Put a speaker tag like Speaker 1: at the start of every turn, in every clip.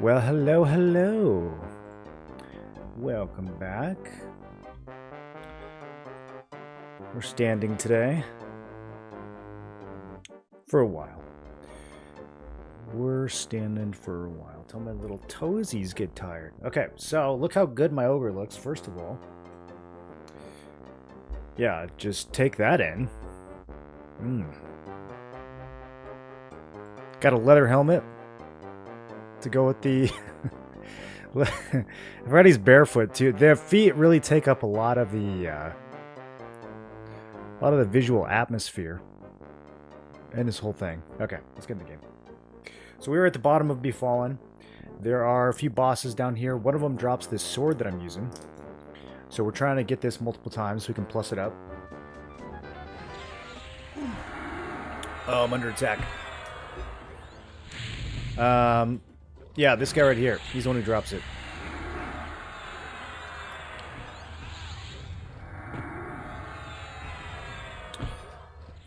Speaker 1: Well, hello, hello. Welcome back. We're standing today. For a while. We're standing for a while. Till my little toesies get tired. Okay, so look how good my ogre looks, first of all. Yeah, just take that in. Got a leather helmet to go with the Freddy's barefoot too. Their feet really take up a lot of the visual atmosphere and this whole thing. Okay, let's get in the game. So we were at the bottom of Befallen. There are a few bosses down here. One of them drops this sword that I'm using. So we're trying to get this multiple times so we can plus it up. Oh, I'm under attack. Yeah, this guy right here. He's the one who drops it.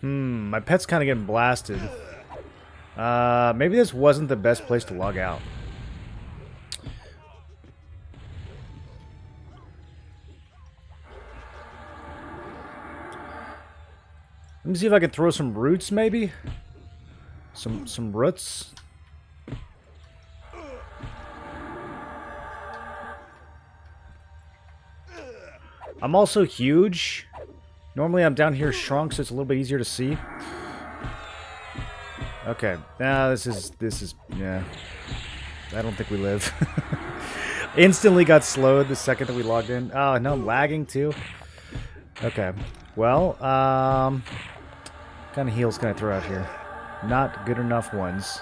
Speaker 1: My pet's kind of getting blasted. Maybe this wasn't the best place to log out. Let me see if I can throw some roots, maybe? Some roots? I'm also huge. Normally I'm down here shrunk, so it's a little bit easier to see. Okay, now this is, yeah. I don't think we live. Instantly got slowed the second that we logged in. Oh, no, I'm lagging too. Okay, well, what kind of heals can I throw out here? Not good enough ones.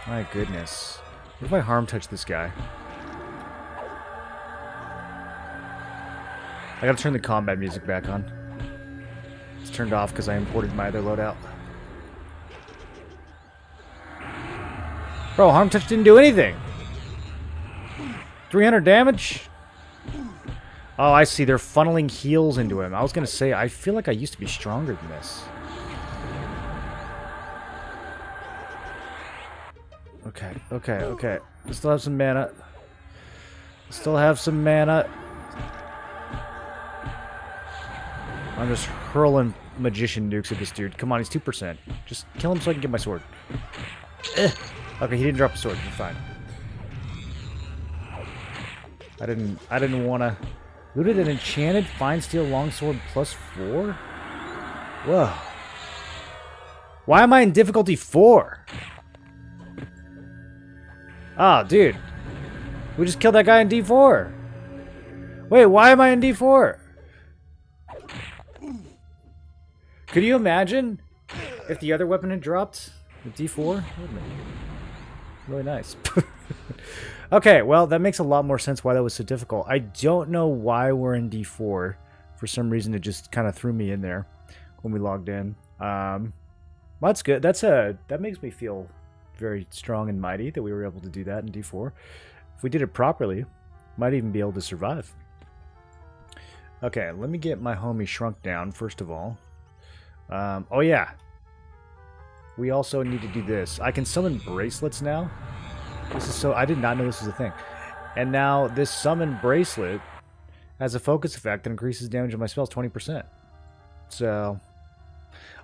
Speaker 1: My goodness. What if I harm touch this guy? I gotta turn the combat music back on. It's turned off because I imported my other loadout. Bro, Harm Touch didn't do anything. 300 damage? Oh, I see. They're funneling heals into him. I was going to say, I feel like I used to be stronger than this. Okay, okay, okay. I still have some mana. Still have some mana. I'm just hurling magician nukes at this dude. Come on, he's 2%. Just kill him so I can get my sword. Ugh. Okay, he didn't drop a sword. You're fine. I didn't want to... Looted an enchanted fine steel longsword +4? Whoa. Why am I in difficulty 4? Oh, dude. We just killed that guy in D4. Wait, why am I in D4? Could you imagine if the other weapon had dropped with D4? That would have been really nice. Okay, well, that makes a lot more sense why that was so difficult. I don't know why we're in D4. For some reason, it just kind of threw me in there when we logged in. Well, that's good. That makes me feel very strong and mighty that we were able to do that in D4. If we did it properly, might even be able to survive. Okay, let me get my homie shrunk down, first of all. Oh, yeah. We also need to do this. I can summon bracelets now. This is so... I did not know this was a thing. And now this summon bracelet has a focus effect that increases damage on my spells 20%. So,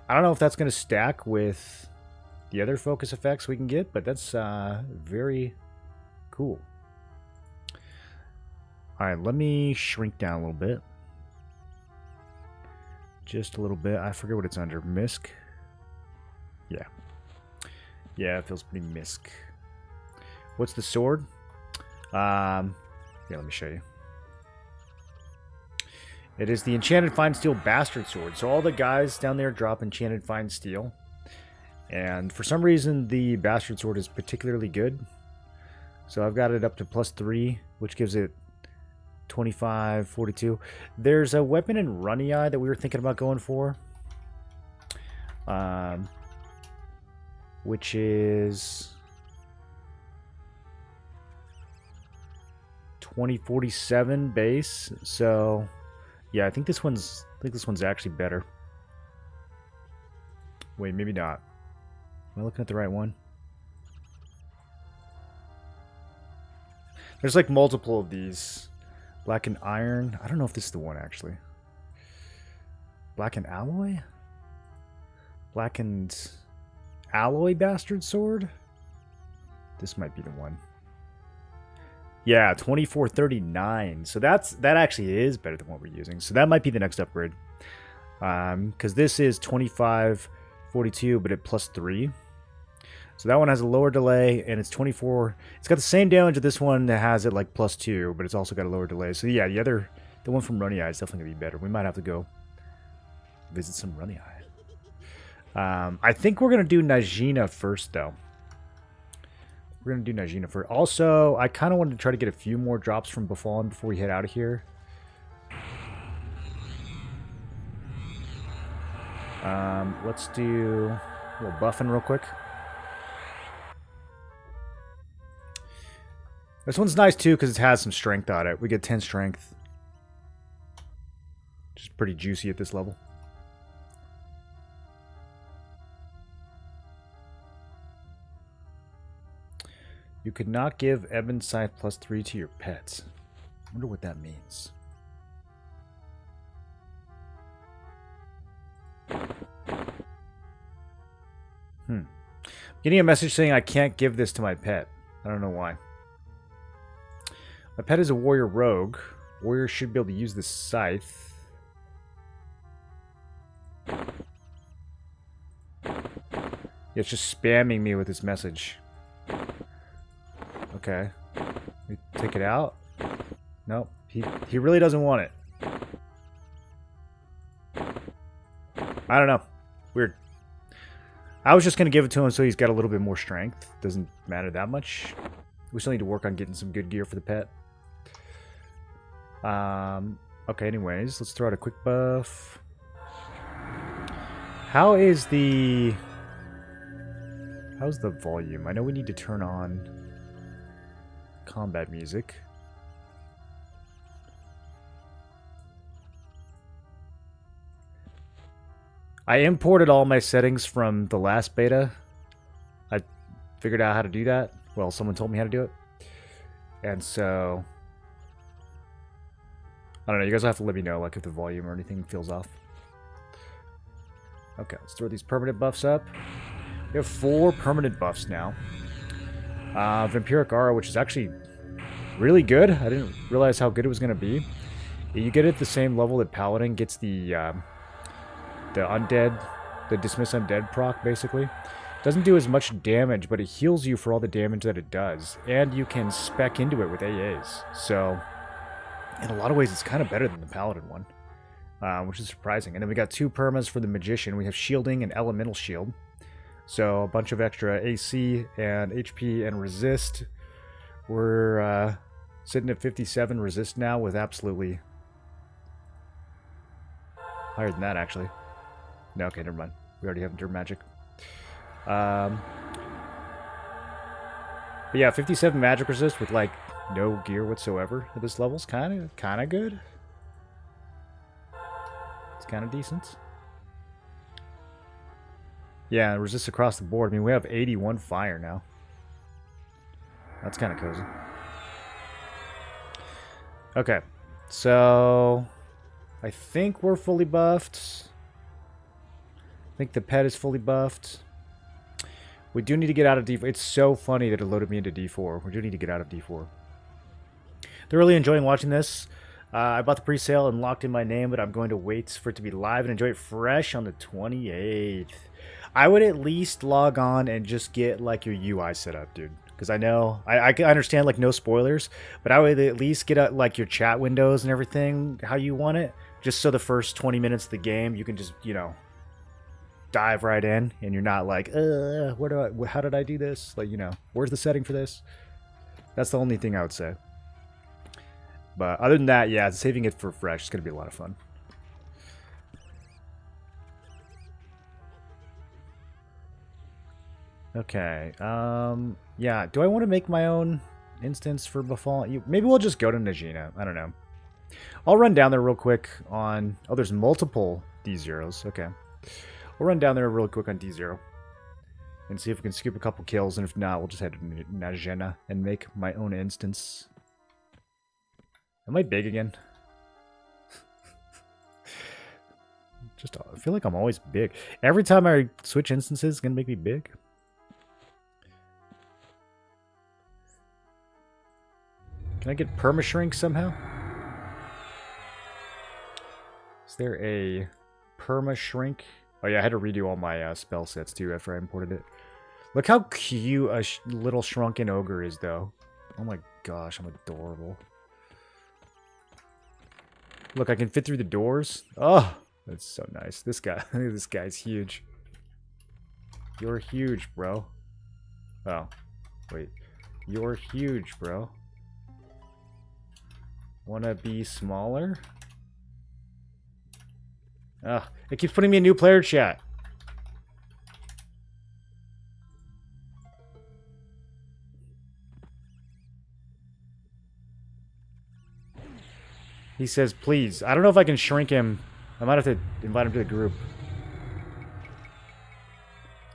Speaker 1: I don't know if that's going to stack with the other focus effects we can get, but that's very cool. Alright, let me shrink down a little bit. Just a little bit. I forget what it's under. Misk? Yeah. Yeah, it feels pretty misk. What's the sword? Yeah, let me show you. It is the Enchanted Fine Steel Bastard Sword. So all the guys down there drop Enchanted Fine Steel. And for some reason, the Bastard Sword is particularly good. So I've got it up to +3, which gives it 25, 42. There's a weapon in Runny Eye that we were thinking about going for. Which is 2047 base. So yeah, I think this one's actually better. Wait, maybe not. Am I looking at the right one? There's like multiple of these. Black and Iron. I don't know if this is the one, actually. Black and Alloy? Black and Alloy Bastard Sword? This might be the one. Yeah, 2439. So that actually is better than what we're using. So that might be the next upgrade. Because this is 2542, but at +3. So that one has a lower delay, and it's 24. It's got the same damage as this one that has it like +2, but it's also got a lower delay. So yeah, the one from Runny Eye is definitely gonna be better. We might have to go visit some Runny Eye. I think we're gonna do Najena first, though. We're gonna do Najena first. Also, I kind of wanted to try to get a few more drops from Befallen before we head out of here. Let's do a little buffing real quick. This one's nice, too, because it has some strength on it. We get 10 strength. Which is pretty juicy at this level. You could not give Ebon's Scythe +3 to your pets. I wonder what that means. Getting a message saying I can't give this to my pet. I don't know why. My pet is a warrior rogue. Warriors should be able to use the scythe. Yeah, it's just spamming me with this message. Okay. We take it out? Nope. He really doesn't want it. I don't know. Weird. I was just going to give it to him so he's got a little bit more strength. Doesn't matter that much. We still need to work on getting some good gear for the pet. Okay, anyways, let's throw out a quick buff. How is the How's the volume? I know we need to turn on combat music. I imported all my settings from the last beta. I figured out how to do that. Well, someone told me how to do it. And so, I don't know, you guys will have to let me know like if the volume or anything feels off. Okay, let's throw these permanent buffs up. We have 4 permanent buffs now. Vampiric Aura, which is actually really good. I didn't realize how good it was going to be. You get it at the same level that Paladin gets the undead, the Dismiss Undead proc, basically. Doesn't do as much damage, but it heals you for all the damage that it does. And you can spec into it with AAs. So, in a lot of ways, it's kind of better than the Paladin one. Which is surprising. And then we got 2 permas for the Magician. We have Shielding and Elemental Shield. So a bunch of extra AC and HP and resist. We're sitting at 57 resist now with absolutely... higher than that, actually. No, okay, never mind. We already have Endure Magic. But yeah, 57 magic resist with, like, no gear whatsoever at this level is kind of good. It's kind of decent. Yeah, resist across the board. I mean, we have 81 fire now. That's kind of cozy. Okay, so I think we're fully buffed. I think the pet is fully buffed. We do need to get out of D4. It's so funny that it loaded me into D4. We do need to get out of D4. They're really enjoying watching this. I bought the pre-sale and locked in my name, but I'm going to wait for it to be live and enjoy it fresh on the 28th. I would at least log on and just get, like, your UI set up, dude. Because I know, I understand, like, no spoilers, but I would at least get, like, your chat windows and everything, how you want it. Just so the first 20 minutes of the game, you can just, you know, dive right in, and you're not like, how did I do this? Like, you know, where's the setting for this? That's the only thing I would say. But other than that, yeah, saving it for fresh is going to be a lot of fun. Okay, yeah, do I want to make my own instance for Befallen? Maybe we'll just go to Najena, I don't know. I'll run down there real quick on, oh, there's multiple D0s, okay. We'll run down there real quick on D0 and see if we can scoop a couple kills, and if not, we'll just head to Najena and make my own instance. Am I big again? I feel like I'm always big. Every time I switch instances, it's going to make me big. Can I get perma-shrink somehow? Is there a perma-shrink? Oh yeah, I had to redo all my spell sets too after I imported it. Look how cute a little shrunken ogre is, though. Oh my gosh, I'm adorable. Look, I can fit through the doors. Oh, that's so nice. This guy, this guy's huge. You're huge, bro. Oh, wait. You're huge, bro. Wanna be smaller? Ugh, it keeps putting me in new player chat. He says, please. I don't know if I can shrink him. I might have to invite him to the group.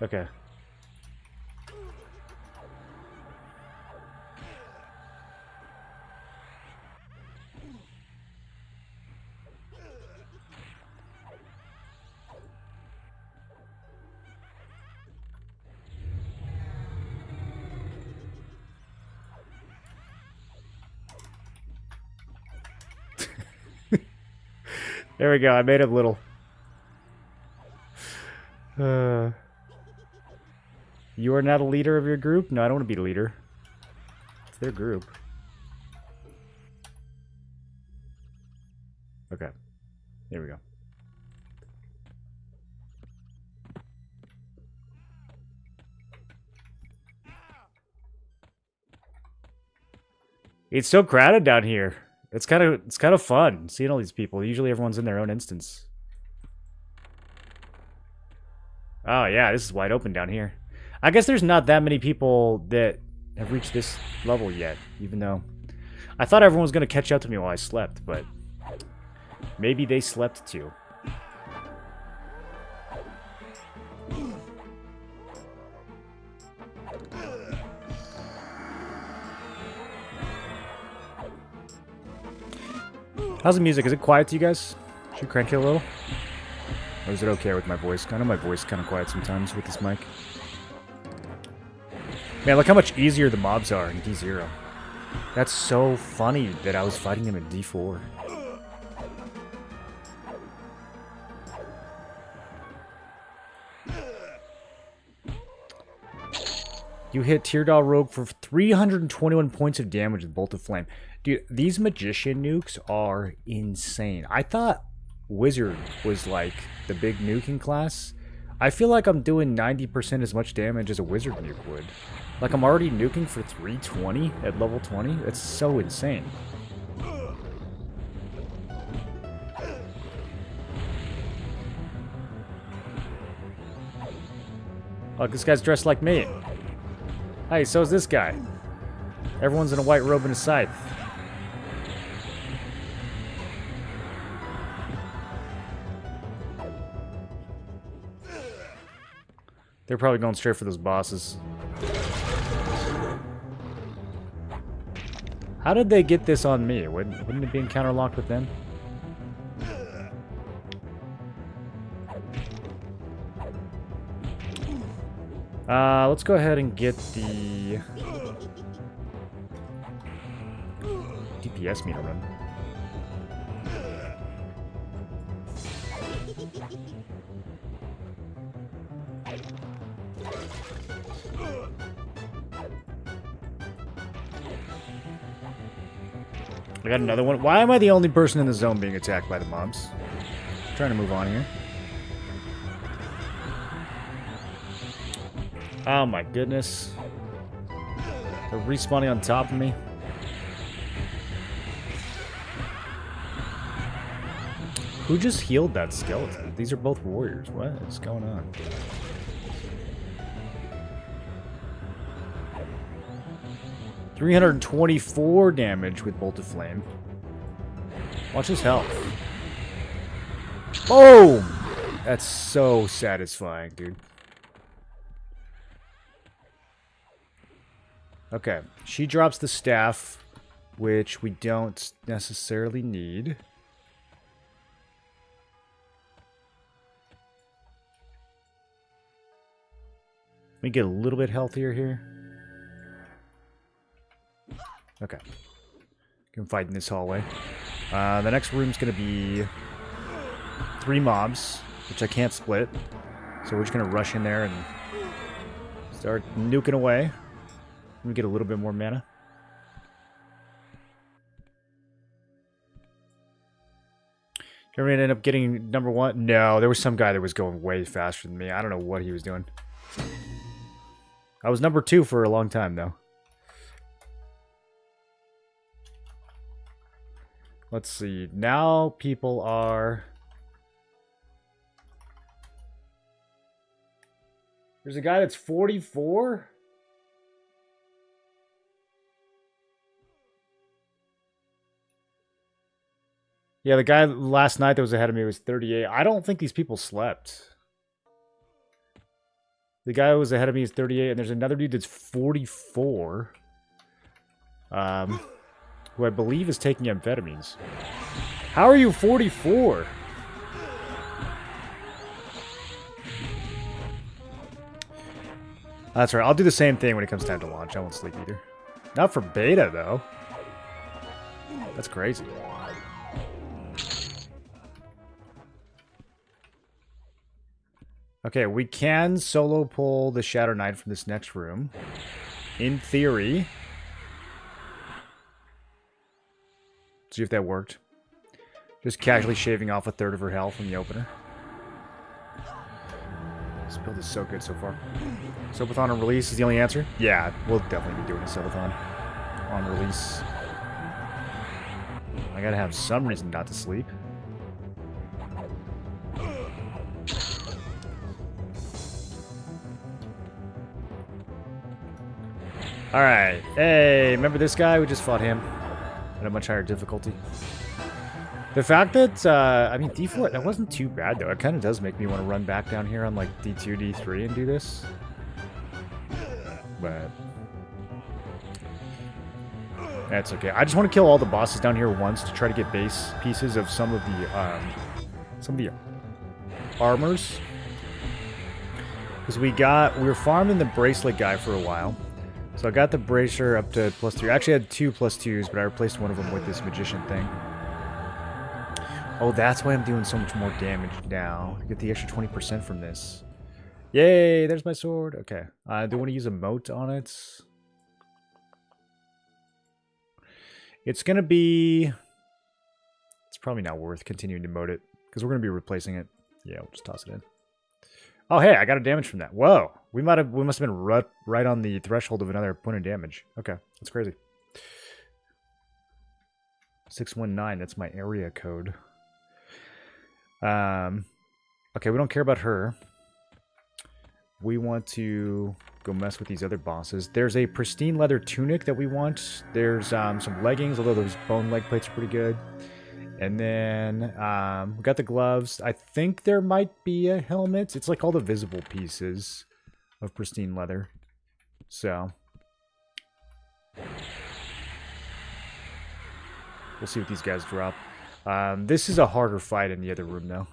Speaker 1: Okay. There we go. I made him little. You are not a leader of your group? No, I don't want to be the leader. It's their group. Okay. Here we go. It's so crowded down here. It's kind of fun seeing all these people. Usually everyone's in their own instance. Oh yeah, this is wide open down here. I guess there's not that many people that have reached this level yet, even though I thought everyone was going to catch up to me while I slept, but maybe they slept too. How's the music? Is it quiet to you guys? Should we crank it a little? Or is it okay with my voice? I know my voice is kind of quiet sometimes with this mic. Man, look how much easier the mobs are in D0. That's so funny that I was fighting them in D4. You hit Teardoll Rogue for 321 points of damage with Bolt of Flame. Dude, these Magician nukes are insane. I thought Wizard was like the big nuking class. I feel like I'm doing 90% as much damage as a Wizard nuke would. Like I'm already nuking for 320 at level 20. That's so insane. Look, this guy's dressed like me. Hey, so is this guy. Everyone's in a white robe and a scythe. They're probably going straight for those bosses. How did they get this on me? Wouldn't it be encounter locked with them? Let's go ahead and get the DPS meter run. I got another one. Why am I the only person in the zone being attacked by the mobs? I'm trying to move on here. Oh my goodness. They're respawning on top of me. Who just healed that skeleton? These are both warriors. What is going on? $324 damage with Bolt of Flame. Watch his health. Boom! That's so satisfying, dude. Okay, she drops the staff, which we don't necessarily need. Let me get a little bit healthier here. Okay. Can fight in this hallway. The next room's going to be 3 mobs, which I can't split. So we're just going to rush in there and start nuking away. Let me get a little bit more mana. Everyone end up getting number 1? No, there was some guy that was going way faster than me. I don't know what he was doing. I was number 2 for a long time, though. Let's see. Now people are... There's a guy that's 44? Yeah, the guy last night that was ahead of me was 38. I don't think these people slept. The guy who was ahead of me is 38, and there's another dude that's 44. Who I believe is taking amphetamines. How are you 44? That's right. I'll do the same thing when it comes time to launch. I won't sleep either. Not for beta, though. That's crazy. Okay, we can solo pull the Shadow Knight from this next room. In theory. See if that worked. Just casually shaving off 1/3 of her health from the opener. This build is so good so far. Sobathon on release is the only answer? Yeah, we'll definitely be doing a Sobathon on release. I gotta have some reason not to sleep. Alright. Hey, remember this guy? We just fought him at a much higher difficulty. The fact that, I mean, D4, that wasn't too bad, though. It kind of does make me want to run back down here on, like, D2, D3 and do this. But that's okay. I just want to kill all the bosses down here once to try to get base pieces of some of the armors. Because we were farming the bracelet guy for a while. So I got the bracer up to +3. I actually had 2 +2s, but I replaced one of them with this magician thing. Oh, that's why I'm doing so much more damage now. I get the extra 20% from this. Yay, there's my sword. Okay. Do I want to use a moat on it? It's going to be... It's probably not worth continuing to moat it, because we're going to be replacing it. Yeah, we'll just toss it in. Oh, hey, I got a damage from that. Whoa. We must have been right on the threshold of another point of damage. Okay, that's crazy. 619, that's my area code. Okay, we don't care about her. We want to go mess with these other bosses. There's a pristine leather tunic that we want. There's some leggings, although those bone leg plates are pretty good. And then we got the gloves. I think there might be a helmet. It's like all the visible pieces of pristine leather. So we'll see what these guys drop. This is a harder fight in the other room, though.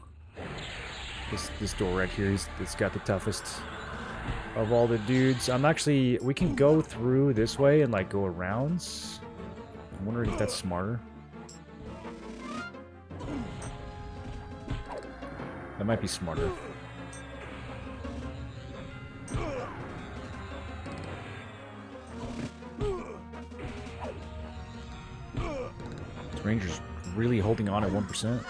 Speaker 1: This door right here, it's got the toughest of all the dudes. We can go through this way and, like, go around. I'm wondering if that's smarter. That might be smarter. This ranger's really holding on at 1%.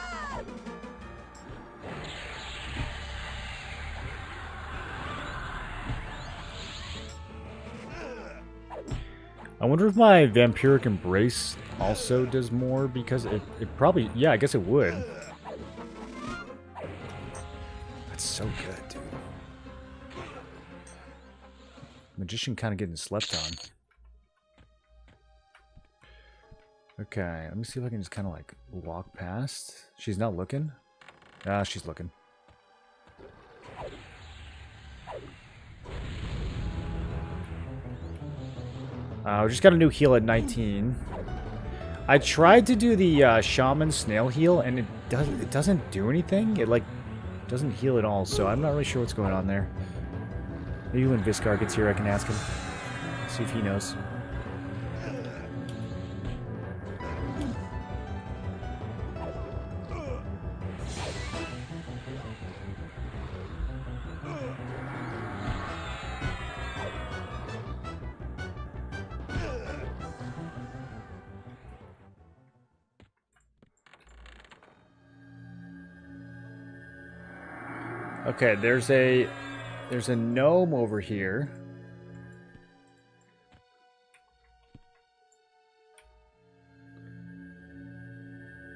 Speaker 1: I wonder if my Vampiric Embrace also does more, because it probably... Yeah, I guess it would. That's so good, dude. Magician kind of getting slept on. Okay, let me see if I can just kind of, like, walk past. She's not looking? Ah, she's looking. We just got a new heal at 19. I tried to do the Shaman Snail heal, and it doesn't do anything. It, like, doesn't heal at all, so I'm not really sure what's going on there. Maybe when Viscar gets here, I can ask him. See if he knows. Okay, there's a gnome over here.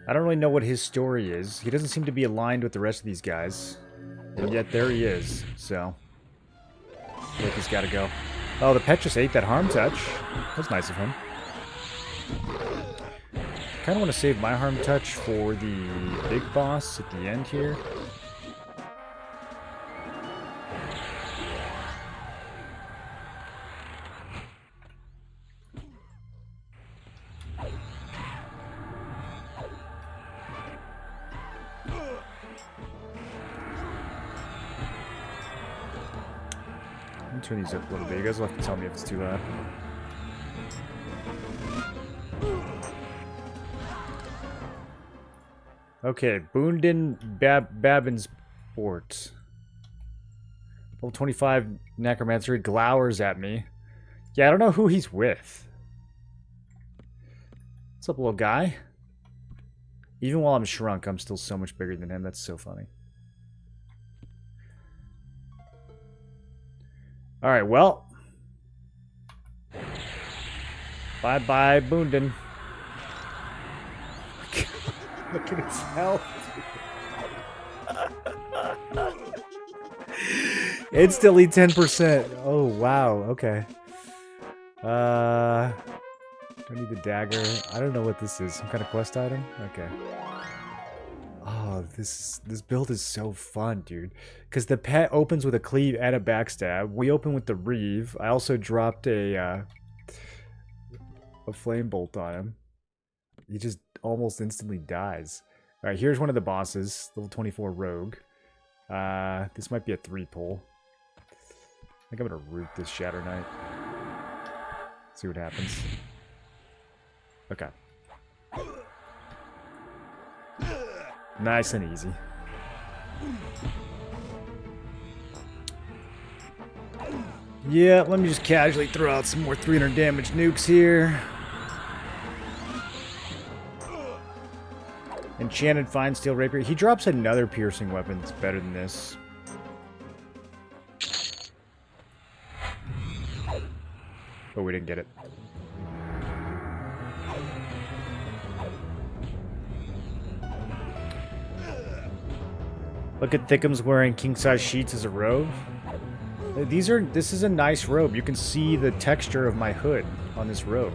Speaker 1: I don't really know what his story is. He doesn't seem to be aligned with the rest of these guys. And yet there he is, so I feel like he's gotta go. Oh, the pet just ate that harm touch. That's nice of him. Kinda wanna save my harm touch for the big boss at the end here. Turn these up a little bit. You guys will have to tell me if it's too loud. Okay, Boondin Babinsport. Level 25 Necromancer glowers at me. Yeah, I don't know who he's with. What's up, little guy? Even while I'm shrunk, I'm still so much bigger than him. That's so funny. Alright, well. Bye-bye, Boondin. Look at his health. Instantly 10%. Oh, wow. Okay. Don't need the dagger. I don't know what this is. Some kind of quest item? Okay. Oh, this build is so fun, dude. Because the pet opens with a cleave and a backstab. We open with the Reeve. I also dropped a flame bolt on him. He just almost instantly dies. Alright, here's one of the bosses. Level 24 Rogue. This might be a 3-pull. I think I'm gonna root this Shatter Knight. See what happens. Okay. Nice and easy. Yeah, let me just casually throw out some more 300 damage nukes here. Enchanted Fine Steel Rapier. He drops another piercing weapon that's better than this. But we didn't get it. Look at Thickums wearing king-size sheets as a robe. This is a nice robe. You can see the texture of my hood on this robe.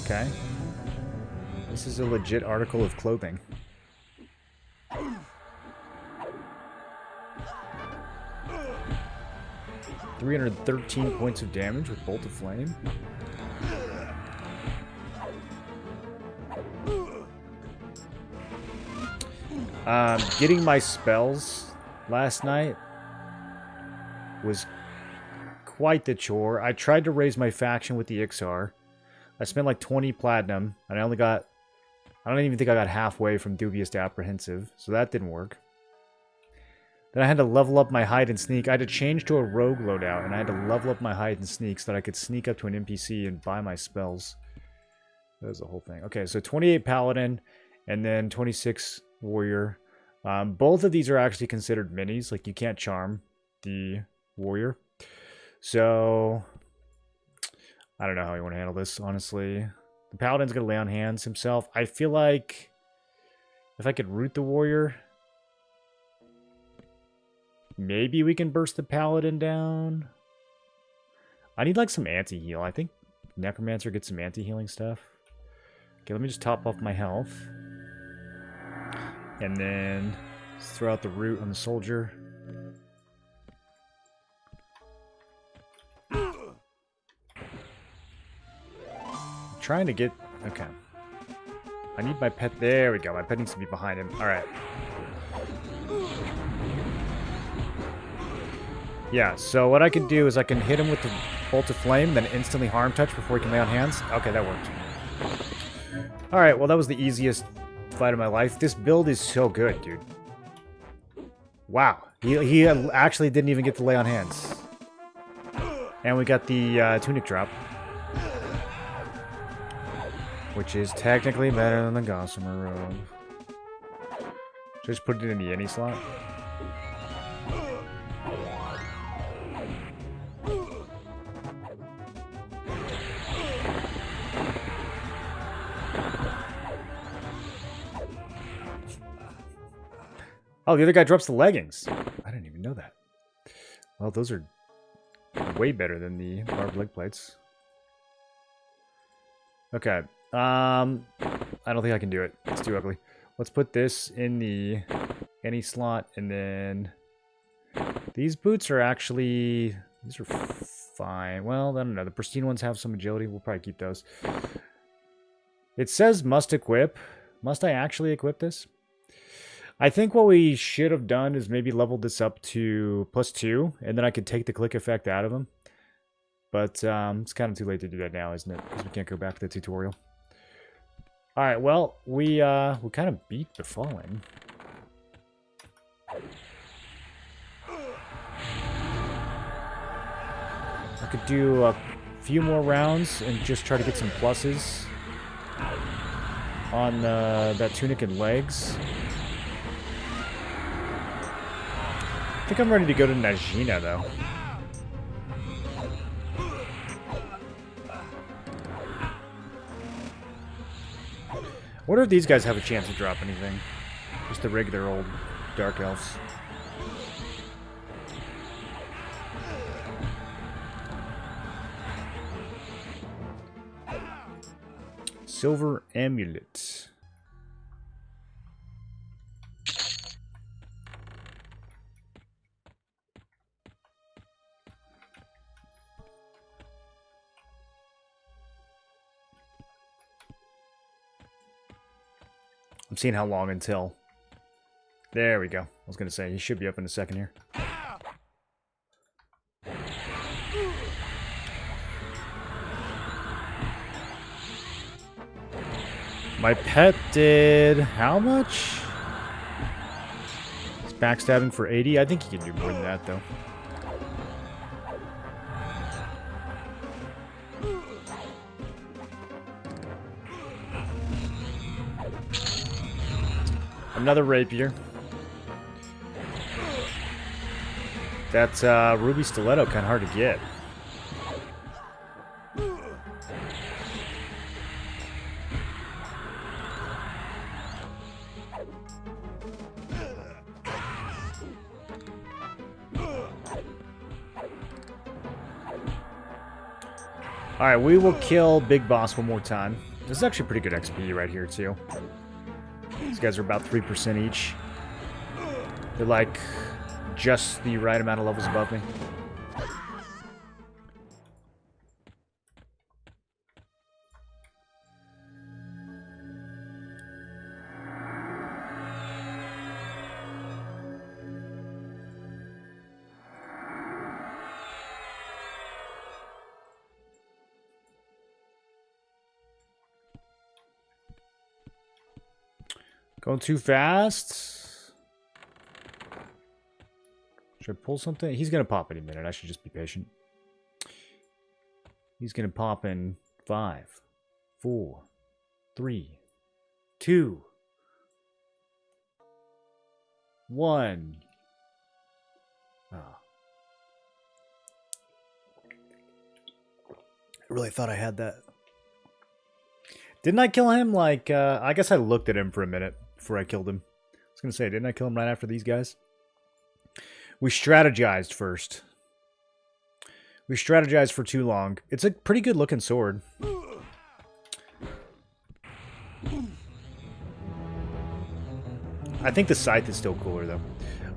Speaker 1: Okay? This is a legit article of clothing. $313 points of damage with Bolt of Flame. Getting my spells last night was quite the chore. I tried to raise my faction with the Ixar. I spent like 20 platinum, and I don't even think I got halfway from dubious to apprehensive, so that didn't work. Then I had to level up my hide and sneak. I had to change to a rogue loadout, and I had to level up my hide and sneak so that I could sneak up to an NPC and buy my spells. That was the whole thing. Okay, so 28 paladin, and then 26 warrior. Both of these are actually considered minis. Like, you can't charm the warrior. So, I don't know how you want to handle this, honestly. The paladin's going to lay on hands himself. I feel like if I could root the warrior, maybe we can burst the paladin down. I need like some anti-heal. I think Necromancer gets some anti-healing stuff. Okay, let me just top off my health. And then throw out the root on the soldier. Trying to get... Okay. I need my pet... There we go. My pet needs to be behind him. Alright. Yeah, so what I can do is I can hit him with the Bolt of Flame, then instantly harm touch before he can lay on hands. Okay, that worked. Alright, well that was the easiest fight of my life. This build is so good, dude. Wow. He actually didn't even get to lay on hands. And we got the tunic drop. Which is technically better than the Gossamer robe. Just put it in the any slot. Oh, the other guy drops the leggings. I didn't even know that. Well, those are way better than the barbed leg plates. Okay. I don't think I can do it. It's too ugly. Let's put this in the any slot, and then these boots are actually... These are fine. Well, I don't know. The pristine ones have some agility. We'll probably keep those. It says must equip. Must I actually equip this? I think what we should have done is maybe leveled this up to +2, and then I could take the click effect out of them. But it's kind of too late to do that now, isn't it? Because we can't go back to the tutorial. All right, well, we kind of beat Befallen. I could do a few more rounds and just try to get some pluses on that tunic and legs. I think I'm ready to go to Najena, though. I wonder if these guys have a chance to drop anything. Just the regular old Dark Elves. Silver amulet. I'm seeing how long until. There we go. I was going to say, he should be up in a second here. My pet did how much? He's backstabbing for 80. I think he can do more than that, though. Another rapier. That's ruby stiletto, kind of hard to get. Alright, we will kill Big Boss one more time. This is actually pretty good XP right here, too. These guys are about 3% each. They're like just the right amount of levels above me. Going too fast. Should I pull something? He's going to pop any minute. I should just be patient. He's going to pop in 5, 4, 3, 2, 1. Oh. I really thought I had that. Didn't I kill him like, I guess I looked at him for a minute before I killed him. I was going to say, didn't I kill him right after these guys? We strategized first. We strategized for too long. It's a pretty good looking sword. I think the scythe is still cooler though.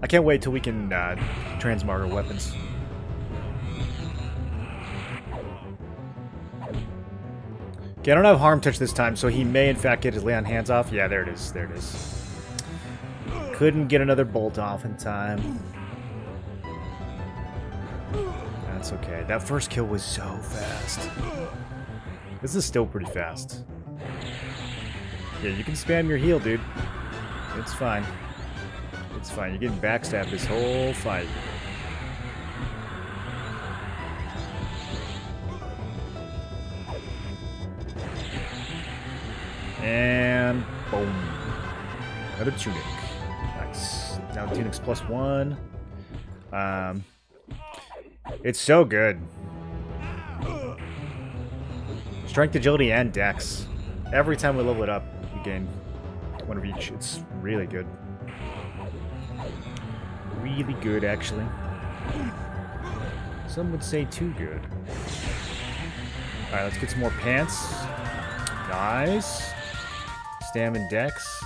Speaker 1: I can't wait till we can transmog our weapons. Okay, I don't have harm touch this time, so he may in fact get his lay on hands off. Yeah, there it is. There it is. Couldn't get another bolt off in time. That's okay. That first kill was so fast. This is still pretty fast. Yeah, you can spam your heal, dude. It's fine. It's fine. You're getting backstabbed this whole fight. And boom. Another tunic. Nice. Now tunic's +1. It's so good. Strength, agility, and dex. Every time we level it up, we gain 1 of each. It's really good. Really good, actually. Some would say too good. Alright, let's get some more pants. Nice. Stam and dex.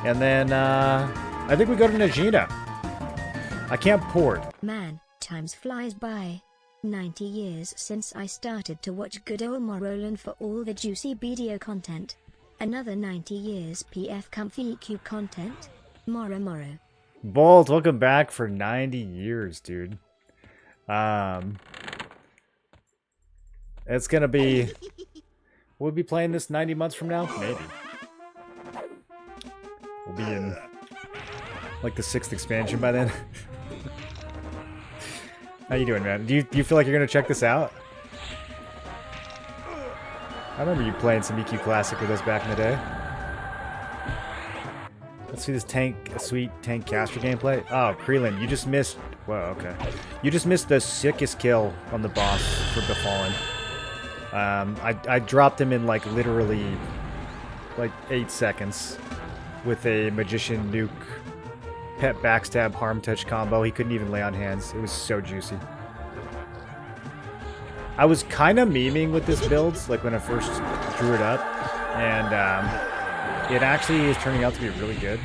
Speaker 1: And then, I think we go to Najena. I can't port.
Speaker 2: Man, times flies by. 90 years since I started to watch good old Morroland for all the juicy BDO content. Another 90 years PF comfy EQ content. Morrow.
Speaker 1: Bolt, welcome back for 90 years, dude. It's gonna be... We'll be playing this 90 months from now? Maybe. We'll be in, like, the 6th expansion by then. How you doing, man? Do you feel like you're gonna check this out? I remember you playing some EQ Classic with us back in the day. Let's see this sweet tank caster gameplay. Oh, Krelin, you just missed... Whoa, okay. You just missed the sickest kill on the boss for Befallen. I dropped him in, like, literally, like, 8 seconds with a Magician Nuke Pet Backstab Harm Touch combo. He couldn't even lay on hands. It was so juicy. I was kind of memeing with this build, like when I first drew it up, and it actually is turning out to be really good.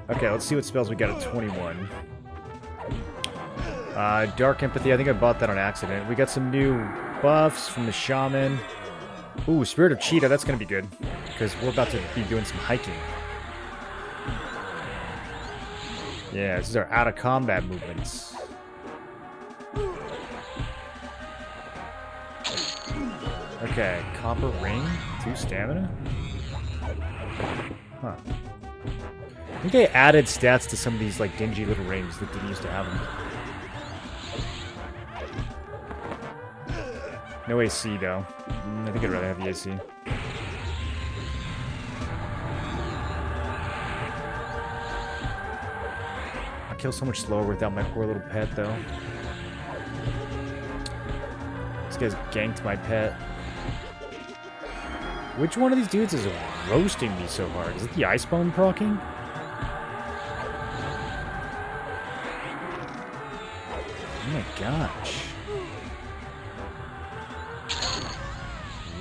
Speaker 1: Okay, let's see what spells we got at 21. Dark Empathy, I think I bought that on accident. We got some new buffs from the Shaman. Ooh, Spirit of Cheetah, that's going to be good, because we're about to be doing some hiking. Yeah, this is our out-of-combat movements. Okay, Copper Ring, 2 stamina? Huh. I think they added stats to some of these, like, dingy little rings that didn't used to have them. No AC, though. I think I'd rather have the AC. I kill so much slower without my poor little pet, though. This guy's ganked my pet. Which one of these dudes is roasting me so hard? Is it the Ice Bone proccing? Oh my gosh.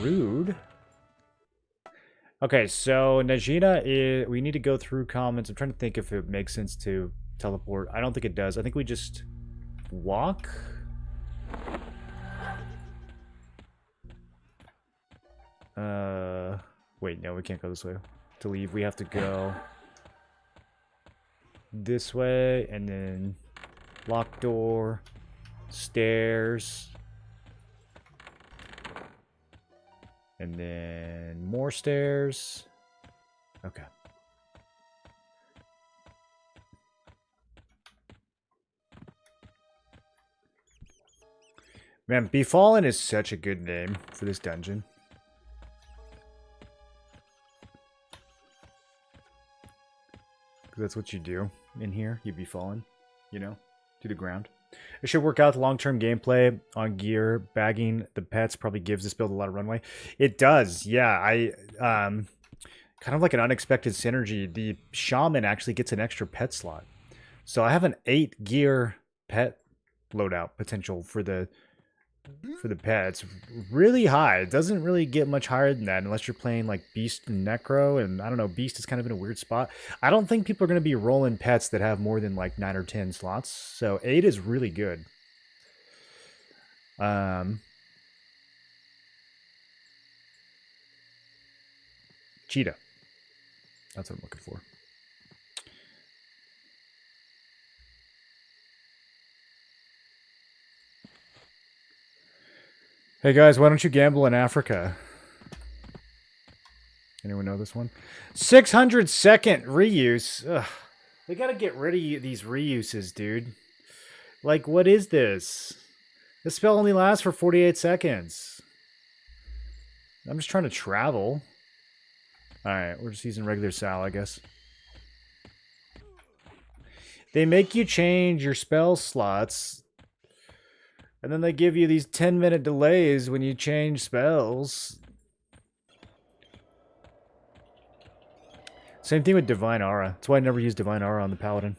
Speaker 1: Rude. Okay, so Najena is... We need to go through comments. I'm trying to think if it makes sense to teleport. I don't think it does. I think we just walk. Wait, no, we can't go this way. To leave, we have to go this way, and then locked door, stairs, and then more stairs. Okay. Man, Befallen is such a good name for this dungeon. That's what you do in here. You Befallen, you know, to the ground. It should work out the long-term gameplay on gear. Bagging the pets probably gives this build a lot of runway. It does, yeah. I kind of like an unexpected synergy. The Shaman actually gets an extra pet slot. So I have an 8 gear pet loadout potential for the pets. Really high. It doesn't really get much higher than that unless you're playing like Beast and Necro, and I don't know, Beast is kind of in a weird spot. I don't think people are going to be rolling pets that have more than like 9 or 10 slots. So 8 is really good. Cheetah. That's what I'm looking for. Hey guys, why don't you gamble in Africa? Anyone know this one? 600-second reuse. Ugh. They gotta get rid of these reuses, dude. Like, what is this? This spell only lasts for 48 seconds. I'm just trying to travel. Alright, we're just using regular Sal, I guess. They make you change your spell slots. And then they give you these 10-minute delays when you change spells. Same thing with Divine Aura. That's why I never use Divine Aura on the Paladin.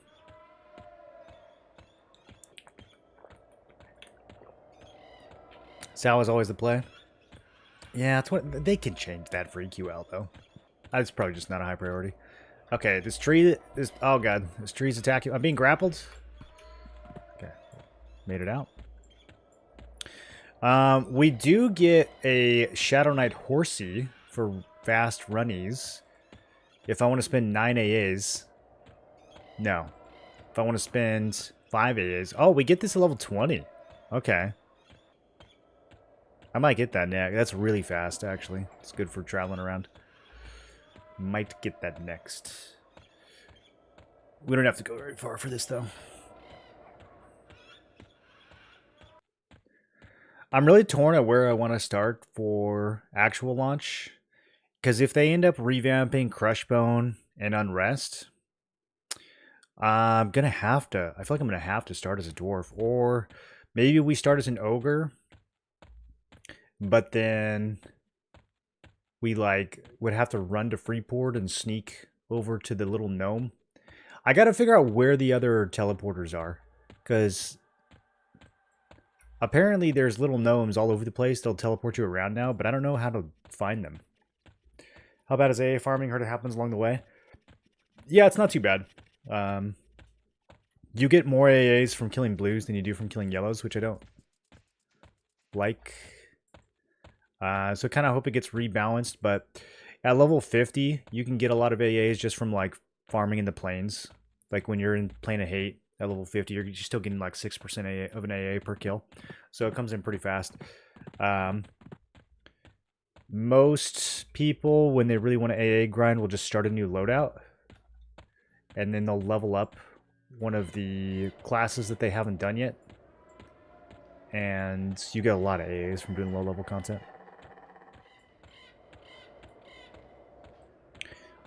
Speaker 1: Sal is always the play. Yeah, that's what they can change that for EQL though. That's probably just not a high priority. Okay, this tree is... Oh god, this tree's attacking. I'm being grappled. Okay, made it out. We do get a Shadow Knight Horsey for fast runnies. If I want to spend 9 AAs. No. If I want to spend 5 AAs. Oh, we get this at level 20. Okay. I might get that next. That's really fast, actually. It's good for traveling around. Might get that next. We don't have to go very far for this, though. I'm really torn at where I want to start for actual launch. Because if they end up revamping Crushbone and Unrest, I'm going to have to... I feel like I'm going to have to start as a dwarf. Or maybe we start as an ogre. But then we like would have to run to Freeport and sneak over to the little gnome. I gotta figure out where the other teleporters are. Because apparently there's little gnomes all over the place. They'll teleport you around now, but I don't know how to find them. How bad is AA farming? Heard it happens along the way. Yeah, it's not too bad. You get more AAs from killing blues than you do from killing yellows, which I don't like. So kind of hope it gets rebalanced, but at level 50, you can get a lot of AAs just from like farming in the plains. Like when you're in Plane of Hate at level 50, you're still getting like 6% AA of an AA per kill. So it comes in pretty fast. Most people, when they really want to AA grind, will just start a new loadout. And then they'll level up one of the classes that they haven't done yet. And you get a lot of AAs from doing low-level content.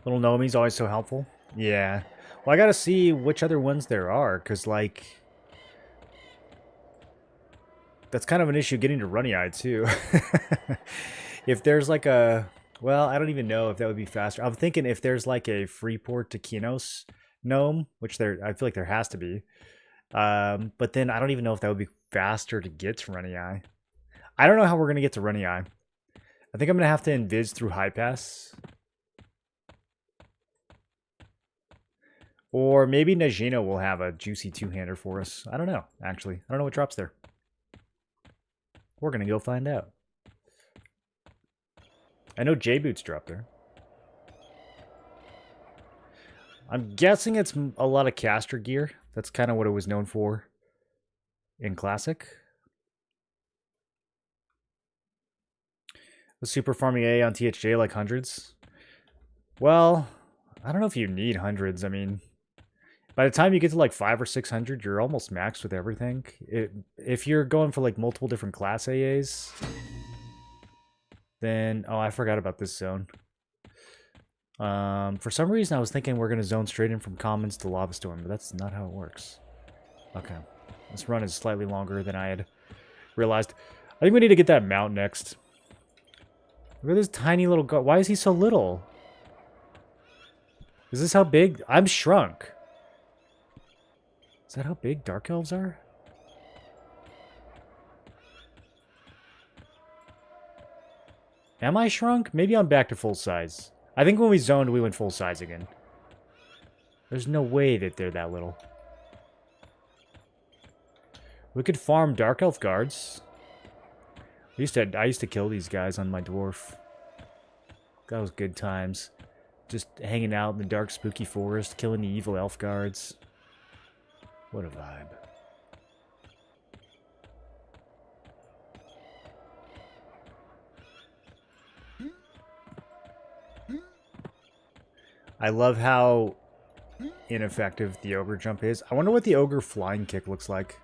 Speaker 1: Little Nomi's always so helpful. Yeah. Well, I gotta see which other ones there are, because, like... That's kind of an issue getting to Runny Eye, too. If there's, like, a... Well, I don't even know if that would be faster. I'm thinking if there's, like, a Freeport to Kinos gnome, which I feel like there has to be. But then I don't even know if that would be faster to get to Runny Eye. I don't know how we're going to get to Runny Eye. I think I'm going to have to invis through High Pass. Or maybe Najena will have a juicy two-hander for us. I don't know, actually. I don't know what drops there. We're going to go find out. I know J-Boots dropped there. I'm guessing it's a lot of caster gear. That's kind of what it was known for in Classic. The super farming A on THJ like hundreds. Well, I don't know if you need hundreds. I mean, by the time you get to like 500 or 600, you're almost maxed with everything. If you're going for like multiple different class AAs, then... Oh, I forgot about this zone. For some reason, I was thinking we're going to zone straight in from Commons to Lava Storm, but that's not how it works. Okay. This run is slightly longer than I had realized. I think we need to get that mount next. Look at this tiny little guy. Why is he so little? Is this how big? I'm shrunk. Is that how big Dark Elves are? Am I shrunk? Maybe I'm back to full size. I think when we zoned, we went full size again. There's no way that they're that little. We could farm Dark Elf guards. I used to kill these guys on my dwarf. That was good times. Just hanging out in the dark, spooky forest, killing the evil elf guards. What a vibe. I love how ineffective the ogre jump is. I wonder what the ogre flying kick looks like.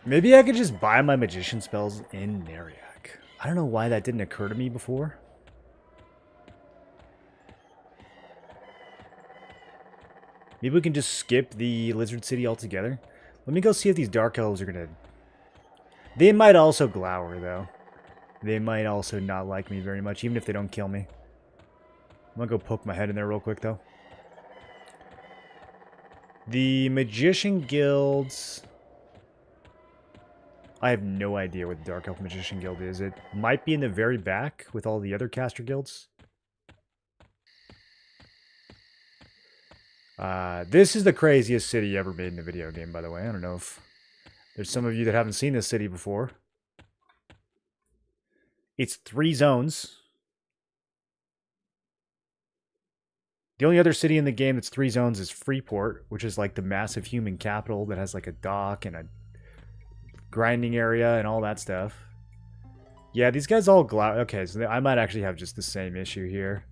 Speaker 1: Maybe I could just buy my magician spells in Nariak. I don't know why that didn't occur to me before. Maybe we can just skip the Lizard City altogether. Let me go see if these Dark Elves are gonna... They might also glower, though. They might also not like me very much, even if they don't kill me. I'm gonna go poke my head in there real quick, though. The Magician Guilds... I have no idea what the Dark Elf Magician Guild is. It might be in the very back with all the other caster guilds. This is the craziest city ever made in a video game, by the way. I don't know if there's some of you that haven't seen this city before. It's 3 zones. The only other city in the game that's 3 zones is Freeport, which is like the massive human capital that has like a dock and a grinding area and all that stuff. Yeah, these guys all okay, so I might actually have just the same issue here.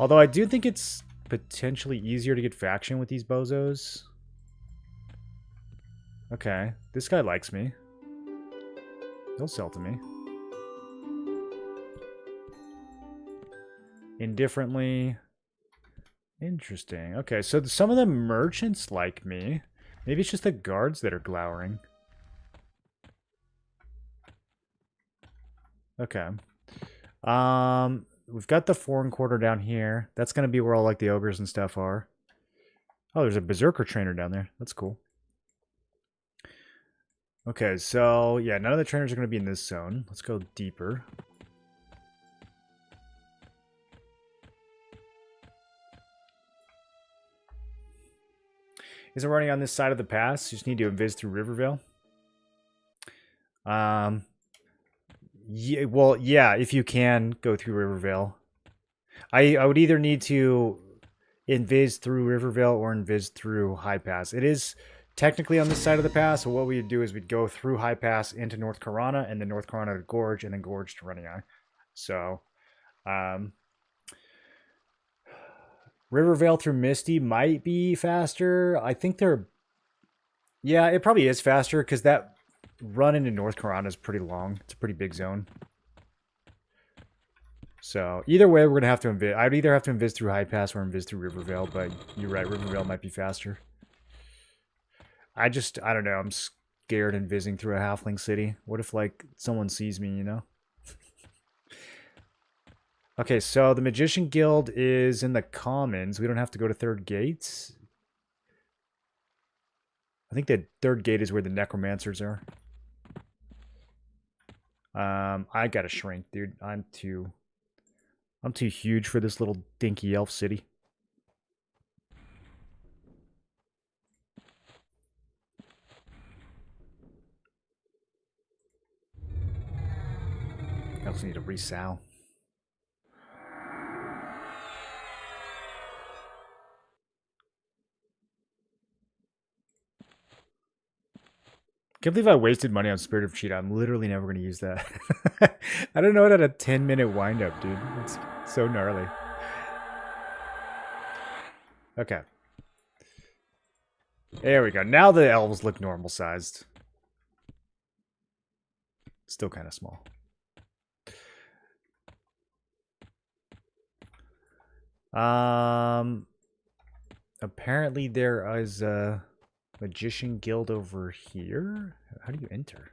Speaker 1: Although I do think it's potentially easier to get faction with these bozos. Okay, this guy likes me. They'll sell to me. Indifferently. Interesting. Okay, so some of the merchants like me. Maybe it's just the guards that are glowering. Okay. We've got the foreign quarter down here. That's going to be where all like the ogres and stuff are. Oh, there's a berserker trainer down there. That's cool. Okay, so yeah, none of the trainers are going to be in this zone. Let's go deeper. Is it running on this side of the pass? You just need to invis through Rivervale. Yeah, well, yeah, if you can go through Rivervale. I would either need to invis through Rivervale or invis through High Pass. It is technically on this side of the pass, so what we'd do is we'd go through High Pass into North Corona, and then North Corona to Gorge, and then Gorge to Running Eye. So, Rivervale through Misty might be faster. I think they're... Yeah, it probably is faster, because that run into North Corona is pretty long. It's a pretty big zone. So, either way, we're going to have to invis. I'd either have to invis through High Pass or invis through Rivervale, but you're right, Rivervale might be faster. I don't know, I'm scared invising through a halfling city. What if, like, someone sees me, you know? Okay, so the Magician Guild is in the Commons. We don't have to go to Third Gate. I think the Third Gate is where the Necromancers are. I gotta shrink, dude. I'm too huge for this little dinky elf city. I also need to resow. Can't believe I wasted money on Spirit of Cheetah. I'm literally never going to use that. I don't know it had a 10-minute windup, dude. It's so gnarly. Okay. There we go. Now the elves look normal sized. Still kind of small. Apparently there is a Magician Guild over here. How do you enter?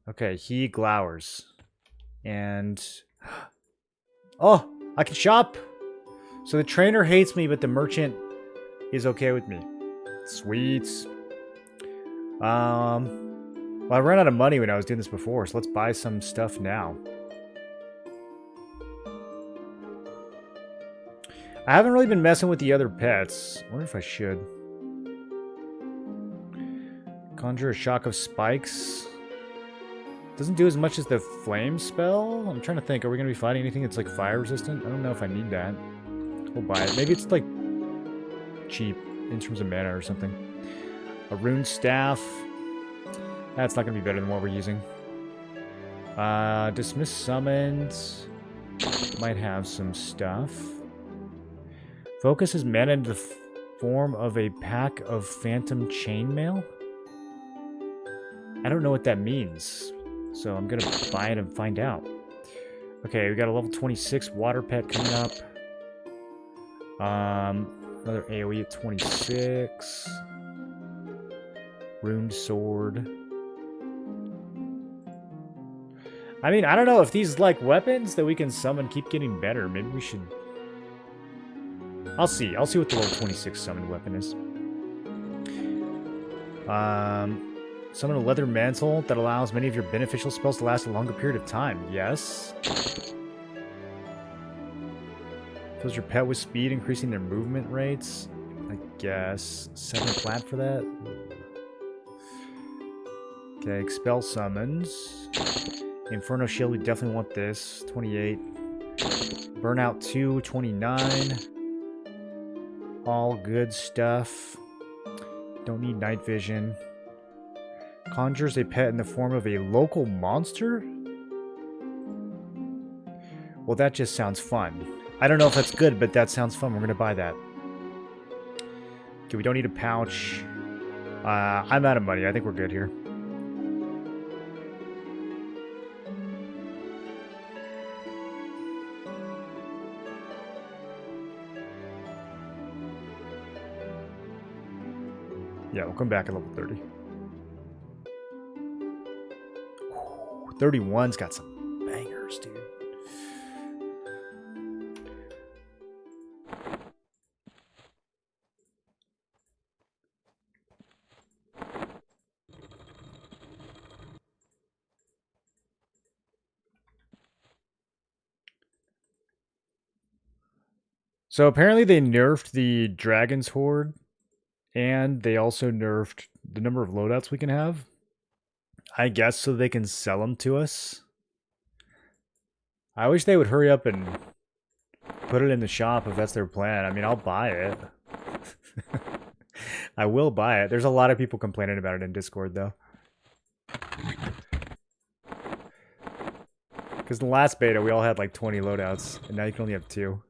Speaker 1: Okay, he glowers. And... Oh! I can shop! So the trainer hates me, but the merchant is okay with me. Sweet. Well, I ran out of money when I was doing this before, so let's buy some stuff now. I haven't really been messing with the other pets. I wonder if I should. Conjure a shock of spikes. Doesn't do as much as the flame spell. I'm trying to think. Are we going to be fighting anything that's like fire resistant? I don't know if I need that. We'll buy it. Maybe it's like cheap in terms of mana or something. A rune staff. That's not going to be better than what we're using. Dismiss summons. Might have some stuff. Focus is mana into the form of a pack of phantom chainmail. I don't know what that means, so I'm gonna buy it and find out. Okay, we got a level 26 water pet coming up. Another AoE at 26. Runed sword. I mean, I don't know if these like weapons that we can summon keep getting better. Maybe we should. I'll see. I'll see what the level 26 summoned weapon is. Summon a leather mantle that allows many of your beneficial spells to last a longer period of time. Yes. Fills your pet with speed, increasing their movement rates. I guess. 7 plat for that. Okay, expel summons. Inferno shield, we definitely want this. 28. Burnout 2, 29. All good stuff. Don't need night vision. Conjures a pet in the form of a local monster? Well, that just sounds fun. I don't know if that's good, but that sounds fun. We're going to buy that. Okay, we don't need a pouch. I'm out of money. I think we're good here. Yeah, we'll come back at level 30. 31's got some bangers, dude. So apparently they nerfed the Dragon's Horde, and they also nerfed the number of loadouts we can have. I guess so they can sell them to us. I wish they would hurry up and put it in the shop if that's their plan. I mean, I'll buy it. I will buy it. There's a lot of people complaining about it in Discord, though. Because in the last beta, we all had like 20 loadouts, and now you can only have 2.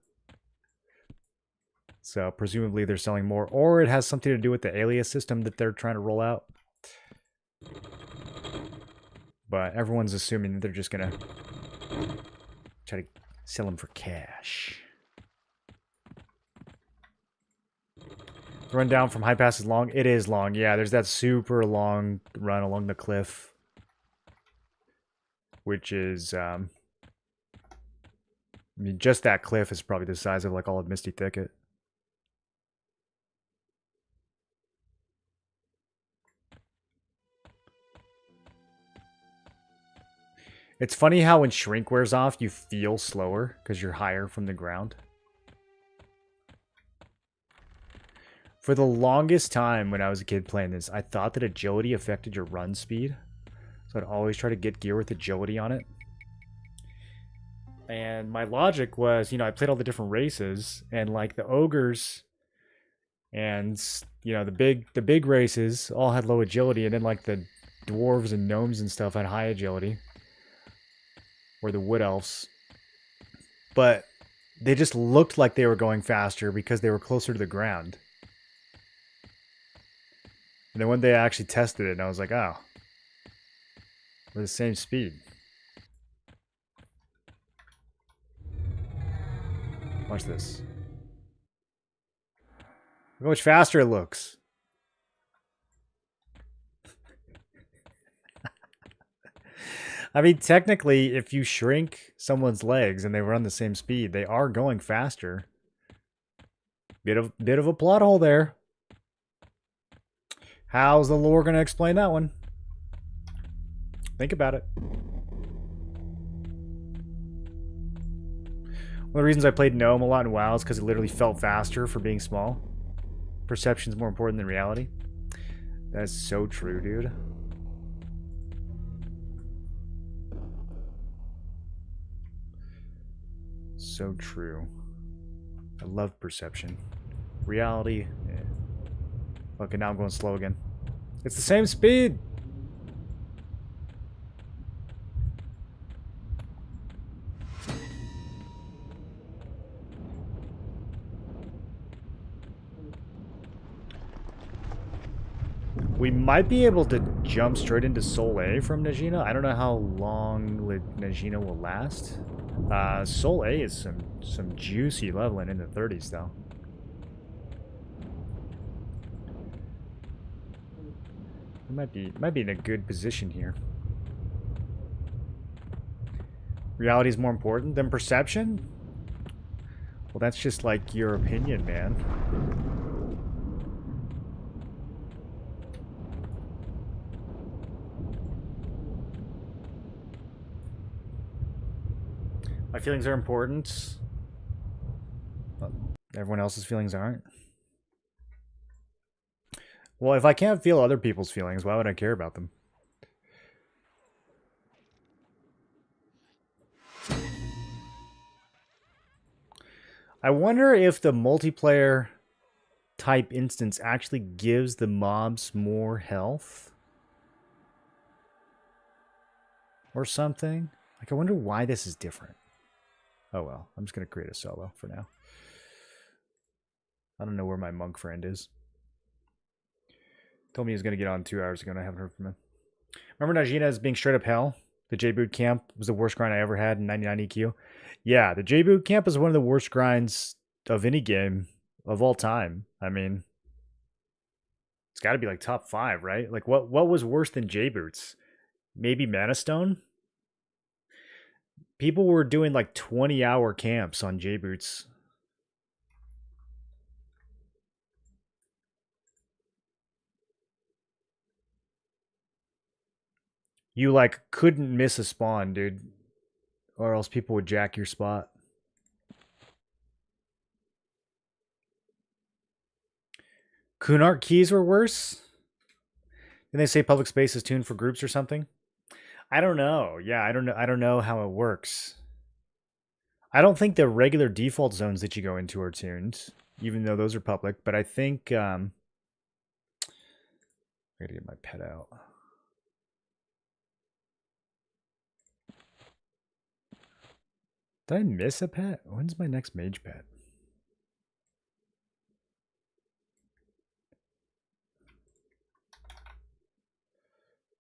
Speaker 1: So presumably they're selling more, or it has something to do with the alias system that they're trying to roll out. But everyone's assuming that they're just going to try to sell them for cash. The run down from High Pass is long. It is long. Yeah, there's that super long run along the cliff, which is, I mean, just that cliff is probably the size of like all of Misty Thicket. It's funny how when Shrink wears off, you feel slower because you're higher from the ground. For the longest time when I was a kid playing this, I thought that agility affected your run speed. So I'd always try to get gear with agility on it. And my logic was, you know, I played all the different races, and like the ogres and, you know, the big races all had low agility, and then like the dwarves and gnomes and stuff had high agility. Or the wood elves. But they just looked like they were going faster because they were closer to the ground. And then one day I actually tested it and I was like, oh, we're the same speed. Watch this. Look how much faster it looks. I mean, technically, if you shrink someone's legs and they run the same speed, they are going faster. Bit of a plot hole there. How's the lore going to explain that one? Think about it. One of the reasons I played Gnome a lot in WoW is because it literally felt faster for being small. Perception's more important than reality. That's so true, dude. So true. I love perception. Reality, eh. Okay, now I'm going slow again. It's the same speed! We might be able to jump straight into Soul A from Najena. I don't know how long Najena will last. Soul A is some juicy leveling in the 30s, though. We might be in a good position here. Reality is more important than perception? Well, that's just like your opinion, man. My feelings are important. But everyone else's feelings aren't. Well, if I can't feel other people's feelings, why would I care about them? I wonder if the multiplayer type instance actually gives the mobs more health or something. Like, I wonder why this is different. Oh well, I'm just going to create a solo for now. I don't know where my monk friend is. Told me he was going to get on 2 hours ago and I haven't heard from him. Remember Najena as being straight up hell? The J Boot Camp was the worst grind I ever had in 99 EQ. Yeah, the J Boot Camp is one of the worst grinds of any game of all time. I mean, it's got to be like top 5, right? Like what was worse than J Boots? Maybe Mana Stone? People were doing like 20-hour camps on J Boots. You like couldn't miss a spawn, dude. Or else people would jack your spot. Kunark keys were worse? Didn't they say public space is tuned for groups or something? I don't know. Yeah, I don't know how it works. I don't think the regular default zones that you go into are tuned, even though those are public, but I think I gotta get my pet out. Did I miss a pet? When's my next mage pet?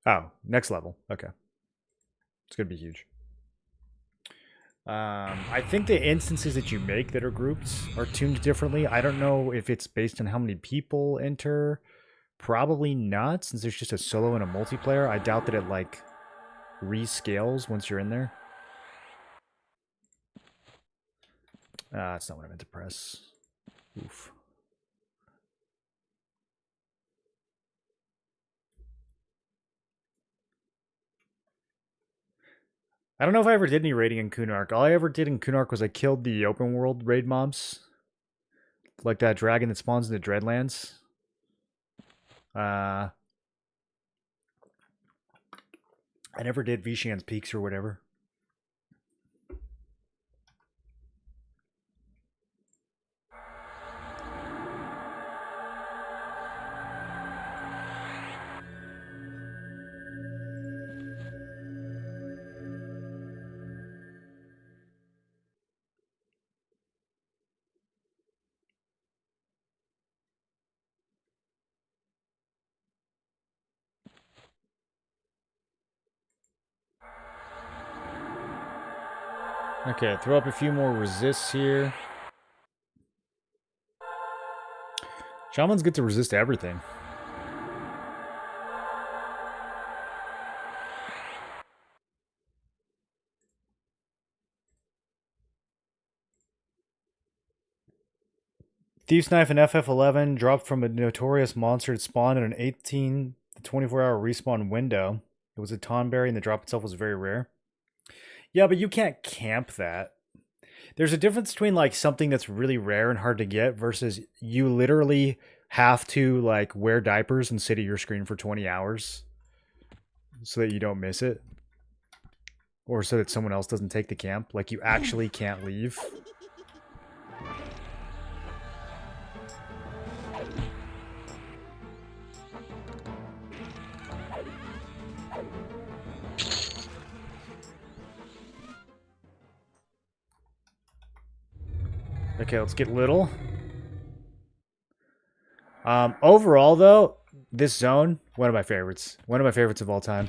Speaker 1: Oh, next level. Okay. It's going to be huge. I think the instances that you make that are grouped are tuned differently. I don't know if it's based on how many people enter. Probably not, since there's just a solo and a multiplayer. I doubt that it, like, rescales once you're in there. That's not what I meant to press. Oof. I don't know if I ever did any raiding in Kunark. All I ever did in Kunark was I killed the open world raid mobs. Like that dragon that spawns in the Dreadlands. I never did Vishan's Peaks or whatever. Okay, throw up a few more resists here. Shamans get to resist everything. Thieves Knife and FF11 dropped from a notorious monster that spawned in an 18 to 24-hour respawn window. It was a Tonberry and the drop itself was very rare. Yeah, but you can't camp that. There's a difference between like something that's really rare and hard to get versus you literally have to like wear diapers and sit at your screen for 20 hours so that you don't miss it. Or so that someone else doesn't take the camp. Like you actually can't leave. Okay, let's get little. Overall, though, this zone, one of my favorites. One of my favorites of all time.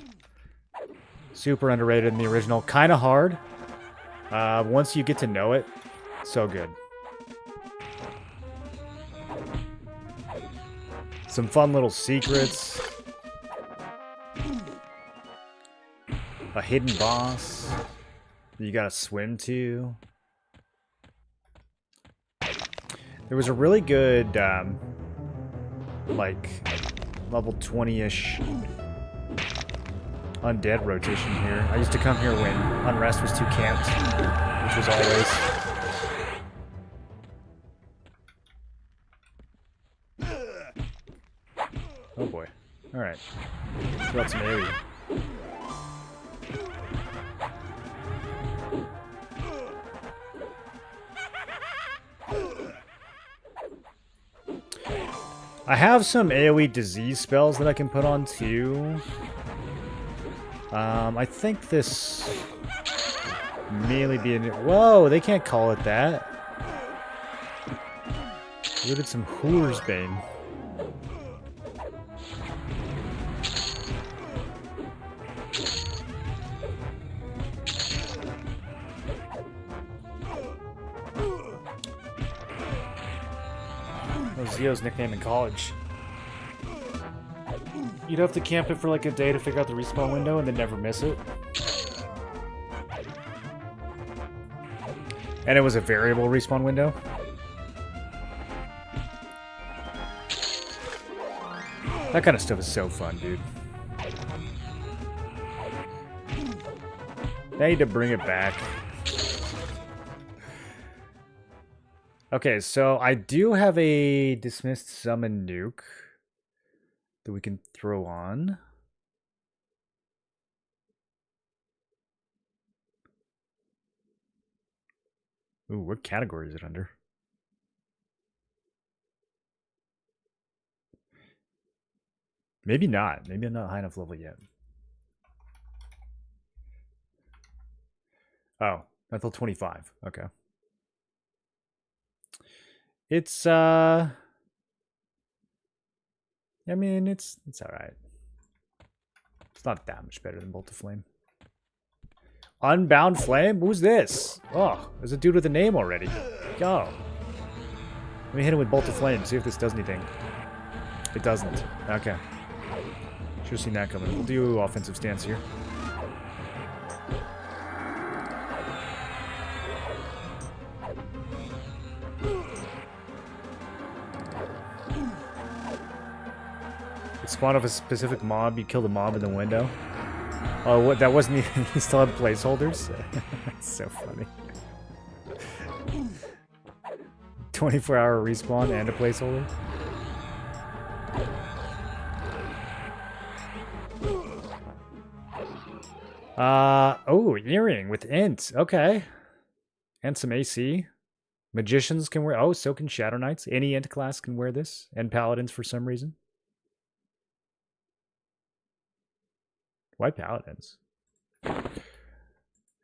Speaker 1: Super underrated in the original. Kind of hard. Once you get to know it, so good. Some fun little secrets. A hidden boss that you gotta swim to. There was a really good, like, level 20-ish undead rotation here. I used to come here when Unrest was too camped, which was always. Oh boy. Alright. Throw out some AoE. I have some AoE disease spells that I can put on too. I think this merely be an... Whoa, they can't call it that. We did some Whore's Bane. Theo's nickname in college. You'd have to camp it for like a day to figure out the respawn window and then never miss it. And it was a variable respawn window. That kind of stuff is so fun, dude. They need to bring it back. Okay, so I do have a dismissed summon nuke that we can throw on. Ooh, what category is it under? Maybe not. Maybe I'm not high enough level yet. Oh, level 25. Okay. It's I mean, it's all right. It's not that much better than Bolt of Flame. Unbound Flame? Who's this? Oh, there's a dude with a name already. Go. Let me hit him with Bolt of Flame, see if this does anything. It doesn't. Okay. Should have seen that coming. We'll do offensive stance here. Spawn of a specific mob, you kill the mob in the window. Oh, what? That wasn't even. He still had placeholders? That's so funny. 24-hour respawn and a placeholder? Oh, earring with int. Okay. And some AC. Magicians can wear. Oh, so can Shadow Knights. Any int class can wear this. And Paladins for some reason. Why Paladins?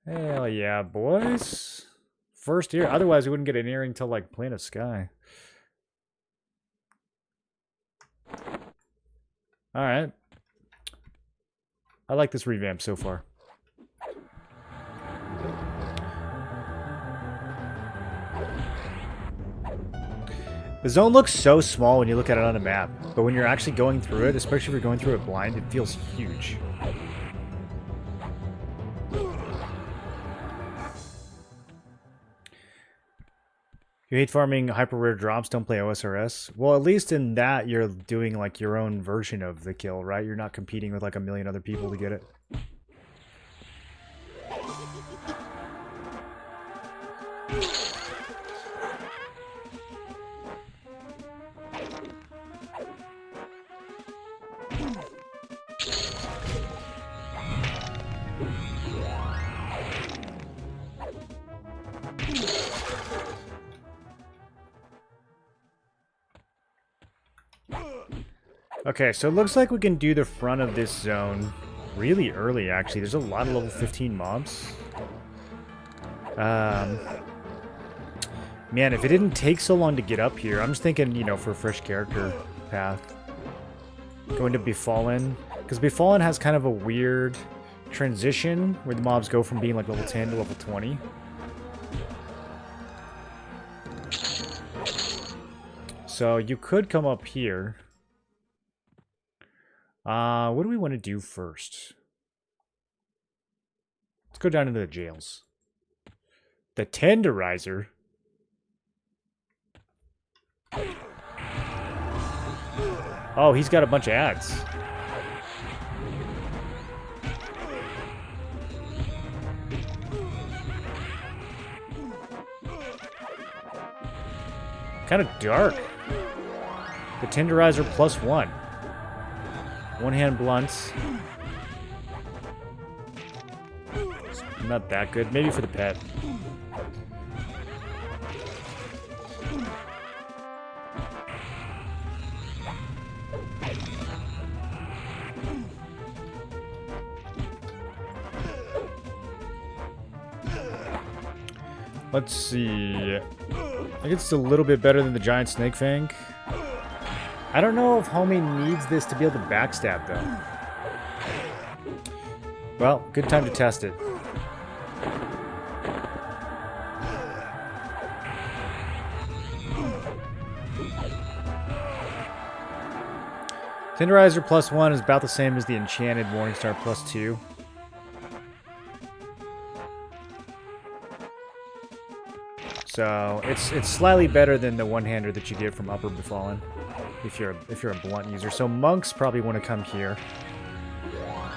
Speaker 1: Hell yeah, boys. First ear. Otherwise, we wouldn't get an earring till like Plane of Sky. Alright. I like this revamp so far. The zone looks so small when you look at it on a map, but when you're actually going through it, especially if you're going through it blind, it feels huge. You hate farming hyper rare drops, don't play OSRS. Well, at least in that, you're doing like your own version of the kill, right? You're not competing with like a million other people to get it. Okay, so it looks like we can do the front of this zone really early, actually. There's a lot of level 15 mobs. Man, if it didn't take so long to get up here, I'm just thinking, you know, for a fresh character path. Going to Befallen. Because Befallen has kind of a weird transition where the mobs go from being like level 10 to level 20. So you could come up here. What do we want to do first? Let's go down into the jails. The Tenderizer. Oh, he's got a bunch of ads. Kind of dark. The Tenderizer +1. One-hand blunts. Not that good. Maybe for the pet. Let's see. I think it's a little bit better than the giant snake fang. I don't know if homie needs this to be able to backstab, though. Well, good time to test it. Tenderizer +1 is about the same as the Enchanted Morningstar +2. So it's slightly better than the one-hander that you get from Upper Befallen, if you're a blunt user. So monks probably want to come here.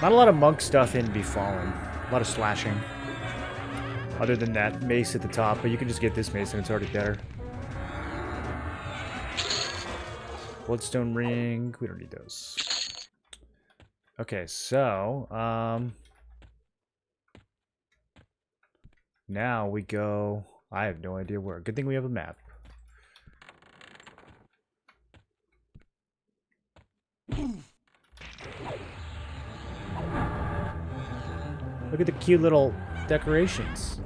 Speaker 1: Not a lot of monk stuff in Befallen. A lot of slashing. Other than that mace at the top, but you can just get this mace and it's already better. Bloodstone ring. We don't need those. Okay, so now we go. I have no idea where. Good thing we have a map. Look at the cute little decorations.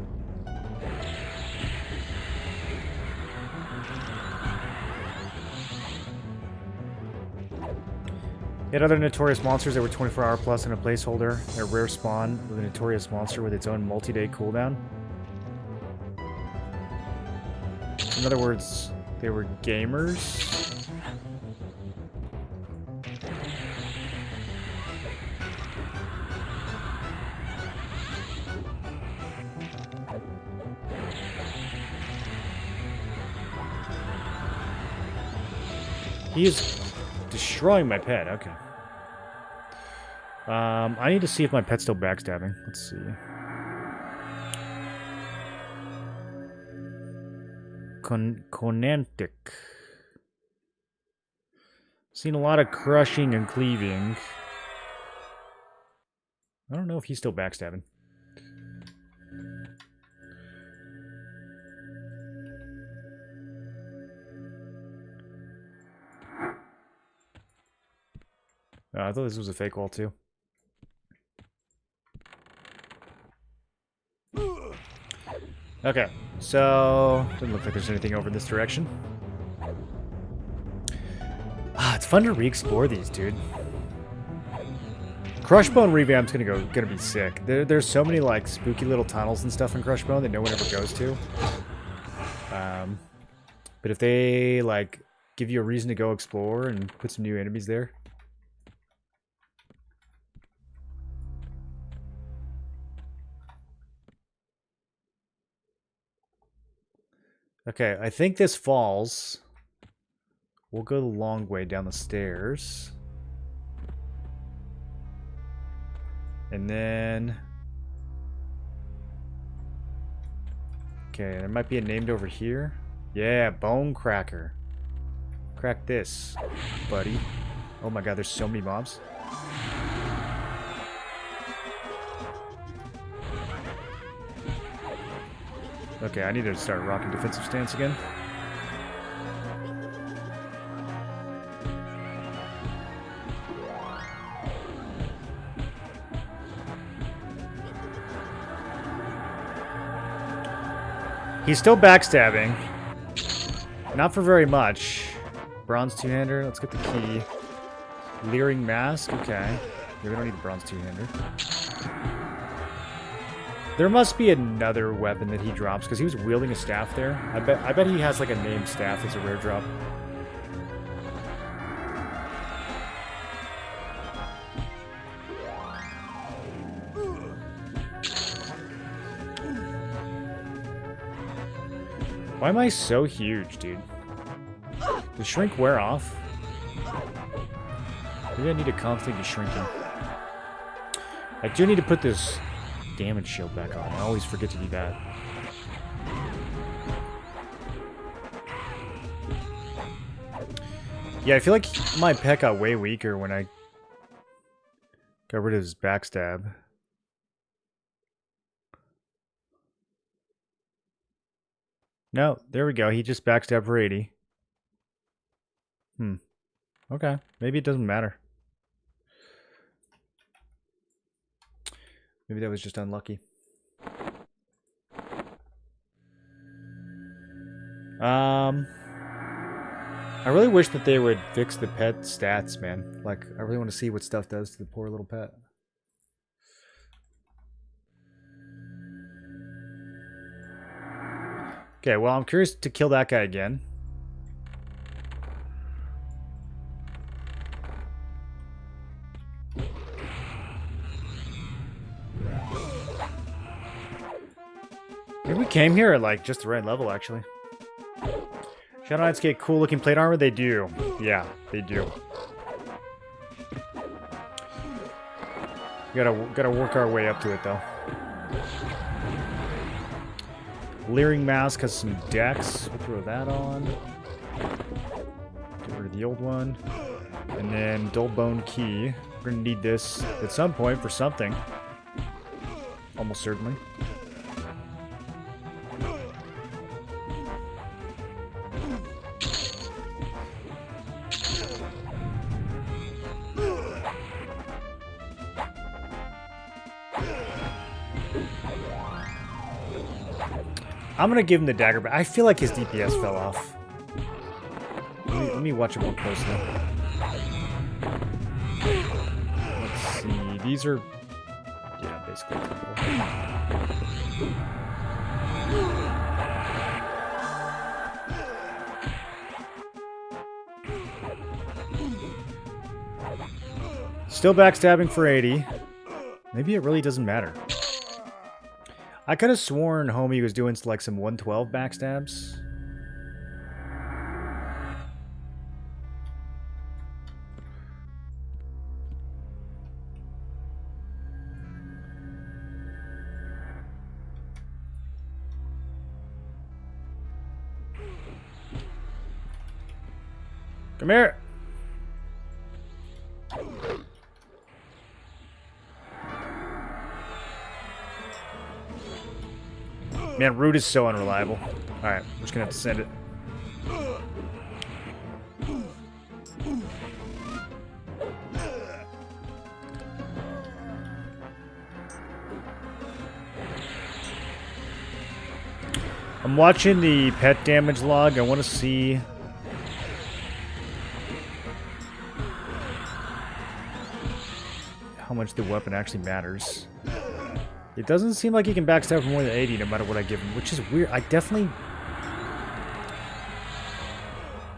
Speaker 1: Yet other notorious monsters that were 24-hour plus and a placeholder. A rare spawn with a notorious monster with its own multi-day cooldown. In other words, they were gamers. He is destroying my pet. Okay. I need to see if my pet's still backstabbing. Let's see. Conantic. Seen a lot of crushing and cleaving. I don't know if he's still backstabbing. Oh, I thought this was a fake wall too. Okay, so doesn't look like there's anything over in this direction. Ah, it's fun to re-explore these, dude. Crushbone Revamp's gonna be sick. There's so many like spooky little tunnels and stuff in Crushbone that no one ever goes to. But if they like give you a reason to go explore and put some new enemies there. Okay, I think this falls. We'll go the long way down the stairs. And then... Okay, there might be a named over here. Yeah, Bone Cracker. Crack this, buddy. Oh my god, there's so many mobs. Okay, I need to start rocking defensive stance again. He's still backstabbing. Not for very much. Bronze two-hander, let's get the key. Leering Mask, okay. We don't need a bronze two-hander. There must be another weapon that he drops, because he was wielding a staff there. I bet he has like a named staff that's a rare drop. Why am I so huge, dude? Does shrink wear off? Maybe I need to constantly be shrinking. I do need to put this damage shield back on. I always forget to do that. Yeah, I feel like my pet got way weaker when I got rid of his backstab. No, there we go. He just backstabbed for 80. Okay. Maybe it doesn't matter. Maybe that was just unlucky. I really wish that they would fix the pet stats, man. Like, I really want to see what stuff does to the poor little pet. Okay, well, I'm curious to kill that guy again. Maybe we came here at like just the right level, actually. Shadow Knights get cool looking plate armor? They do. Yeah, they do. Gotta work our way up to it though. Leering Mask has some decks. We'll throw that on. Get rid of the old one. And then Dull Bone Key. We're gonna need this at some point for something. Almost certainly. I'm gonna give him the dagger, but I feel like his DPS fell off. Let me watch it more closely. Let's see. These are, yeah, basically. Still backstabbing for 80. Maybe it really doesn't matter. I could have sworn Homie was doing like some 112 backstabs. Come here. Man, Root is so unreliable. Alright, we're just gonna have to send it. I'm watching the pet damage log. I want to see how much the weapon actually matters. It doesn't seem like he can backstab for more than 80 no matter what I give him, which is weird. I definitely...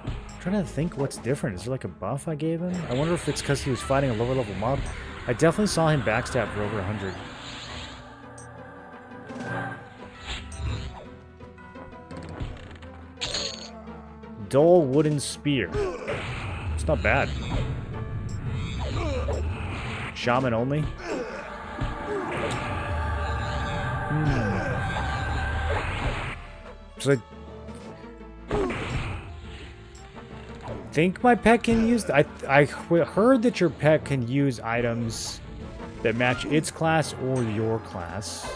Speaker 1: I'm trying to think what's different. Is there like a buff I gave him? I wonder if it's because he was fighting a lower level mob. I definitely saw him backstab for over 100. Dull Wooden Spear. It's not bad. Shaman only. So I think my pet can use... I heard that your pet can use items that match its class or your class.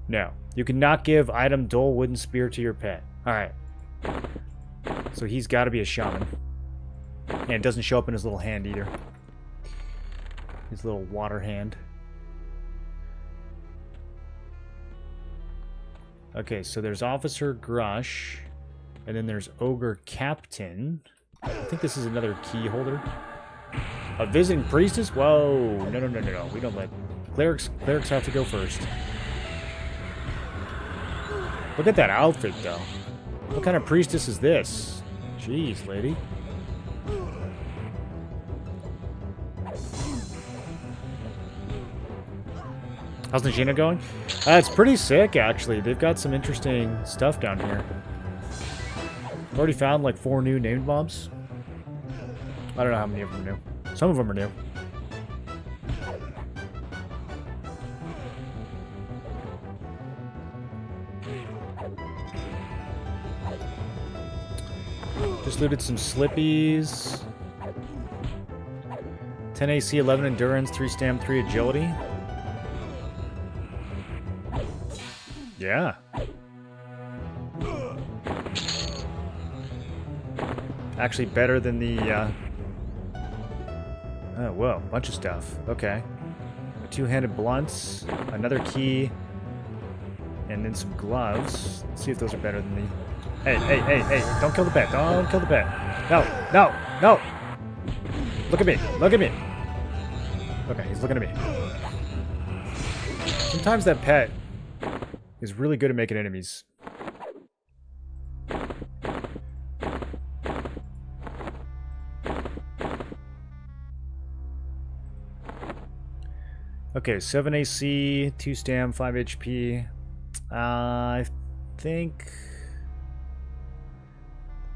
Speaker 1: No. You cannot give item Dull Wooden Spear to your pet. Alright. So he's got to be a shaman. And it doesn't show up in his little hand either. His little water hand. Okay, so there's Officer Grush. And then there's Ogre Captain. I think this is another key holder. A visiting priestess? Whoa. No. We don't let... Clerics have to go first. Look at that outfit, though. What kind of priestess is this? Jeez, lady. How's Najena going? It's pretty sick, actually. They've got some interesting stuff down here. I've already found like 4 new named mobs. I don't know how many of them are new. Some of them are new. Just looted some slippies. 10 AC, 11 endurance, 3 stam, 3 agility. Yeah. Actually better than the, oh, whoa, bunch of stuff. Okay. 2-handed blunts, another key, and then some gloves. Let's see if those are better than the... Hey, don't kill the pet. Don't kill the pet. No. Look at me. Okay, he's looking at me. Sometimes that pet is really good at making enemies. Okay, 7 AC, 2 stam, 5 HP. I think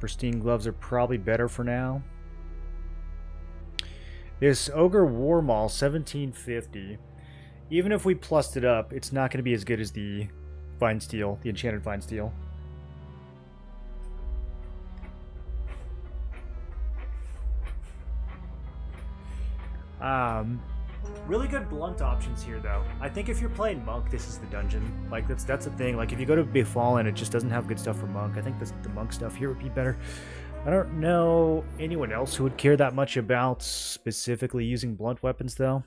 Speaker 1: pristine gloves are probably better for now. This Ogre War Maul, 1750. Even if we plussed it up, it's not going to be as good as the Fine Steel, the Enchanted Fine Steel. Really good blunt options here, though. I think if you're playing Monk, this is the dungeon. Like, that's the thing. Like, if you go to Befallen, it just doesn't have good stuff for Monk. I think the Monk stuff here would be better. I don't know anyone else who would care that much about specifically using blunt weapons, though.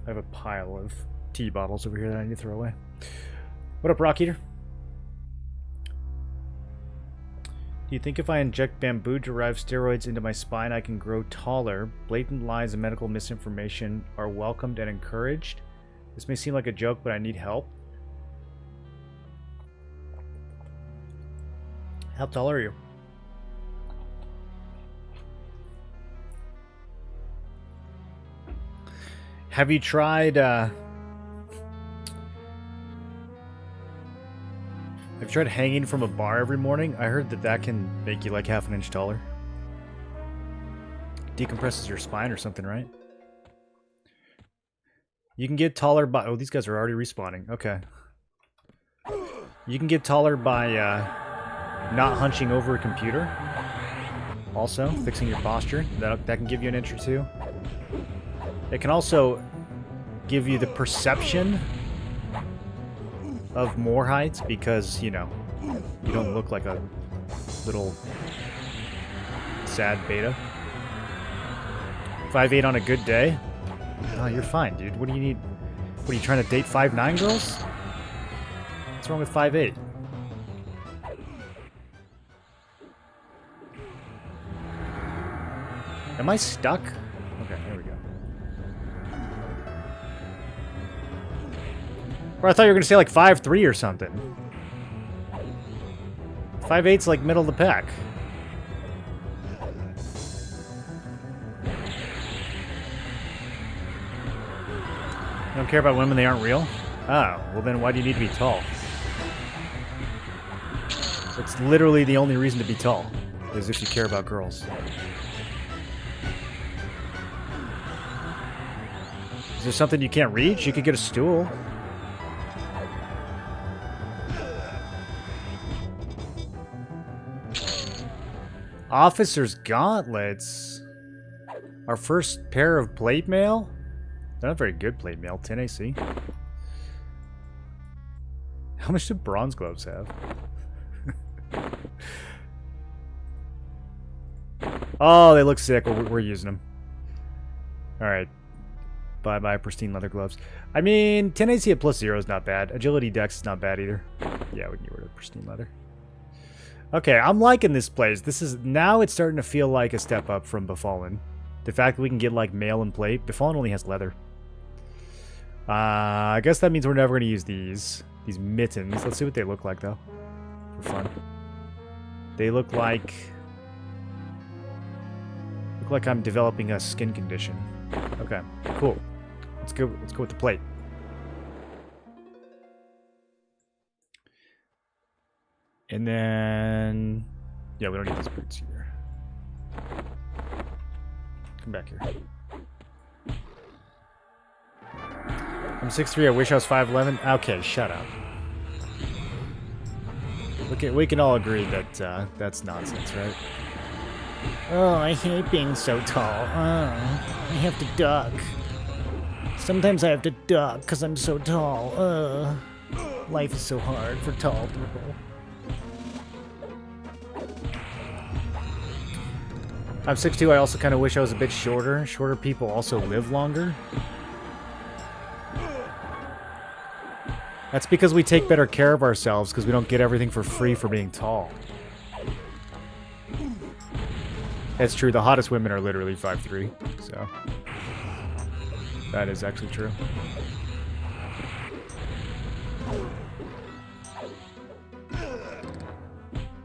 Speaker 1: I have a pile of tea bottles over here that I need to throw away. What up, Rock Eater? Do you think if I inject bamboo-derived steroids into my spine, I can grow taller? Blatant lies and medical misinformation are welcomed and encouraged. This may seem like a joke, but I need help. How tall are you? Have you tried, Have you tried hanging from a bar every morning? I heard that can make you like half an inch taller. Decompresses your spine or something, right? You can get taller by... Oh, these guys are already respawning. Okay. You can get taller by not hunching over a computer. Also, fixing your posture. That can give you an inch or two. It can also give you the perception of more height because, you know, you don't look like a little sad beta. 5'8" on a good day? Oh, you're fine, dude. What do you need? What, are you trying to date 5'9" girls? What's wrong with 5'8"? Am I stuck? Okay, there we go. Or I thought you were going to say like 5'3" or something. 5'8's like middle of the pack. You don't care about women, they aren't real? Oh, well then why do you need to be tall? It's literally the only reason to be tall, is if you care about girls. Is there something you can't reach? You could get a stool. Officer's gauntlets. Our first pair of plate mail? They're not very good plate mail. 10 AC. How much do bronze gloves have? Oh, they look sick. We're using them. Alright. Bye-bye, pristine leather gloves. I mean, 10 AC at +0 is not bad. Agility dex is not bad either. Yeah, we can get rid of pristine leather. Okay, I'm liking this place. Now it's starting to feel like a step up from Befallen. The fact that we can get like mail and plate. Befallen only has leather. I guess that means we're never going to use these mittens. Let's see what they look like though, for fun. They look like I'm developing a skin condition. Okay, cool. Let's go with the plate. And then, yeah, we don't need these boots either. Come back here. I'm 6'3", I wish I was 5'11". Okay, shut up. Okay, we can all agree that that's nonsense, right? Oh, I hate being so tall. Oh, I have to duck. Sometimes I have to duck because I'm so tall. Life is so hard for tall people. I'm 6'2", I also kind of wish I was a bit shorter. Shorter people also live longer. That's because we take better care of ourselves because we don't get everything for free for being tall. That's true, the hottest women are literally 5'3", so that is actually true.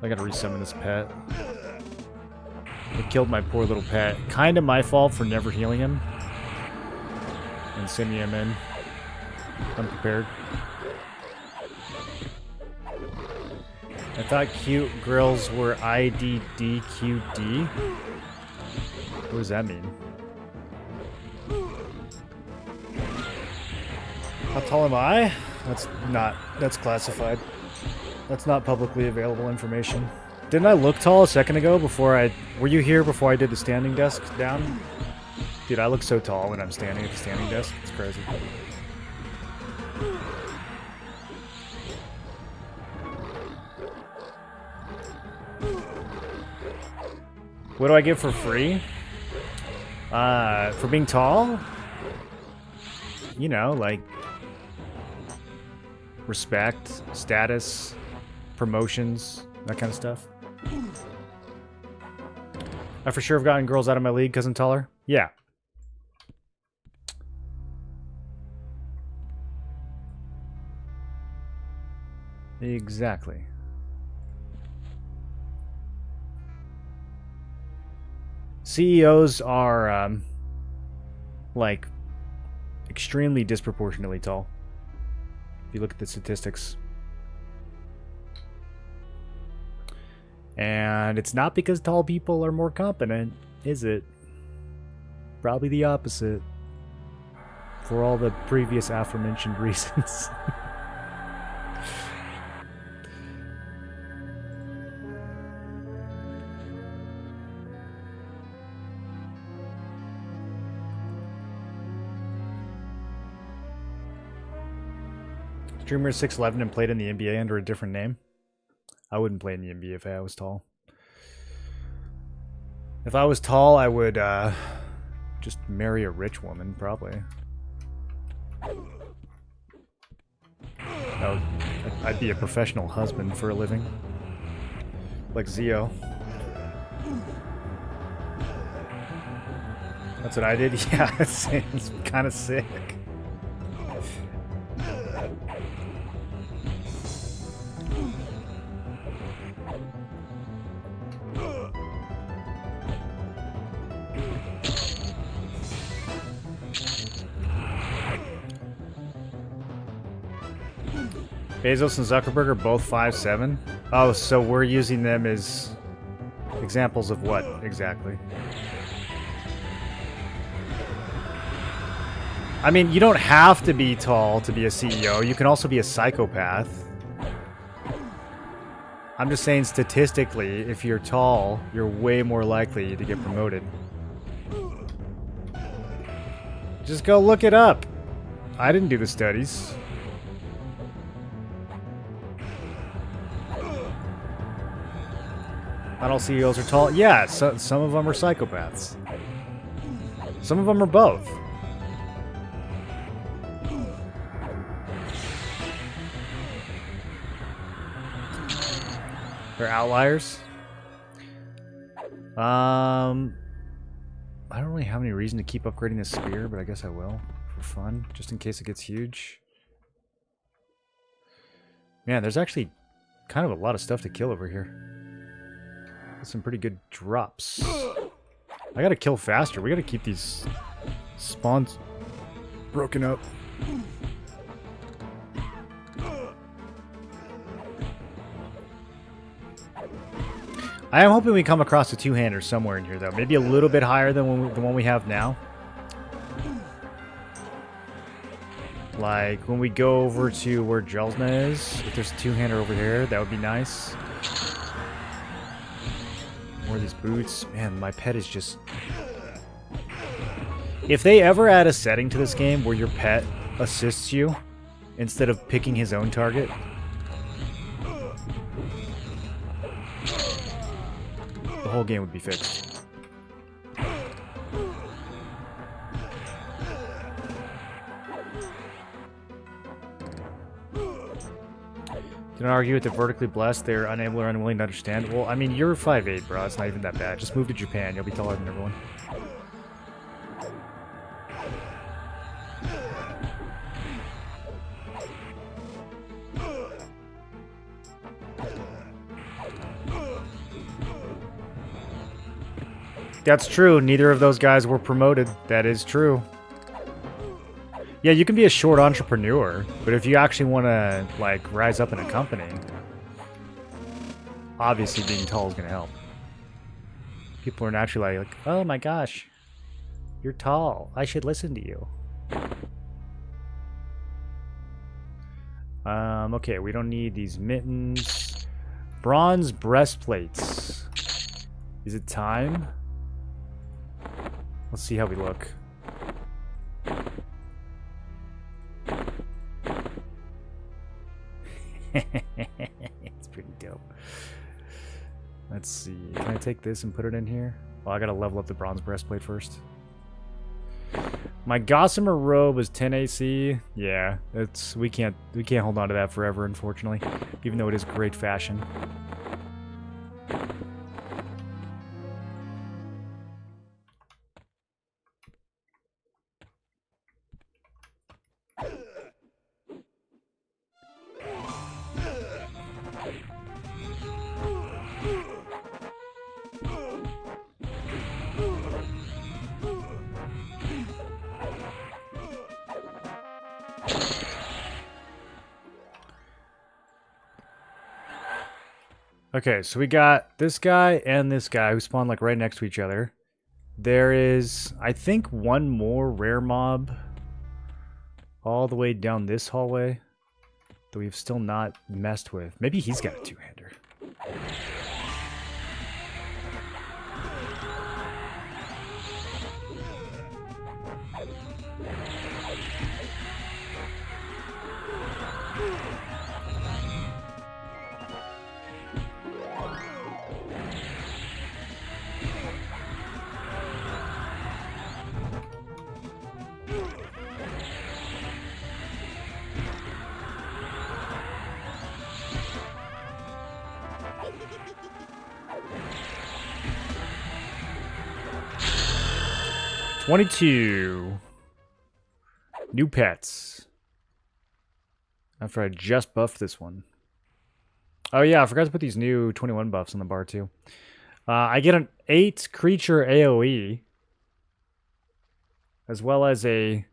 Speaker 1: I gotta resummon this pet. It killed my poor little pet. Kind of my fault for never healing him. And sending him in unprepared. I thought cute girls were IDDQD. What does that mean? How tall am I? That's classified. That's not publicly available information. Didn't I look tall a second ago were you here before I did the standing desk down? Dude, I look so tall when I'm standing at the standing desk. It's crazy. What do I get for free? For being tall? You know, like respect, status, promotions, that kind of stuff. I for sure have gotten girls out of my league because I'm taller. Yeah. Exactly. CEOs are, like, extremely disproportionately tall. If you look at the statistics. And it's not because tall people are more competent, is it? Probably the opposite. For all the previous aforementioned reasons. Streamer 6'11" and played in the NBA under a different name. I wouldn't play in the NBA if I was tall. If I was tall, I would just marry a rich woman, probably. I'd be a professional husband for a living. Like Zio. That's what I did? Yeah, it's kind of sick. Bezos and Zuckerberg are both 5'7". Oh, so we're using them as examples of what exactly? I mean, you don't have to be tall to be a CEO. You can also be a psychopath. I'm just saying statistically, if you're tall, you're way more likely to get promoted. Just go look it up. I didn't do the studies. Not all CEOs are tall. Yeah, so, some of them are psychopaths. Some of them are both. They're outliers. I don't really have any reason to keep upgrading this spear, but I guess I will for fun, just in case it gets huge. Man, there's actually kind of a lot of stuff to kill over here. Some pretty good drops. I gotta kill faster. We gotta keep these spawns broken up. I am hoping we come across a two-hander somewhere in here, though. Maybe a little bit higher than the one we have now. Like, when we go over to where Jelsna is, if there's a two-hander over there, that would be nice. More of these boots. Man, my pet is just... If they ever add a setting to this game where your pet assists you instead of picking his own target, the whole game would be fixed. Don't argue with the vertically blessed. They're unable or unwilling to understand. Well, I mean, you're 5'8", bro. It's not even that bad. Just move to Japan. You'll be taller than everyone. That's true. Neither of those guys were promoted. That is true. Yeah, you can be a short entrepreneur, but if you actually want to, like, rise up in a company, obviously being tall is going to help. People are naturally like, oh my gosh, you're tall. I should listen to you. Okay, we don't need these mittens. Bronze breastplates. Is it time? Let's see how we look. It's pretty dope. Let's see. Can I take this and put it in here? Well, I gotta level up the bronze breastplate first. My gossamer robe is 10 AC. Yeah, it's we can't hold on to that forever, unfortunately. Even though it is great fashion. Okay, so we got this guy and this guy who spawn like right next to each other. There is, I think, one more rare mob all the way down this hallway that we've still not messed with. Maybe he's got a two-hander. $22. New pets. After I just buffed this one. Oh yeah, I forgot to put these new 21 buffs on the bar too. I get an 8 creature AoE. As well as a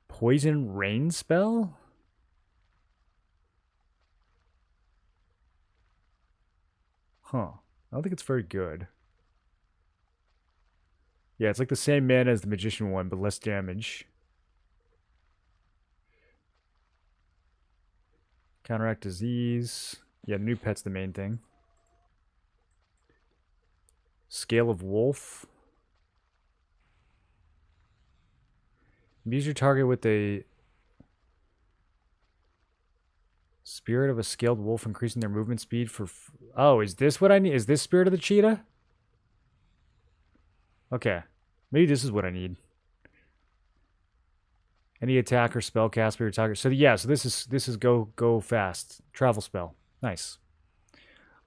Speaker 1: poison rain spell? Huh. I don't think it's very good. Yeah, it's like the same mana as the Magician one, but less damage. Counteract disease. Yeah, new pet's the main thing. Scale of Wolf. Use your target with a Spirit of a Scaled Wolf, increasing their movement speed for... Oh, is this what I need? Is this Spirit of the Cheetah? Okay. Maybe this is what I need. Any attack or spell cast by your target. So yeah, so this is go fast. Travel spell. Nice.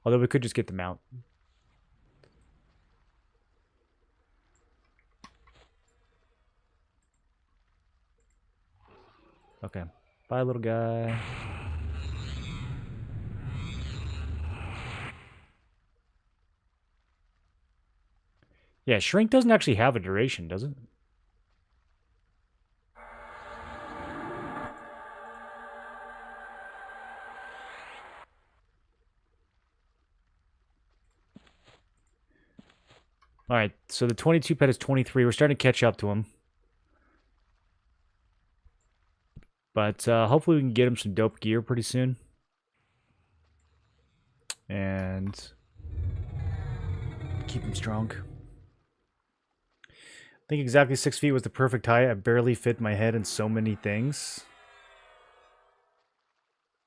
Speaker 1: Although we could just get the mount. Okay. Bye, little guy. Yeah, Shrink doesn't actually have a duration, does it? Alright, so the 22 pet is 23. We're starting to catch up to him. But hopefully we can get him some dope gear pretty soon. And keep him strong. I think exactly 6 feet was the perfect height. I barely fit my head in so many things.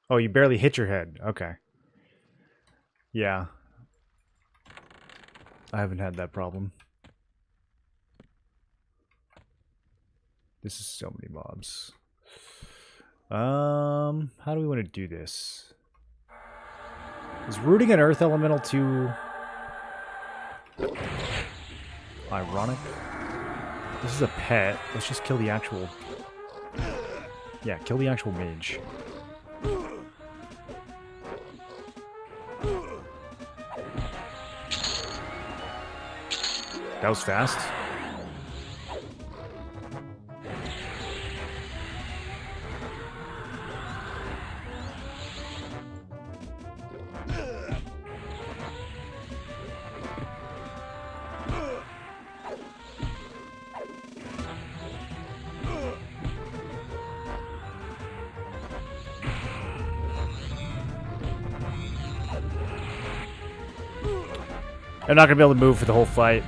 Speaker 1: Oh, you barely hit your head. Okay. Yeah. I haven't had that problem. This is so many mobs. How do we want to do this? Is rooting an earth elemental too ironic? This is a pet. Let's just kill the actual... Yeah, kill the actual mage. That was fast. They're not going to be able to move for the whole fight.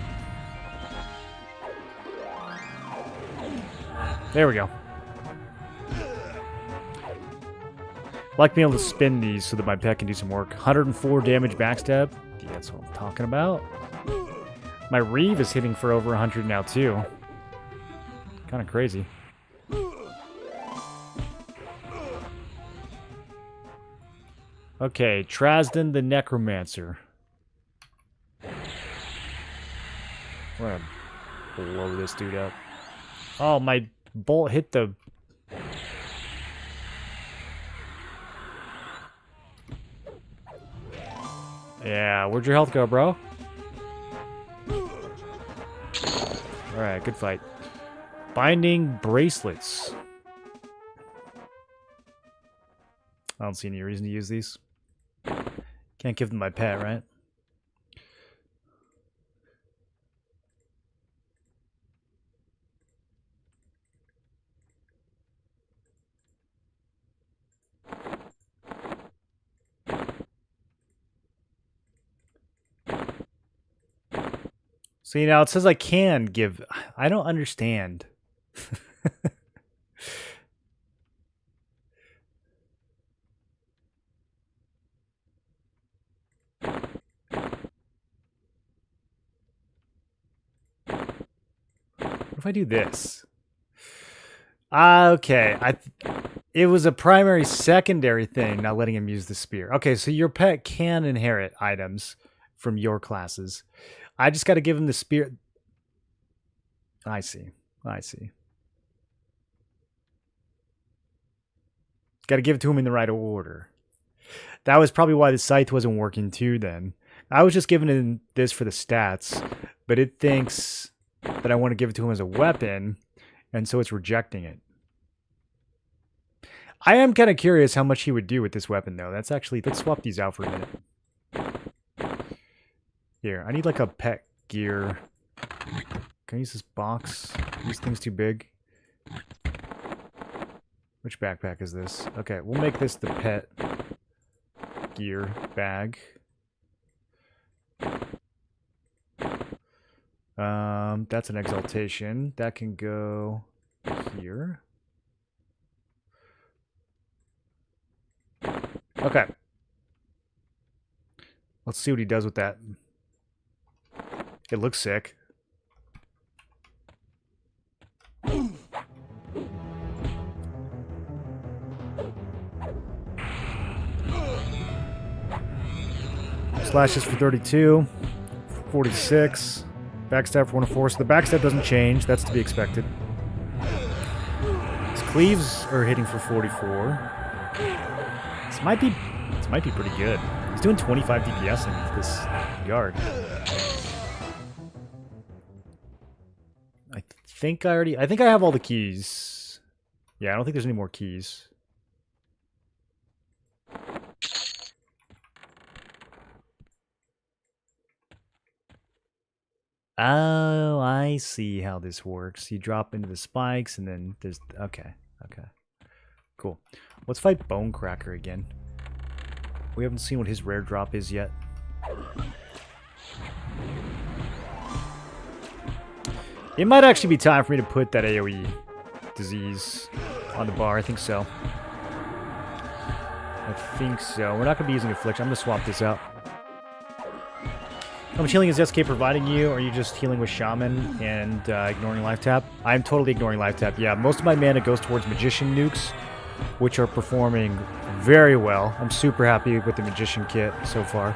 Speaker 1: There we go. I like being able to spin these so that my pet can do some work. 104 damage backstab. Yeah, that's what I'm talking about. My Reeve is hitting for over 100 now, too. Kind of crazy. Okay, Trasden the Necromancer. We're gonna blow this dude up. Oh, my bolt hit the... Yeah, where'd your health go, bro? Alright, good fight. Binding bracelets. I don't see any reason to use these. Can't give them my pet, right? See, now it says I can give... I don't understand. What if I do this? Okay. It was a primary secondary thing, not letting him use the spear. Okay, so your pet can inherit items from your classes. I just got to give him the spear. I see. I see. Got to give it to him in the right order. That was probably why the scythe wasn't working too then. I was just giving him this for the stats, but it thinks that I want to give it to him as a weapon, and so it's rejecting it. I am kind of curious how much he would do with this weapon, though. That's actually... Let's swap these out for a minute. Here, I need like a pet gear. Can I use this box? This thing's too big. Which backpack is this? Okay, we'll make this the pet gear bag. That's an exaltation. That can go here. Okay. Let's see what he does with that. It looks sick. Slashes for 32, 46, backstab for 104. So the backstab doesn't change. That's to be expected. His cleaves are hitting for 44. This might be pretty good. He's doing 25 DPS in this yard. I think I have all the keys. Yeah, I don't think there's any more keys. Oh, I see how this works. You drop into the spikes and then there's... Okay, okay. Cool. Let's fight Bonecracker again. We haven't seen what his rare drop is yet. It might actually be time for me to put that AoE disease on the bar. I think so. We're not going to be using Affliction. I'm going to swap this out. How much healing is SK providing you? Are you just healing with Shaman and ignoring Life Tap? I'm totally ignoring Life Tap. Yeah, most of my mana goes towards Magician nukes, which are performing very well. I'm super happy with the Magician kit so far.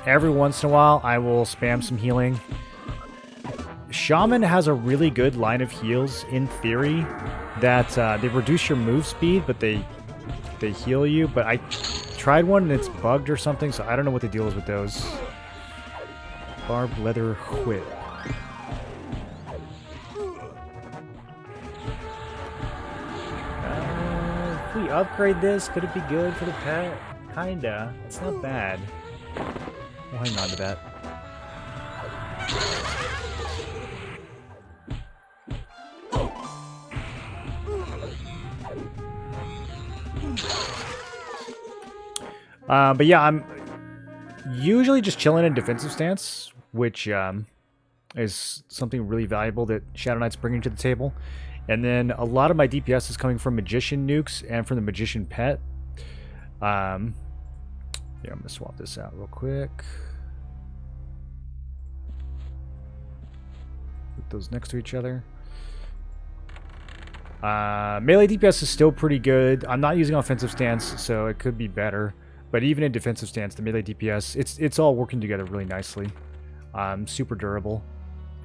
Speaker 1: Every once in a while, I will spam some healing. Shaman has a really good line of heals, in theory, that they reduce your move speed, but they heal you. But I tried one and it's bugged or something, so I don't know what the deal is with those. Barbed leather whip. If we upgrade this, could it be good for the pet? Kinda. It's not bad. We'll hang on to that. But yeah, I'm usually just chilling in defensive stance, which is something really valuable that Shadow Knight's bringing to the table. And then a lot of my DPS is coming from Magician nukes and from the Magician pet. Yeah, I'm going to swap this out real quick. Put those next to each other. Melee DPS is still pretty good. I'm not using offensive stance, so it could be better. But even in defensive stance, the melee DPS, it's all working together really nicely. Super durable.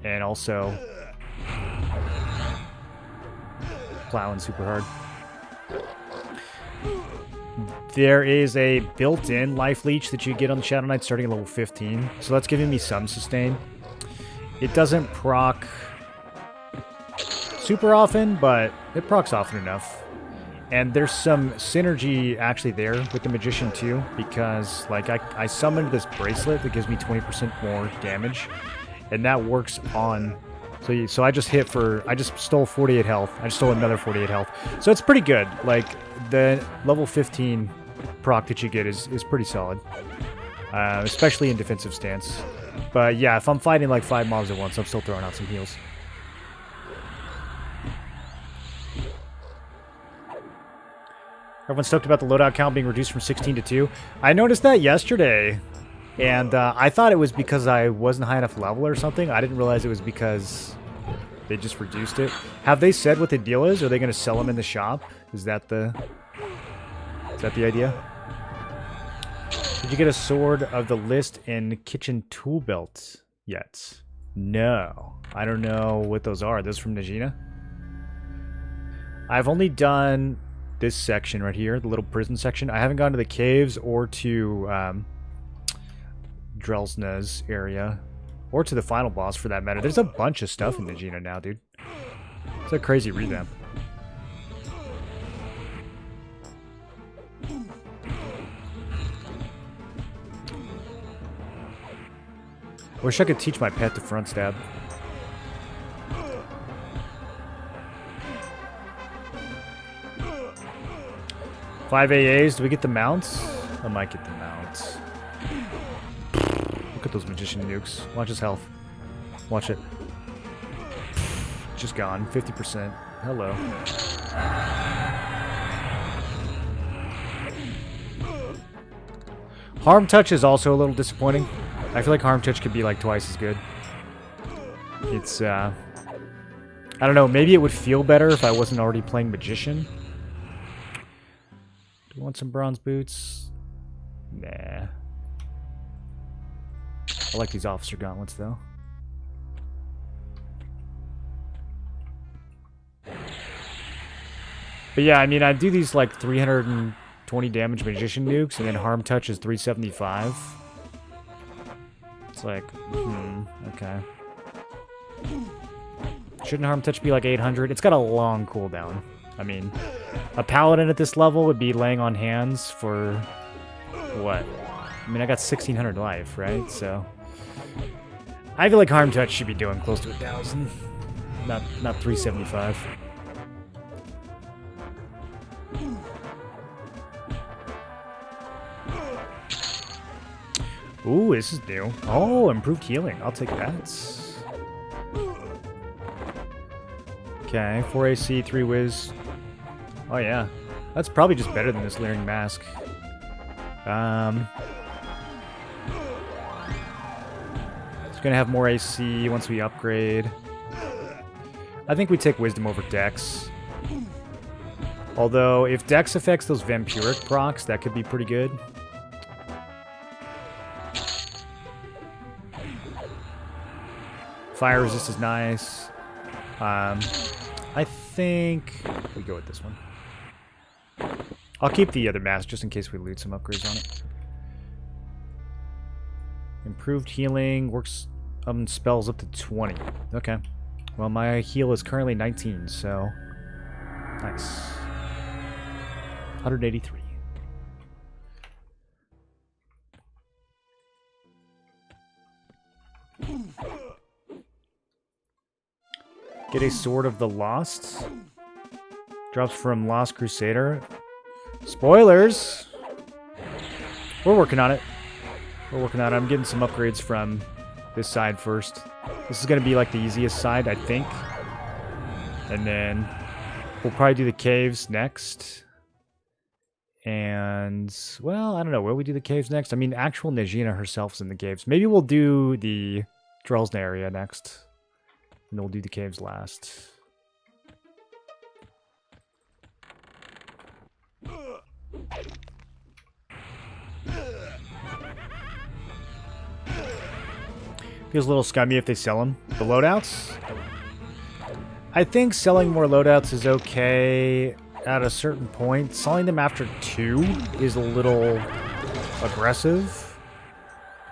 Speaker 1: And also plowing super hard. There is a built-in life leech that you get on the Shadow Knight starting at level 15. So that's giving me some sustain. It doesn't proc super often, but it procs often enough. And there's some synergy actually there with the Magician too, because like I summoned this bracelet that gives me 20% more damage, and that works on. So I just stole 48 health. I just stole another 48 health. So it's pretty good. Like the level 15 proc that you get is pretty solid, especially in defensive stance. But yeah, if I'm fighting like 5 mobs at once, I'm still throwing out some heals. Everyone's stoked about the loadout count being reduced from 16 to 2. I noticed that yesterday, and I thought it was because I wasn't high enough level or something. I didn't realize it was because they just reduced it. Have they said what the deal is? Are they going to sell them in the shop? Is that the idea? Did you get a Sword of the List and Kitchen Tool Belt yet? No. I don't know what those are. Are those from Najena? I've only done this section right here, the little prison section. I haven't gone to the caves or to Drelsna's area, or to the final boss for that matter. There's a bunch of stuff in Najena now, dude. It's a crazy revamp. Wish I could teach my pet to front stab. Five AAs. Do we get the mounts? I might get the mounts. Look at those magician nukes. Watch his health. Watch it. Just gone. 50%. Hello. Harm touch is also a little disappointing. I feel like harm touch could be like twice as good. It's I don't know, maybe it would feel better if I wasn't already playing magician. Do you want some bronze boots? Nah. I like these officer gauntlets though. But yeah, I mean, I do these like 320 damage magician nukes, and then harm touch is 375. It's like, okay. Shouldn't harm touch be like 800? It's got a long cooldown. I mean, a paladin at this level would be laying on hands for what? I mean, I got 1600 life, right? So I feel like harm touch should be doing close to 1000, not 375. Ooh, this is new. Oh, improved healing. I'll take that. Okay, 4 AC, 3 whiz. Oh yeah, that's probably just better than this Leering Mask. It's gonna have more AC once we upgrade. I think we take Wisdom over Dex. Although, if Dex affects those Vampiric procs, that could be pretty good. Fire resist is nice. I think we go with this one. I'll keep the other mask just in case we loot some upgrades on it. Improved healing works spells up to 20. Okay. Well, my heal is currently 19, so nice. 183. Get a Sword of the Lost. Drops from Lost Crusader. Spoilers! We're working on it. We're working on it. I'm getting some upgrades from this side first. This is going to be like the easiest side, I think. And then we'll probably do the caves next. And, well, I don't know. Will we do the caves next? I mean, actual Najena herself's in the caves. Maybe we'll do the Drelsna area next. And then we'll do the caves last. Feels a little scummy if they sell them. The loadouts? I think selling more loadouts is okay at a certain point. Selling them after 2 is a little aggressive.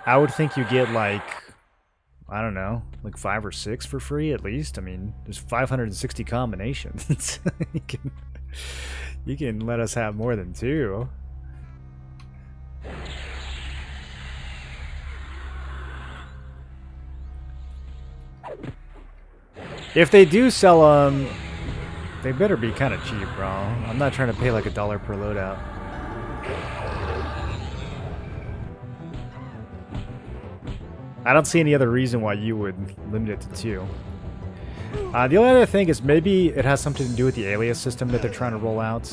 Speaker 1: I would think you get like, I don't know, like 5 or 6 for free at least. I mean, there's 560 combinations. you can let us have more than 2. If they do sell them, they better be kind of cheap, bro. I'm not trying to pay like $1 per loadout. I don't see any other reason why you would limit it to 2. The only other thing is maybe it has something to do with the alias system that they're trying to roll out.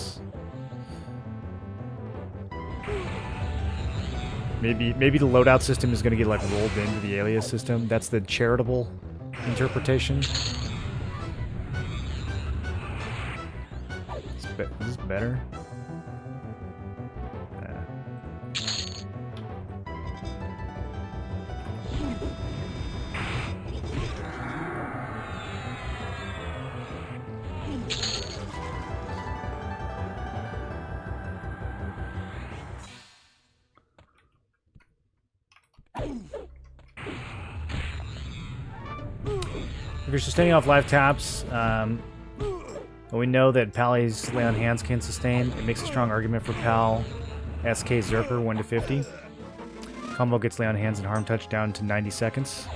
Speaker 1: Maybe the loadout system is going to get like rolled into the alias system. That's the charitable interpretation. Is this better? If you're sustaining off life taps, we know that Pally's Lay on Hands can sustain. It makes a strong argument for Pal SK Zerker 1 to 50. Combo gets Lay on Hands and Harm Touch down to 90 seconds.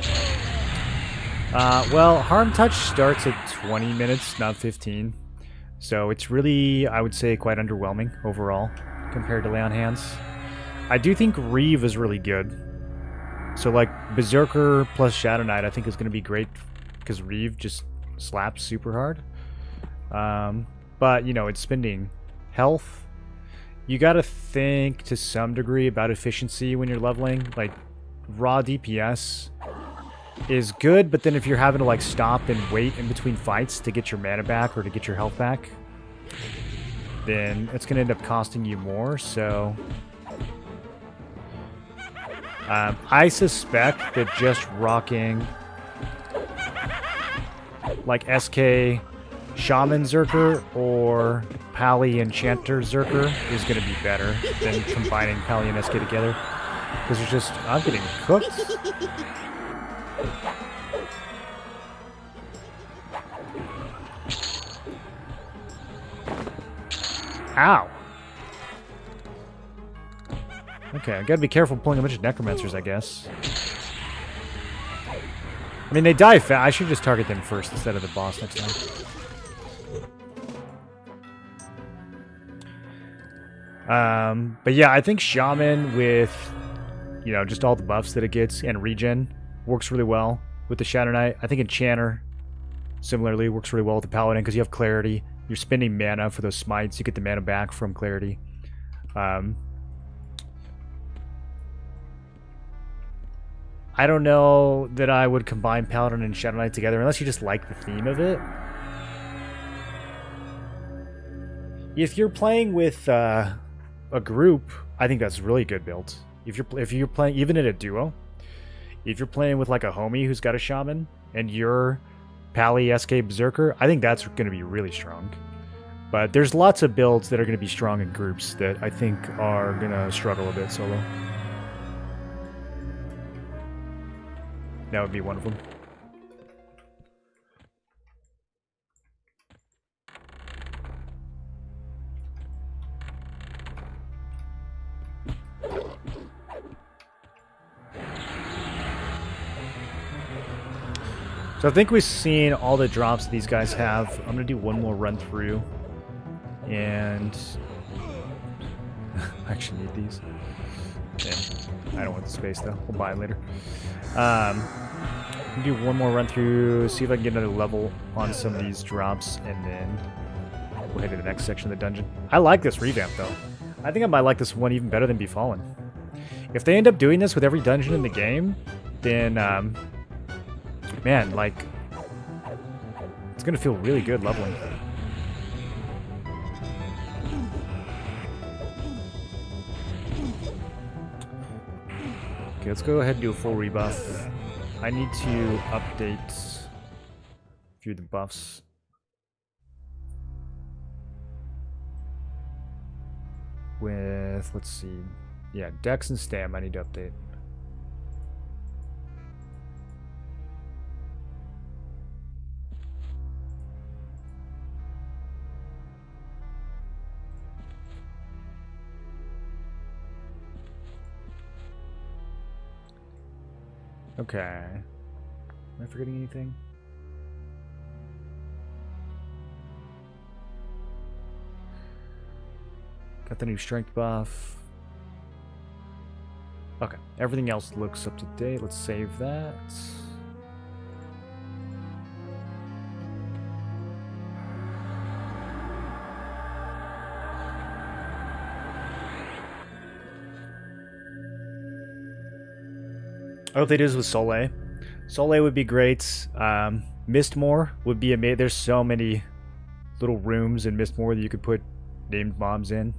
Speaker 1: Well, Harm Touch starts at 20 minutes, not 15. So it's really, I would say, quite underwhelming overall compared to Lay on Hands. I do think Reeve is really good. So like Berserker plus Shadow Knight I think is going to be great because Reeve just slaps super hard. But, you know, it's spending health. You got to think to some degree about efficiency when you're leveling. Like, raw DPS is good, but then if you're having to, like, stop and wait in between fights to get your mana back or to get your health back, then it's going to end up costing you more, so... I suspect that just rocking, like, SK... Shaman Zerker or Pally Enchanter Zerker is going to be better than combining Pally and SK together. Because it's just, I'm getting cooked. Ow. Okay, I gotta be careful pulling a bunch of Necromancers, I guess. I mean, they die fast. I should just target them first instead of the boss next time. But yeah, I think Shaman with, you know, just all the buffs that it gets and regen works really well with the Shadow Knight. I think Enchanter similarly works really well with the Paladin because you have Clarity. You're spending mana for those smites. You get the mana back from Clarity. I don't know that I would combine Paladin and Shadow Knight together unless you just like the theme of it. If you're playing with a group, I think that's really good build. If you're playing even in a duo, if you're playing with like a homie who's got a shaman and you're Pally SK Berserker, I think that's going to be really strong. But there's lots of builds that are going to be strong in groups that I think are going to struggle a bit solo. That would be one of them. So I think we've seen all the drops these guys have. I'm going to do one more run through. And I actually need these. Yeah, I don't want the space though. We'll buy it later. Do one more run through, see if I can get another level on some of these drops, and then we'll head to the next section of the dungeon. I like this revamp though. I think I might like this one even better than Befallen. If they end up doing this with every dungeon in the game, then man, like, it's gonna feel really good leveling. Okay, let's go ahead and do a full rebuff. I need to update a few of the buffs. With, let's see, yeah, Dex and Stam I need to update. Okay. Am I forgetting anything? Got the new strength buff. Okay. Everything else looks up to date. Let's save that. I hope they do this with Soleil. Soleil would be great. Mistmore would be amazing. There's so many little rooms in Mistmore that you could put named mobs in.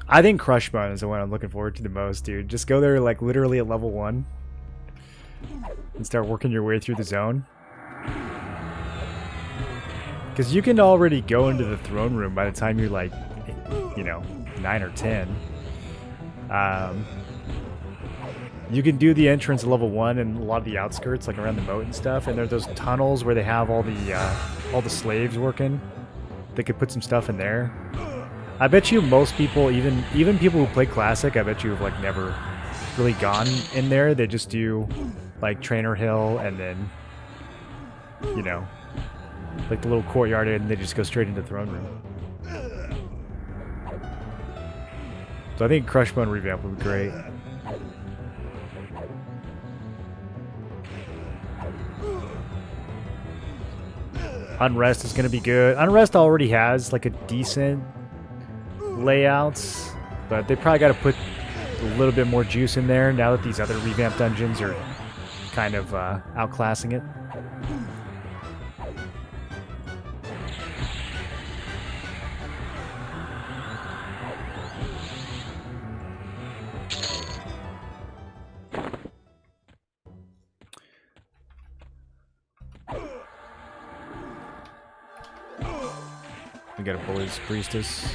Speaker 1: I think Crushbone is the one I'm looking forward to the most, dude. Just go there like literally at level 1 and start working your way through the zone. Because you can already go into the throne room by the time you're like, you know, 9 or 10. You can do the entrance at level 1 and a lot of the outskirts, like around the moat and stuff. And there's those tunnels where they have all the slaves working. They could put some stuff in there. I bet you most people, even people who play Classic, I bet you have like never really gone in there. They just do like Trainer Hill and then, you know, like the little courtyard, and they just go straight into the throne room. So I think Crushbone revamp would be great. Unrest is going to be good. Unrest already has like a decent layouts, but they probably got to put a little bit more juice in there now that these other revamped dungeons are kind of outclassing it. We got a Bully's Priestess.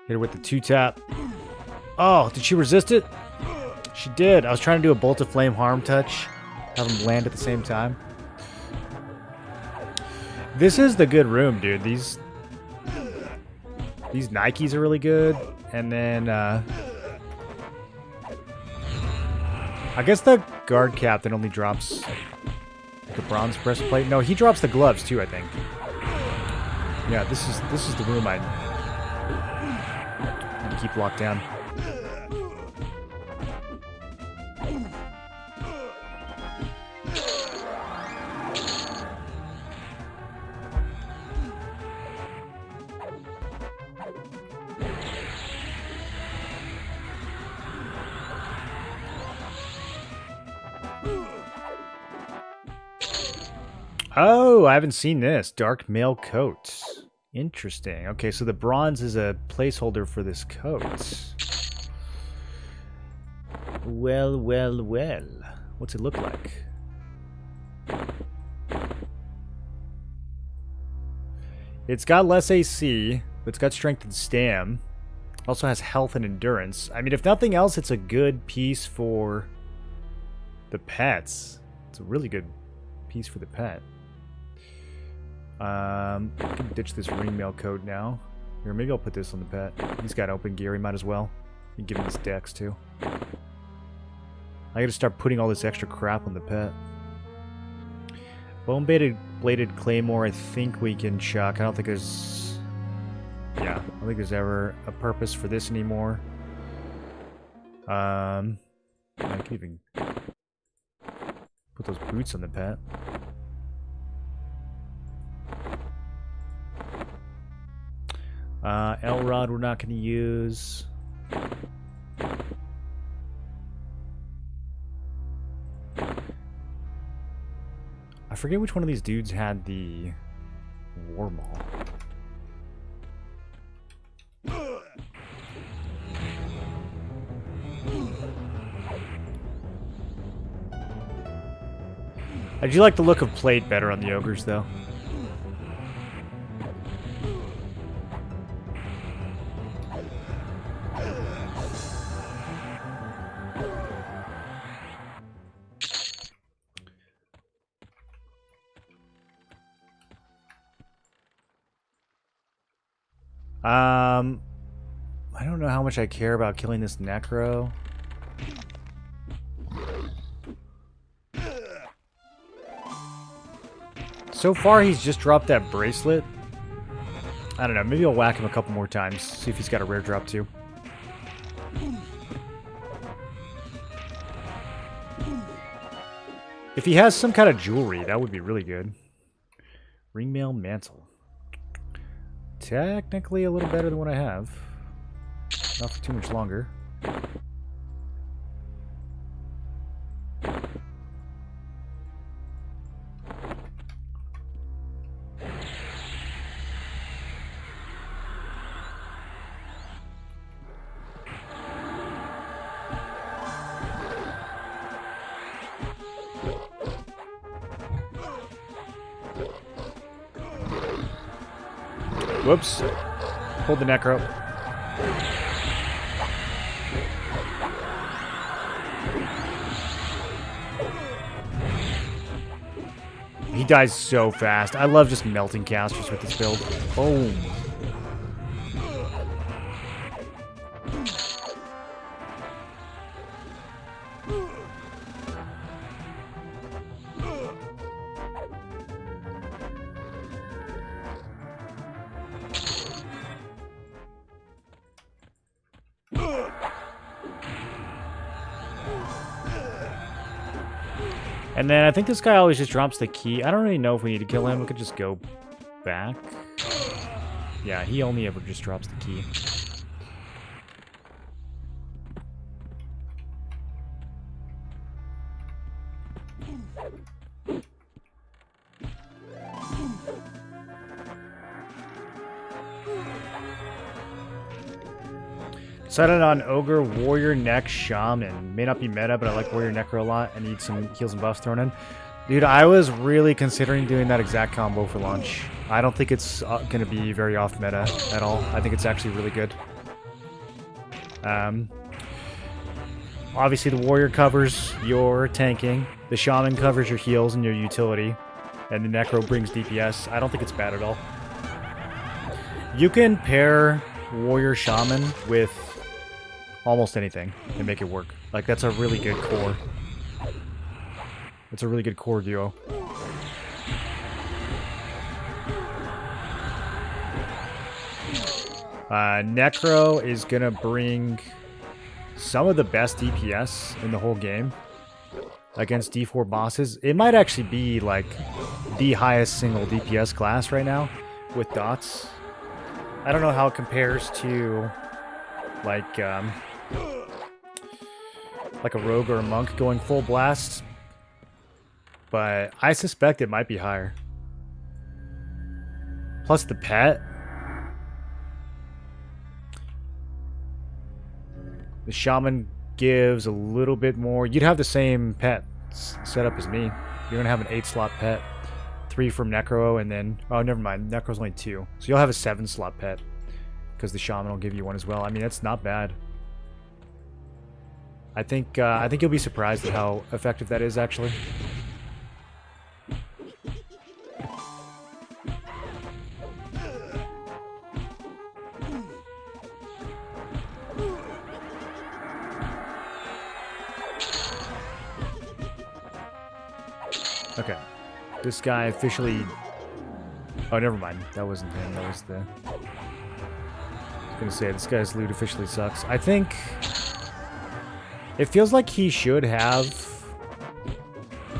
Speaker 1: Hit her with the 2-tap. Oh, did she resist it? She did. I was trying to do a Bolt of Flame harm touch. Have them land at the same time. This is the good room, dude. These Nikes are really good. And then, I guess the guard captain only drops like a bronze breastplate. No, he drops the gloves too, I think. Yeah, this is the room I need to keep locked down. Oh, I haven't seen this. Dark mail coat. Interesting. Okay, so the bronze is a placeholder for this coat. Well, well, well. What's it look like? It's got less AC, but it's got strength and stam. Also has health and endurance. I mean, if nothing else, it's a good piece for the pets. It's a really good piece for the pet. I can ditch this ringmail code now. Or maybe I'll put this on the pet. He's got open gear, he might as well. You can give him his dex too. I gotta start putting all this extra crap on the pet. Bone-bladed claymore, I think we can chuck. I don't think there's... Yeah, I don't think there's ever a purpose for this anymore. I can even put those boots on the pet. Elrod we're not going to use. I forget which one of these dudes had the war maul. I do like the look of plate better on the ogres, though. I don't know how much I care about killing this necro. So far, he's just dropped that bracelet. I don't know, maybe I'll whack him a couple more times, see if he's got a rare drop too. If he has some kind of jewelry, that would be really good. Ringmail mantle. Technically a little better than what I have. Not for too much longer. Whoops. Hold the necro. He dies so fast. I love just melting casters with this build. Boom. And then I think this guy always just drops the key. I don't really know if we need to kill him. We could just go back. Yeah, he only ever just drops the key. Decided on Ogre, Warrior, Neck, Shaman. May not be meta, but I like Warrior Necro a lot. I need some heals and buffs thrown in. Dude, I was really considering doing that exact combo for launch. I don't think it's going to be very off meta at all. I think it's actually really good. Obviously, the Warrior covers your tanking. The Shaman covers your heals and your utility. And the Necro brings DPS. I don't think it's bad at all. You can pair Warrior Shaman with almost anything and make it work. Like, that's a really good core. It's a really good core duo. Necro is gonna bring some of the best DPS in the whole game against D4 bosses. It might actually be like the highest single DPS class right now with dots. I don't know how it compares to like a rogue or a monk going full blast, but I suspect it might be higher. Plus the pet. The Shaman gives a little bit more. You'd have the same pet setup as me. You're going to have an 8-slot pet. 3 from Necro, and then... Oh, never mind. Necro's only 2. So you'll have a 7-slot pet. because the shaman will give you one as well. I mean, that's not bad. I think you'll be surprised at how effective that is, actually. Okay. This guy officially... Oh, never mind. That wasn't him. That was the... I was gonna say, this guy's loot officially sucks. I think... It feels like he should have...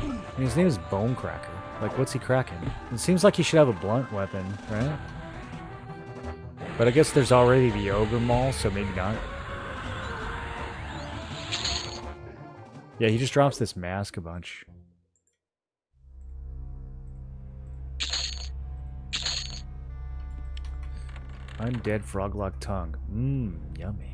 Speaker 1: I mean, his name is Bone Cracker. Like, what's he cracking? It seems like he should have a blunt weapon, right? But I guess there's already the Ogre Maul, so maybe not. Yeah, he just drops this mask a bunch. Undead Froglock Tongue. Mmm, yummy.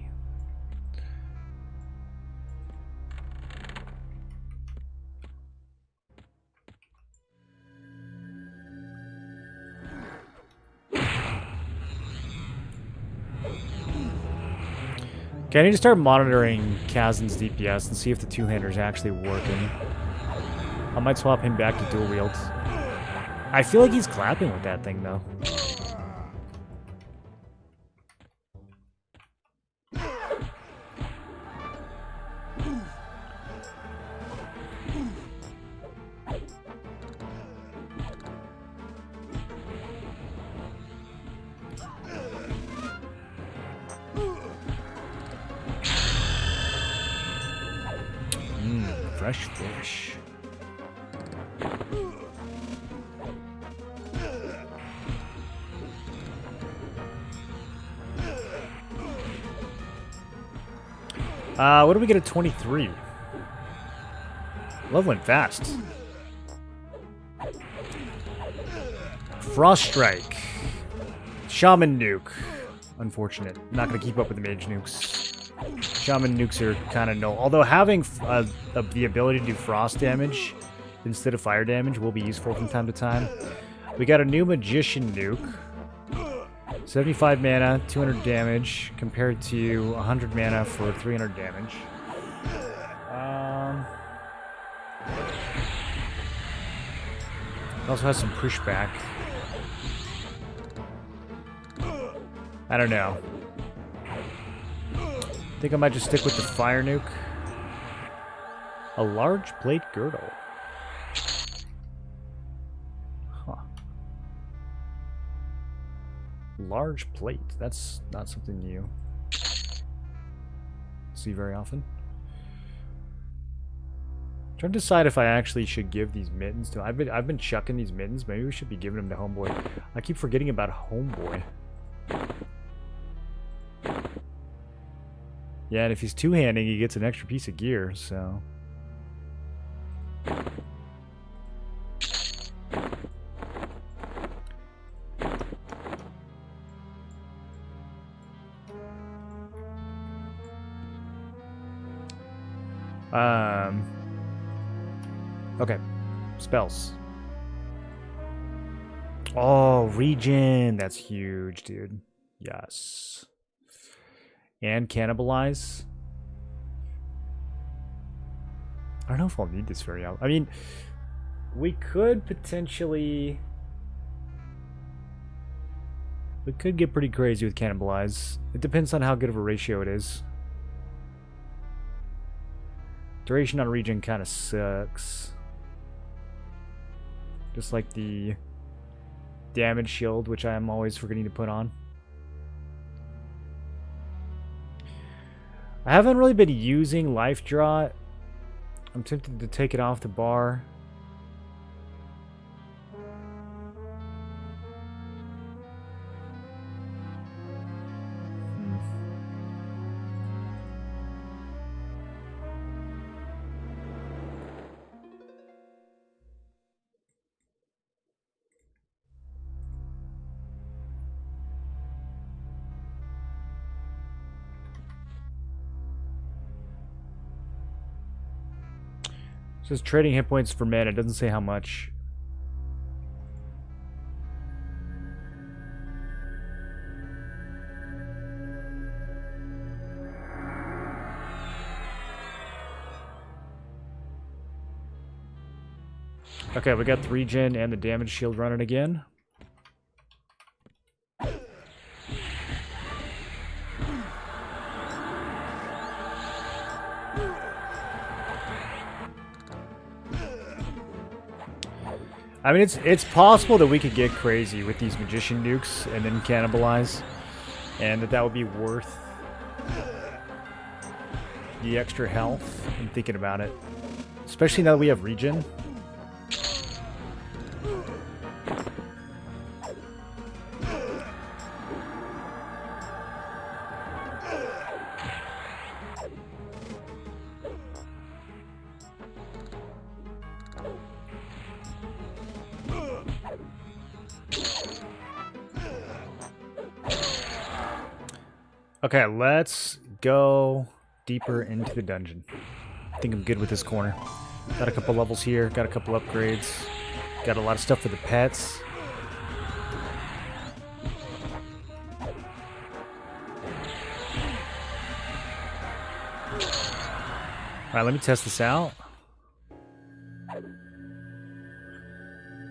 Speaker 1: Okay, I need to start monitoring Kazin's DPS and see if the two-hander's actually working. I might swap him back to dual wield. I feel like he's clapping with that thing, though. Fresh fish. What do we get at 23? Love went fast. Frost Strike. Shaman Nuke. Unfortunate. Not going to keep up with the Mage Nukes. Shaman Nukes are kind of null. Although having the ability to do frost damage instead of fire damage will be useful from time to time. We got a new Magician Nuke. 75 mana, 200 damage, compared to 100 mana for 300 damage. It also has some pushback. I don't know. I think I might just stick with the fire nuke. A large plate girdle. Huh. Large plate. That's not something you see very often. I'm trying to decide if I actually should give these mittens to him. I've been chucking these mittens. Maybe we should be giving them to Homeboy. I keep forgetting about Homeboy. Yeah, and if he's two-handing, he gets an extra piece of gear, so... Okay. Spells. Oh, regen! That's huge, dude. Yes. And cannibalize. I don't know if I'll need this very often. I mean, we could potentially... We could get pretty crazy with cannibalize. It depends on how good of a ratio it is. Duration on regen kind of sucks. Just like the damage shield, which I am always forgetting to put on. I haven't really been using life draw. I'm tempted to take it off the bar. It says trading hit points for mana. It doesn't say how much. Okay, we got the regen and the damage shield running again. I mean, it's possible that we could get crazy with these magician nukes and then cannibalize, and that would be worth the extra health. I'm thinking about it, especially now that we have regen. Okay, let's go deeper into the dungeon. I think I'm good with this corner. Got a couple levels here, got a couple upgrades, got a lot of stuff for the pets. Alright, let me test this out.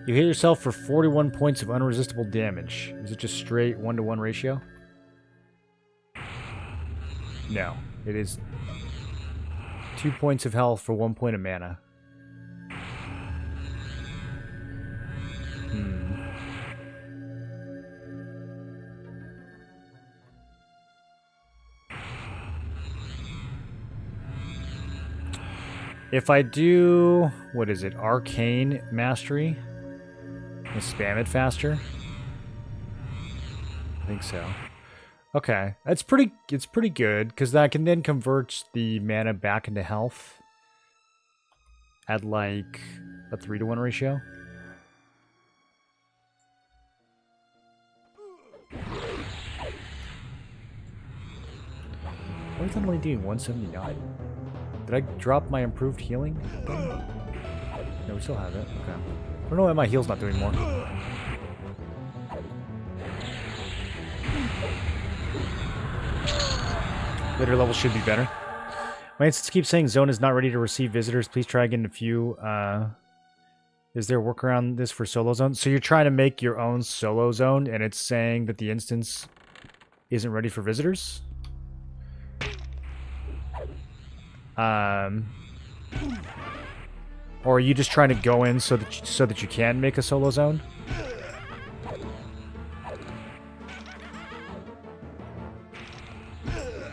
Speaker 1: You hit yourself for 41 points of unresistible damage. Is it just straight 1-to-1 ratio? No, it is 2 points of health for 1 point of mana. If I do, what is it, Arcane Mastery, and spam it faster? I think so. Okay, it's pretty good, because that can then convert the mana back into health at like a 3-to-1 ratio. Why is that only doing 179? Did I drop my improved healing? No, we still have it. Okay. I don't know why my heal's not doing more. Later levels should be better. My instance keeps saying zone is not ready to receive visitors. Please try again in a few. Is there a workaround this for solo zone? So you're trying to make your own solo zone, and it's saying that the instance isn't ready for visitors? Or are you just trying to go in so that you can make a solo zone?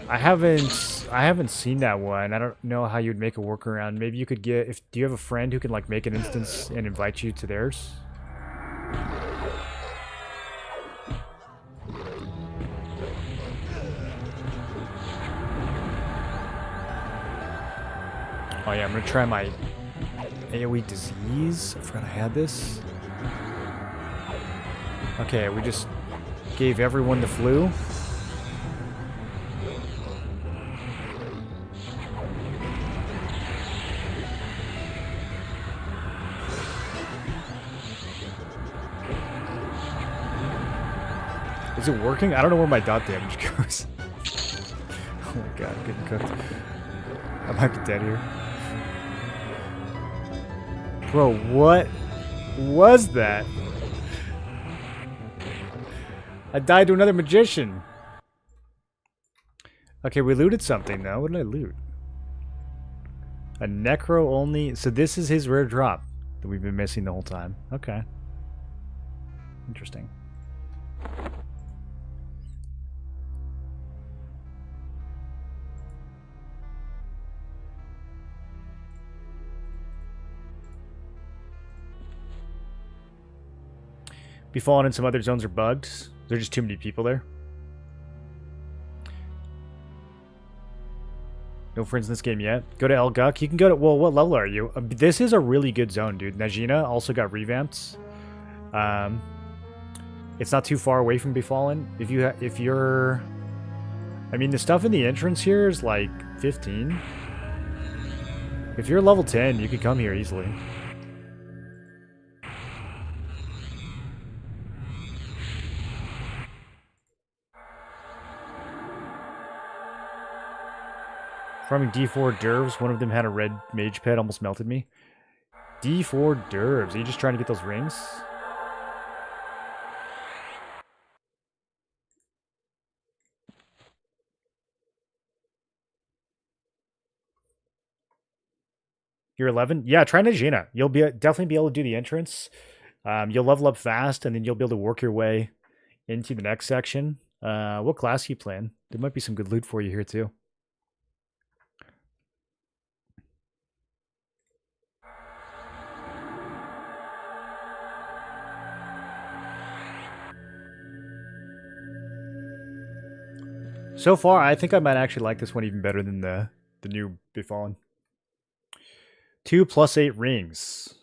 Speaker 1: I haven't seen that one. I don't know how you'd make a workaround. Maybe you could get do you have a friend who can like make an instance and invite you to theirs? Oh yeah, I'm gonna try my AoE disease. I forgot I had this. Okay, we just gave everyone the flu. Is it working? I don't know where my dot damage goes. Oh my god, I'm getting cooked. I might be dead here. Bro, what was that? I died to another magician. Okay, we looted something though. What did I loot? A necro only. So this is his rare drop that we've been missing the whole time. Okay. Interesting. Befallen and some other zones are bugged. There are just too many people there. No friends in this game yet. Go to El Guk. You can go to... Well, what level are you? This is a really good zone, dude. Najena also got revamped. It's not too far away from Befallen. If you're... I mean, the stuff in the entrance here is like 15. If you're level 10, you could come here easily. Farming D4 dervs, one of them had a red mage pet, almost melted me. D4 Derbs. Are you just trying to get those rings? You're 11? Yeah, try Najena. You'll definitely be able to do the entrance. You'll level up fast, and then you'll be able to work your way into the next section. What class are you playing? There might be some good loot for you here, too. So far, I think I might actually like this one even better than the new Befallen. 2 + 8 rings.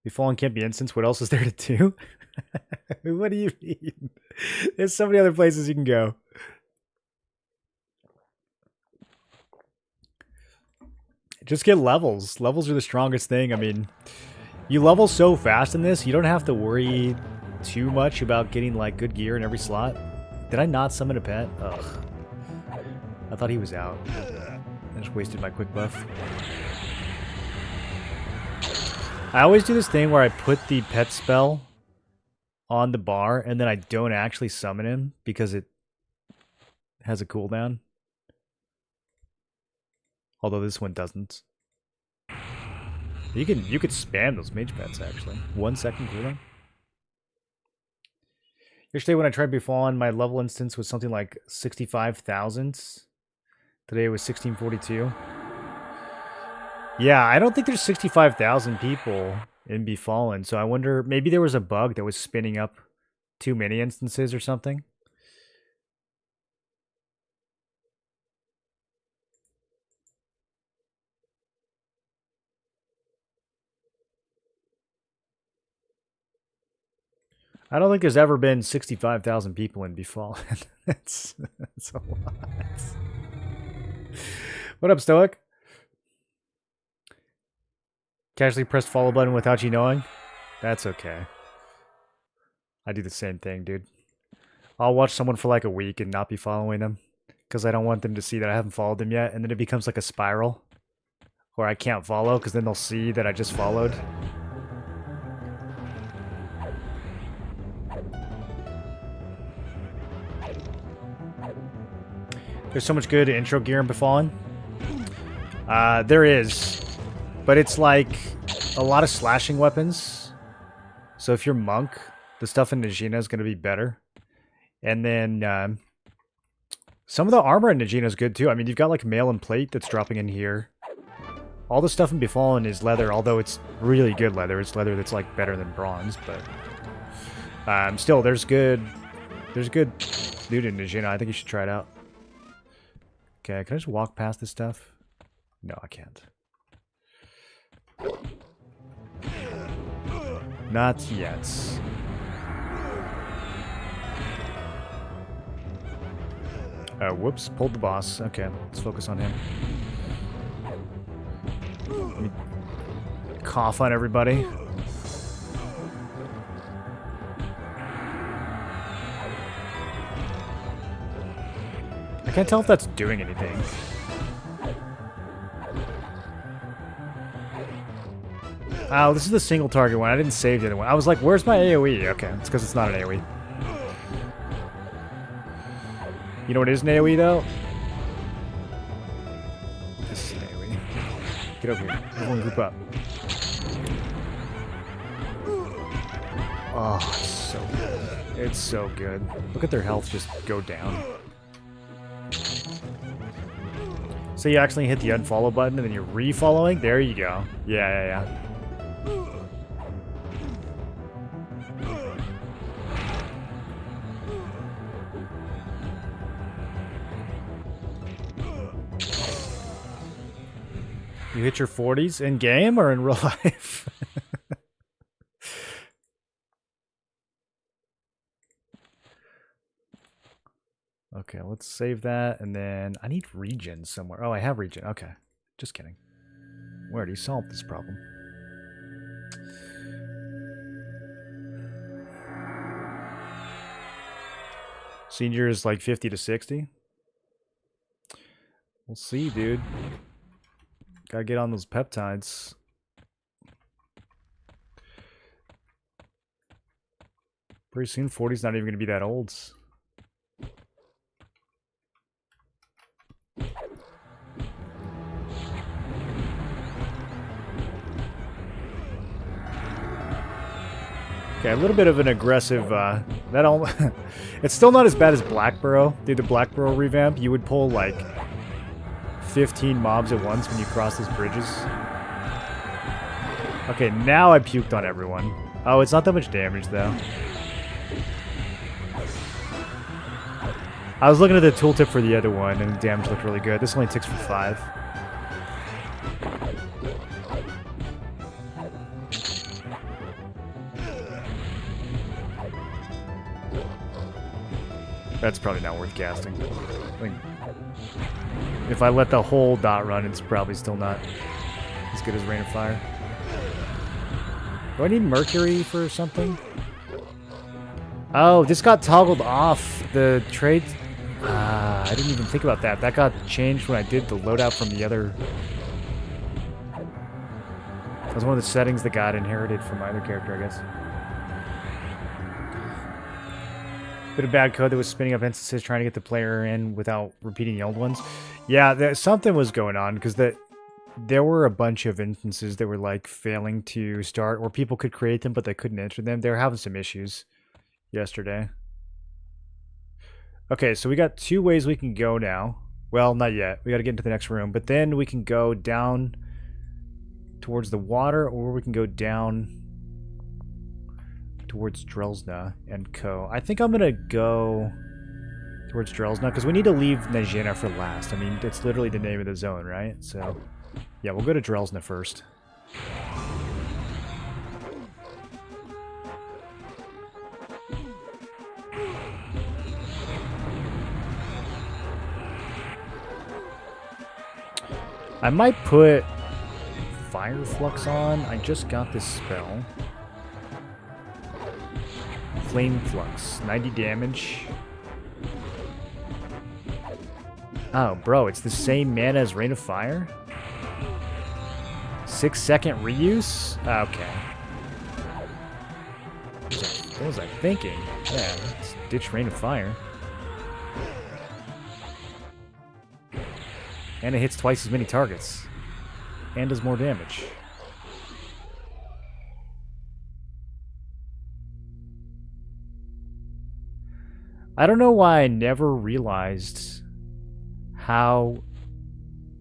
Speaker 1: Befallen can't be instance. What else is there to do? What do you mean? There's so many other places you can go. Just get levels. Levels are the strongest thing. I mean, you level so fast in this, you don't have to worry too much about getting like good gear in every slot. Did I not summon a pet? Ugh. I thought he was out. I just wasted my quick buff. I always do this thing where I put the pet spell on the bar and then I don't actually summon him because it has a cooldown. Although this one doesn't. You could spam those mage pets actually. 1 second cooldown. Yesterday when I tried Befallen, my level instance was something like 65,000. Today it was 1642. Yeah, I don't think there's 65,000 people in Befallen, so I wonder, maybe there was a bug that was spinning up too many instances or something. I don't think there's ever been 65,000 people in Befallen. that's a lot. What up, Stoic? Casually pressed follow button without you knowing? That's okay. I do the same thing, dude. I'll watch someone for like a week and not be following them because I don't want them to see that I haven't followed them yet, and then it becomes like a spiral where I can't follow because then they'll see that I just followed. There's so much good intro gear in Befallen. There is, but it's like a lot of slashing weapons. So if you're monk, the stuff in Najena is going to be better. And then some of the armor in Najena is good too. I mean, you've got like mail and plate that's dropping in here. All the stuff in Befallen is leather, although it's really good leather. It's leather that's like better than bronze, but still, there's good loot in Najena. I think you should try it out. Okay, can I just walk past this stuff? No, I can't. Not yet. Whoops, pulled the boss. Okay, let's focus on him. Let me cough on everybody. I can't tell if that's doing anything. Oh, this is the single target one. I didn't save the other one. I was like, where's my AoE? Okay, it's because it's not an AoE. You know what is an AoE, though? This is an AoE. Get over here. Everyone group up. Oh, it's so good. It's so good. Look at their health just go down. So you actually hit the unfollow button and then you're re-following? There you go. Yeah. You hit your 40s in game or in real life? Okay, let's save that, and then I need regen somewhere. Oh, I have regen. Okay, just kidding. We already solved this problem. Senior is like 50 to 60. We'll see, dude. Gotta get on those peptides. Pretty soon, 40's not even going to be that old. Okay, a little bit of an aggressive, it's still not as bad as Blackborough. Dude, the Blackborough revamp, you would pull, like, 15 mobs at once when you cross those bridges. Okay, now I puked on everyone. Oh, it's not that much damage, though. I was looking at the tooltip for the other one, and the damage looked really good. This only ticks for 5. That's probably not worth casting. I think if I let the whole dot run, it's probably still not as good as Rain of Fire. Do I need Mercury for something? Oh, this got toggled off. The trade... I didn't even think about that. That got changed when I did the loadout from the other... That was one of the settings that got inherited from my other character, I guess. Bit of bad code that was spinning up instances trying to get the player in without repeating the old ones. Yeah, something was going on, because there were a bunch of instances that were like failing to start, or people could create them but they couldn't enter them. They were having some issues yesterday. Okay, so we got 2 ways we can go now. Well, not yet. We got to get into the next room, but then we can go down towards the water, or we can go down towards Drelsna and Co. I think I'm gonna go towards Drelsna because we need to leave Najena for last. I mean, it's literally the name of the zone, right? So, yeah, we'll go to Drelsna first. I might put Fire Flux on. I just got this spell. Flame Flux, 90 damage. Oh, bro, it's the same mana as Rain of Fire? 6-second reuse? Okay. What was I thinking? Yeah, let's ditch Rain of Fire. And it hits twice as many targets. And does more damage. I don't know why I never realized how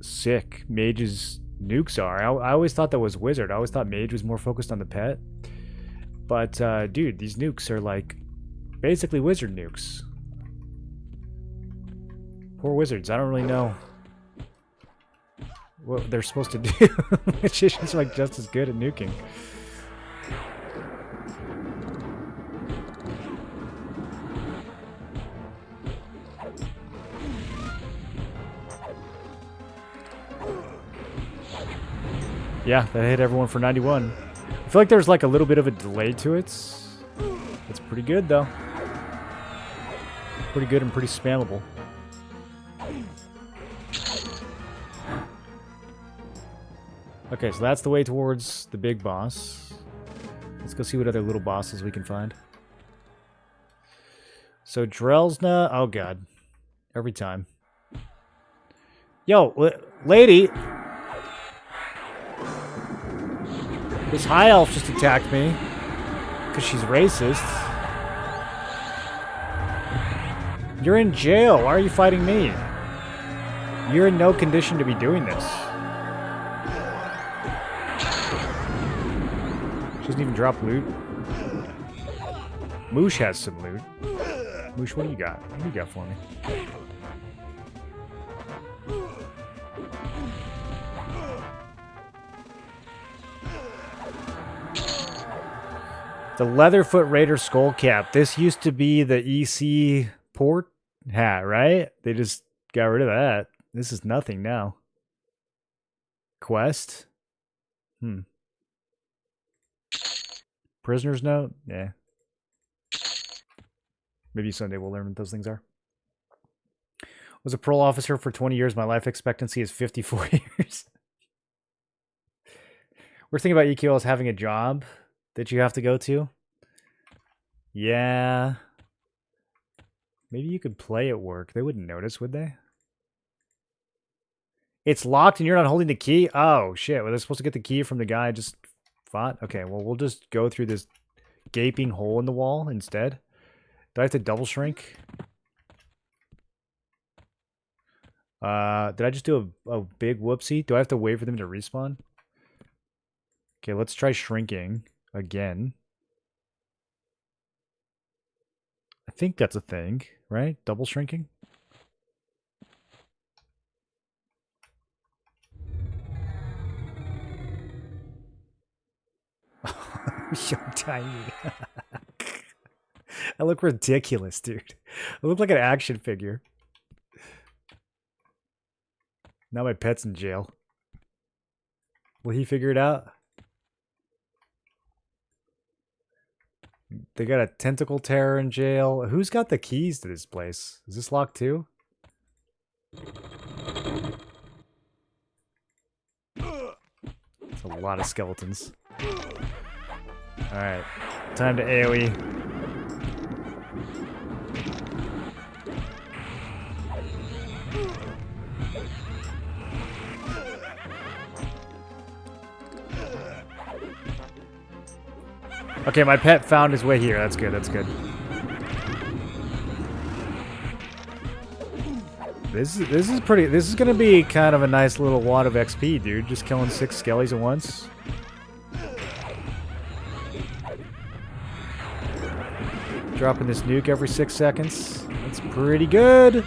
Speaker 1: sick Mage's nukes are. I always thought that was Wizard. I always thought Mage was more focused on the pet. But, dude, these nukes are like basically Wizard nukes. Poor Wizards. I don't really know what they're supposed to do. Magicians are like just as good at nuking. Yeah, that hit everyone for 91. I feel like there's like a little bit of a delay to it. It's pretty good though. Pretty good and pretty spammable. Okay, so that's the way towards the big boss. Let's go see what other little bosses we can find. So Drelsna, oh god. Every time. Yo, lady! This high elf just attacked me because she's racist. You're in jail. Why are you fighting me? You're in no condition to be doing this. She doesn't even drop loot. Moosh has some loot. Moosh, what do you got? What do you got for me? The Leatherfoot Raider skull cap. This used to be the EC port hat, right? They just got rid of that. This is nothing now. Quest? Prisoner's note? Yeah. Maybe someday we'll learn what those things are. Was a parole officer for 20 years. My life expectancy is 54 years. We're thinking about EQL as having a job that you have to go to. Yeah. Maybe you could play at work. They wouldn't notice, would they? It's locked and you're not holding the key? Oh, shit. Were they supposed to get the key from the guy I just fought? Okay, well, we'll just go through this gaping hole in the wall instead. Do I have to double shrink? Did I just do a big whoopsie? Do I have to wait for them to respawn? Okay, let's try shrinking again. I think that's a thing, right? Double shrinking? So tiny. I look ridiculous, dude. I look like an action figure. Now my pet's in jail. Will he figure it out? They got a tentacle terror in jail. Who's got the keys to this place? Is this locked too? It's a lot of skeletons. Alright. Time to AoE. Okay, my pet found his way here. That's good, that's good. This is gonna be kind of a nice little wad of XP, dude. Just killing 6 skellies at once. Dropping this nuke every 6 seconds. That's pretty good.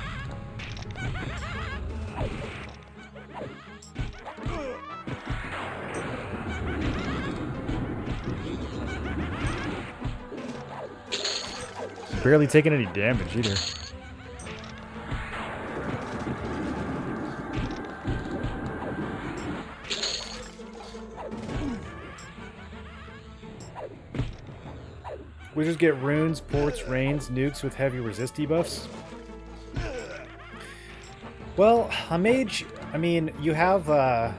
Speaker 1: Barely taking any damage either. We just get runes, ports, rains, nukes with heavy resist debuffs. Well, a mage, I mean, you have, I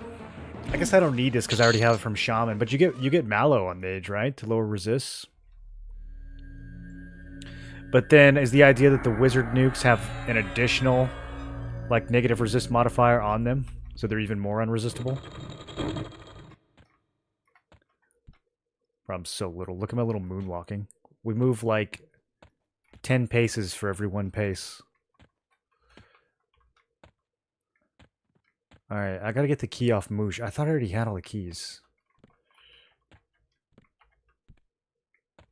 Speaker 1: guess I don't need this because I already have it from Shaman, but you get Mallow on mage, right? To lower resists. But then is the idea that the wizard nukes have an additional, like, negative resist modifier on them, so they're even more unresistible? I'm so little. Look at my little moonwalking. We move like 10 paces for every 1 pace. Alright, I gotta get the key off Moosh. I thought I already had all the keys.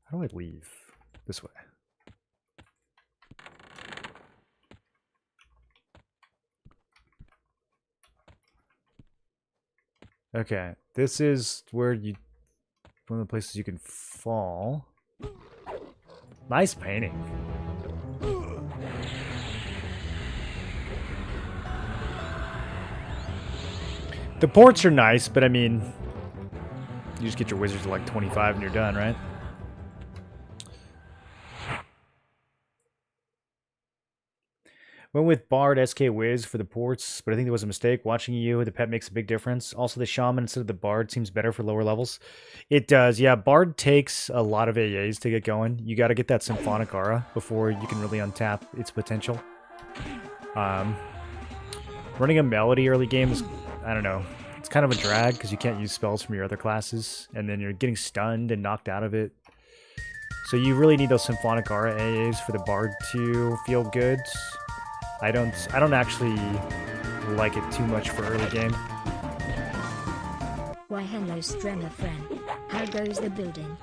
Speaker 1: How do I leave? This way. Okay, this is where you... one of the places you can fall. Nice painting. The ports are nice, but I mean, you just get your wizards to like 25 and you're done, right? Went with Bard SK Wiz for the ports, but I think there was a mistake. Watching you, the pet makes a big difference. Also, the Shaman instead of the Bard seems better for lower levels. It does, yeah. Bard takes a lot of AAs to get going. You got to get that Symphonic Aura before you can really untap its potential. Running a Melody early game is, I don't know, it's kind of a drag because you can't use spells from your other classes, and then you're getting stunned and knocked out of it. So you really need those Symphonic Aura AAs for the Bard to feel good. I don't actually like it too much for early game.
Speaker 2: Why hello Stremmer friend. How goes the building?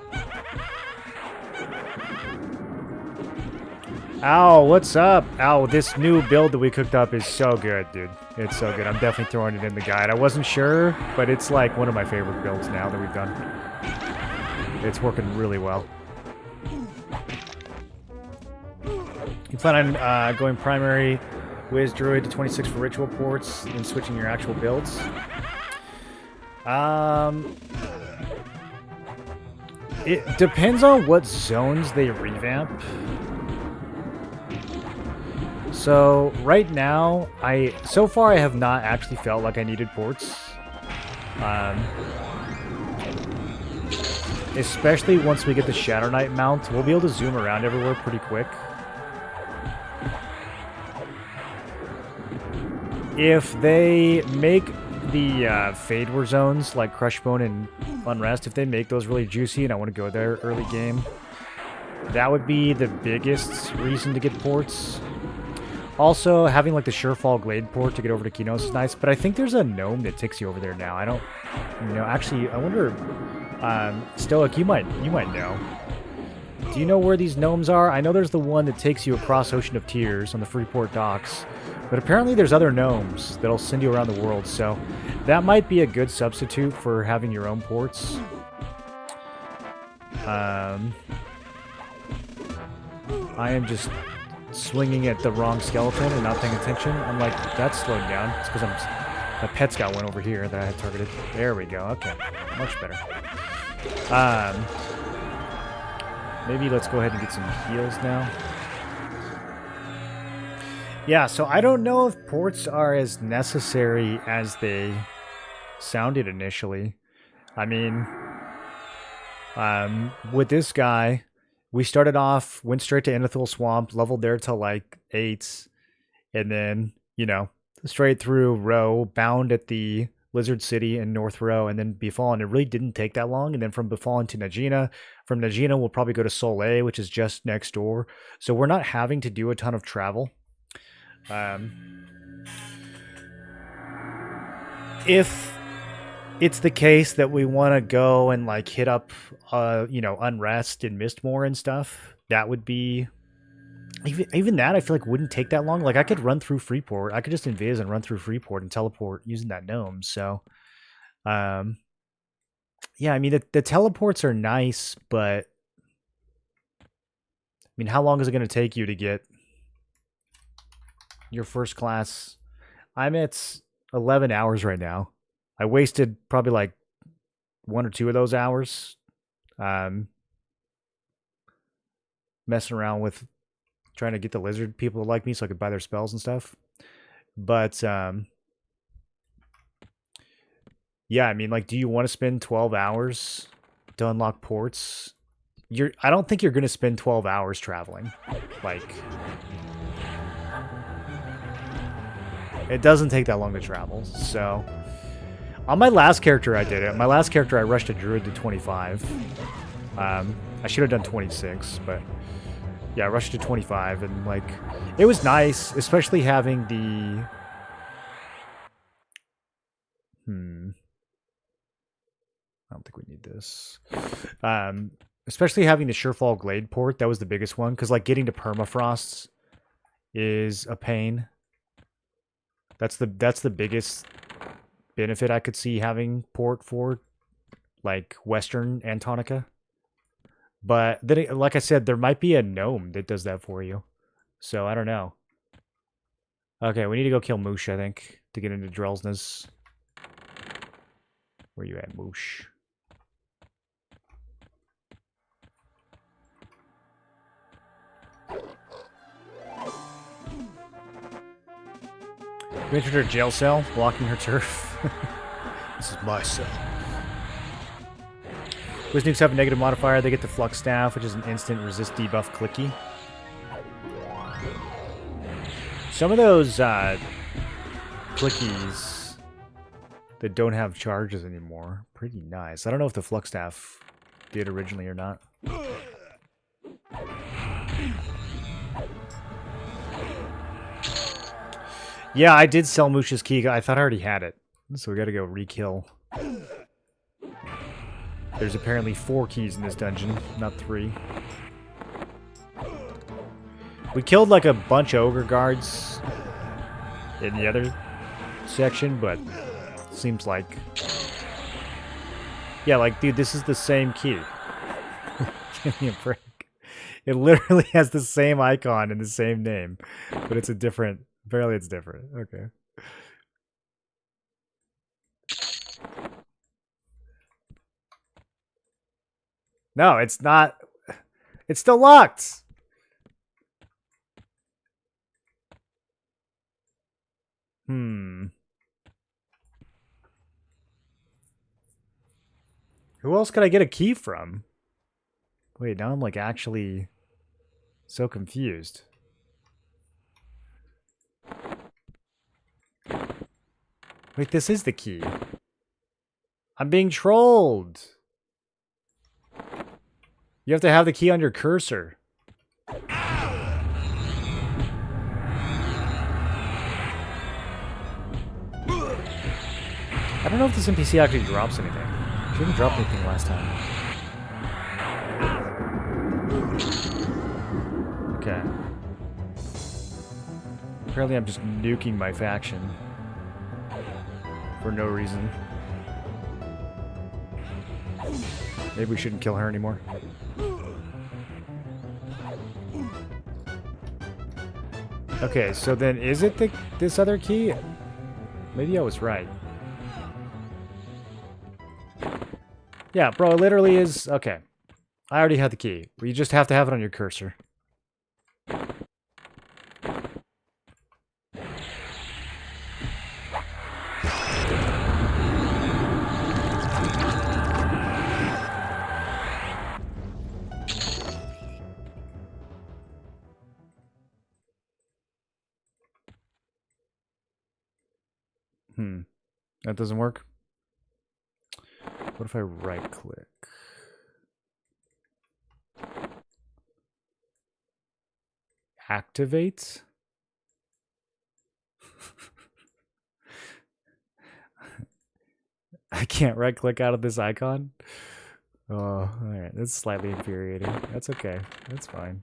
Speaker 1: Ow, what's up? Ow, this new build that we cooked up is so good, dude. It's so good. I'm definitely throwing it in the guide. I wasn't sure, but it's like one of my favorite builds now that we've done. It's working really well. You plan on going primary Wiz Druid to 26 for ritual ports, then switching your actual builds? It depends on what zones they revamp. So right now, so far I have not actually felt like I needed ports. especially once we get the Shadow Knight mount, we'll be able to zoom around everywhere pretty quick. If they make the Fade War zones, like Crushbone and Unrest, if they make those really juicy and I want to go there early game, that would be the biggest reason to get ports. Also, having like the Surefall Glade port to get over to Kinos is nice, but I think there's a gnome that takes you over there now. I don't, actually, I wonder, Stoic, you might know. Do you know where these gnomes are? I know there's the one that takes you across Ocean of Tears on the Freeport docks, but apparently there's other gnomes that'll send you around the world, so that might be a good substitute for having your own ports. I am just swinging at the wrong skeleton and not paying attention. I'm like, that's slowed down. It's because my pet's got one over here that I had targeted. There we go. Okay, much better. Maybe let's go ahead and get some heals now. Yeah, so I don't know if ports are as necessary as they sounded initially. I mean, with this guy, we started off, went straight to Enethil Swamp, leveled there till like 8, and then, straight through Row, bound at the Lizard City in North Row, and then Befallen. It really didn't take that long, and then from Befallen to Najena. From Najena, we'll probably go to Soleil, which is just next door. So we're not having to do a ton of travel. If it's the case that we want to go and like hit up, Unrest and Mistmore and stuff, that would be even that. I feel like wouldn't take that long. Like I could run through Freeport. I could just invis and run through Freeport and teleport using that gnome. So, yeah, I mean the teleports are nice, but I mean, how long is it going to take you to get your first class? I'm at 11 hours right now. I wasted probably like 1 or 2 of those hours messing around with trying to get the lizard people to like me so I could buy their spells and stuff. But yeah, I mean, like, do you want to spend 12 hours to unlock ports? I don't think you're going to spend 12 hours traveling. Like, it doesn't take that long to travel. So on my last character, I did it. My last character, I rushed a druid to 25. I should have done 26, but yeah, I rushed to 25, and like, it was nice, especially having the I don't think we need this. Especially having the Surefall Glade port, that was the biggest one, because like getting to permafrosts is a pain. That's the biggest benefit I could see having port for, like, Western Antonica. But then, like I said, there might be a gnome that does that for you. So I don't know. Okay, we need to go kill Moosh, I think, to get into Drellsness. Where you at, Moosh? We entered her jail cell, blocking her turf. This is my cell. Quiz nukes have a negative modifier. They get the Flux Staff, which is an instant resist debuff clicky. Some of those clickies that don't have charges anymore, pretty nice. I don't know if the Flux Staff did originally or not. Yeah, I did sell Moosh's key. I thought I already had it. So we gotta go re-kill. There's apparently 4 keys in this dungeon, not 3. We killed like a bunch of ogre guards in the other section, but seems like... Yeah, like, dude, this is the same key. Give me a break. It literally has the same icon and the same name, but it's a different... Apparently it's different. Okay. No, it's not. It's still locked. Who else could I get a key from? Wait, now I'm like actually so confused. Wait, this is the key. I'm being trolled. You have to have the key on your cursor. I don't know if this NPC actually drops anything. She didn't drop anything last time. Okay. Apparently I'm just nuking my faction. For no reason. Maybe we shouldn't kill her anymore. Okay, so then is it this other key? Maybe I was right. Yeah, bro, it literally is... Okay. I already had the key. You just have to have it on your cursor. That doesn't work. What if I right-click? Activate? I can't right-click out of this icon? Oh, alright. That's slightly infuriating. That's okay. That's fine.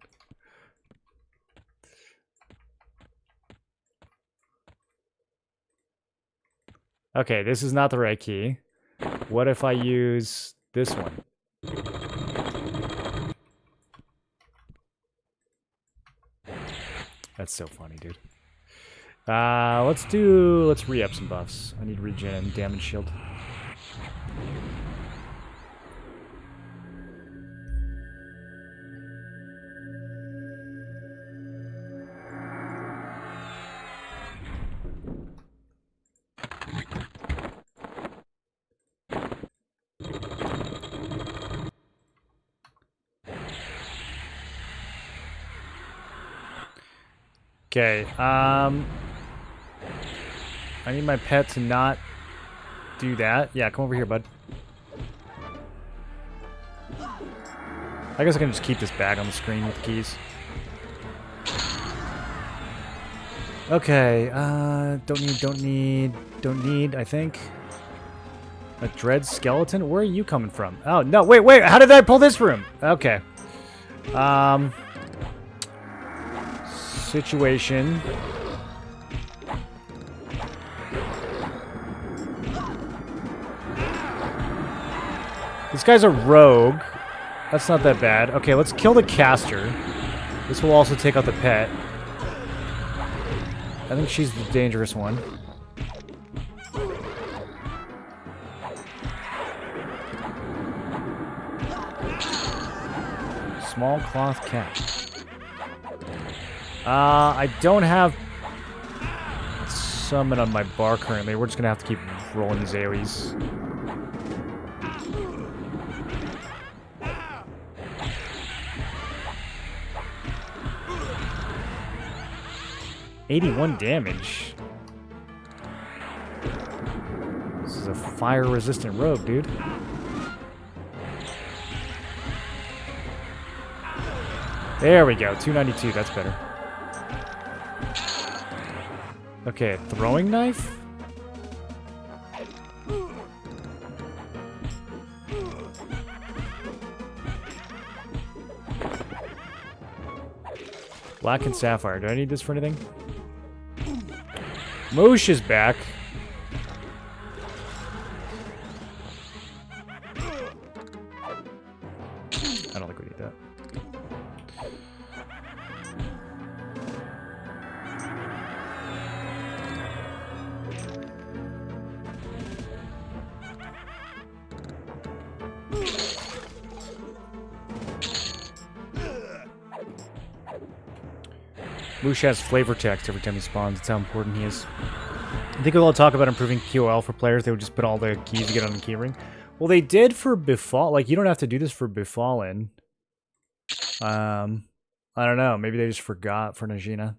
Speaker 1: Okay, this is not the right key. What if I use this one? That's so funny, dude. Let's re-up some buffs. I need regen and damage shield. Okay, I need my pet to not do that. Yeah, come over here, bud. I guess I can just keep this bag on the screen with the keys. Okay, don't need, I think. A dread skeleton? Where are you coming from? Oh, no, wait, how did I pull this room? Okay. Situation. This guy's a rogue. That's not that bad. Okay, let's kill the caster. This will also take out the pet. I think she's the dangerous one. Small cloth cat. I don't have summon on my bar currently. We're just gonna have to keep rolling these AoEs. $81 damage. This is a fire-resistant rogue, dude. There we go, 292, that's better. Okay, throwing knife? Black and sapphire. Do I need this for anything? Moosh is back. I don't think we need that. Moosh has flavor text every time he spawns. That's how important he is. I think we'll all talk about improving QOL for players. They would just put all the keys to get on the keyring. Well, they did for Befallen. Like, you don't have to do this for Befallen. I don't know. Maybe they just forgot for Najena.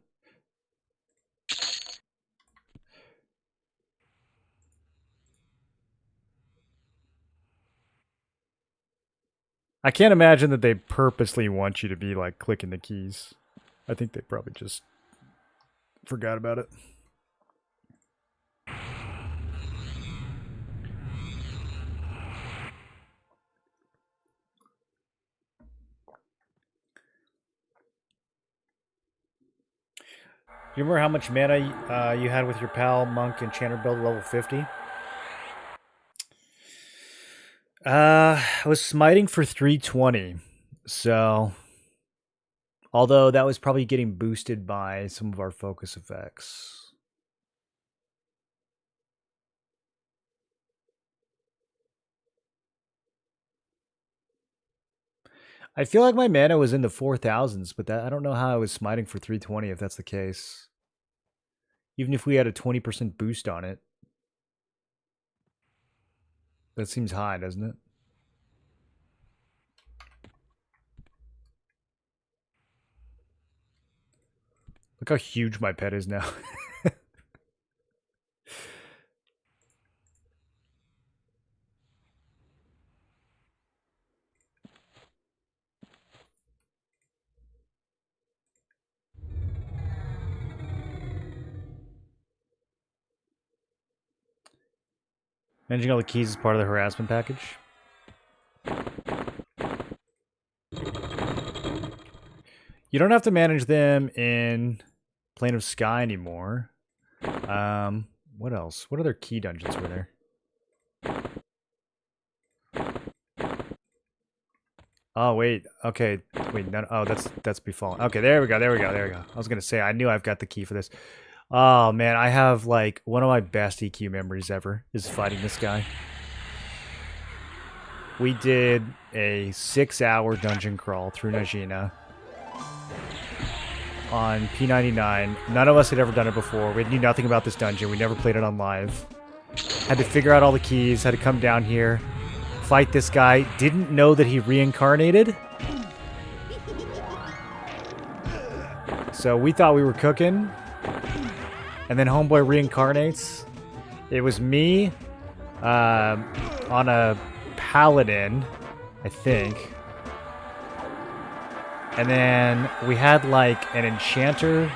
Speaker 1: I can't imagine that they purposely want you to be, like, clicking the keys. I think they probably just forgot about it. You remember how much mana you had with your pal, Monk, Enchanter build level 50? I was smiting for 320. So, although that was probably getting boosted by some of our focus effects. I feel like my mana was in the 4,000s, but I don't know how I was smiting for 320 if that's the case. Even if we had a 20% boost on it. That seems high, doesn't it? Look how huge my pet is now. Managing all the keys is part of the harassment package. You don't have to manage them in Plane of Sky anymore. What else? What other key dungeons were there? Oh, wait. Okay. Wait, no. Oh, that's Befallen. Okay, there we go. I was going to say, I knew I've got the key for this. Oh, man. I have, like, one of my best EQ memories ever is fighting this guy. We did a 6-hour dungeon crawl through Najena on P99. None of us had ever done it before. We knew nothing about this dungeon. We never played it on live. Had to figure out all the keys. Had to come down here, fight this guy. Didn't know that he reincarnated. So we thought we were cooking. And then homeboy reincarnates. It was me on a paladin, I think. And then we had like an enchanter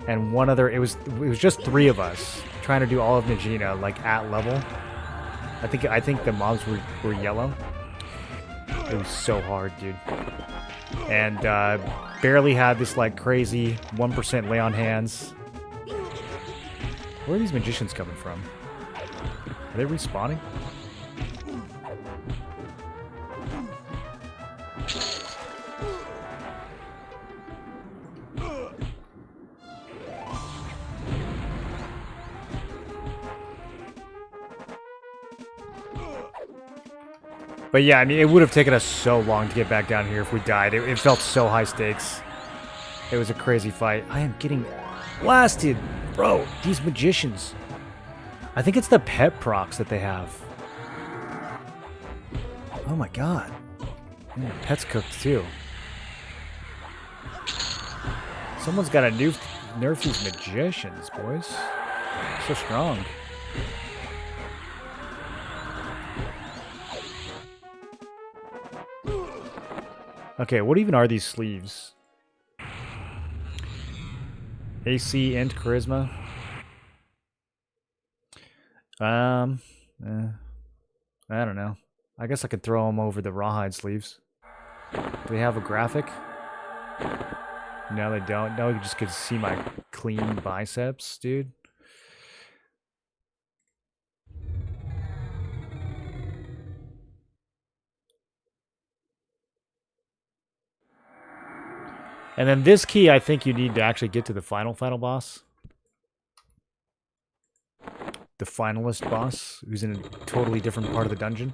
Speaker 1: and one other. It was just 3 of us trying to do all of Najena like at level. I think the mobs were yellow. It was so hard, dude. And barely had this like crazy 1% lay on hands. Where are these magicians coming from? Are they respawning? But yeah, I mean, it would have taken us so long to get back down here if we died. It felt so high stakes. It was a crazy fight. I am getting blasted. Bro, these magicians. I think it's the pet procs that they have. Oh my god. Man, pet's cooked too. Someone's got to nerf these magicians, boys. So strong. Okay, what even are these sleeves? AC and charisma. I don't know. I guess I could throw them over the rawhide sleeves. Do they have a graphic? No, they don't. No, you just could see my clean biceps, dude. And then this key, I think you need to actually get to the final boss. The finalist boss, who's in a totally different part of the dungeon.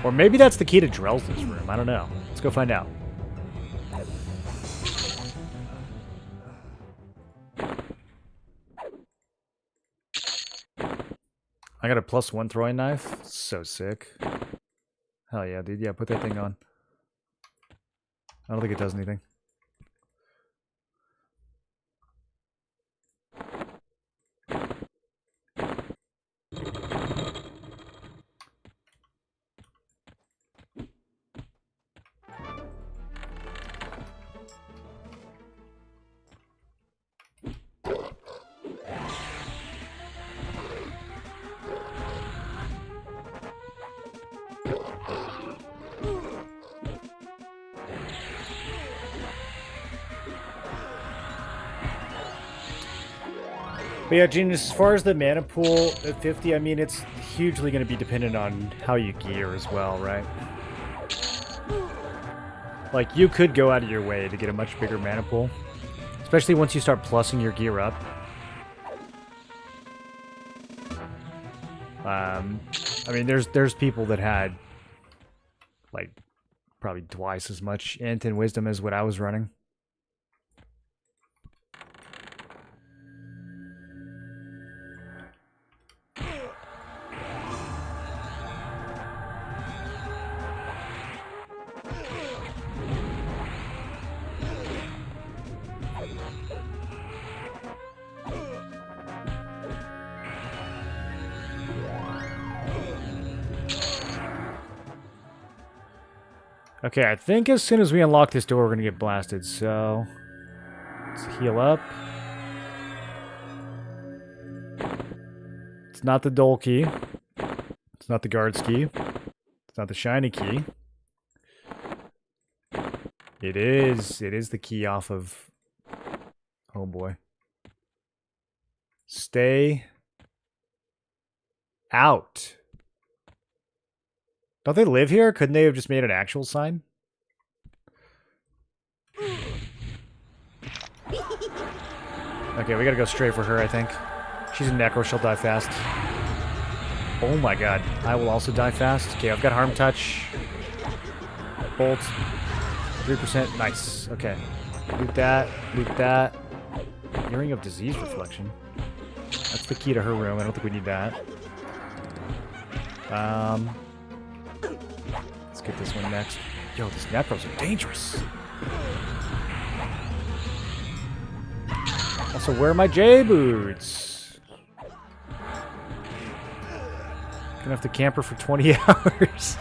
Speaker 1: Or maybe that's the key to Drell's room. I don't know. Let's go find out. I got a +1 throwing knife. So sick. Hell yeah, dude. Yeah, put that thing on. I don't think it does anything. But yeah, Genius, as far as the mana pool at 50, I mean, it's hugely going to be dependent on how you gear as well, right? Like, you could go out of your way to get a much bigger mana pool. Especially once you start plussing your gear up. I mean, there's people that had, like, probably twice as much int and wisdom as what I was running. Okay, I think as soon as we unlock this door, we're going to get blasted, so let's heal up. It's not the Dole key. It's not the Guard's key. It's not the Shiny key. It is the key off of... Oh boy. Stay out. Don't they live here? Couldn't they have just made an actual sign? Okay, we gotta go straight for her, I think. She's a Necro, she'll die fast. Oh my god, I will also die fast. Okay, I've got Harm Touch. Bolt. 3%, nice. Okay. Loot that, loot that. Earring of Disease Reflection. That's the key to her room, I don't think we need that. Let's get this one next. Yo, these Necros are dangerous. Also, where are my J-boots? Gonna have to camper for 20 hours.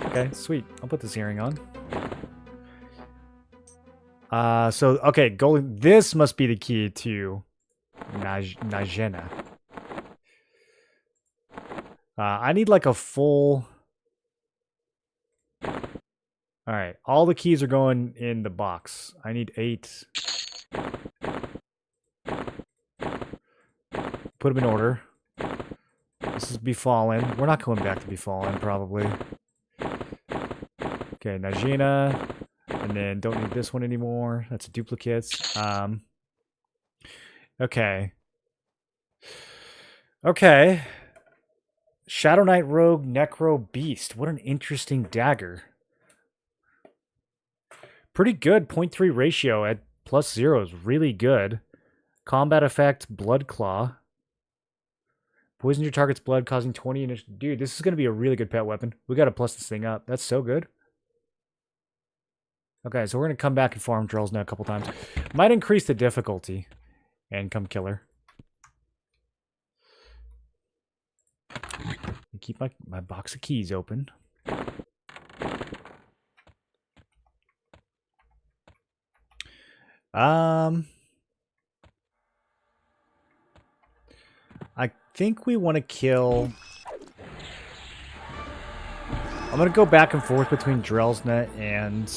Speaker 1: Okay, sweet. I'll put this earring on. Okay, golden. This must be the key to Najena. I need like a full... Alright, all the keys are going in the box. I need 8. Put them in order. This is Befallen. We're not going back to Befallen, probably. Okay, Najena. And then don't need this one anymore. That's a duplicate. Okay. Okay. Shadow Knight Rogue Necro Beast. What an interesting dagger. Pretty good. 0.3 ratio at +0 is really good. Combat effect, Blood Claw. Poison your target's blood, causing 20 initial... Dude, this is going to be a really good pet weapon. We got to plus this thing up. That's so good. Okay, so we're going to come back and farm Drells now a couple times. Might increase the difficulty. And come kill her. Keep my box of keys open. I think we want to kill... I'm going to go back and forth between Drellsnet and...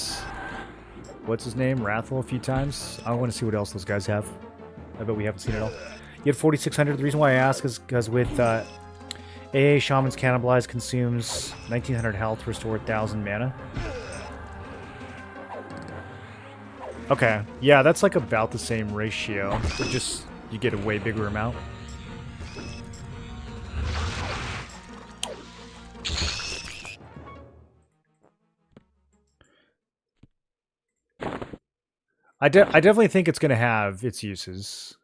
Speaker 1: What's his name? Wrathful a few times. I want to see what else those guys have. I bet we haven't seen it all. You had 4,600. The reason why I ask is because with AA Shaman's Cannibalize consumes 1,900 health to restore 1,000 mana. Okay. Yeah, that's like about the same ratio. But just, you get a way bigger amount. I definitely think it's going to have its uses.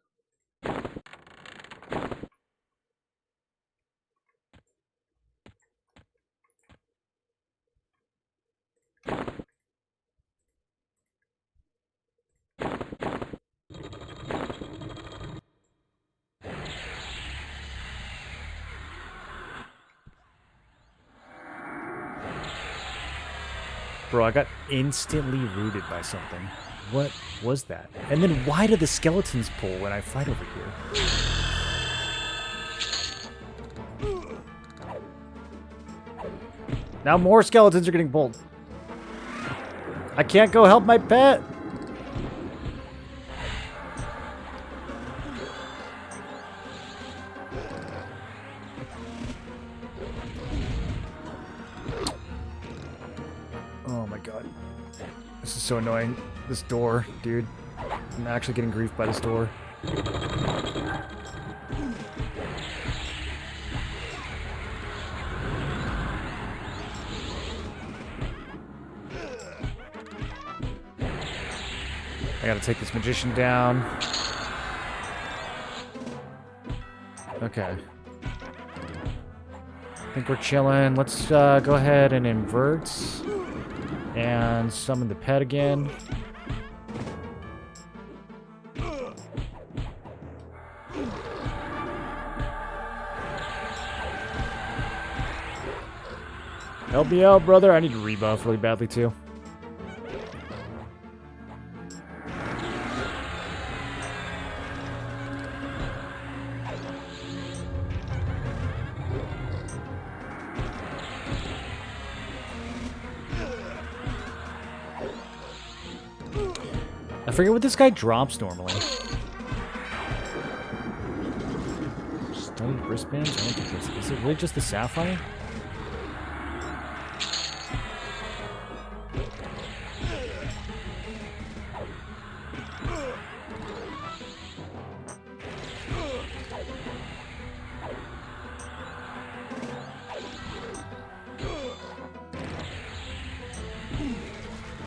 Speaker 1: Bro, I got instantly rooted by something. What was that? And then why do the skeletons pull when I fight over here? Now more skeletons are getting pulled. I can't go help my pet. Oh my god. This is so annoying. This door, dude. I'm actually getting griefed by this door. I gotta take this magician down. Okay. I think we're chilling. Let's go ahead and invert. And summon the pet again. Help me out, brother. I need to rebuff really badly, too. I forget what this guy drops normally. Studded wristbands? I don't think it's... Is it really just the sapphire?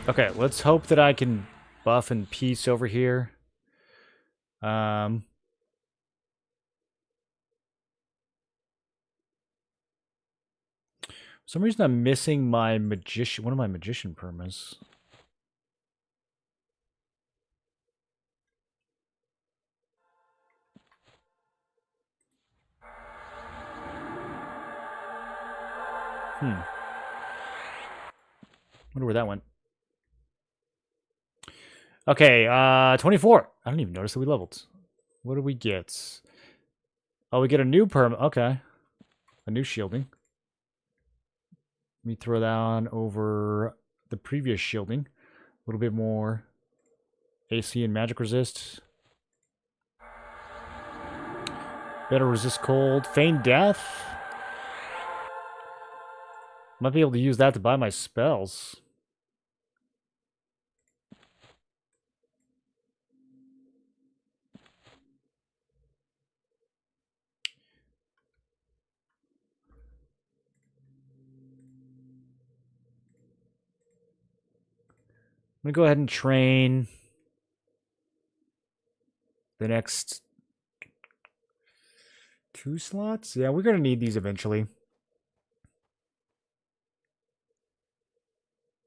Speaker 1: Okay, let's hope that I can buff and peace over here. For some reason I'm missing my magician, one of my magician permas. Wonder where that went. Okay, 24. I don't even notice that we leveled. What do we get? Oh, we get a new perm. Okay. A new shielding. Let me throw that on over the previous shielding. A little bit more AC and magic resist. Better resist cold. Feign death. Might be able to use that to buy my spells. I'm going to go ahead and train the next 2 slots. Yeah, we're going to need these eventually.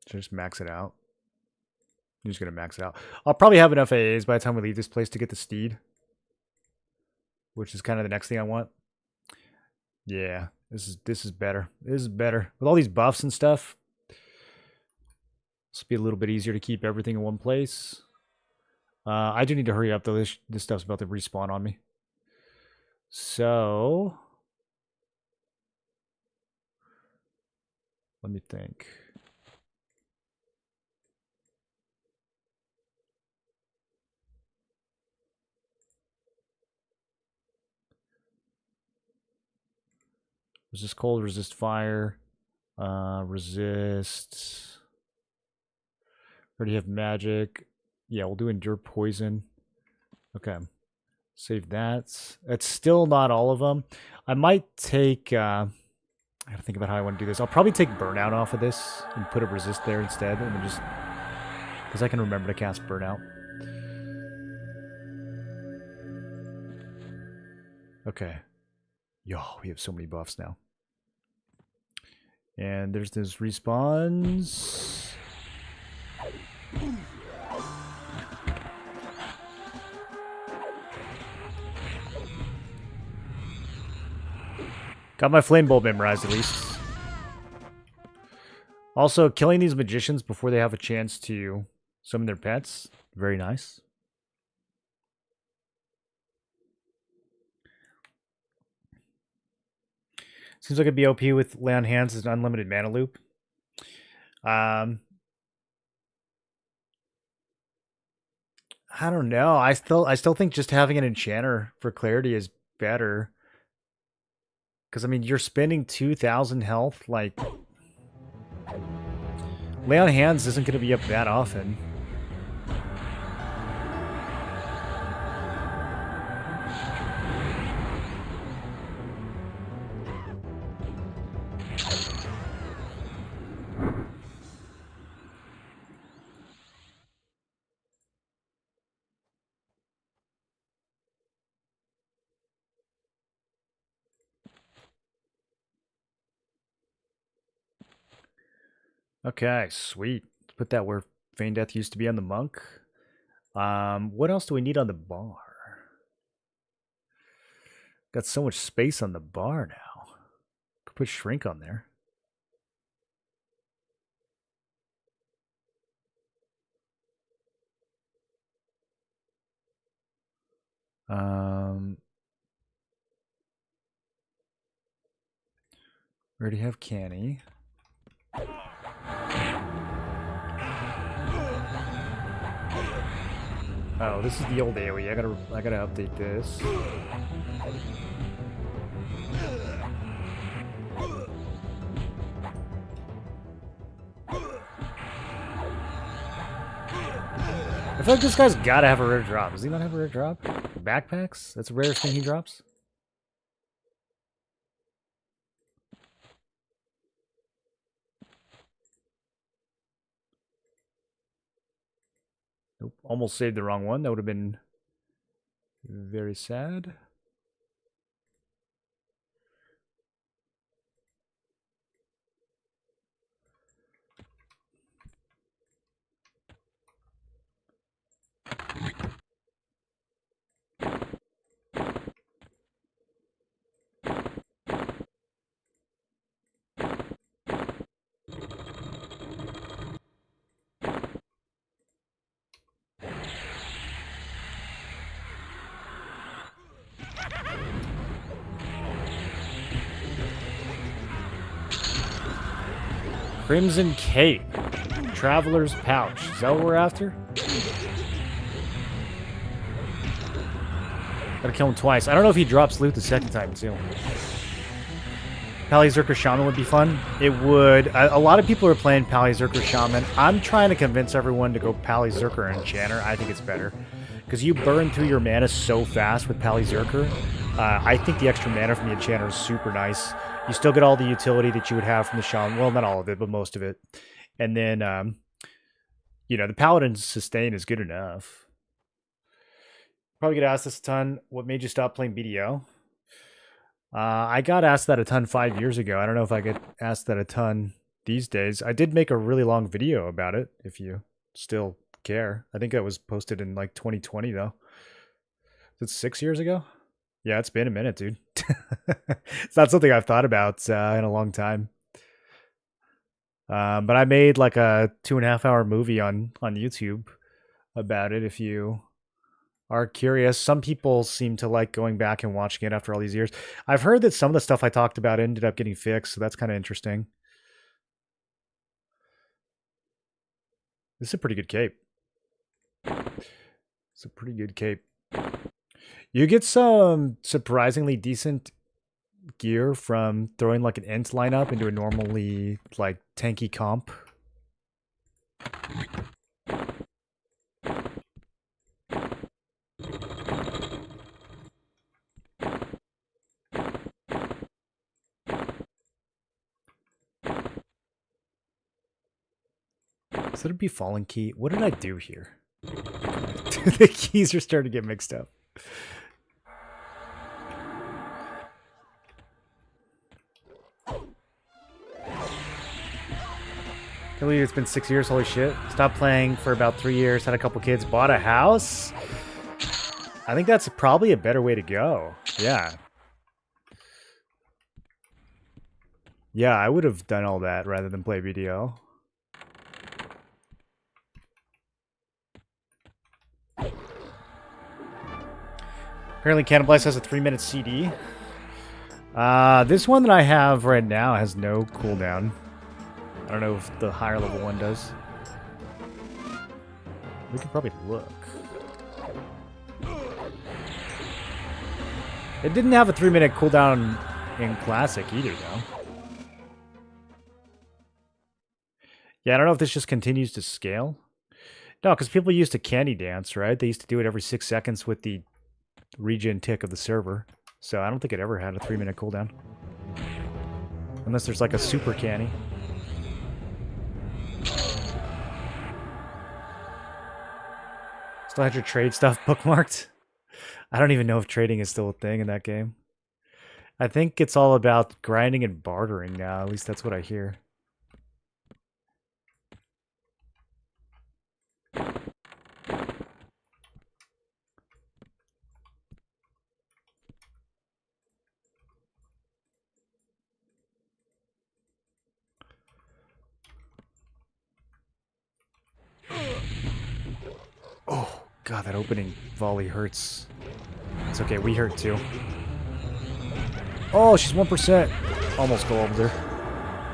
Speaker 1: Just max it out. I'm just going to max it out. I'll probably have enough AAs by the time we leave this place to get the steed. Which is kind of the next thing I want. Yeah, this is better. This is better. With all these buffs and stuff, this will be a little bit easier to keep everything in one place. I do need to hurry up, though. This stuff's about to respawn on me. So, let me think. Resist cold, resist fire, resist. Already have magic. Yeah, we'll do endure poison. Okay. Save that. That's still not all of them. I might take... I gotta think about how I want to do this. I'll probably take burnout off of this and put a resist there instead. And then just... Because I can remember to cast burnout. Okay. Yo, we have so many buffs now. And there's those respawns. Got my flame bolt memorized at least. Also, killing these magicians before they have a chance to summon their pets. Very nice. Seems like it'd be OP with Lay on Hands as an unlimited mana loop. I don't know. I still think just having an enchanter for clarity is better. Because I mean, you're spending 2,000 health. Like, Lay on Hands isn't going to be up that often. Okay, sweet. Let's put that where Feign Death used to be on the monk. What else do we need on the bar? Got so much space on the bar now. Could put Shrink on there. We already have Canny. Oh, this is the old AoE. I gotta update this. I feel like this guy's gotta have a rare drop. Does he not have a rare drop? Backpacks? That's the rarest thing he drops? Nope. Almost saved the wrong one. That would have been very sad. Crimson Cape. Traveler's Pouch. Is that what we're after? Gotta kill him twice. I don't know if he drops loot the second time, too. Pally Zerker Shaman would be fun. It would. A lot of people are playing Pally Zerker Shaman. I'm trying to convince everyone to go Pally Zerker Enchanter. I think it's better. Because you burn through your mana so fast with Pally Zerker. I think the extra mana from the Enchanter is super nice. You still get all the utility that you would have from the Shaman. Well, not all of it, but most of it. And then, you know, the Paladin's sustain is good enough. Probably get asked this a ton. What made you stop playing BDO? I got asked that a ton 5 years ago. I don't know if I get asked that a ton these days. I did make a really long video about it, if you still care. I think that was posted in like 2020, though. Is it 6 years ago? Yeah, it's been a minute, dude. It's not something I've thought about in a long time. But I made like a 2.5 hour movie on YouTube about it, if you are curious. Some people seem to like going back and watching it after all these years. I've heard that some of the stuff I talked about ended up getting fixed, so that's kind of interesting. This is a pretty good cape. It's a pretty good cape. You get some surprisingly decent gear from throwing like an Ent lineup into a normally like tanky comp. Is that a Befallen key? What did I do here? The keys are starting to get mixed up. Can't believe it's been 6 years. Holy shit. Stopped playing for about 3 years. Had a couple kids. Bought a house. I think that's probably a better way to go. Yeah. Yeah, I would have done all that rather than play video. Apparently Cannibalize has a 3-minute CD. This one that I have right now has no cooldown. I don't know if the higher level one does. We could probably look. It didn't have a 3-minute cooldown in Classic either, though. Yeah, I don't know if this just continues to scale. No, because people used to candy dance, right? They used to do it every 6 seconds with the regen tick of the server. So I don't think it ever had a 3-minute cooldown. Unless there's like a super canny. Still had your trade stuff bookmarked? I don't even know if trading is still a thing in that game. I think it's all about grinding and bartering now. At least that's what I hear. Oh, God, that opening volley hurts. It's okay, we hurt too. Oh, she's 1%. Almost go over there.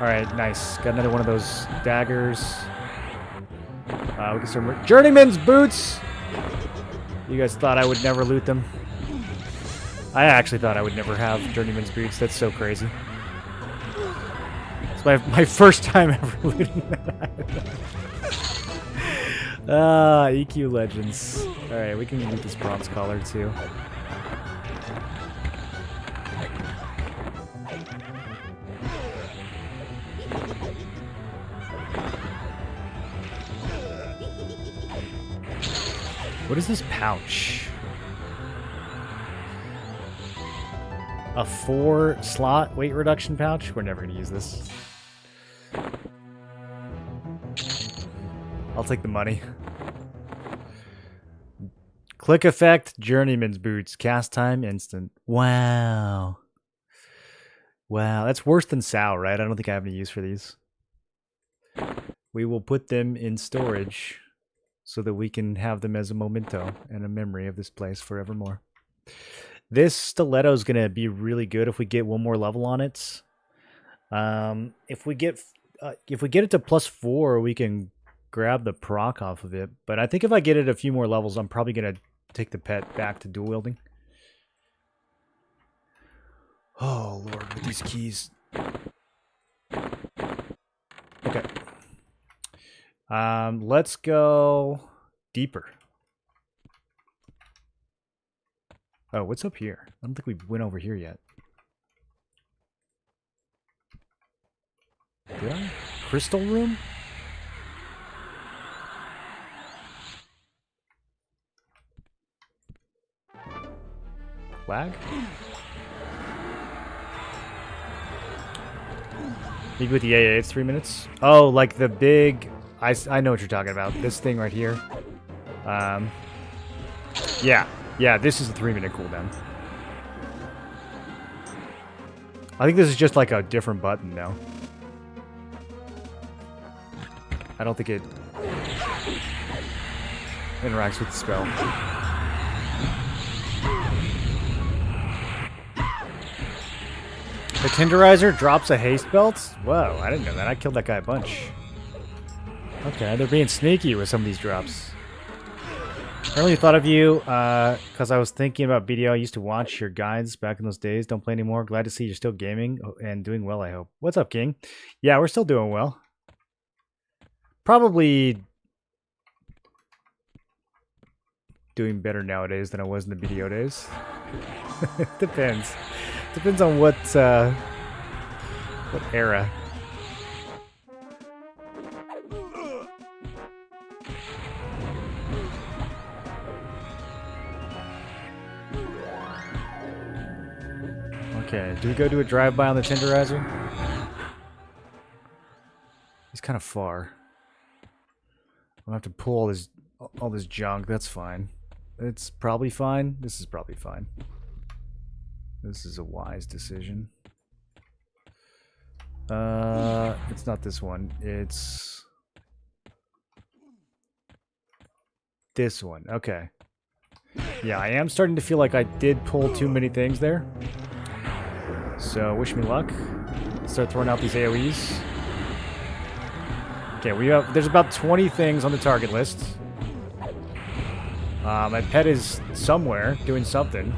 Speaker 1: Alright, nice. Got another one of those daggers. We can start... Journeyman's boots! You guys thought I would never loot them? I actually thought I would never have Journeyman's boots. That's so crazy. It's my first time ever looting that. EQ Legends. Alright, we can loot this bronze collar too. What is this pouch? A 4-slot weight reduction pouch? We're never gonna use this. I'll take the money. Click effect, Journeyman's boots, cast time, instant. Wow. Wow, that's worse than Sao, right? I don't think I have any use for these. We will put them in storage so that we can have them as a memento and a memory of this place forevermore. This stiletto is going to be really good if we get one more level on it. If we get it to +4, we can grab the proc off of it. But I think if I get it a few more levels, I'm probably going to take the pet back to dual wielding. Oh, Lord, with these keys. Okay. Let's go deeper. Oh, what's up here? I don't think we went over here yet. Did I? Crystal room? Lag? Maybe with the AA, it's 3 minutes. Oh, like the big... I know what you're talking about. This thing right here. Yeah, this is a 3-minute cooldown. I think this is just like a different button now. I don't think it interacts with the spell. The Tenderizer drops a haste belt? Whoa, I didn't know that. I killed that guy a bunch. Okay, they're being sneaky with some of these drops. I really thought of you because I was thinking about BDO. I used to watch your guides back in those days. Don't play anymore. Glad to see you're still gaming and doing well, I hope. What's up, King? Yeah, we're still doing well. Probably doing better nowadays than I was in the BDO days. Depends. Depends on what era. Okay, do we go do a drive-by on the Tenderizer? He's kind of far. I'll have to pull all this junk. That's fine. It's probably fine. This is probably fine. This is a wise decision. It's not this one. It's this one. Okay. Yeah, I am starting to feel like I did pull too many things there. So, wish me luck. Start throwing out these AoEs. Okay, there's about 20 things on the target list. My pet is somewhere doing something.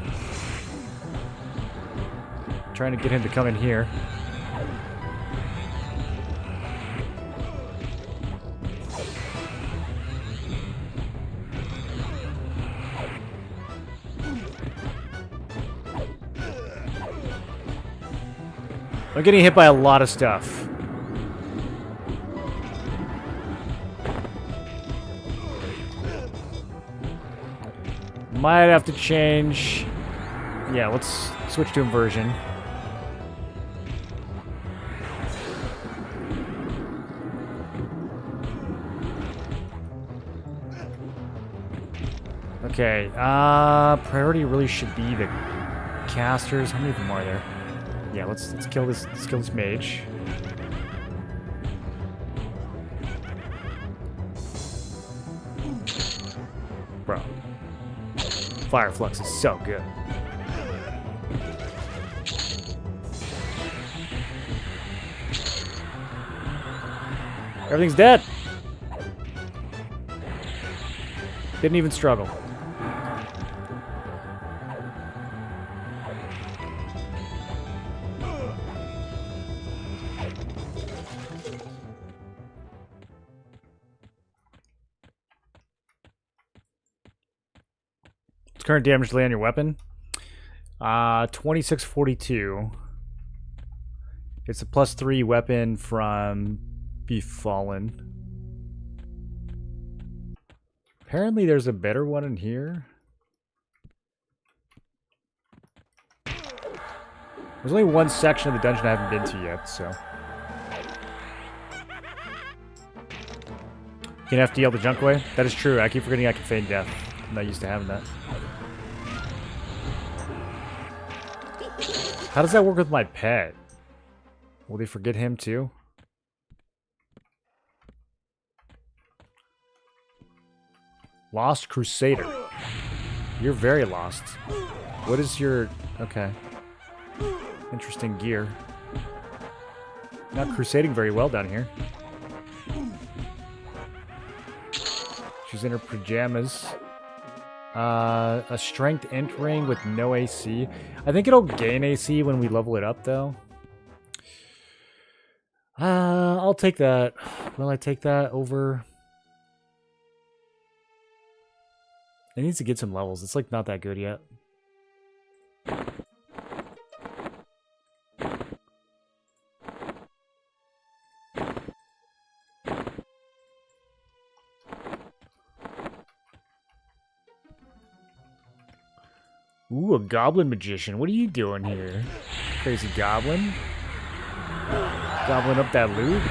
Speaker 1: Trying to get him to come in here. I'm getting hit by a lot of stuff. Might have to change. Yeah, let's switch to inversion. Okay, priority really should be the casters. How many of them are there? Yeah, let's kill this. Let's kill this mage. Bro, Fire Flux is so good. Everything's dead. Didn't even struggle. Current damage delay on your weapon. 2642. It's a +3 weapon from Befallen. Apparently there's a better one in here. There's only one section of the dungeon I haven't been to yet, so. You can FDL the junk away? That is true. I keep forgetting I can feign death. I'm not used to having that. How does that work with my pet? Will they forget him too? Lost Crusader. You're very lost. What is your... Okay. Interesting gear. Not crusading very well down here. She's in her pajamas. A strength entering with no AC. I think it'll gain AC when we level it up, though. I'll take that. Will I take that over? It needs to get some levels. It's like not that good yet. Ooh, a goblin magician. What are you doing here? Crazy goblin? Goblin up that loot?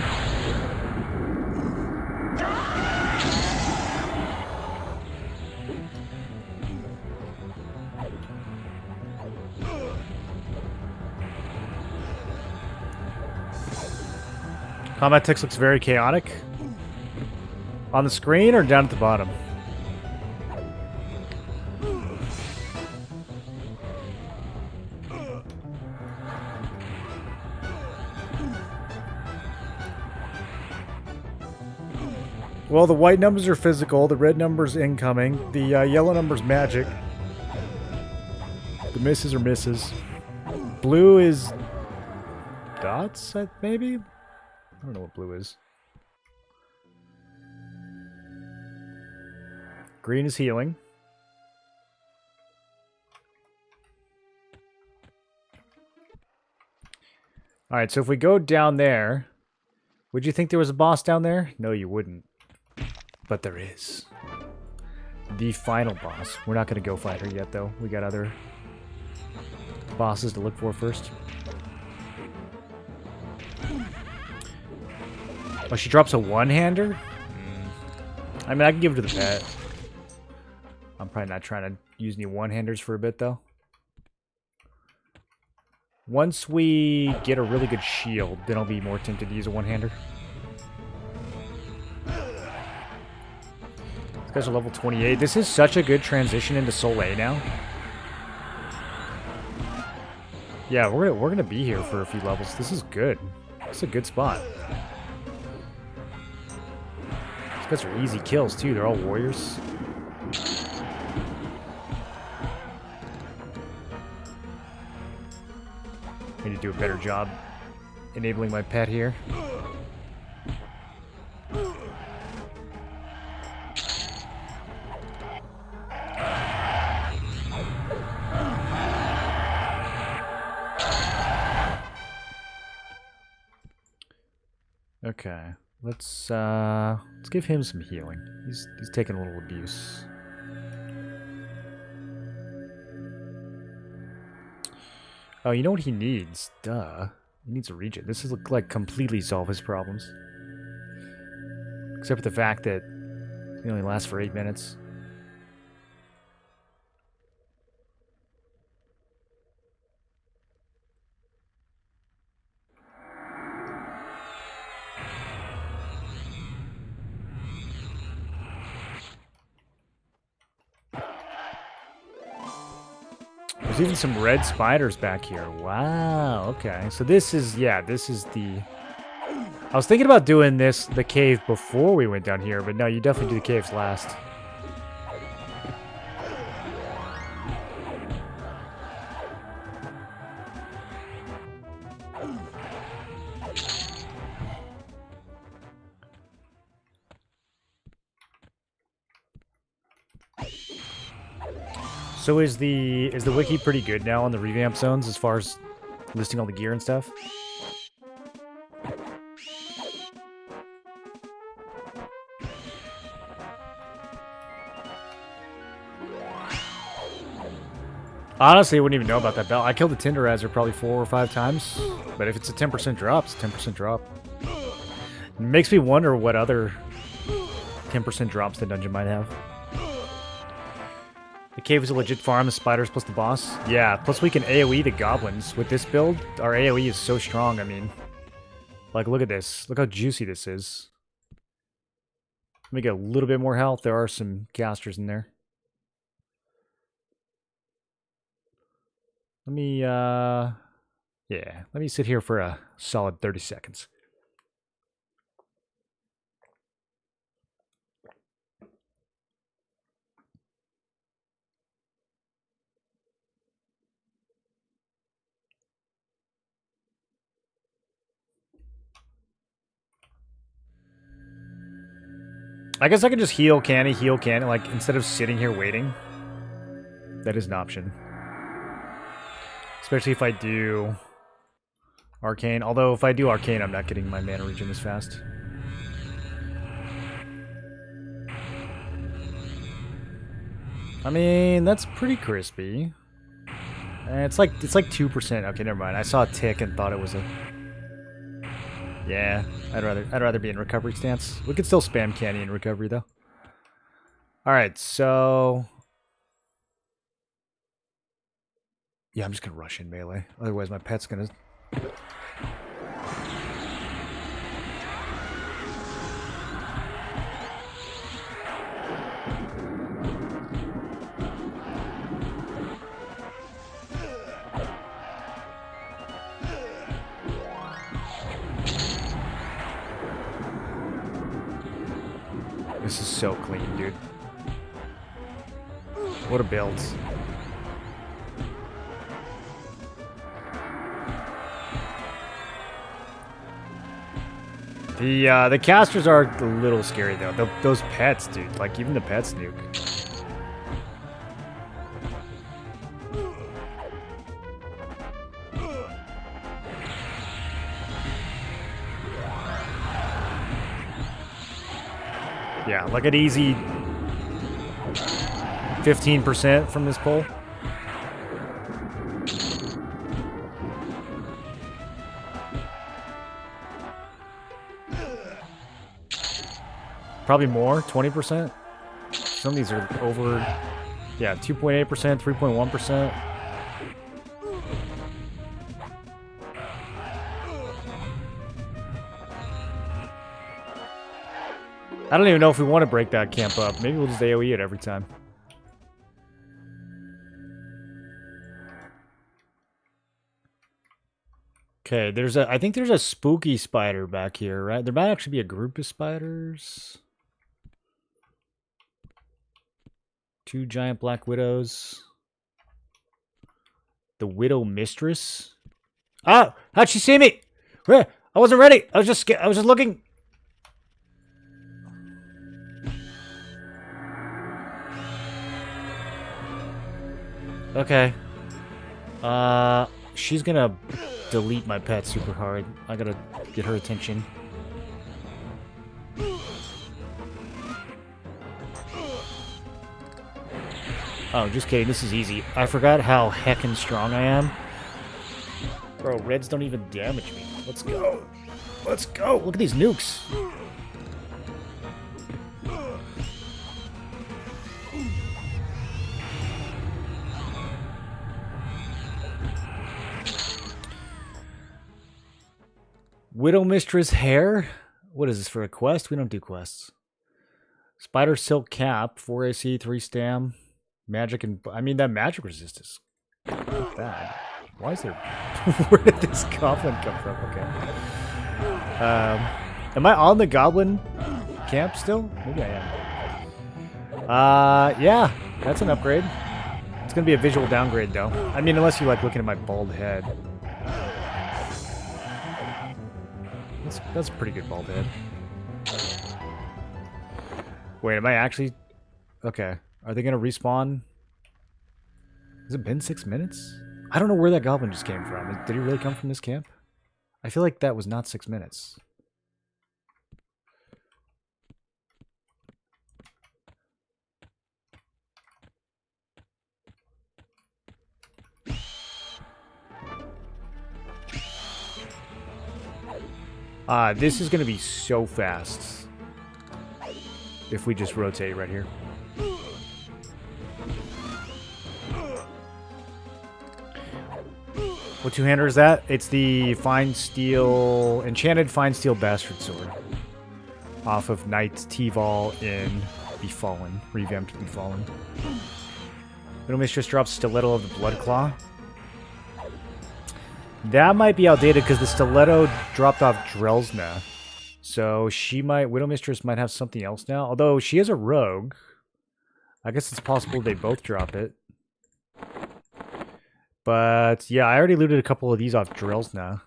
Speaker 1: Combat text looks very chaotic. On the screen or down at the bottom? Well, the white numbers are physical, the red numbers incoming, the yellow numbers magic. The misses are misses. Blue is dots, maybe? I don't know what blue is. Green is healing. Alright, so if we go down there, would you think there was a boss down there? No, you wouldn't. But there is. The final boss. We're not going to go fight her yet, though. We got other bosses to look for first. Oh, she drops a one-hander? I mean, I can give it to the pet. I'm probably not trying to use any one-handers for a bit, though. Once we get a really good shield, then I'll be more tempted to use a one-hander. These guys are level 28. This is such a good transition into Soleil now. Yeah, we're gonna be here for a few levels. This is good. It's a good spot. These guys are easy kills too. They're all warriors. I need to do a better job enabling my pet here. Okay, let's give him some healing. He's taking a little abuse. Oh, you know what he needs? Duh. He needs a regen. This is like completely solve his problems. Except for the fact that he only lasts for 8 minutes. There's even some red spiders back here. Wow, okay. So this is, yeah, this is the... I was thinking about doing the cave before we went down here, but no, you definitely do the caves last. So is the wiki pretty good now on the revamp zones as far as listing all the gear and stuff? Honestly, I wouldn't even know about that belt. I killed the Tenderizer probably 4 or 5 times, but if it's a 10% drop, it's a 10% drop. It makes me wonder what other 10% drops the dungeon might have. The cave is a legit farm, the spiders plus the boss. Yeah, plus we can AoE the goblins. With this build, our AoE is so strong, I mean. Like, look at this. Look how juicy this is. Let me get a little bit more health. There are some casters in there. Let me, yeah, let me sit here for a solid 30 seconds. I guess I can just heal canny, like, instead of sitting here waiting. That is an option. Especially if I do Arcane. Although, if I do Arcane, I'm not getting my mana regen as fast. I mean, that's pretty crispy. It's like 2%. Okay, never mind. I saw a tick and thought it was a... Yeah, I'd rather be in recovery stance. We could still spam canny in recovery though. Alright, so... Yeah, I'm just gonna rush in melee. Otherwise my pet's gonna... This is so clean, dude. What a build. The casters are a little scary though. Those pets, dude. Like even the pets nuke. Yeah, like an easy 15% from this pull. Probably more, 20%. Some of these are over, yeah, 2.8%, 3.1%. I don't even know if we want to break that camp up. Maybe we'll just AoE it every time. Okay, I think there's a spooky spider back here, right? There might actually be a group of spiders. 2 giant black widows. The widow mistress. Ah! How'd she see me? Where? I wasn't ready. I was just looking. Okay. She's gonna delete my pet super hard. I gotta get her attention. Oh, just kidding. This is easy. I forgot how heckin' strong I am. Bro, reds don't even damage me. Let's go. Let's go. Look at these nukes. Widow Mistress hair? What is this for a quest? We don't do quests. Spider silk cap, 4 AC, 3 stam. Magic and... I mean, that magic resistance. Not bad. Why is there... Where did this goblin come from? Okay. Am I on the goblin camp still? Maybe I am. Yeah. That's an upgrade. It's going to be a visual downgrade, though. I mean, unless you like looking at my bald head. That's a pretty good bald head. Wait, am I actually... Okay. Are they going to respawn? Has it been 6 minutes? I don't know where that goblin just came from. Did he really come from this camp? I feel like that was not 6 minutes. This is going to be so fast. If we just rotate right here. What two-hander is that? It's the Fine Steel... Enchanted Fine Steel Bastard Sword. Off of Knight T-Vol in Befallen. Revamped Befallen. Widow Mistress drops Stiletto of the Blood Claw. That might be outdated because the Stiletto dropped off Drelsna. So she might... Widow Mistress might have something else now. Although she is a rogue. I guess it's possible they both drop it. But yeah, I already looted a couple of these off Drelsna.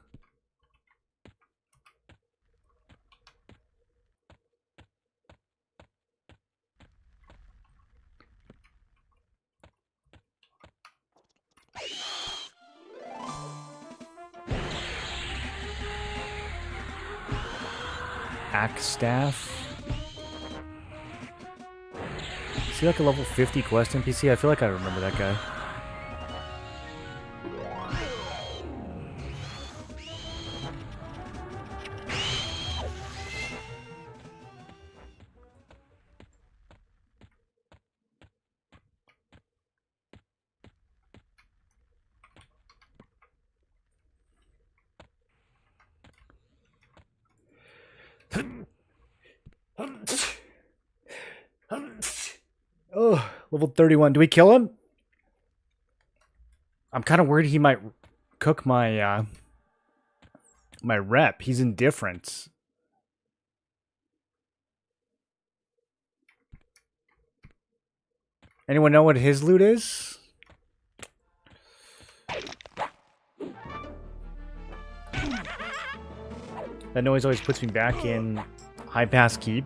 Speaker 1: Axe Staff. Is he like a level 50 quest NPC? I feel like I remember that guy. Oh, level 31. Do we kill him? I'm kind of worried he might cook my my rep. He's indifferent. Anyone know what his loot is? That noise always puts me back in High Pass Keep.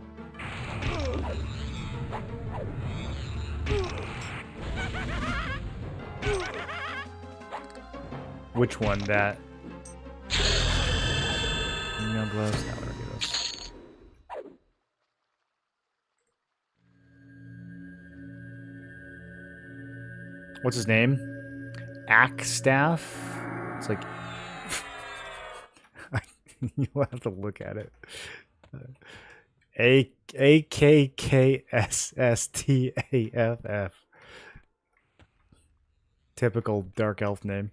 Speaker 1: Which one? That? No gloves. No, I don't do those. What's his name? Axe Staff? It's like... You'll have to look at it. AKKSSTAFF. Typical dark elf name.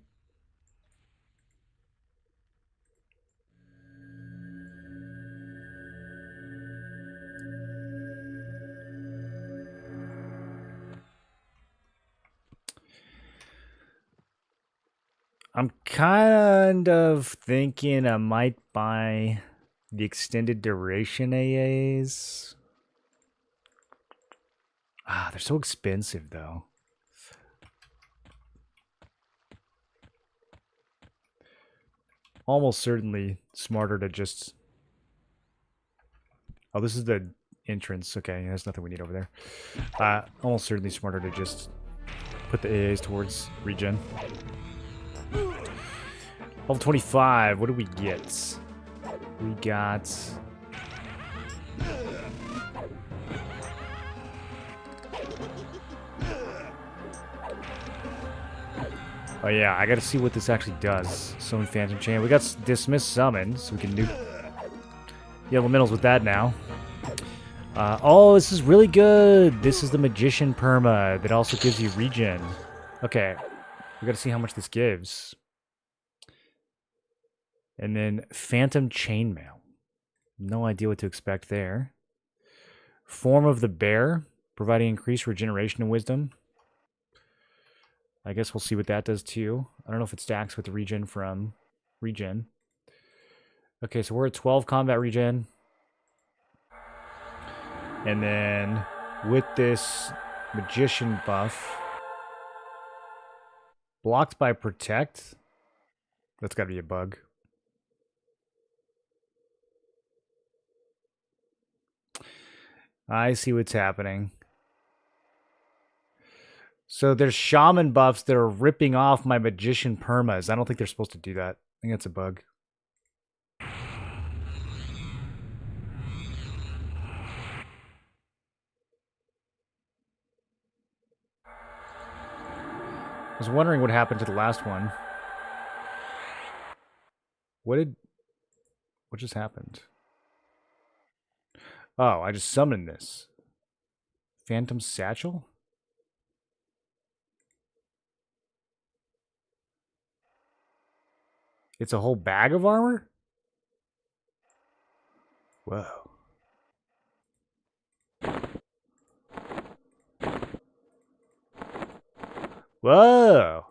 Speaker 1: I'm kind of thinking I might buy the extended duration AAs. Ah, they're so expensive though. Almost certainly smarter to just... Oh, this is the entrance. Okay, there's nothing we need over there. Almost certainly smarter to just put the AAs towards regen. Level 25, what do we get? We got... Oh yeah, I gotta see what this actually does. Summon Phantom Chain. We got Dismiss Summon, so we can do the elementals with that now. Oh, this is really good. This is the Magician Perma that also gives you regen. Okay, we gotta see how much this gives. And then Phantom Chainmail. No idea what to expect there. Form of the Bear, providing increased regeneration and wisdom. I guess we'll see what that does too. I don't know if it stacks with the regen from regen. Okay, so we're at 12 combat regen. And then with this Magician buff, blocked by Protect. That's got to be a bug. I see what's happening. So there's Shaman buffs that are ripping off my Magician permas. I don't think they're supposed to do that. I think that's a bug. I was wondering what happened to the last one. What just happened? Oh, I just summoned this. Phantom Satchel? It's a whole bag of armor? Whoa. Whoa!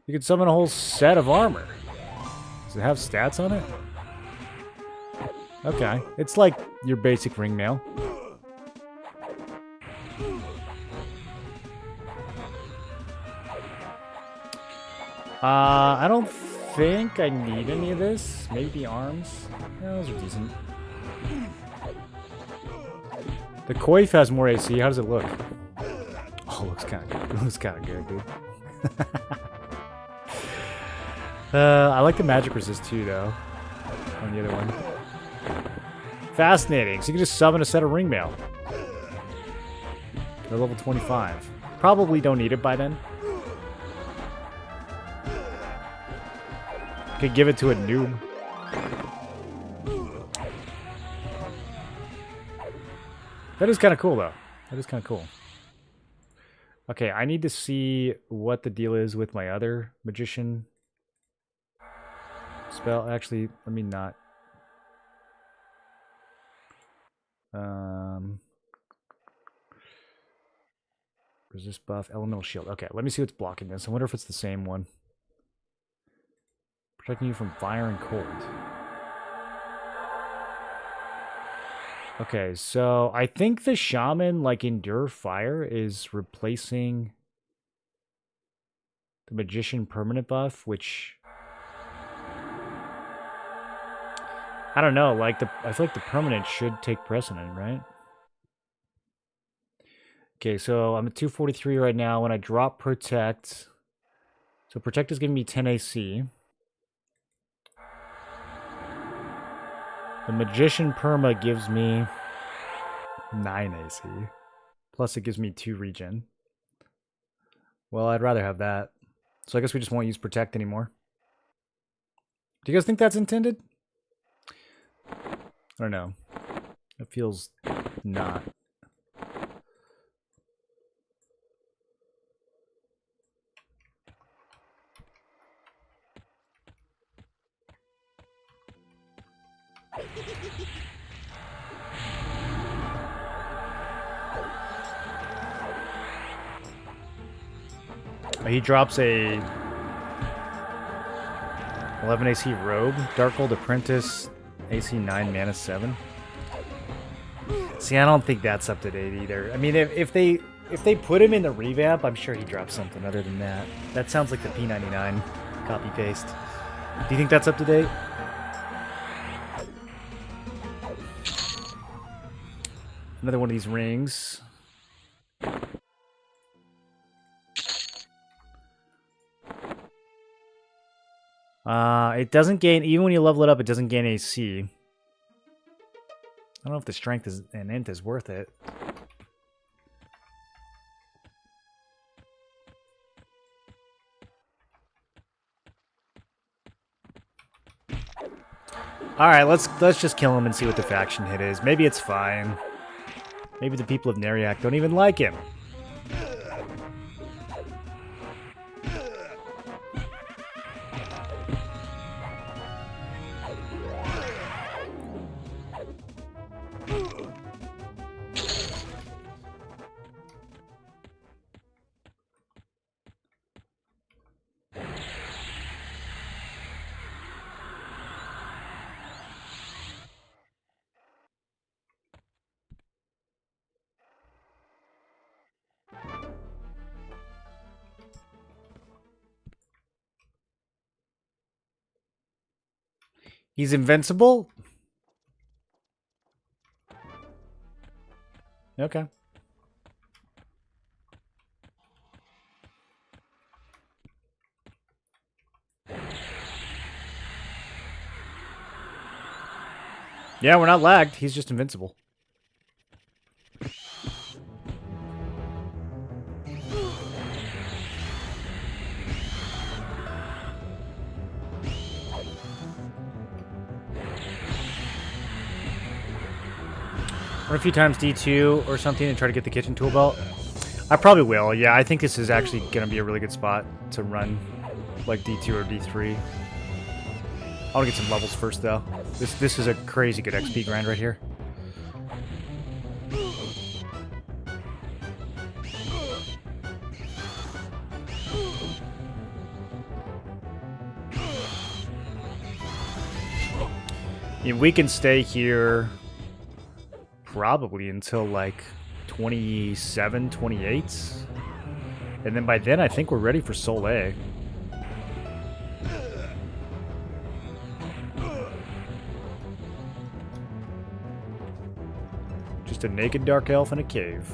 Speaker 1: You can summon a whole set of armor. Does it have stats on it? Okay. It's like your basic ring mail. I don't think I need any of this. Maybe the arms. Yeah, those are decent. The Coif has more AC. How does it look? Oh, it looks kind of good. It looks kind of good, dude. I like the magic resist too, though. On the other one. Fascinating. So you can just summon a set of ring mail. They're level 25. Probably don't need it by then. Could give it to a noob. That is kind of cool, though. That is kind of cool. Okay, I need to see what the deal is with my other magician spell. Actually, let me not. Resist buff, elemental shield. Okay, let me see what's blocking this. I wonder if it's the same one. Protecting you from fire and cold. Okay, so I think the shaman, like Endure Fire, is replacing the magician permanent buff, which I don't know. Like I feel like the permanent should take precedent, right? Okay, so I'm at 243 right now. When I drop Protect, so Protect is giving me 10 AC. The Magician Perma gives me 9 AC. Plus it gives me 2 regen. Well, I'd rather have that. So I guess we just won't use Protect anymore. Do you guys think that's intended? I don't know. It feels not. He drops a 11 AC Rogue, Dark Gold Apprentice, AC 9, Mana 7. See, I don't think that's up to date either. I mean, if they put him in the revamp, I'm sure he drops something other than that. That sounds like the P99 copy paste. Do you think that's up to date? Another one of these rings. It doesn't gain, even when you level it up, it doesn't gain AC. I don't know if the strength and int is worth it. Alright, let's just kill him and see what the faction hit is. Maybe it's fine. Maybe the people of Neriak don't even like him. He's invincible? Okay. Yeah, we're not lagged. He's just invincible. Run a few times D2 or something and try to get the kitchen tool belt. I probably will. Yeah, I think this is actually going to be a really good spot to run like D2 or D3. I want to get some levels first, though. This is a crazy good XP grind right here. And we can stay here probably until like 27, 28. And then by then I think we're ready for Sol A. Just a naked dark elf in a cave.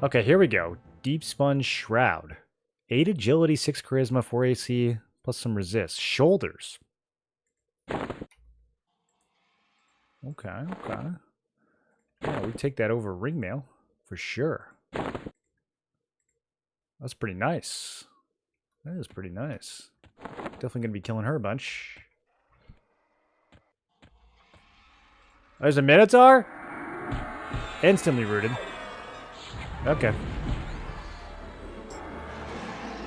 Speaker 1: Okay, here we go. Deep Sponge Shroud. 8 agility, 6 charisma, 4 AC, plus some resist. Shoulders. Okay, okay. Yeah, we take that over ringmail for sure. That's pretty nice. That is pretty nice. Definitely gonna be killing her a bunch. There's a Minotaur? Instantly rooted. Okay.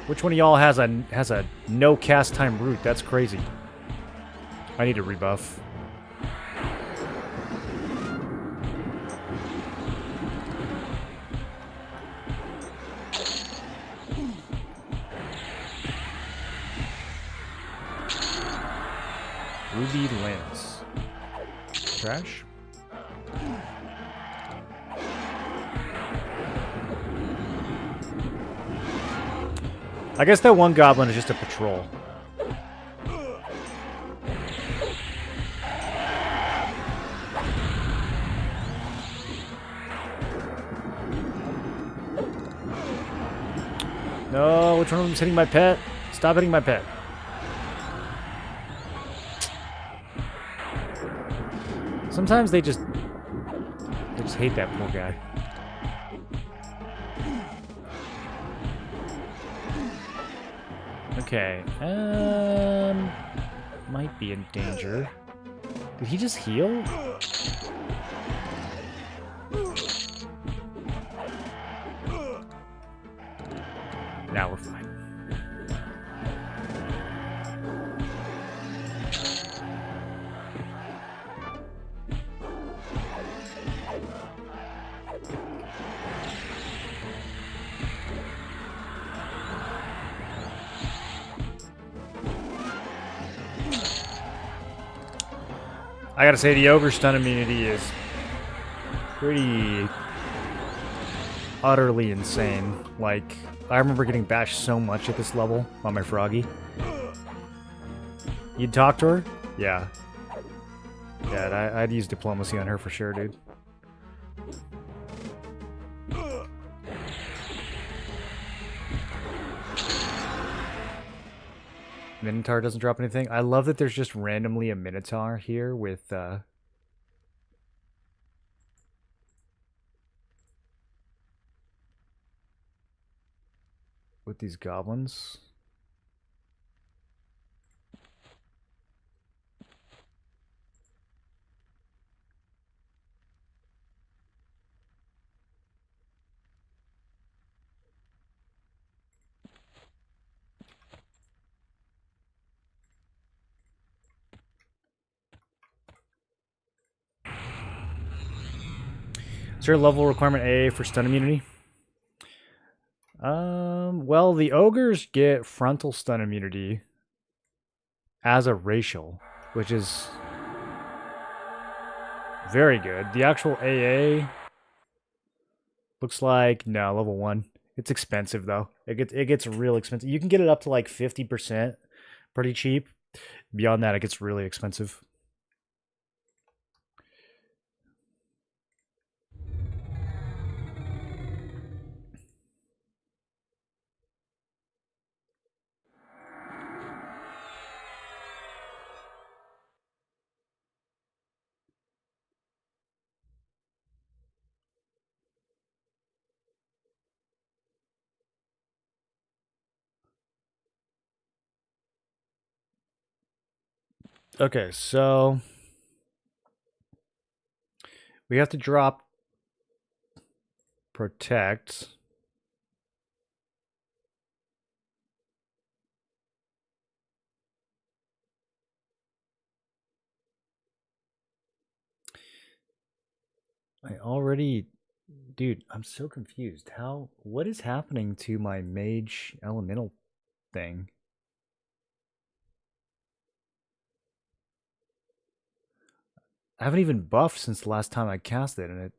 Speaker 1: Which one of y'all has a no cast time root? That's crazy. I need a rebuff. Ruby lens. Trash. I guess that one goblin is just a patrol. No, which one of them's hitting my pet? Stop hitting my pet. Sometimes they just hate that poor guy. Okay, might be in danger. Did he just heal? Now we're fine. I gotta say, the ogre stun immunity is pretty utterly insane. Like, I remember getting bashed so much at this level on my Froggy. You'd talk to her? Yeah. Yeah, I'd use diplomacy on her for sure, dude. Minotaur doesn't drop anything. I love that there's just randomly a Minotaur here with these goblins. Is there a level requirement AA for stun immunity? Well, the ogres get frontal stun immunity as a racial, which is very good. The actual AA looks like no level 1. It's expensive though. It gets real expensive. You can get it up to like 50%, pretty cheap. Beyond that, it gets really expensive. Okay, so we have to drop protect. I already, dude, I'm so confused. What is happening to my mage elemental thing? I haven't even buffed since the last time I cast it, and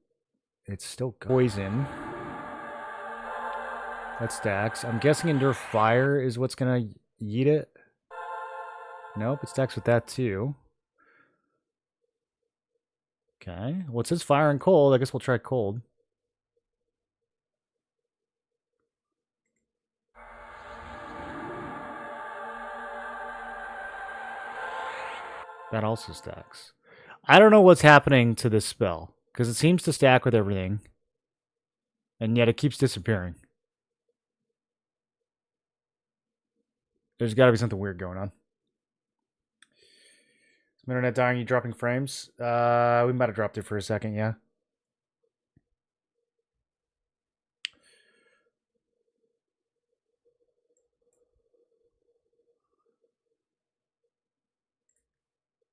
Speaker 1: it's still poison. That stacks. I'm guessing Endure Fire is what's gonna yeet it. Nope, it stacks with that too. Okay. Well, it says Fire and Cold. I guess we'll try Cold. That also stacks. I don't know what's happening to this spell, because it seems to stack with everything, and yet it keeps disappearing. There's got to be something weird going on. Is my internet dying? You dropping frames? We might have dropped it for a second, yeah.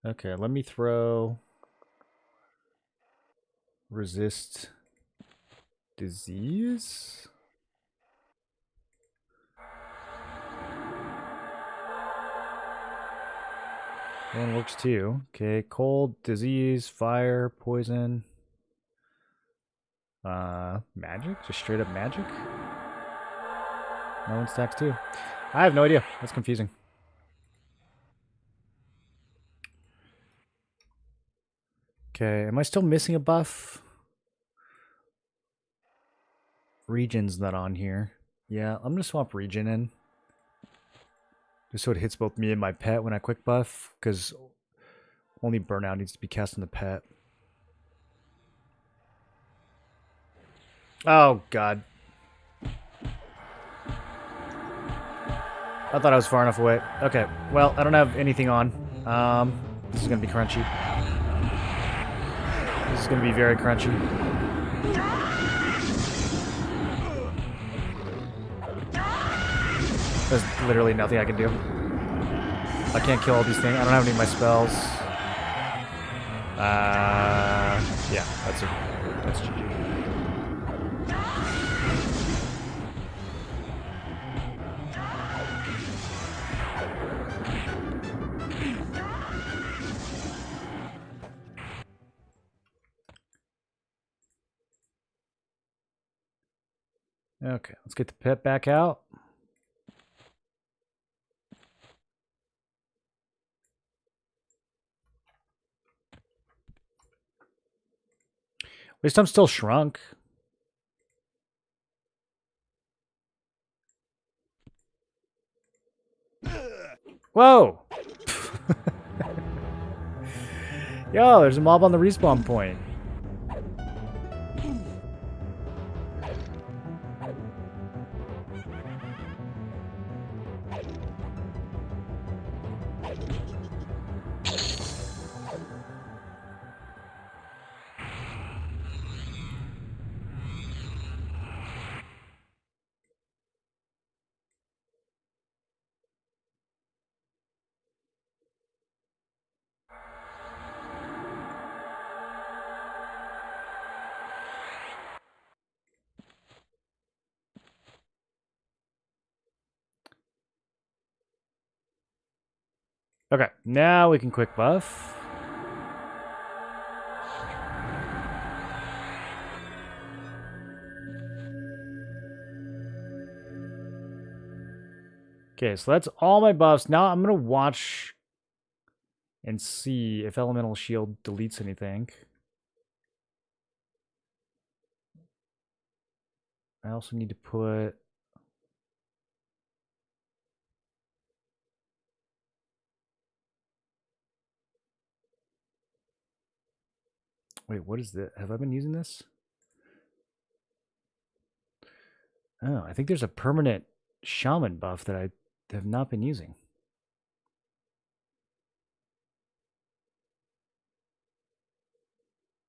Speaker 1: Okay, let me throw resist disease. That one works too. Okay, cold, disease, fire, poison. Magic? Just straight up magic? No one stacks too. I have no idea. That's confusing. Okay, am I still missing a buff? Region's not on here. Yeah, I'm gonna swap Region in. Just so it hits both me and my pet when I quick buff, because only Burnout needs to be cast on the pet. Oh, God. I thought I was far enough away. Okay, well, I don't have anything on. This is gonna be crunchy. This is going to be very crunchy. There's literally nothing I can do. I can't kill all these things. I don't have any of my spells. Yeah, that's GG. Okay, let's get the pet back out. At least I'm still shrunk. Whoa! Yo, there's a mob on the respawn point. Okay, now we can quick buff. Okay, so that's all my buffs. Now I'm going to watch and see if Elemental Shield deletes anything. I also need to put... Wait, what is this? Have I been using this? Oh, I think there's a permanent shaman buff that I have not been using.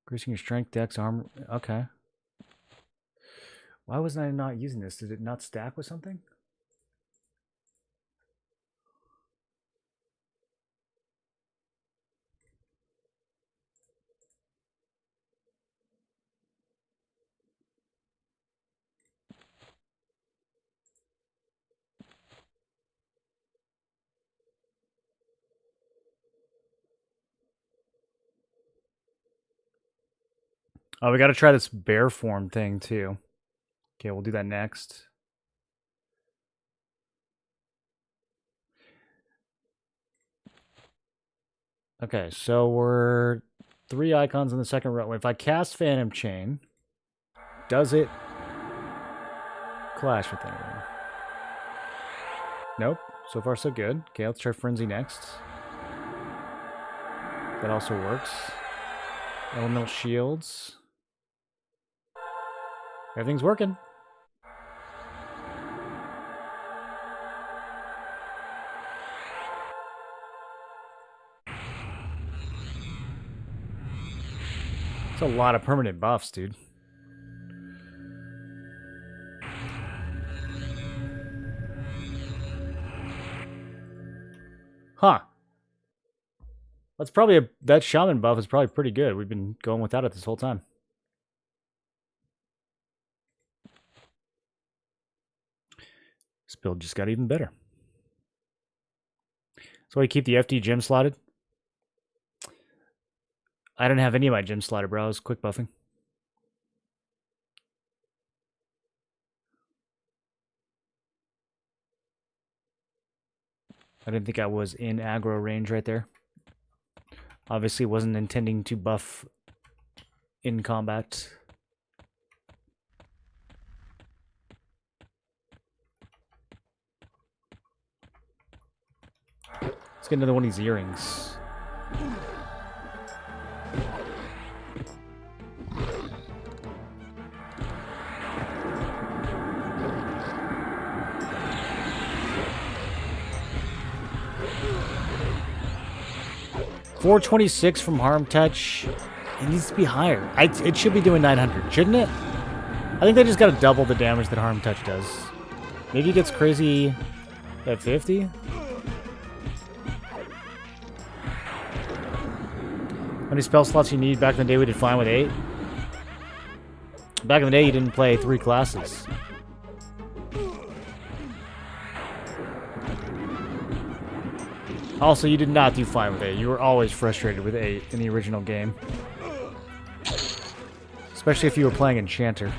Speaker 1: Increasing your strength, dex, armor. Okay. Why was I not using this? Did it not stack with something? Oh, we got to try this bear form thing too. Okay, we'll do that next. Okay, so we're 3 icons in the second row. If I cast Phantom Chain, does it clash with anything? Nope. So far, so good. Okay, let's try Frenzy next. That also works. Elemental Shields. Everything's working. It's a lot of permanent buffs, dude. Huh. That's probably that shaman buff is probably pretty good. We've been going without it this whole time. This build just got even better. So I keep the FD gem slotted. I didn't have any of my gem slotted, bro. I was quick buffing. I didn't think I was in aggro range right there. Obviously wasn't intending to buff in combat. Let's get another one of these earrings. $426 from Harm Touch, It needs to be higher. It should be doing 900, shouldn't it? I think they just got to double the damage that Harm Touch does. Maybe it gets crazy at 50? How many spell slots you need? Back in the day we did fine with 8. Back in the day you didn't play 3 classes. Also, you did not do fine with 8. You were always frustrated with 8 in the original game. Especially if you were playing Enchanter.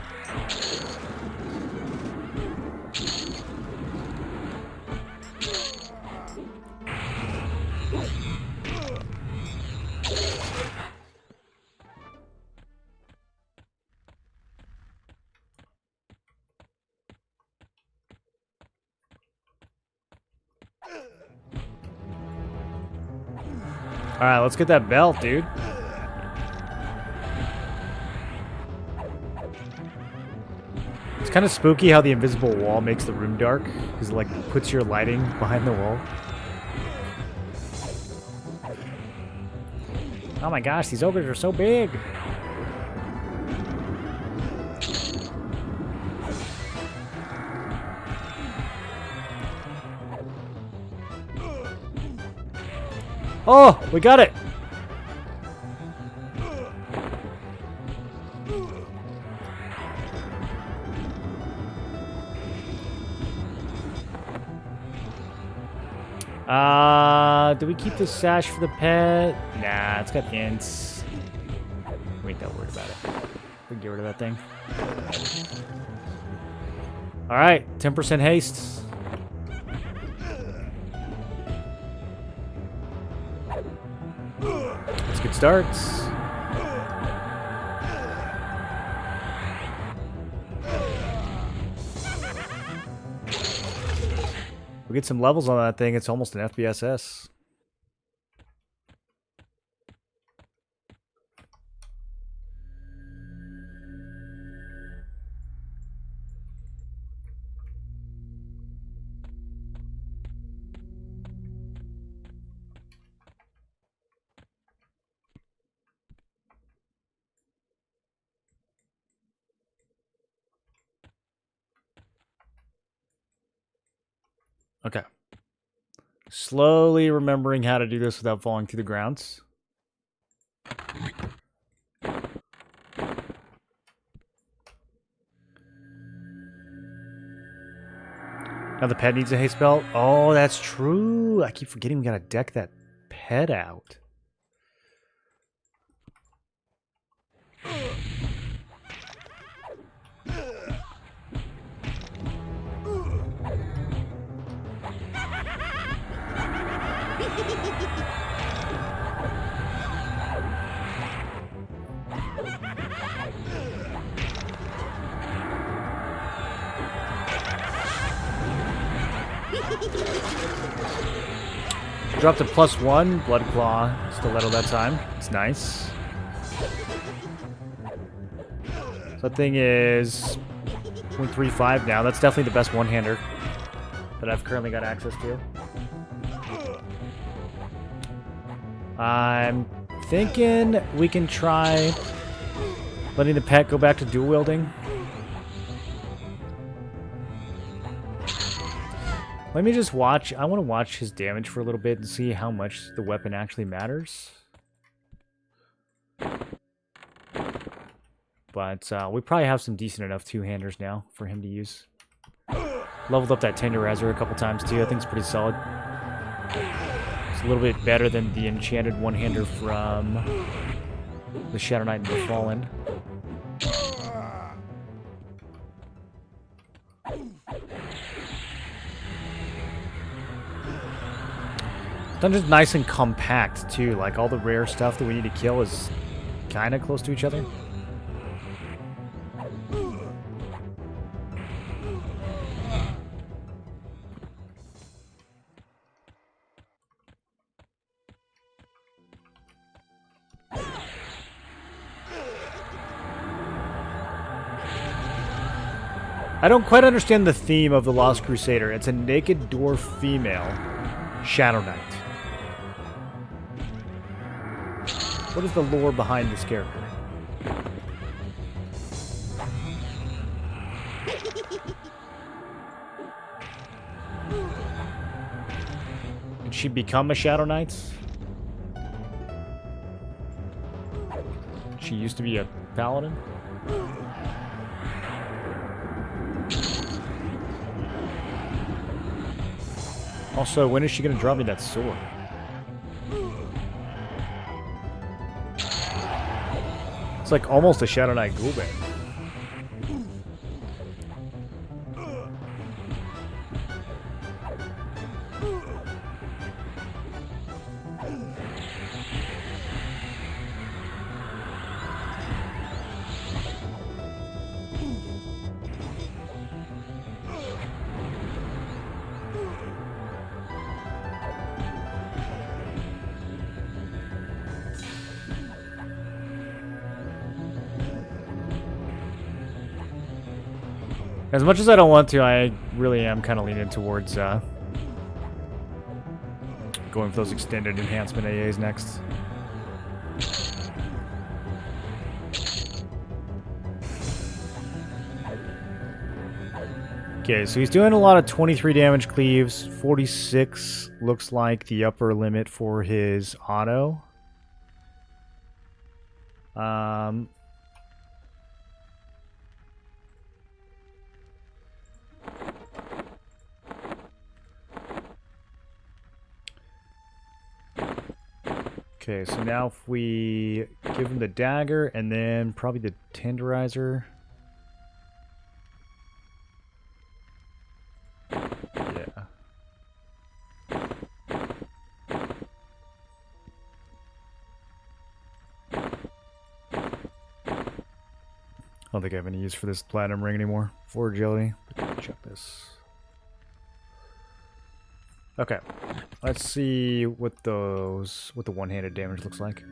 Speaker 1: Alright, let's get that belt, dude. It's kind of spooky how the invisible wall makes the room dark, because it like puts your lighting behind the wall. Oh my gosh, these ogres are so big! Oh, we got it! Do we keep the sash for the pet? Nah, it's got hints. We ain't that worried about it. We can get rid of that thing. Alright, 10% haste. Let's get starts. We get some levels on that thing, it's almost an FBSS. Okay. Slowly remembering how to do this without falling through the grounds. Now the pet needs a haste belt. Oh, that's true. I keep forgetting we gotta deck that pet out. Dropped a +1 Blood Claw stiletto that time. It's nice. So that thing is 0.35 now. That's definitely the best one-hander that I've currently got access to. I'm thinking we can try letting the pet go back to dual wielding. Let me just watch. I want to watch his damage for a little bit and see how much the weapon actually matters. But we probably have some decent enough two-handers now for him to use. Leveled up that Tenderizer a couple times too. I think it's pretty solid. It's a little bit better than the enchanted one-hander from the Shadow Knight and Befallen. Dungeon's nice and compact too. Like all the rare stuff that we need to kill is kind of close to each other. I don't quite understand the theme of the Lost Crusader. It's a naked dwarf female Shadow Knight. What is the lore behind this character? Did she become a Shadow Knight? She used to be a paladin? Also, when is she going to drop me that sword? It's like almost a Shadow Knight Ghoulbane. As much as I don't want to, I really am kind of leaning towards going for those extended enhancement AAs next. Okay, so he's doing a lot of 23 damage cleaves. 46 looks like the upper limit for his auto. Okay, so now if we give him the dagger and then probably the tenderizer. Yeah. I don't think I have any use for this platinum ring anymore. For agility. Check this. Okay. Let's see what the one-handed damage looks like.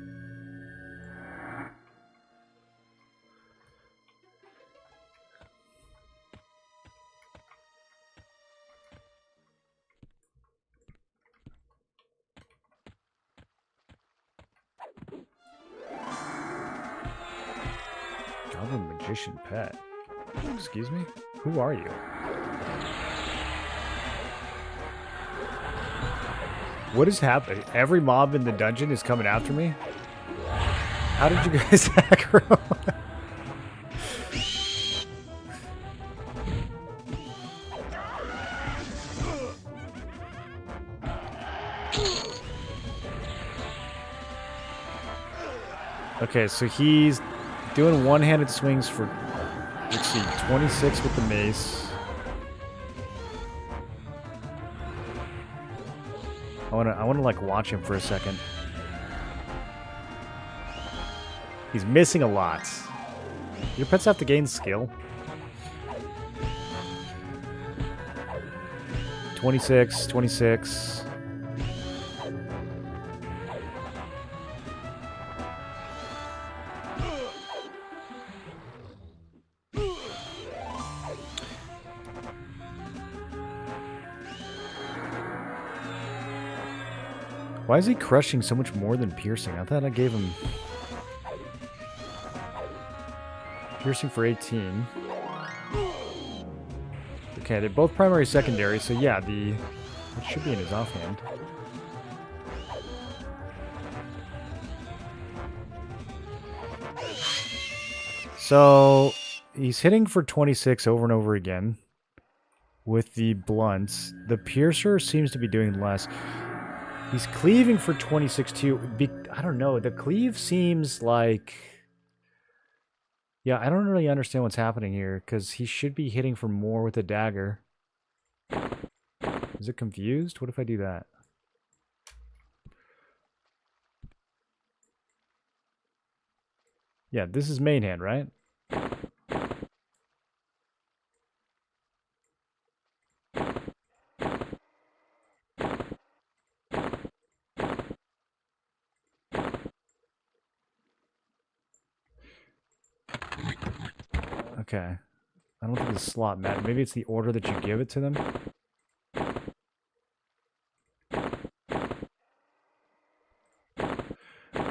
Speaker 1: Goblin Magician Pet. Excuse me? Who are you? What is happening? Every mob in the dungeon is coming after me? How did you guys aggro? Okay, so he's doing one-handed swings for, let's see, 26 with the mace. I wanna like watch him for a second. He's missing a lot. Your pets have to gain skill. 26, 26. Why is he crushing so much more than piercing? I thought I gave him piercing for 18. Okay, they're both primary secondary, so yeah, it should be in his offhand. So he's hitting for 26 over and over again with the blunts. The piercer seems to be doing less. He's cleaving for 26 too. I don't know. The cleave seems like... Yeah, I don't really understand what's happening here, because he should be hitting for more with a dagger. Is it confused? What if I do that? Yeah, this is main hand, right? Okay. I don't think the slot matters. Maybe it's the order that you give it to them.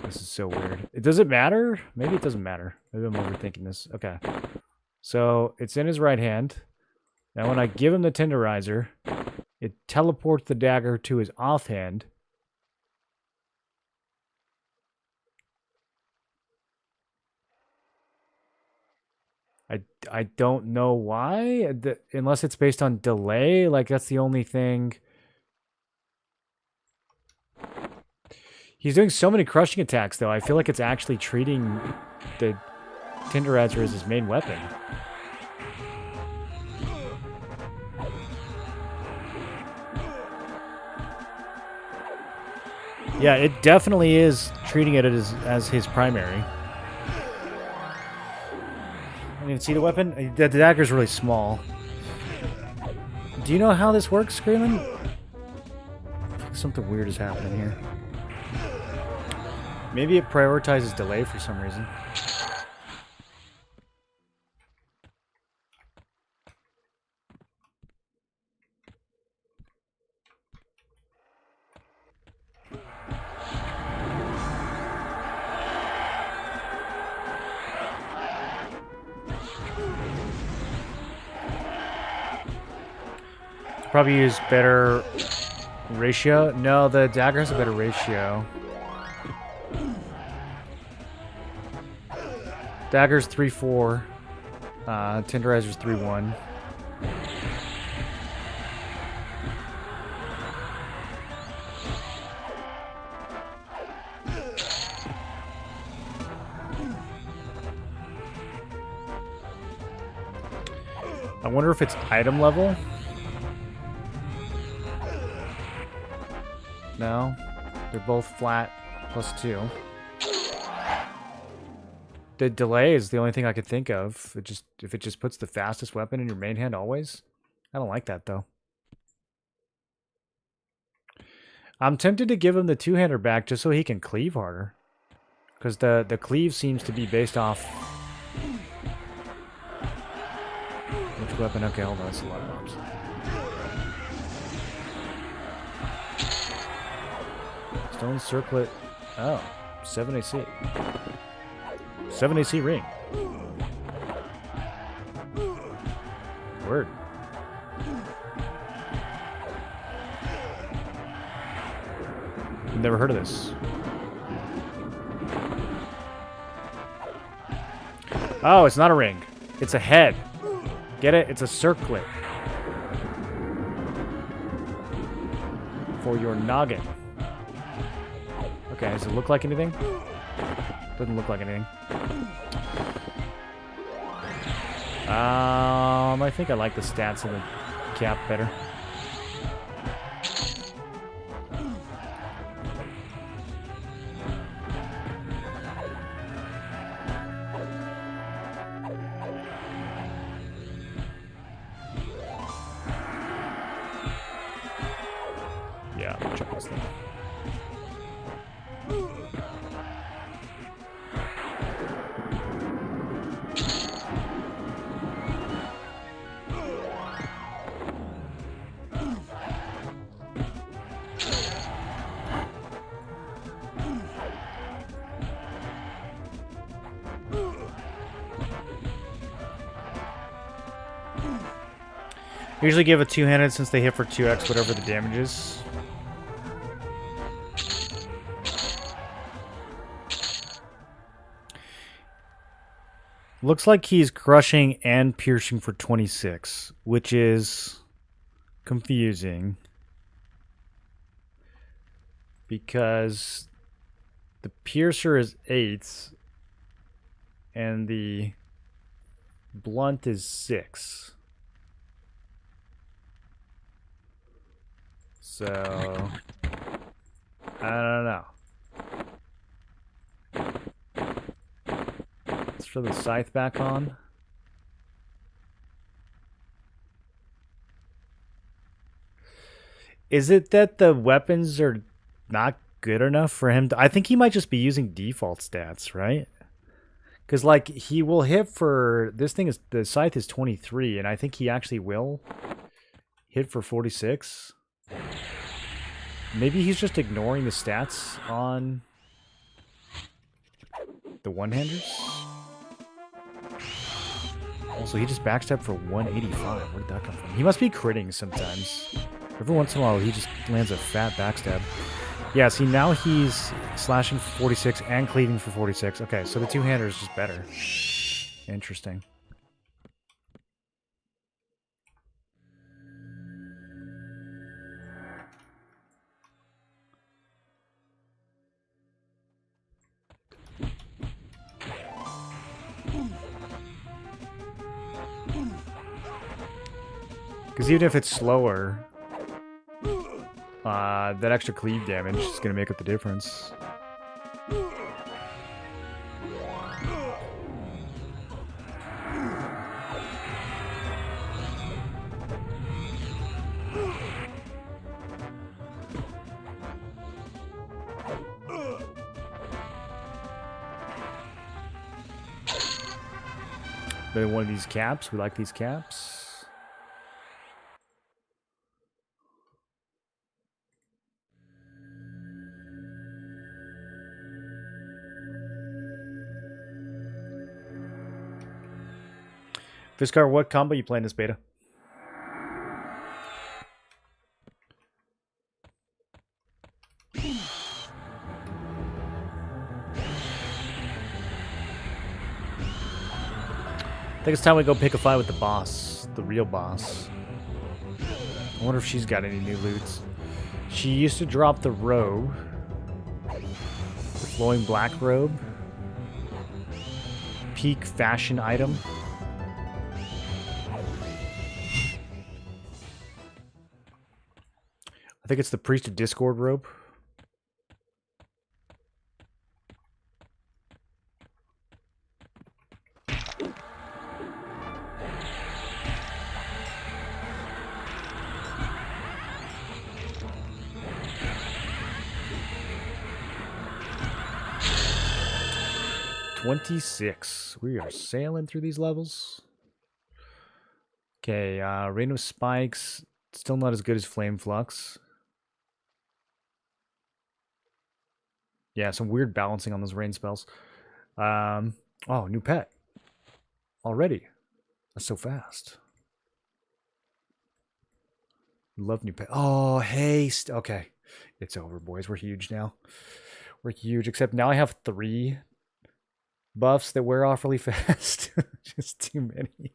Speaker 1: This is so weird. Does it matter? Maybe it doesn't matter. Maybe I'm overthinking this. Okay. So it's in his right hand. Now when I give him the tenderizer, it teleports the dagger to his offhand. I don't know why, unless it's based on delay. Like, that's the only thing. He's doing so many crushing attacks, though. I feel like it's actually treating the tenderizer as his main weapon. Yeah, it definitely is treating it as his primary. I didn't see the weapon. The dagger's really small. Do you know how this works, Skrelin? Something weird is happening here. Maybe it prioritizes delay for some reason. Probably use better ratio. No, the dagger has a better ratio. Dagger's 3-4. Tenderizer's 3-1. I wonder if it's item level. No, they're both flat +2. The delay is the only thing I could think of. If it just puts the fastest weapon in your main hand always. I don't like that though. I'm tempted to give him the two-hander back just so he can cleave harder. Because the cleave seems to be based off... Which weapon? Okay, hold on. That's a lot of bombs. Stone circlet. Oh, 7 AC. 7 AC ring. Word. Never heard of this. Oh, it's not a ring. It's a head. Get it? It's a circlet. For your noggin. Okay, does it look like anything? Doesn't look like anything. I think I like the stats of the cap better. Yeah, I'll check this thing. Usually give a two-handed since they hit for 2x whatever the damage is. Looks like he's crushing and piercing for 26, which is confusing. Because the piercer is 8 and the blunt is 6. So, I don't know. Let's throw the scythe back on. Is it that the weapons are not good enough for him to... I think he might just be using default stats, right? Because, like, he will hit for... This thing is... The scythe is 23, and I think he actually will hit for 46. Maybe he's just ignoring the stats on The one-handers? Also, he just backstabbed for 185. Where did that come from? He must be critting sometimes. Every once in a while, he just lands a fat backstab. Yeah, see, now he's slashing for 46 and cleaving for 46. Okay, so the two-hander is just better. Interesting. Because even if it's slower, that extra cleave damage is going to make up the difference. But one of these caps, we like these caps. Fiskar, what combo you playing this beta? I think it's time we go pick a fight with the boss, the real boss. I wonder if she's got any new loots. She used to drop the robe, the flowing black robe, peak fashion item. I think it's the Priest of Discord robe. $26. We are sailing through these levels. Okay, Rain of Spikes. Still not as good as Flame Flux. Yeah, some weird balancing on those rain spells. Oh, new pet. Already. That's so fast. Love new pet. Oh, haste. Okay. It's over, boys. We're huge now. We're huge, except now I have 3 buffs that wear off really fast. Just too many.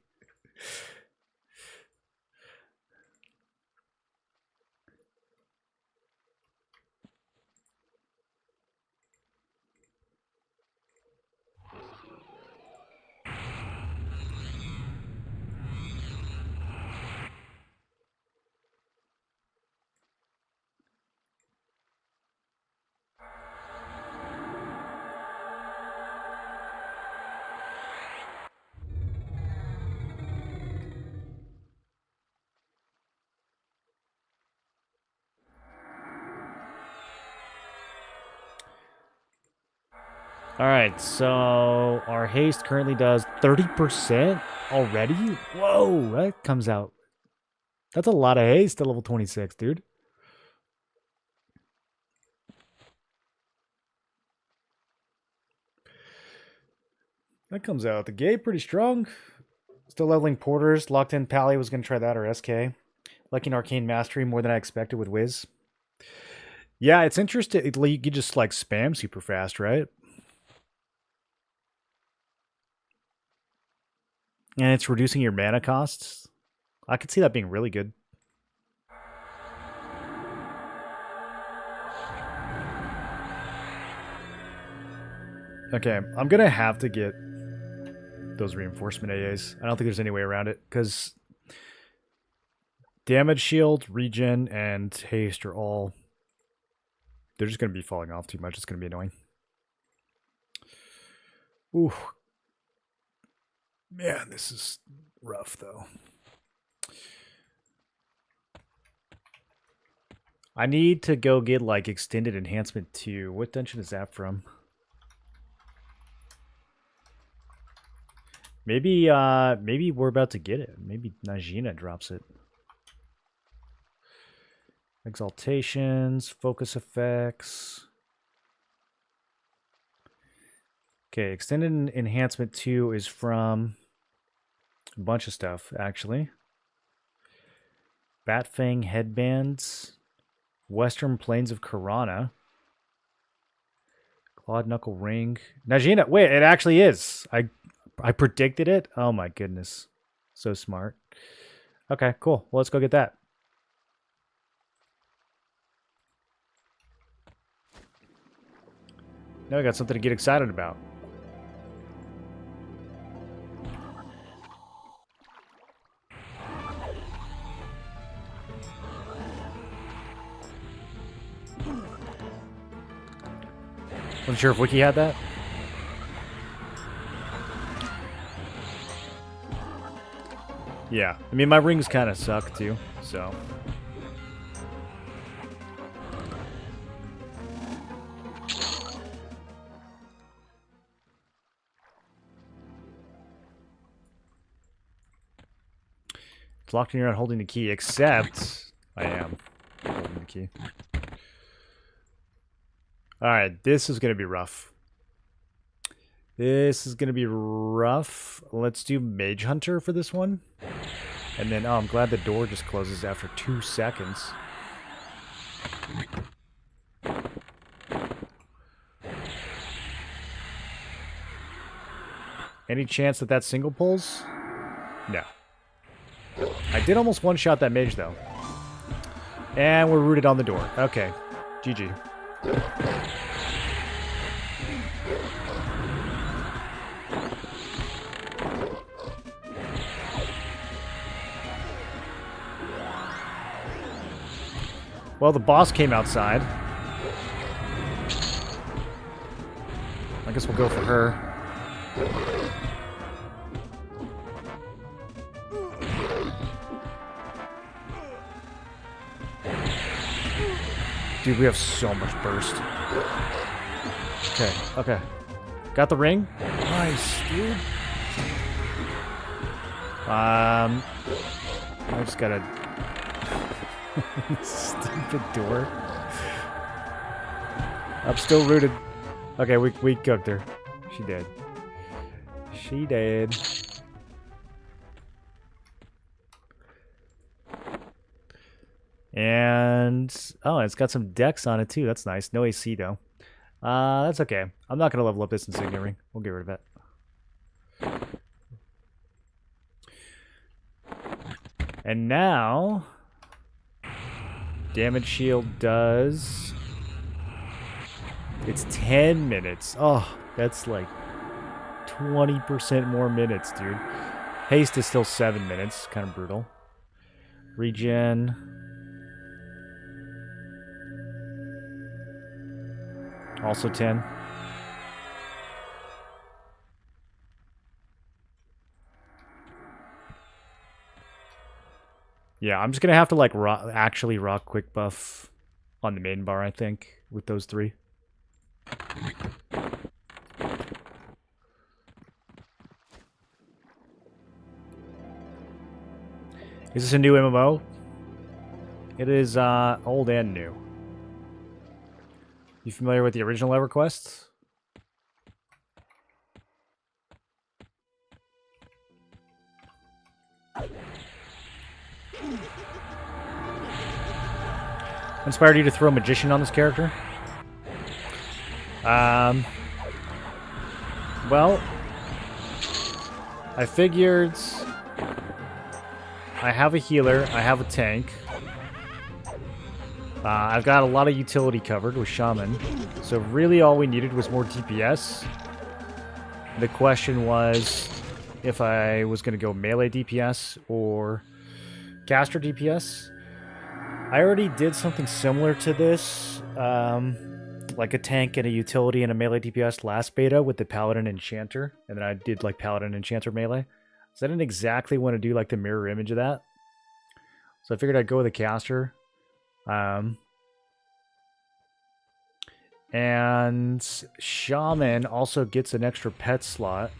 Speaker 1: All right, so our haste currently does 30% already. Whoa, that comes out. That's a lot of haste at level 26, dude. That comes out the gate pretty strong. Still leveling porters. Locked in Pally was going to try that, or SK. Liking Arcane Mastery more than I expected with Wiz. Yeah, it's interesting. You just like spam super fast, right? And it's reducing your mana costs. I could see that being really good. Okay, I'm going to have to get those reinforcement AAs. I don't think there's any way around it, because damage, shield, regen, and haste are all... They're just going to be falling off too much. It's going to be annoying. Ooh. Man, this is rough, though. I need to go get, like, Extended Enhancement 2. What dungeon is that from? Maybe we're about to get it. Maybe Najena drops it. Exaltations, focus effects. Okay, extended enhancement 2 is from a bunch of stuff, actually. Batfang headbands, Western Plains of Karana, Clawed Knuckle Ring. Najena, wait, it actually is. I predicted it. Oh my goodness. So smart. Okay, cool. Well, let's go get that. Now we got something to get excited about. Wasn't sure if Wiki had that. Yeah, I mean, my rings kind of suck too, so. It's locked and you're not holding the key, except I am holding the key. Alright, this is going to be rough. This is going to be rough. Let's do Mage Hunter for this one. And then, oh, I'm glad the door just closes after 2 seconds. Any chance that that single pulls? No. I did almost one-shot that mage, though. And we're rooted on the door. Okay. GG. Well, the boss came outside. I guess we'll go for her. Dude, we have so much burst. Okay, okay. Got the ring? Nice, dude. I just gotta... Stupid door. I'm still rooted. Okay, we cooked her. She did. She did. And oh, it's got some decks on it too. That's nice. No AC though. That's okay. I'm not gonna level up this insignia ring. We'll get rid of it. And now, damage shield does. It's 10 minutes. Oh, that's like 20% more minutes, dude. Haste is still 7 minutes. Kind of brutal. Regen. Also 10. Yeah, I'm just going to have to like actually rock quick buff on the main bar, I think, with those 3. Is this a new MMO? It is old and new. You familiar with the original Everquest? Inspired you to throw Magician on this character? Well, I figured I have a healer, I have a tank. I've got a lot of utility covered with Shaman, so really all we needed was more DPS. The question was if I was going to go melee DPS or caster DPS. I already did something similar to this, like a tank and a utility and a melee DPS last beta with the Paladin Enchanter, and then I did like Paladin Enchanter melee. So I didn't exactly want to do like the mirror image of that. So I figured I'd go with a caster. And Shaman also gets an extra pet slot.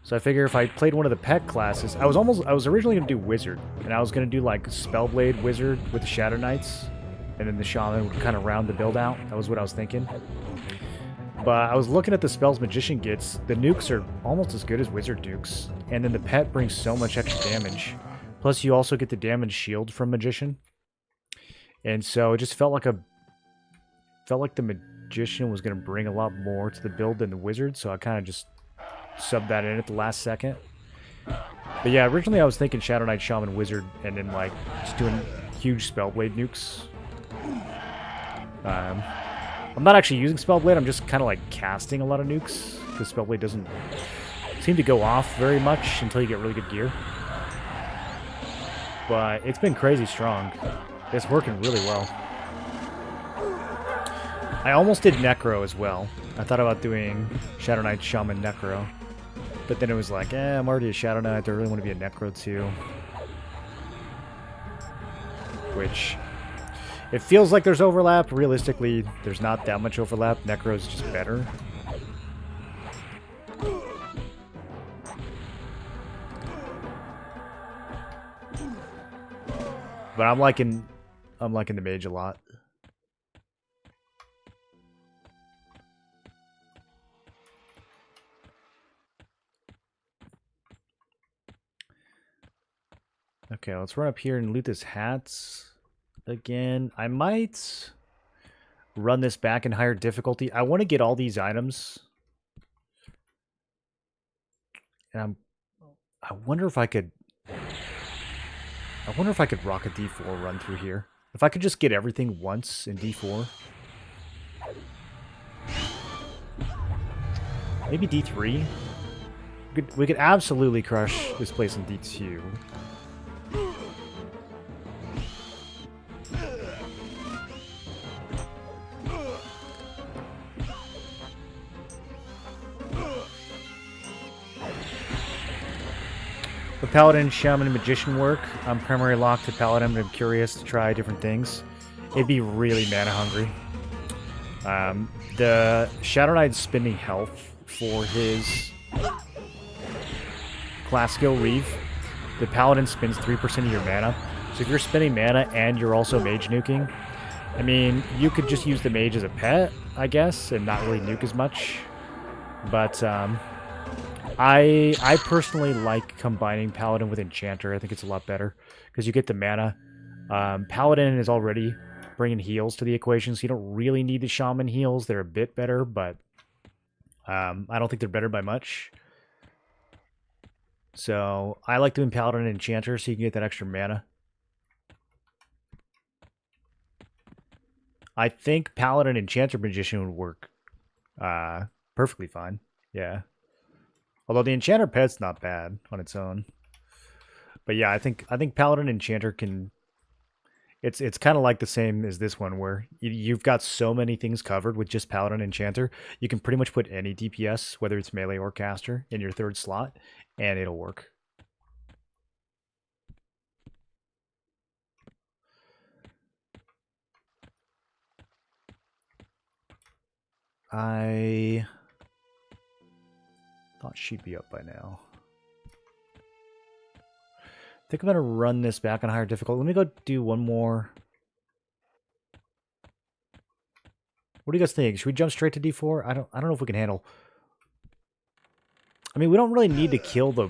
Speaker 1: So I figure if I played one of the pet classes, I was originally gonna do Wizard, and I was gonna do like Spellblade Wizard with the Shadow Knights, and then the Shaman would kind of round the build out. That was what I was thinking. But I was looking at the spells Magician gets. The nukes are almost as good as Wizard nukes. And then the pet brings so much extra damage. Plus you also get the damage shield from Magician. And so it just felt like the Magician was going to bring a lot more to the build than the Wizard. So I kind of just subbed that in at the last second. But yeah, originally I was thinking Shadow Knight, Shaman, Wizard, and then like just doing huge Spellblade nukes. I'm not actually using Spellblade, I'm just kind of like casting a lot of nukes, because Spellblade doesn't seem to go off very much until you get really good gear. But it's been crazy strong. It's working really well. I almost did Necro as well. I thought about doing Shadow Knight, Shaman, Necro. But then it was like, I'm already a Shadow Knight, I really want to be a Necro too. Which, it feels like there's overlap. Realistically, there's not that much overlap. Necro's just better. But I'm liking the mage a lot. Okay, let's run up here and loot this hats again. I might run this back in higher difficulty. I want to get all these items. And I wonder if I could rock a D4 run through here. If I could just get everything once in D4. Maybe D3. We could absolutely crush this place in D2. The Paladin, Shaman, and Magician work. I'm primarily locked to Paladin, but I'm curious to try different things. It'd be really mana hungry. The Shadow Knight's spending health for his class skill Reeve. The Paladin spends 3% of your mana. So if you're spending mana and you're also mage nuking, I mean, you could just use the mage as a pet, I guess, and not really nuke as much. But, I personally like combining Paladin with Enchanter. I think it's a lot better because you get the mana. Paladin is already bringing heals to the equation, so you don't really need the Shaman heals. They're a bit better, but I don't think they're better by much. So I like doing Paladin and Enchanter so you can get that extra mana. I think Paladin, Enchanter, Magician would work perfectly fine. Yeah. Although the Enchanter pet's not bad on its own. But yeah, I think Paladin Enchanter can... It's kind of like the same as this one, where you've got so many things covered with just Paladin Enchanter. You can pretty much put any DPS, whether it's melee or caster, in your third slot, and it'll work. I thought she'd be up by now. I think I'm going to run this back on higher difficulty. Let me go do one more. What do you guys think? Should we jump straight to D4? I don't know if we can handle... I mean, we don't really need to kill the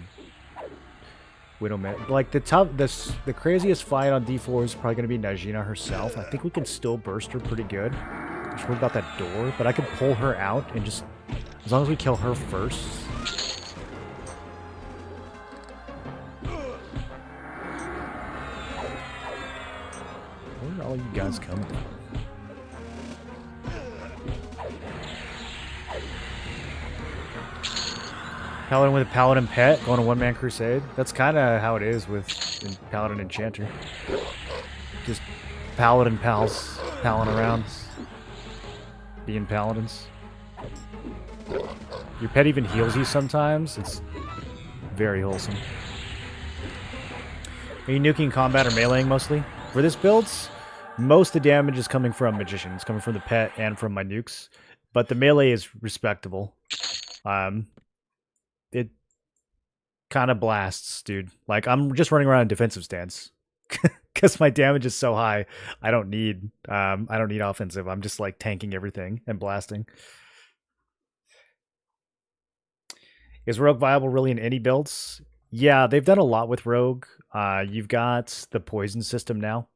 Speaker 1: Widowman. Like, the craziest fight on D4 is probably going to be Najena herself. I think we can still burst her pretty good. I'm just worried about that door, but I could pull her out and just... As long as we kill her first... Where are all you guys coming from? Paladin with a Paladin pet, going a one-man crusade. That's kind of how it is with Paladin Enchanter. Just Paladin pals palling around, being Paladins. Your pet even heals you sometimes. It's very wholesome. Are you nuking combat or meleeing mostly? For this build, most of the damage is coming from Magician. It's coming from the pet and from my nukes. But the melee is respectable. It kind of blasts, dude. Like, I'm just running around in defensive stance. Because my damage is so high. I don't need offensive. I'm just like tanking everything and blasting. Is Rogue viable really in any builds? Yeah, they've done a lot with Rogue. You've got the poison system now.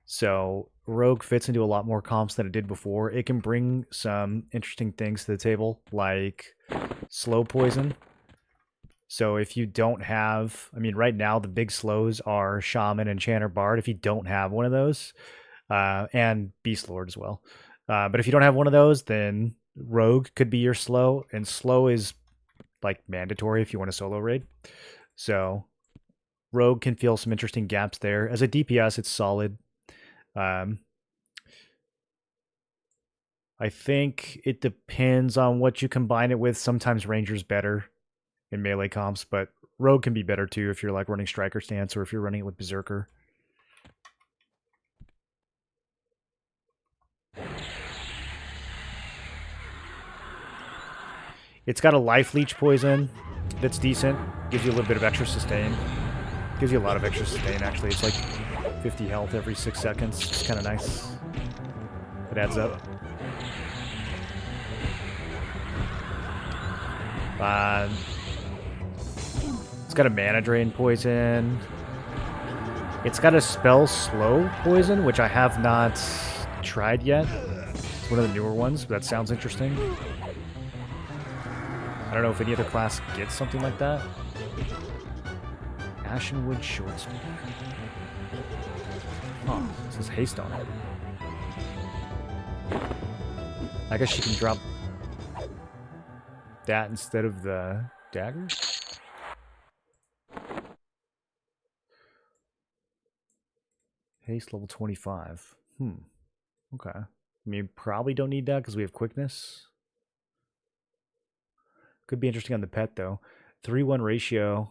Speaker 1: So Rogue fits into a lot more comps than it did before. It can bring some interesting things to the table, like slow poison. So if you don't have, I mean, right now the big slows are Shaman, Enchanter, Bard. If you don't have one of those, and Beast Lord as well. But if you don't have one of those, then Rogue could be your slow, and slow is like mandatory if you want a solo raid. So Rogue can fill some interesting gaps there. As a DPS, it's solid. I think it depends on what you combine it with. Sometimes Ranger's better in melee comps, but Rogue can be better too if you're like running Striker stance or if you're running it with Berserker. It's got a life leech poison that's decent. Gives you a little bit of extra sustain. Gives you a lot of extra sustain, actually. It's like 50 health every 6 seconds. It's kind of nice. It adds up. It's got a mana drain poison. It's got a spell slow poison, which I have not tried yet. It's one of the newer ones, but that sounds interesting. I don't know if any other class gets something like that. Ashenwood Shortspear. Huh, it says haste on it. I guess she can drop that instead of the dagger? Haste level 25. Okay. I mean, probably don't need that because we have quickness. Could be interesting on the pet, though. 3-1 ratio.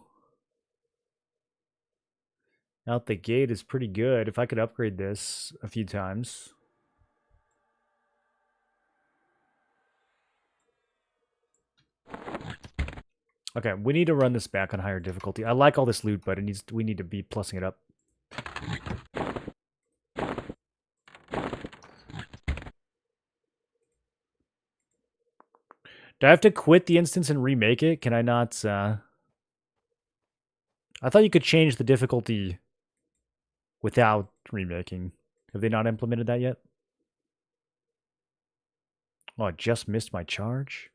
Speaker 1: Out the gate is pretty good. If I could upgrade this a few times. Okay, we need to run this back on higher difficulty. I like all this loot, but we need to be plussing it up. Do I have to quit the instance and remake it? Can I not... I thought you could change the difficulty without remaking. Have they not implemented that yet? Oh, I just missed my charge?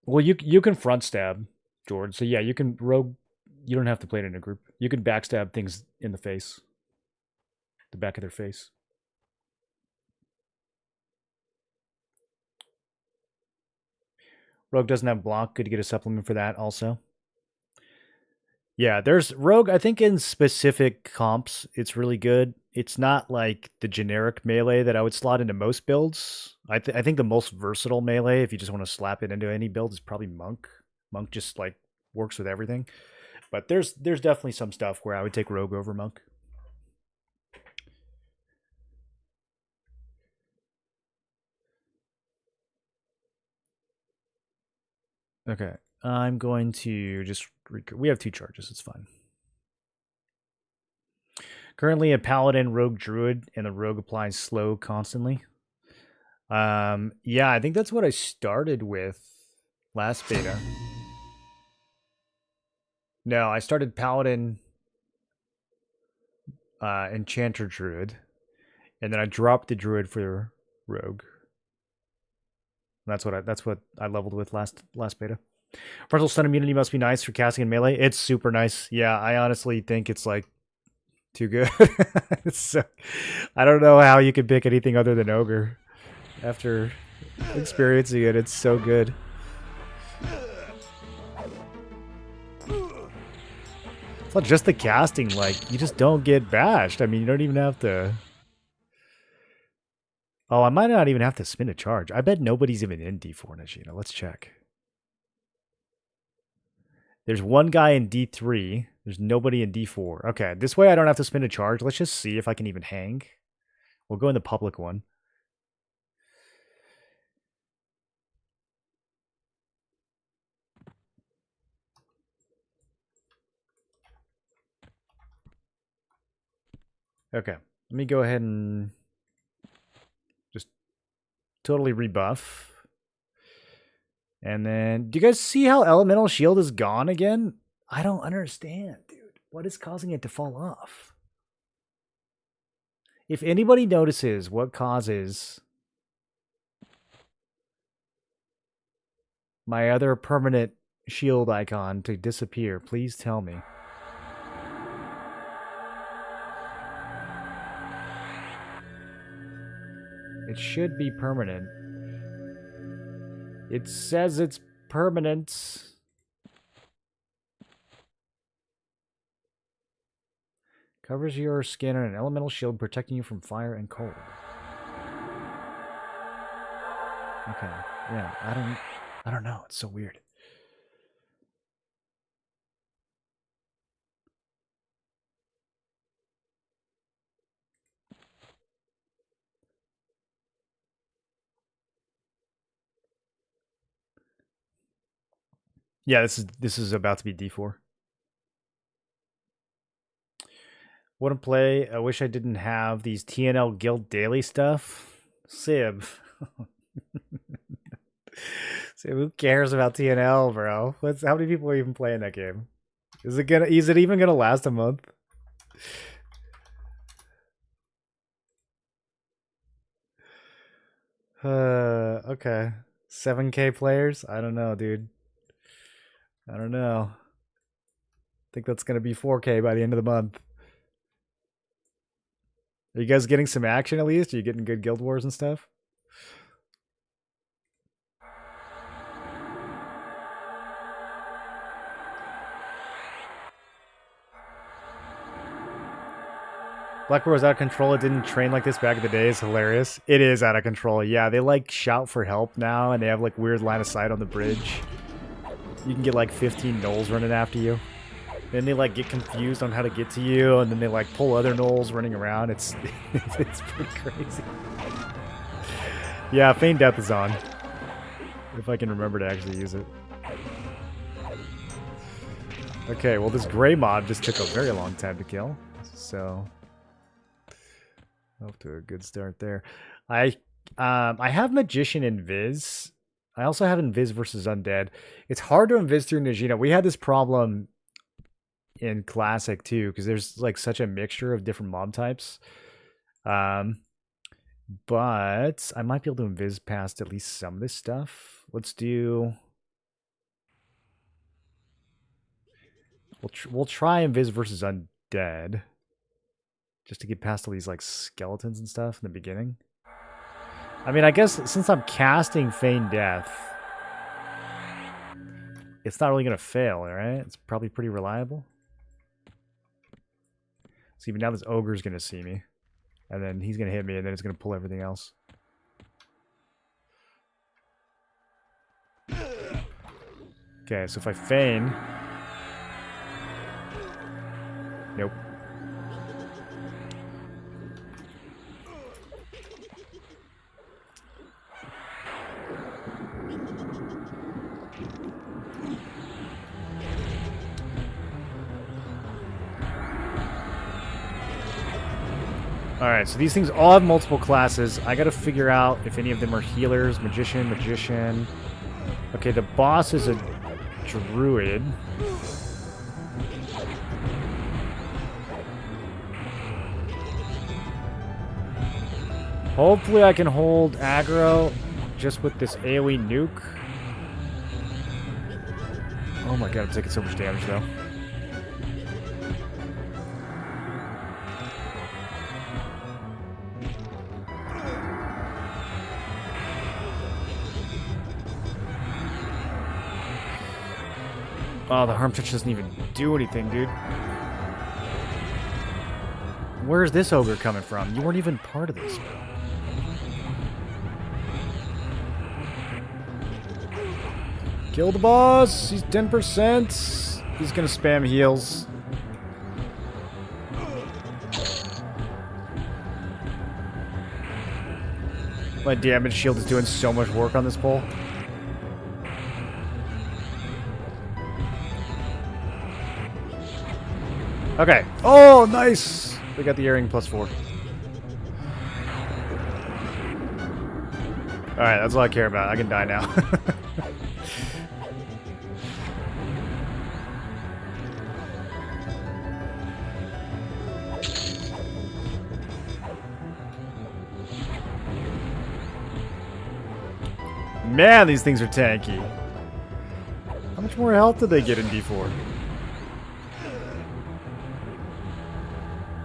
Speaker 1: Well, you can front stab, George. So yeah, you can rogue. You don't have to play it in a group. You can backstab things in the face, the back of their face. Rogue doesn't have block. Good to get a supplement for that also. Yeah, there's Rogue. I think in specific comps, it's really good. It's not like the generic melee that I would slot into most builds. I think the most versatile melee, if you just want to slap it into any build, is probably Monk. Monk just like works with everything. But there's definitely some stuff where I would take Rogue over Monk. Okay, I'm going to just... We have 2 charges, it's fine. Currently a Paladin, Rogue, Druid, and the Rogue applies slow constantly. Yeah, I think that's what I started with last beta. No, I started Paladin, Enchanter, Druid, and then I dropped the Druid for Rogue. That's what I leveled with last beta. Frontal stun immunity must be nice for casting in melee. It's super nice. Yeah, I honestly think it's like too good. So, I don't know how you could pick anything other than Ogre. After experiencing it, it's so good. It's not just the casting, like, you just don't get bashed. I mean, you don't even have to... Oh, I might not even have to spin a charge. I bet nobody's even in D4 Najena. Let's check. There's one guy in D3. There's nobody in D4. Okay, this way I don't have to spin a charge. Let's just see if I can even hang. We'll go in the public one. Okay, let me go ahead and just totally rebuff. And then, do you guys see how Elemental Shield is gone again? I don't understand, dude. What is causing it to fall off? If anybody notices what causes my other permanent shield icon to disappear, please tell me. It should be permanent. It says it's permanent. Covers your skin in an elemental shield protecting you from fire and cold. Okay. Yeah, I don't know. It's so weird. Yeah, this is about to be D4. Want to play? I wish I didn't have these TNL Guild daily stuff. Sib. Sib, who cares about TNL, bro? How many people are even playing that game? Is it even gonna last a month? Okay. 7K players? I don't know, dude. I don't know. I think that's gonna be 4K by the end of the month. Are you guys getting some action at least? Are you getting good guild wars and stuff? Blackboard was out of control. It didn't train like this back in the day. It's hilarious. It is out of control. Yeah, they like shout for help now, and they have like weird line of sight on the bridge. You can get like 15 gnolls running after you. Then they like get confused on how to get to you, and then they like pull other gnolls running around. It's it's pretty crazy. Yeah, Feign Death is on. If I can remember to actually use it. Okay, well this gray mob just took a very long time to kill. So off to a good start there. I have Magician and Viz. I also have Invis versus Undead. It's hard to Invis through Najena. We had this problem in Classic too, because there's like such a mixture of different mob types. But I might be able to Invis past at least some of this stuff. Let's do... We'll try Invis versus Undead. Just to get past all these like skeletons and stuff in the beginning. I mean, I guess since I'm casting Feign Death, it's not really going to fail, right? It's probably pretty reliable. See, but now this ogre's going to see me. And then he's going to hit me, and then it's going to pull everything else. Okay, so if I feign... Nope. Alright, so these things all have multiple classes. I gotta figure out if any of them are healers, magician. Okay, the boss is a druid. Hopefully I can hold aggro just with this AoE nuke. Oh my god, I'm taking so much damage though. Oh, the Harm Touch doesn't even do anything, dude. Where's this ogre coming from? You weren't even part of this, bro. Kill the boss! He's 10%! He's gonna spam heals. My damage shield is doing so much work on this pole. Okay. Oh, nice! We got the earring +4. Alright, that's all I care about. I can die now. Man, these things are tanky. How much more health did they get in D4?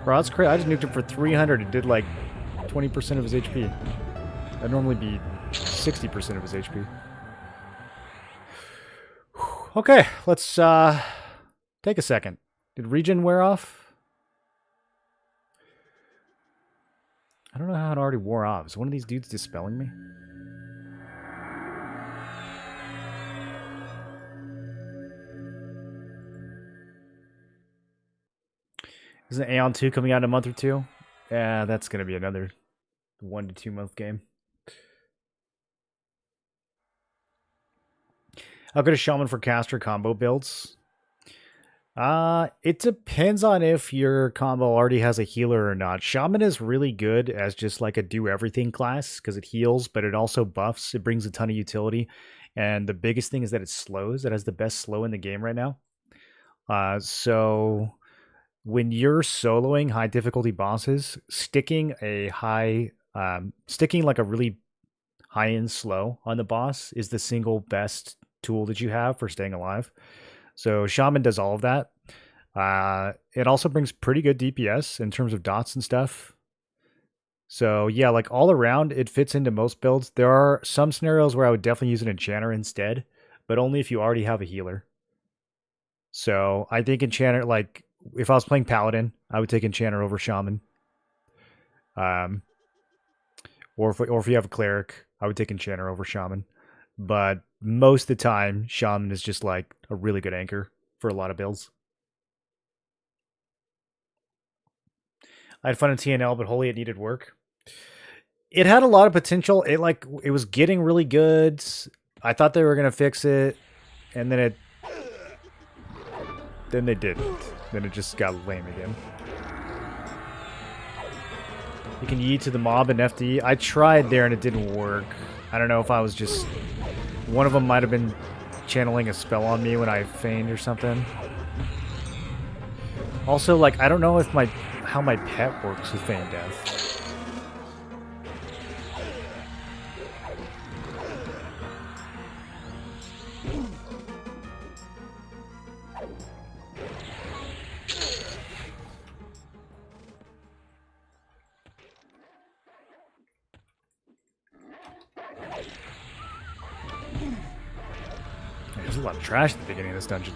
Speaker 1: Bro, that's crazy. I just nuked him for 300. It did like 20% of his HP. That'd normally be 60% of his HP. Okay, let's take a second. Did regen wear off? I don't know how it already wore off. Is one of these dudes dispelling me? Isn't Aeon 2 coming out in a month or two? Yeah, that's going to be another 1 to 2 month game. I'll go to Shaman for caster combo builds. It depends on if your combo already has a healer or not. Shaman is really good as just like a do-everything class because it heals, but it also buffs. It brings a ton of utility. And the biggest thing is that it slows. It has the best slow in the game right now. So when you're soloing high difficulty bosses, sticking like a really high-end slow on the boss is the single best tool that you have for staying alive. So Shaman does all of that. It also brings pretty good DPS in terms of dots and stuff. So yeah, like all around, it fits into most builds. There are some scenarios where I would definitely use an Enchanter instead, but only if you already have a healer. So I think Enchanter, like, if I was playing Paladin, I would take Enchanter over Shaman. Or if you have a Cleric, I would take Enchanter over Shaman. But most of the time, Shaman is just like a really good anchor for a lot of builds. I had fun in TNL, but holy, it needed work. It had a lot of potential. It was getting really good. I thought they were gonna fix it, and then they didn't. Then it just got lame again. You can yeet to the mob in FD. I tried there and it didn't work. I don't know if I was just... One of them might have been channeling a spell on me when I feigned or something. Also, like, I don't know if how my pet works with feign death. There's a lot of trash at the beginning of this dungeon.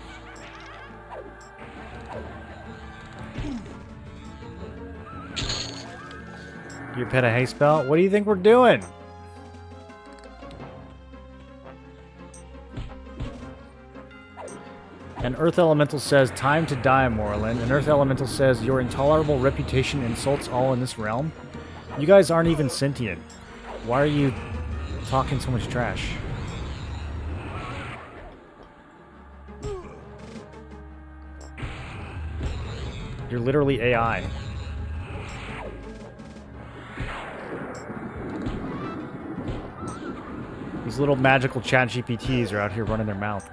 Speaker 1: Your pet a haste spell? What do you think we're doing? An Earth Elemental says, time to die, Morlin. An Earth Elemental says, your intolerable reputation insults all in this realm. You guys aren't even sentient. Why are you talking so much trash? You're literally AI. These little magical chat GPTs are out here running their mouth.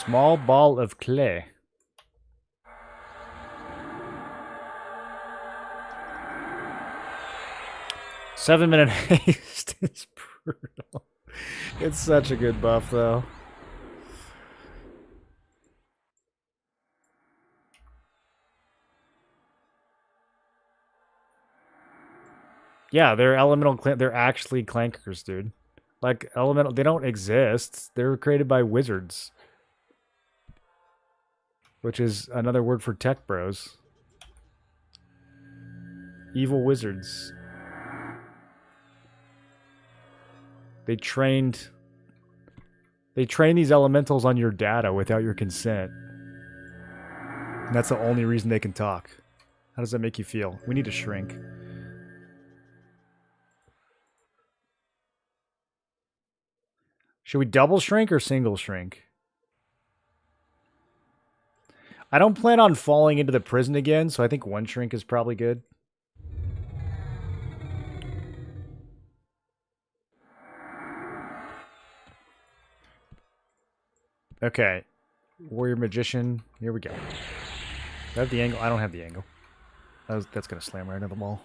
Speaker 1: Small ball of clay. Seven-minute haste is brutal. It's such a good buff, though. Yeah, they're elemental. They're actually clankers, dude. Like elemental, they don't exist. They were created by wizards. which is another word for tech bros. Evil wizards. They trained these elementals on your data without your consent. And that's the only reason they can talk. How does that make you feel? We need to shrink. Should we double shrink or single shrink? I don't plan on falling into the prison again, so I think one shrink is probably good. Okay. Warrior Magician. Here we go. Do I have the angle? I don't have the angle. That's going to slam right into the wall.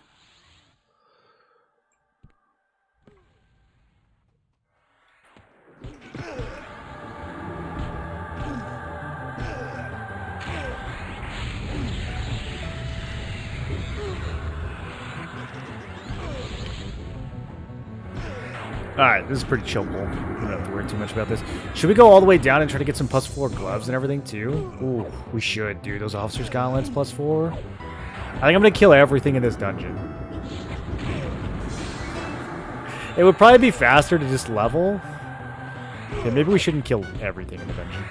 Speaker 1: Alright, this is pretty chill pull. We don't have to worry too much about this. Should we go all the way down and try to get some +4 gloves and everything too? Ooh, we should, dude. Those officer's gauntlets +4. I think I'm going to kill everything in this dungeon. It would probably be faster to just level. Yeah, maybe we shouldn't kill everything in the dungeon.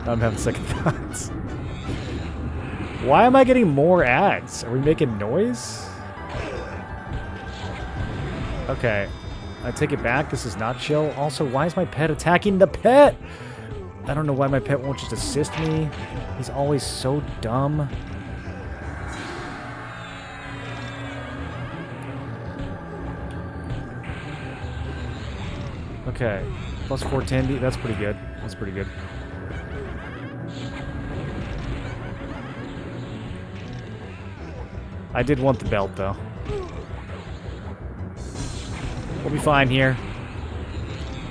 Speaker 1: I'm having second thoughts. Why am I getting more ads? Are we making noise? Okay. I take it back. This is not chill. Also, why is my pet attacking the pet? I don't know why my pet won't just assist me. He's always so dumb. Okay. +410. That's pretty good. That's pretty good. I did want the belt, though. We'll be fine here.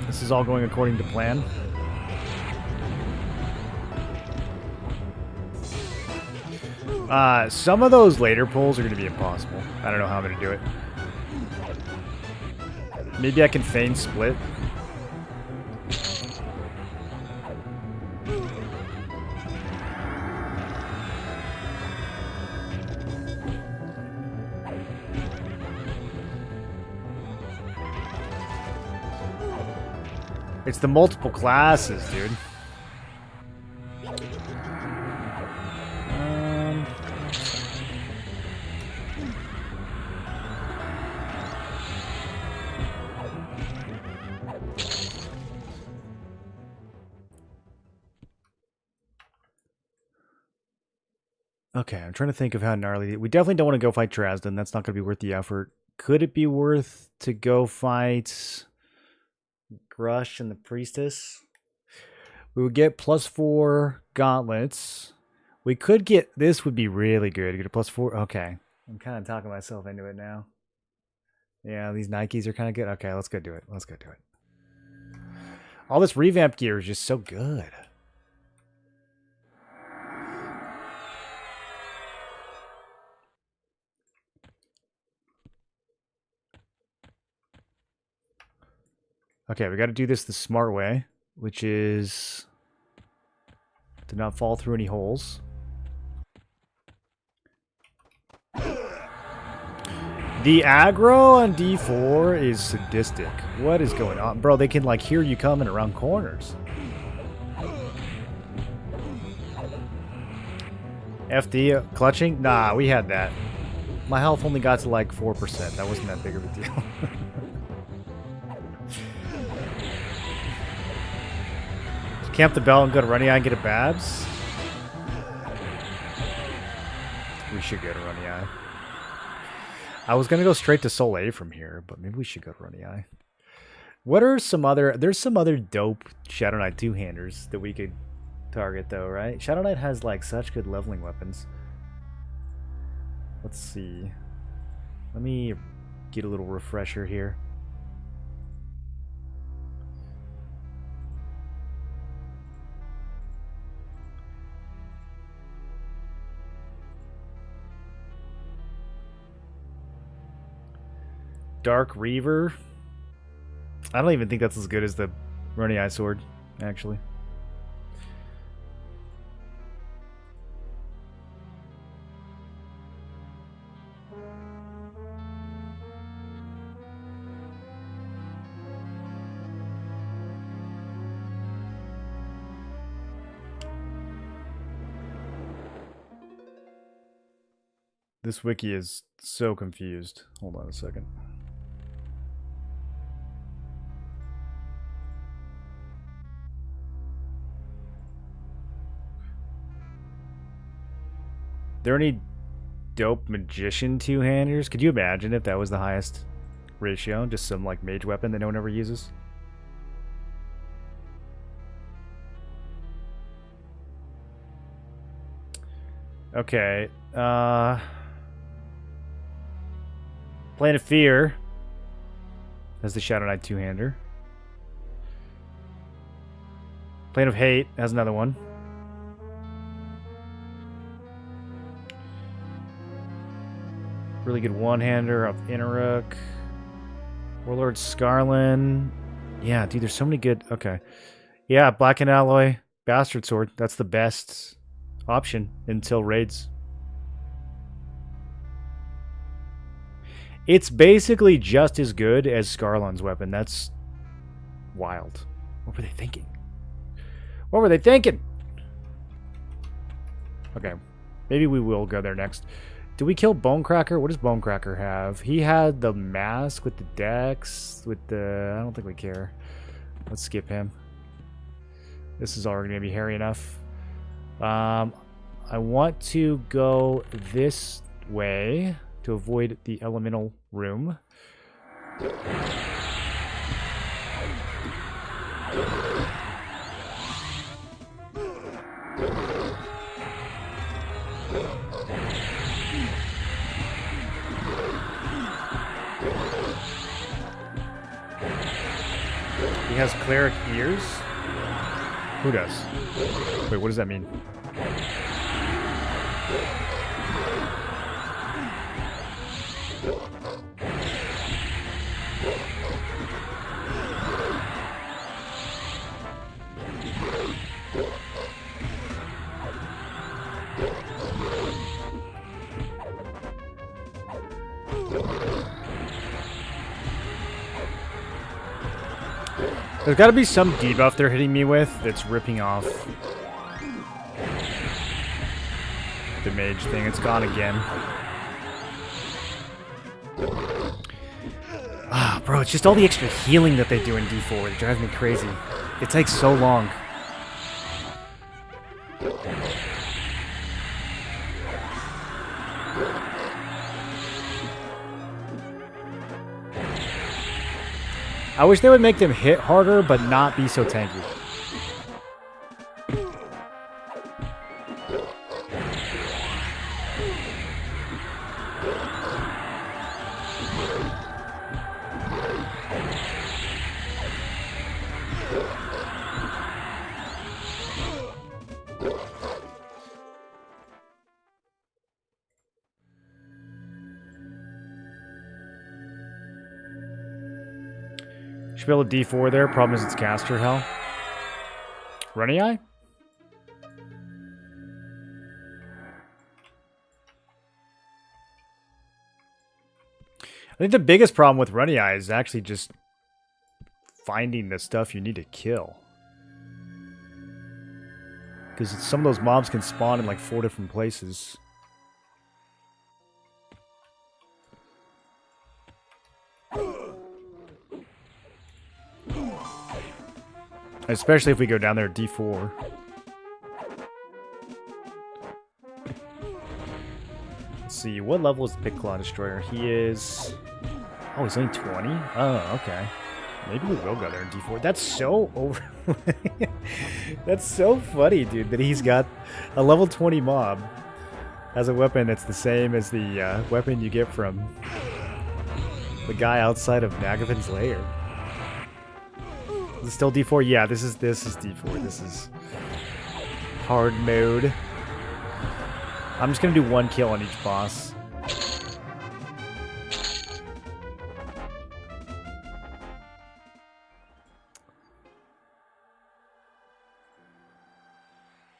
Speaker 1: This is all going according to plan. Some of those later pulls are going to be impossible. I don't know how I'm going to do it. Maybe I can feign split. It's the multiple classes, dude. Okay, I'm trying to think of how gnarly... We definitely don't want to go fight Trasden. That's not going to be worth the effort. Could it be worth to go fight... Grush and the Priestess? We would get +4 gauntlets. We could get... This would be really good. Get a +4... Okay. I'm kind of talking myself into it now. Yeah, these Nikes are kind of good. Okay, let's go do it. Let's go do it. All this revamped gear is just so good. Okay, we got to do this the smart way, which is to not fall through any holes. The aggro on D4 is sadistic. What is going on? Bro, they can like hear you coming around corners. FD clutching? Nah, we had that. My health only got to like 4%. That wasn't that big of a deal. Camp the bell and go to Runny Eye and get a Babs? We should go to Runny Eye. I was going to go straight to Soul A from here, but maybe we should go to Runny Eye. What are some other... There's some other dope Shadow Knight two-handers that we could target, though, right? Shadow Knight has, like, such good leveling weapons. Let's see. Let me get a little refresher here. Dark Reaver. I don't even think that's as good as the Runny Eye Sword, actually. This wiki is so confused. Hold on a second. There any dope magician two-handers? Could you imagine if that was the highest ratio? Just some like mage weapon that no one ever uses? Okay. Plane of Fear has the Shadow Knight two-hander. Plane of Hate has another one. Really good one-hander of Inaruk. Warlord Scarlin. Yeah, dude, there's so many good... Okay. Yeah, Blackened Alloy. Bastard Sword. That's the best option until raids. It's basically just as good as Scarlin's weapon. That's wild. What were they thinking? What were they thinking? Okay. Maybe we will go there next. Did we kill Bonecracker? What does Bonecracker have? He had the mask with the dex, with the... I don't think we care. Let's skip him. This is already going to be hairy enough. I want to go this way to avoid the elemental room. He has cleric ears? Who does? Wait, what does that mean? There's got to be some debuff they're hitting me with that's ripping off the mage thing. It's gone again. Ah, bro, it's just all the extra healing that they do in D4 that drives me crazy. It takes so long. I wish they would make them hit harder, but not be so tanky. Should be able to D4 there. Problem is it's caster hell. Runny Eye? I think the biggest problem with Runny Eye is actually just finding the stuff you need to kill. Because some of those mobs can spawn in like 4 different places. Especially if we go down there at D4. Let's see, what level is the Pit Claw Destroyer? He is... Oh, he's only 20? Oh, okay. Maybe we will go there in D4. That's so over... That's so funny, dude, that he's got a level 20 mob as a weapon that's the same as the weapon you get from the guy outside of Nagavin's lair. Is it still D4? Yeah, this is D4. This is hard mode. I'm just gonna do 1 kill on each boss.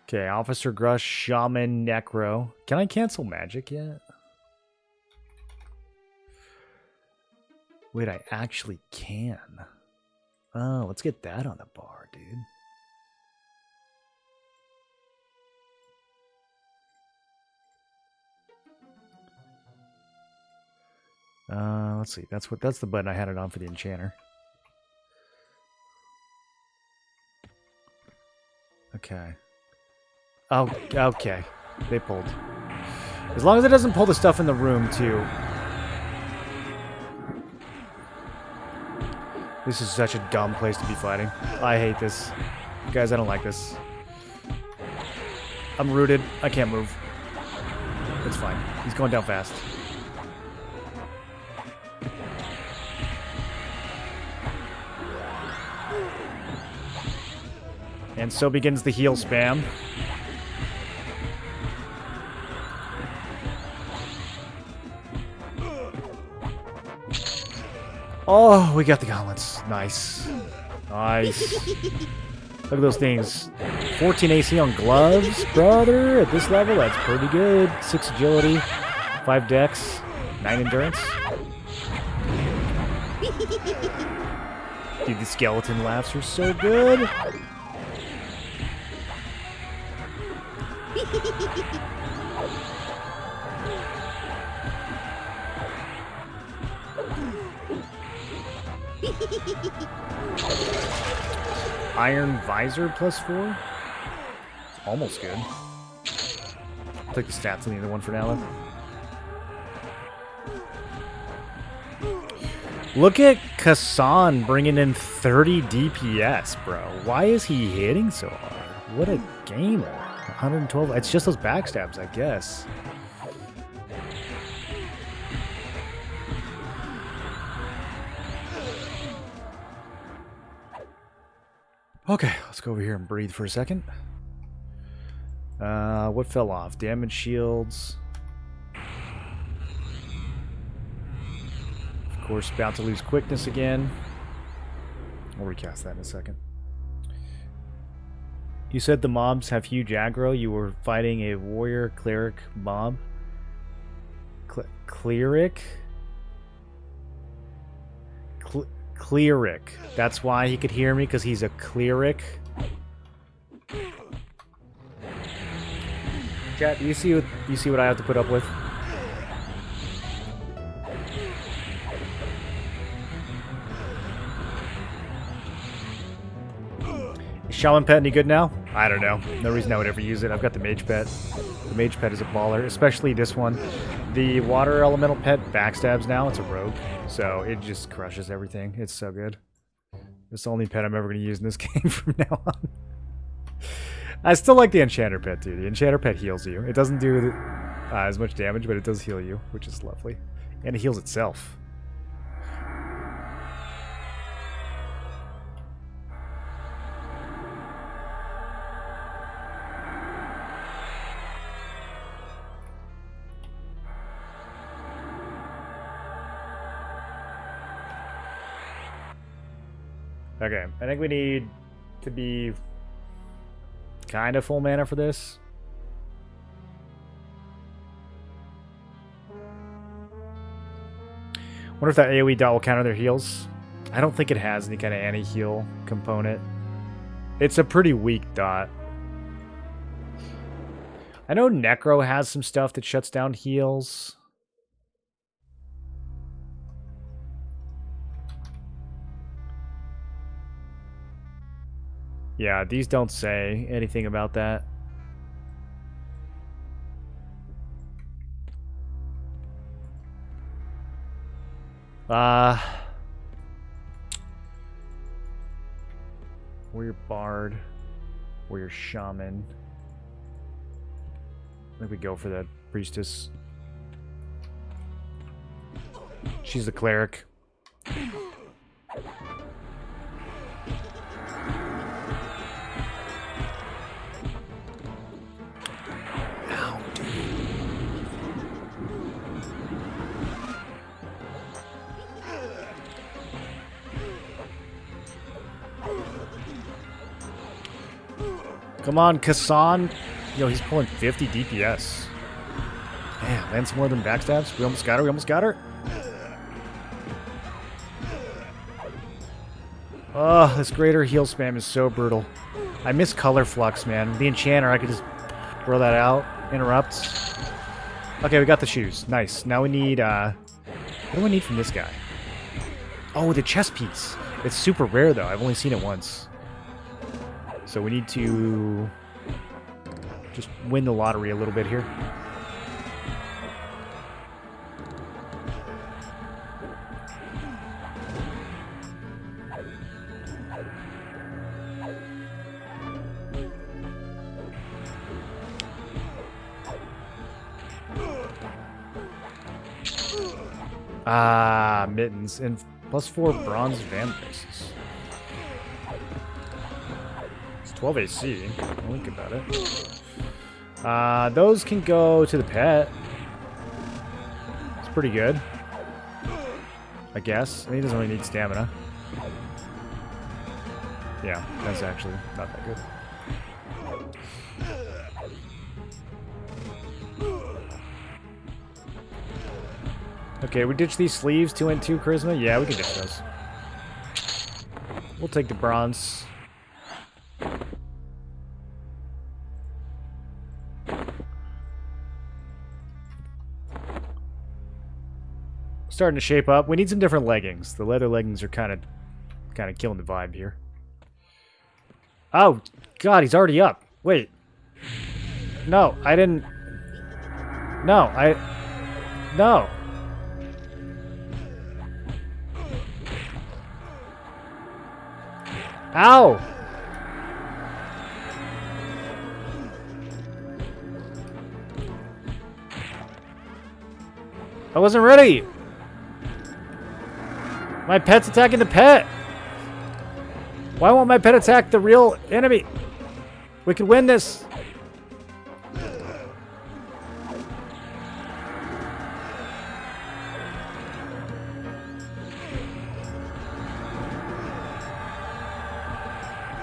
Speaker 1: Okay, Officer Grush, Shaman, Necro. Can I cancel magic yet? Wait, I actually can. Oh, let's get that on the bar, dude. Let's see. That's the button I had it on for the enchanter. Okay. Oh, okay. They pulled. As long as it doesn't pull the stuff in the room, too. This is such a dumb place to be fighting. I hate this. Guys, I don't like this. I'm rooted. I can't move. It's fine. He's going down fast. And so begins the heal spam. Oh, we got the gauntlets. Nice. Nice. Look at those things. 14 AC on gloves, brother. At this level, that's pretty good. 6 agility, 5 dex, 9 endurance. Dude, the skeleton laughs are so good. Iron visor +4. Almost good. I'll take the stats on either one for now, though. Look at Kassan bringing in 30 DPS, bro. Why is he hitting so hard? What a gamer. 112. It's just those backstabs, I guess. Okay, let's go over here and breathe for a second. What fell off? Damage shields. Of course, about to lose quickness again. I'll recast that in a second. You said the mobs have huge aggro. You were fighting a warrior cleric mob. Cleric? Cleric. That's why he could hear me, because he's a cleric. Chat, do you see what I have to put up with? Is Shaman Pet any good now? I don't know. No reason I would ever use it. I've got the Mage Pet. The Mage Pet is a baller, especially this one. The Water Elemental Pet backstabs now. It's a rogue, so it just crushes everything. It's so good. It's the only pet I'm ever going to use in this game from now on. I still like the Enchanter Pet, too. The Enchanter Pet heals you. It doesn't do as much damage, but it does heal you, which is lovely. And it heals itself. Okay, I think we need to be kind of full mana for this. Wonder if that AoE dot will counter their heals. I don't think it has any kind of anti-heal component. It's a pretty weak dot. I know Necro has some stuff that shuts down heals. Yeah, these don't say anything about that. Warrior Bard. Warrior Shaman. I think we go for that Priestess. She's the Cleric. Come on, Kassan. Yo, he's pulling 50 DPS. Man, lands more than backstabs. We almost got her. We almost got her. Oh, this greater heal spam is so brutal. I miss Color Flux, man. The Enchanter, I could just throw that out. Interrupt. Okay, we got the shoes. Nice. Now we need What do I need from this guy? Oh, the chess piece. It's super rare, though. I've only seen it once. So we need to just win the lottery a little bit here. Ah, mittens. And +4 bronze van bases. It's 12 AC. Don't think about it. Those can go to the pet. It's pretty good. I guess. I mean, he doesn't really need stamina. Yeah, that's actually not that good. Okay, we ditch these sleeves, 2 and 2 charisma. Yeah, we can ditch those. We'll take the bronze. Starting to shape up. We need some different leggings. The leather leggings are kind of killing the vibe here. Oh, God, he's already up. Wait. No, I didn't. No, No. Ow! I wasn't ready! My pet's attacking the pet! Why won't my pet attack the real enemy? We could win this!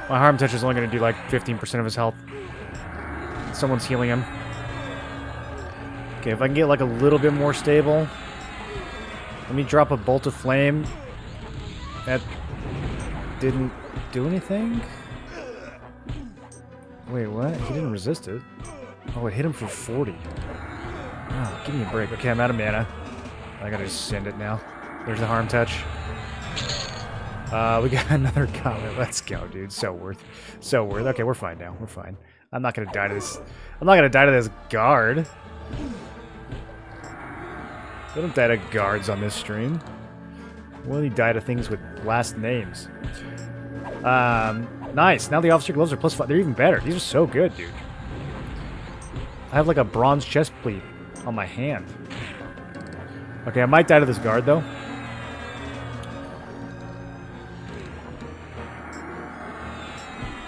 Speaker 1: My harm touch is only going to do like 15% of his health. Someone's healing him. Okay, if I can get like a little bit more stable. Let me drop a bolt of flame. That didn't do anything? Wait, what? He didn't resist it. Oh, it hit him for 40. Oh, give me a break. Okay, I'm out of mana. I gotta just send it now. There's the harm touch. We got another comment. Let's go, dude. So worth. So worth. Okay, we're fine now. We're fine. I'm not gonna die to this. I'm not gonna die to this guard. We don't die to guards on this stream. We only die to things with last names. Nice. Now the officer gloves are +5. They're even better. These are so good, dude. I have like a bronze chest plate on my hand. Okay, I might die to this guard, though.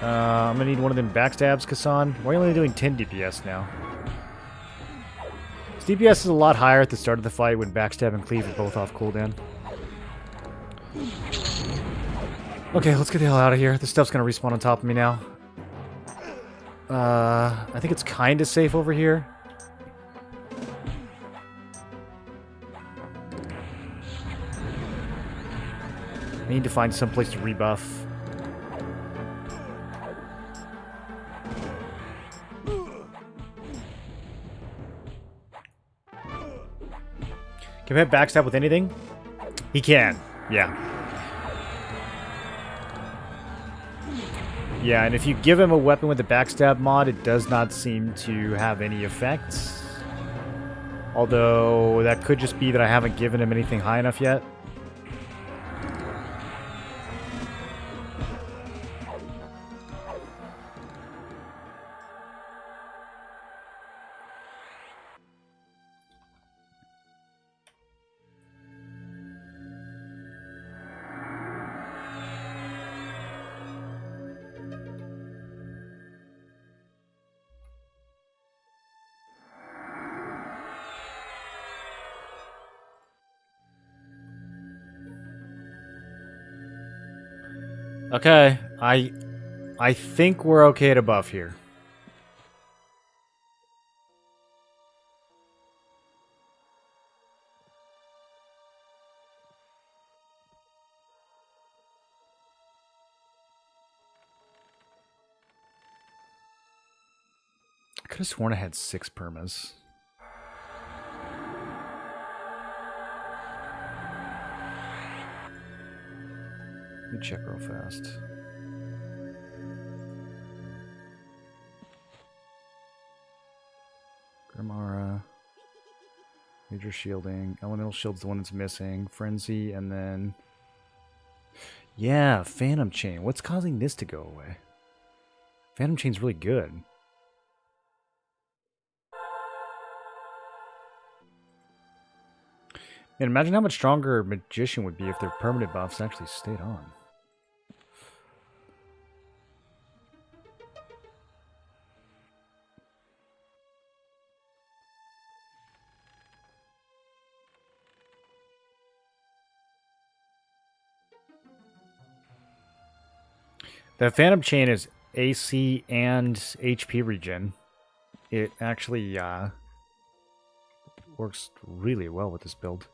Speaker 1: I'm gonna need one of them backstabs, Kassan. Why are you only doing 10 DPS now? His DPS is a lot higher at the start of the fight when backstab and cleave are both off cooldown. Okay, let's get the hell out of here. This stuff's gonna respawn on top of me now. I think it's kind of safe over here. I need to find some place to rebuff. Can he backstab with anything? He can. Yeah. Yeah, and if you give him a weapon with the backstab mod, it does not seem to have any effects. Although, that could just be that I haven't given him anything high enough yet. Okay, I think we're okay to buff here. I could have sworn I had 6 permas. check real fast. Grimara. Major shielding. Elemental shield's the one that's missing. Frenzy, and then... Yeah, Phantom Chain. What's causing this to go away? Phantom Chain's really good. And imagine how much stronger Magician would be if their permanent buffs actually stayed on. The Phantom Chain is AC and HP regen. It actually works really well with this build.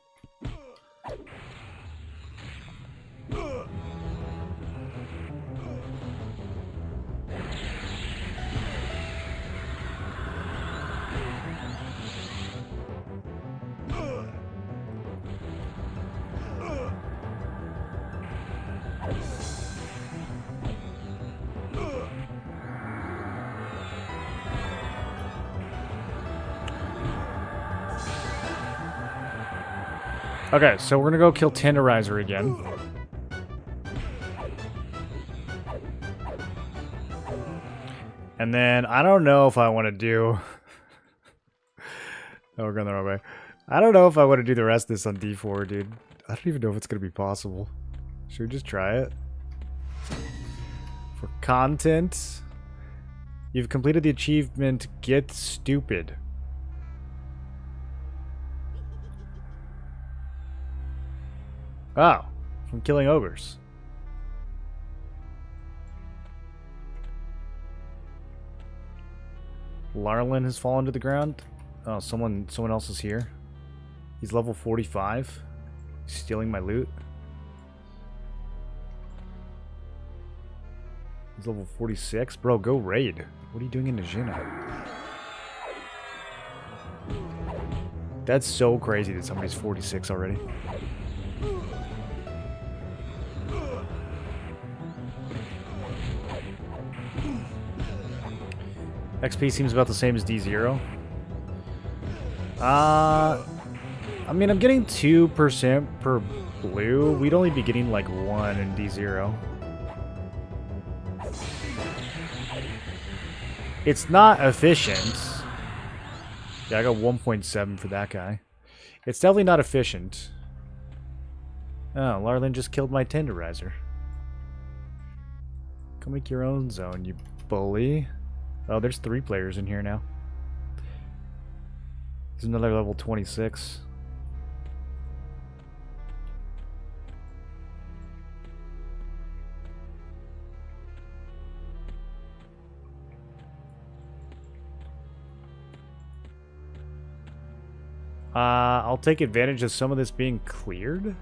Speaker 1: Okay, so we're gonna go kill Tenderizer again. And then I don't know if I want to do... Oh, we're going the wrong way. I don't know if I want to do the rest of this on D4, dude. I don't even know if it's gonna be possible. Should we just try it? For content, you've completed the achievement Get Stupid. Oh, from killing ogres. Larlin has fallen to the ground. Oh, someone else is here. He's level 45. He's stealing my loot. He's level 46. Bro, go raid. What are you doing in Najena? That's so crazy that somebody's 46 already. XP seems about the same as D0. I mean, I'm getting 2% per blue. We'd only be getting like 1 in D0. It's not efficient. Yeah, I got 1.7 for that guy. It's definitely not efficient. Oh, Larlin just killed my Tenderizer. Go make your own zone, you bully. Oh, there's 3 players in here now. There's another level 26. I'll take advantage of some of this being cleared.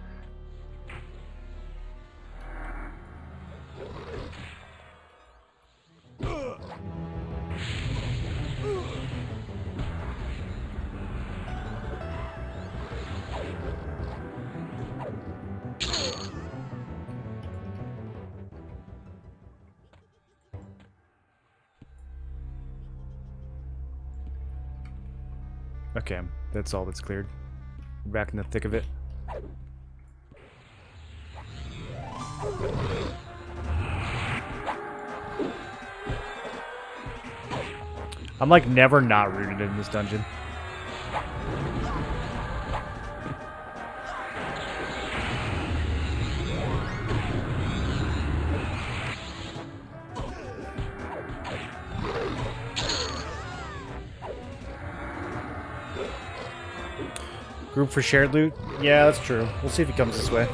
Speaker 1: Okay, that's all that's cleared. We're back in the thick of it. I'm like never not rooted in this dungeon. Group for shared loot? Yeah, that's true. We'll see if he comes this way.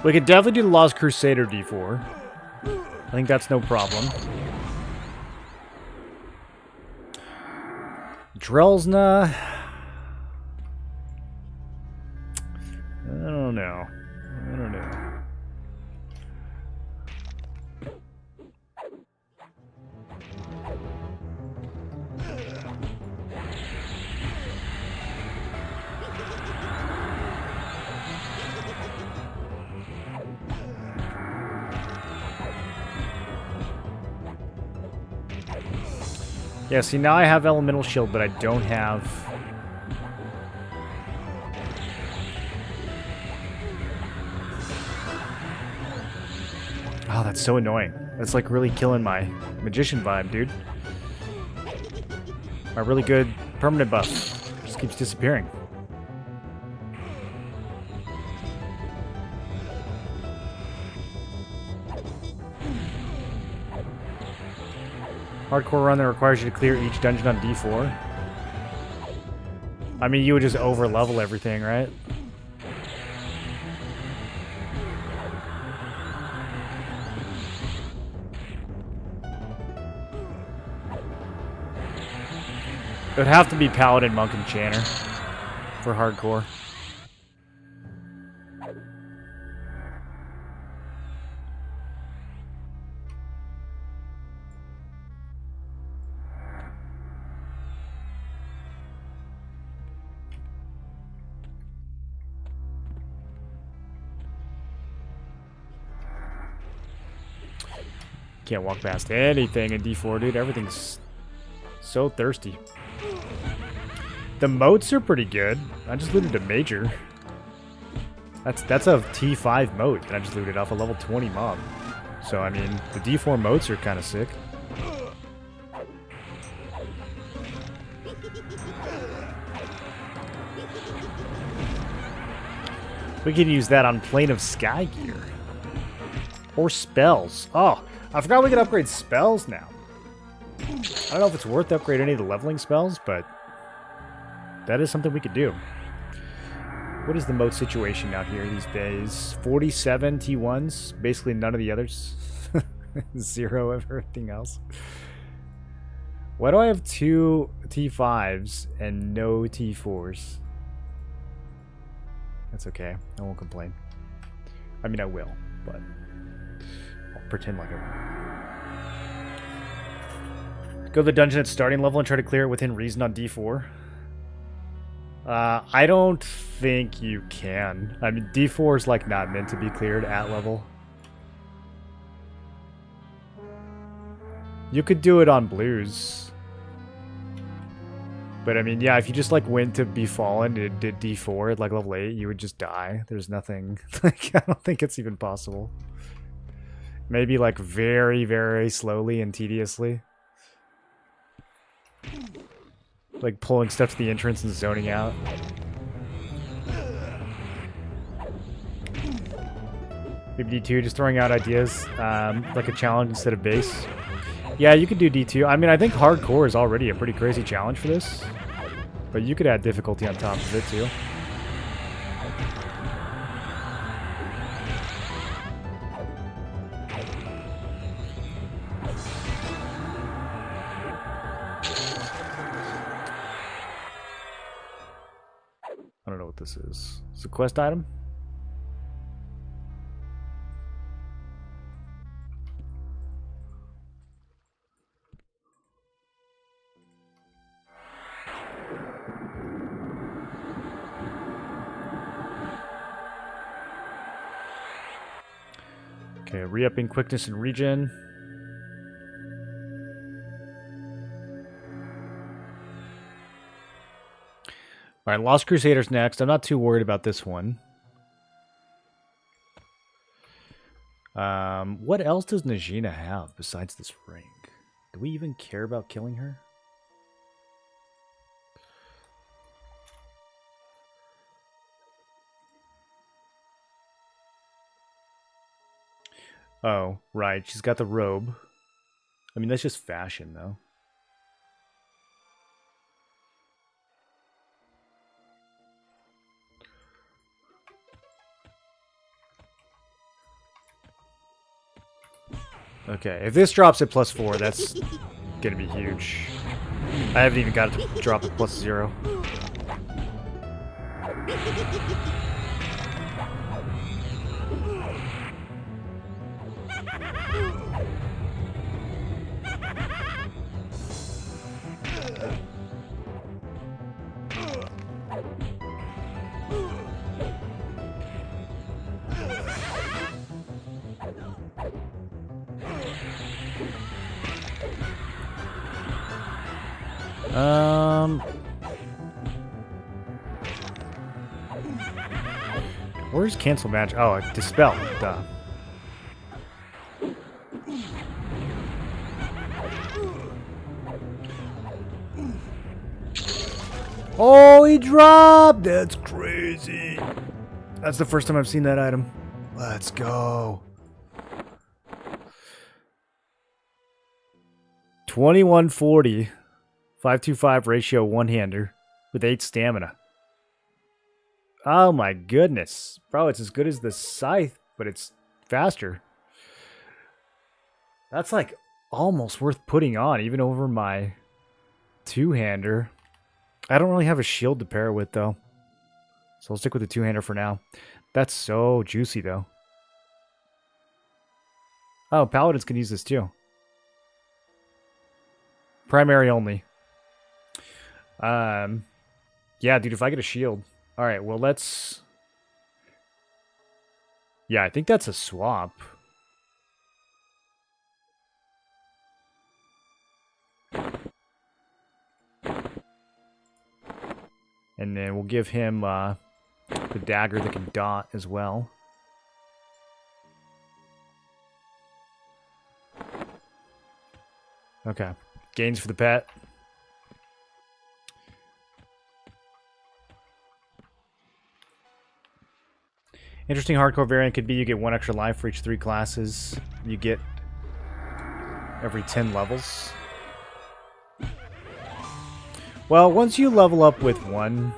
Speaker 1: We could definitely do the Lost Crusader D4. I think that's no problem. Drelsna. I don't know. I don't know. Yeah, see, now I have Elemental Shield, but I don't have... Oh, that's so annoying. That's like really killing my Magician vibe, dude. My really good permanent buff just keeps disappearing. Hardcore run that requires you to clear each dungeon on D4. I mean, you would just over-level everything, right? It would have to be Paladin, Monk, and Chanter for hardcore. Can't walk past anything in D4, dude. Everything's so thirsty. The moats are pretty good. I just looted a major. That's a T5 moat, and I just looted off a level 20 mob. So, I mean, the D4 moats are kind of sick. We can use that on Plane of Sky gear. Or spells. Oh, I forgot we could upgrade spells now. I don't know if it's worth to upgrade any of the leveling spells, but that is something we could do. What is the moat situation out here these days? 47 T1s, basically none of the others. 0 of everything else. Why do I have 2 T5s and no T4s? That's okay. I won't complain. I mean, I will, but I'll pretend like I won't. Go to the dungeon at starting level and try to clear it within reason on D4. I don't think you can. I mean, D4 is like not meant to be cleared at level. You could do it on blues. But I mean, yeah, if you just like went to Befallen and did D4 at like level 8, you would just die. There's nothing, like, I don't think it's even possible. Maybe like very, very slowly and tediously. Like pulling stuff to the entrance and zoning out. Maybe D2, just throwing out ideas, like a challenge instead of base. Yeah, you could do D2. I mean, I think hardcore is already a pretty crazy challenge for this. But you could add difficulty on top of it, too. I don't know what this is. It's a quest item? Okay, re-upping quickness and regen. Alright, Lost Crusader's next. I'm not too worried about this one. What else does Najena have besides this ring? Do we even care about killing her? Oh, right. She's got the robe. I mean, that's just fashion, though. Okay, if this drops at +4, that's gonna be huge. I haven't even got it to drop at +0. Where's cancel match? Oh, dispel. Duh. Oh, he dropped! That's crazy. That's the first time I've seen that item. Let's go. 2140. 525 ratio one-hander with 8 stamina. Oh my goodness. Bro, it's as good as the scythe, but it's faster. That's like almost worth putting on, even over my two-hander. I don't really have a shield to pair it with, though. So I'll stick with the two-hander for now. That's so juicy, though. Oh, paladins can use this, too. Primary only. Yeah, dude, if I get a shield. Alright, well, let's... Yeah, I think that's a swap. And then we'll give him the dagger that can dot as well. Okay. Gains for the pet. Interesting hardcore variant could be you get 1 extra life for each 3 classes you get every 10 levels. Well, once you level up with one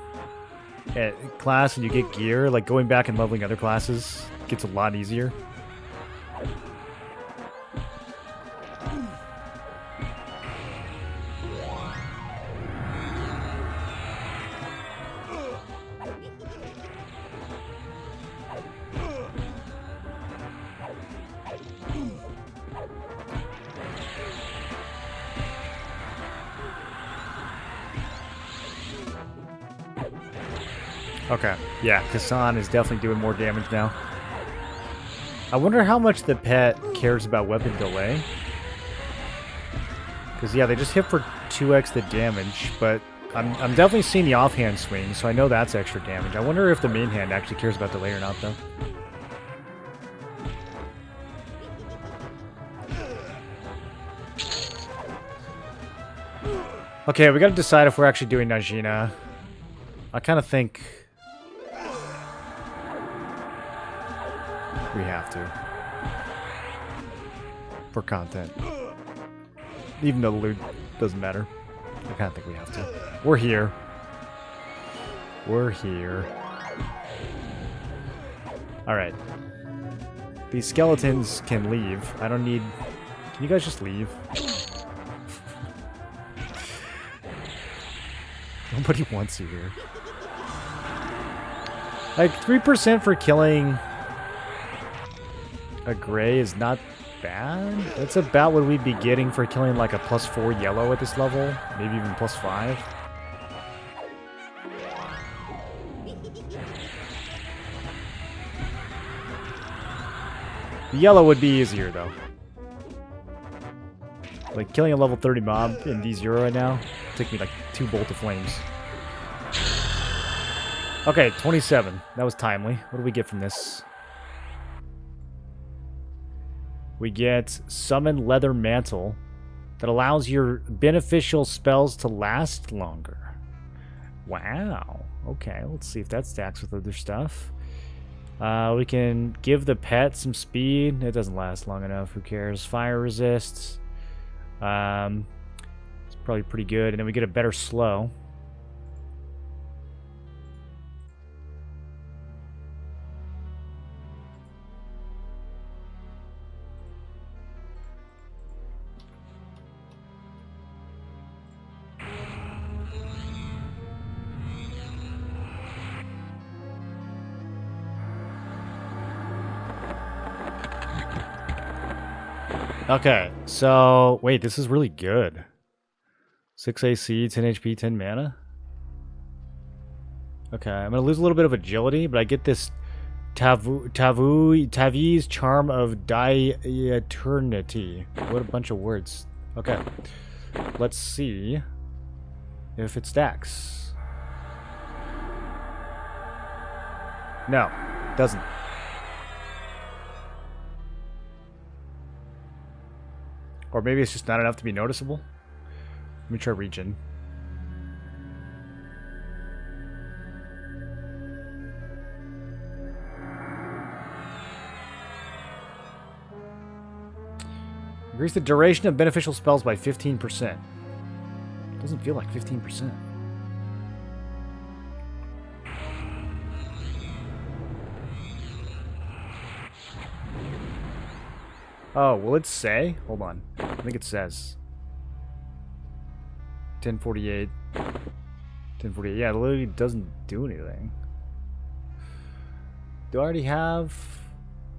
Speaker 1: class and you get gear, like going back and leveling other classes gets a lot easier. Okay, yeah, Kassan is definitely doing more damage now. I wonder how much the pet cares about weapon delay. Because, yeah, they just hit for 2x the damage, but I'm definitely seeing the offhand swing, so I know that's extra damage. I wonder if the main hand actually cares about delay or not, though. Okay, we gotta decide if we're actually doing Najena. I kind of think... we have to. For content. Even though the loot doesn't matter. I kind of think we have to. We're here. We're here. Alright. These skeletons can leave. I don't need... Can you guys just leave? Nobody wants you here. Like, 3% for killing a gray is not bad. That's about what we'd be getting for killing like a +4 yellow at this level. Maybe even +5. The yellow would be easier though. Like killing a level 30 mob in D0 right now took me like 2 Bolt of Flames. Okay, 27. That was timely. What do we get from this? We get Summon Leather Mantle that allows your beneficial spells to last longer. Wow. Okay, let's see if that stacks with other stuff. We can give the pet some speed. It doesn't last long enough. Who cares? Fire resist. It's probably pretty good. And then we get a better slow. Okay, so wait, this is really good. 6 AC, 10 HP, 10 mana. Okay, I'm gonna lose a little bit of agility, but I get this Tavi's Charm of Eternity. What a bunch of words. Okay, let's see if it stacks. No, doesn't. Or maybe it's just not enough to be noticeable. Let me try region. Increase the duration of beneficial spells by 15%. Doesn't feel like 15%. Oh, will it say? Hold on. I think it says. 1048. 1048. Yeah, it literally doesn't do anything. Do I already have...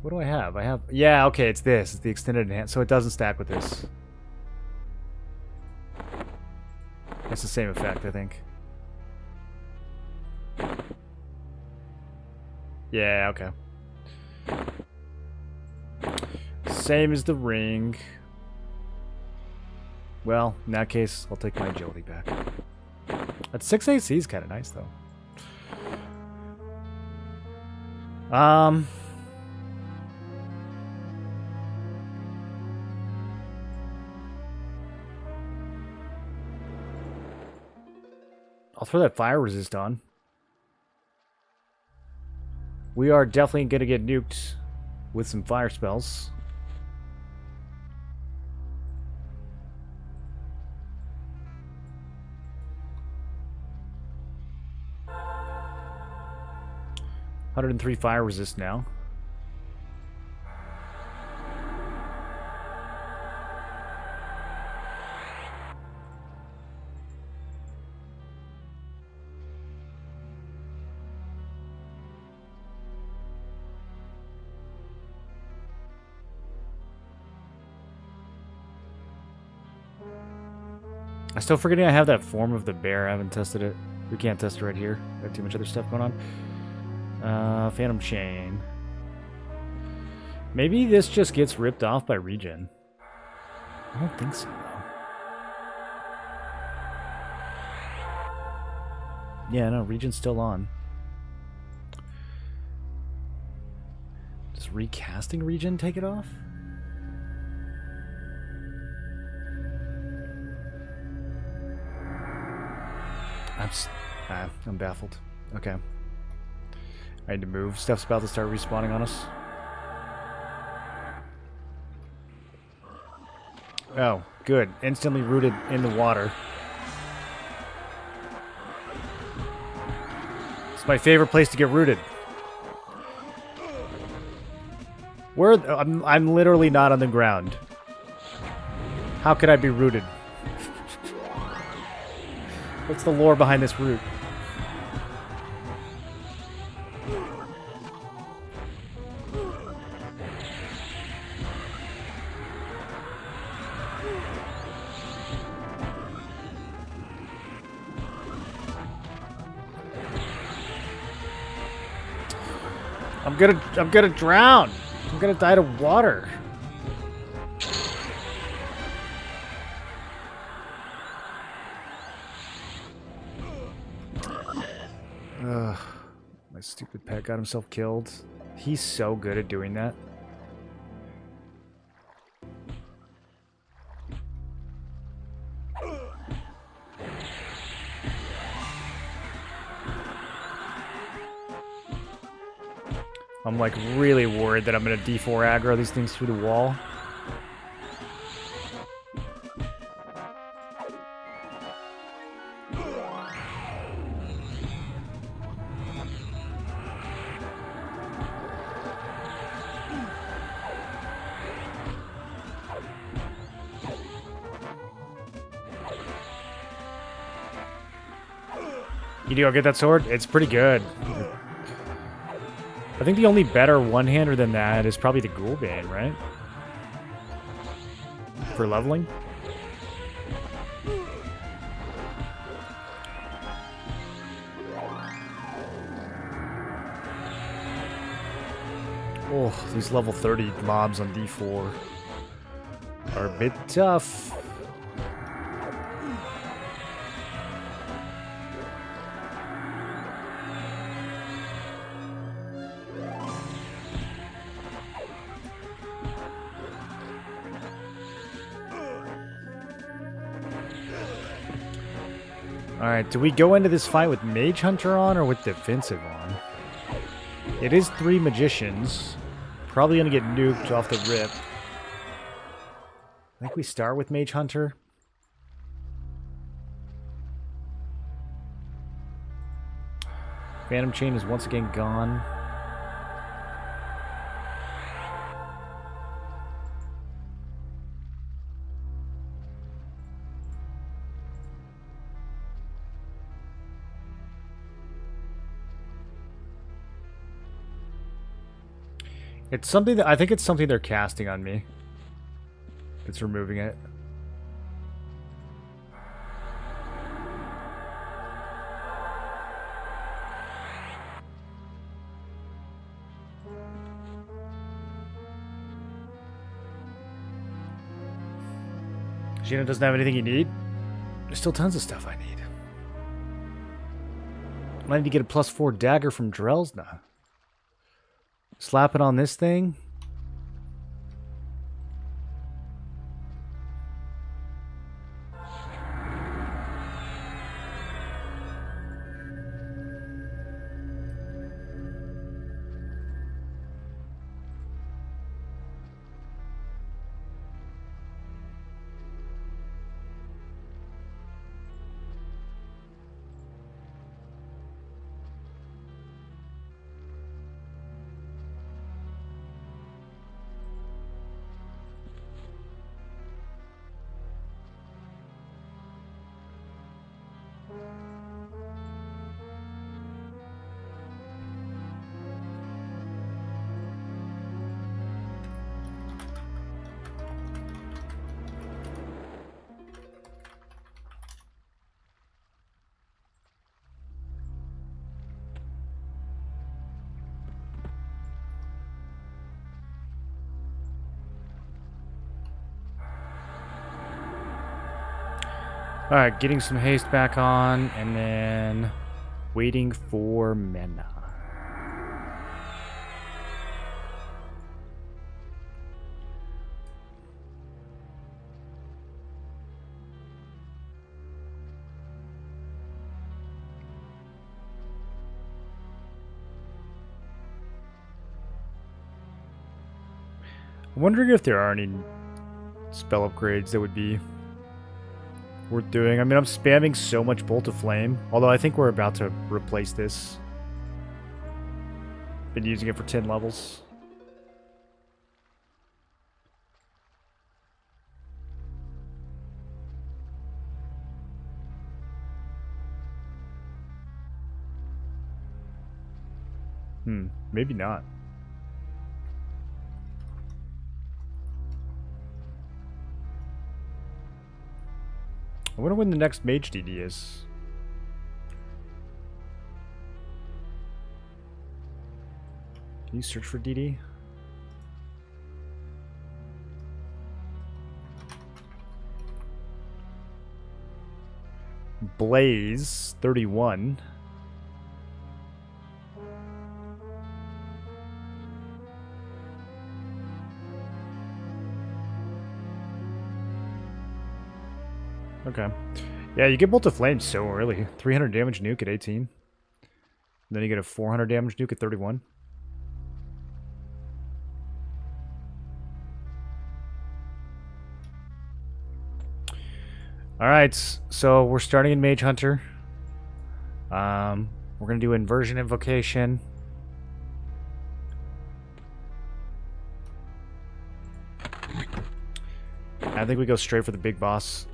Speaker 1: What do I have? I have... Yeah, okay, it's this. It's the extended enhance. So it doesn't stack with this. It's the same effect, I think. Yeah, okay. Same as the ring. Well, in that case, I'll take my agility back. That 6 AC is kind of nice, though. I'll throw that fire resist on. We are definitely going to get nuked with some fire spells. (103) fire resist now. I'm still forgetting I have that form of the bear. I haven't tested it. We can't test it right here. I have too much other stuff going on. Phantom Chain. Maybe this just gets ripped off by regen. I don't think so, though. Yeah, no, regen's still on. Does recasting regen take it off? I'm baffled. Okay. I need to move. Stuff's about to start respawning on us. Oh, good. Instantly rooted in the water. It's my favorite place to get rooted. I'm literally not on the ground. How could I be rooted? What's the lore behind this root? I'm gonna drown. I'm gonna die to water. Ugh. My stupid pet got himself killed. He's so good at doing that. I'm like really worried that I'm gonna D4 aggro these things through the wall. You go get that sword? It's pretty good. I think the only better one-hander than that is probably the Ghoulbane, right? for leveling. Oh, these level 30 mobs on D4 are a bit tough. Alright, do we go into this fight with Mage Hunter on or with Defensive on? It is 3 Magicians. Probably going to get nuked off the rip. I think we start with Mage Hunter. Phantom Chain is once again gone. It's something that I think it's something they're casting on me. It's removing it. Najena doesn't have anything you need. There's still tons of stuff I need. I need to get a +4 dagger from Drelsna. Slap it on this thing. Alright, getting some haste back on, and then waiting for mana. I'm wondering if there are any spell upgrades that would be worth doing. I mean, I'm spamming so much Bolt of Flame, although I think we're about to replace this. Been using it for 10 levels. Maybe not. I wonder when the next Mage DD is. Can you search for DD? Blaze 31. Okay. Yeah, you get Bolt of Flame so early. 300 damage nuke at 18. Then you get a 400 damage nuke at 31. Alright, so we're starting in Mage Hunter. We're going to do Inversion Invocation. I think we go straight for the big boss.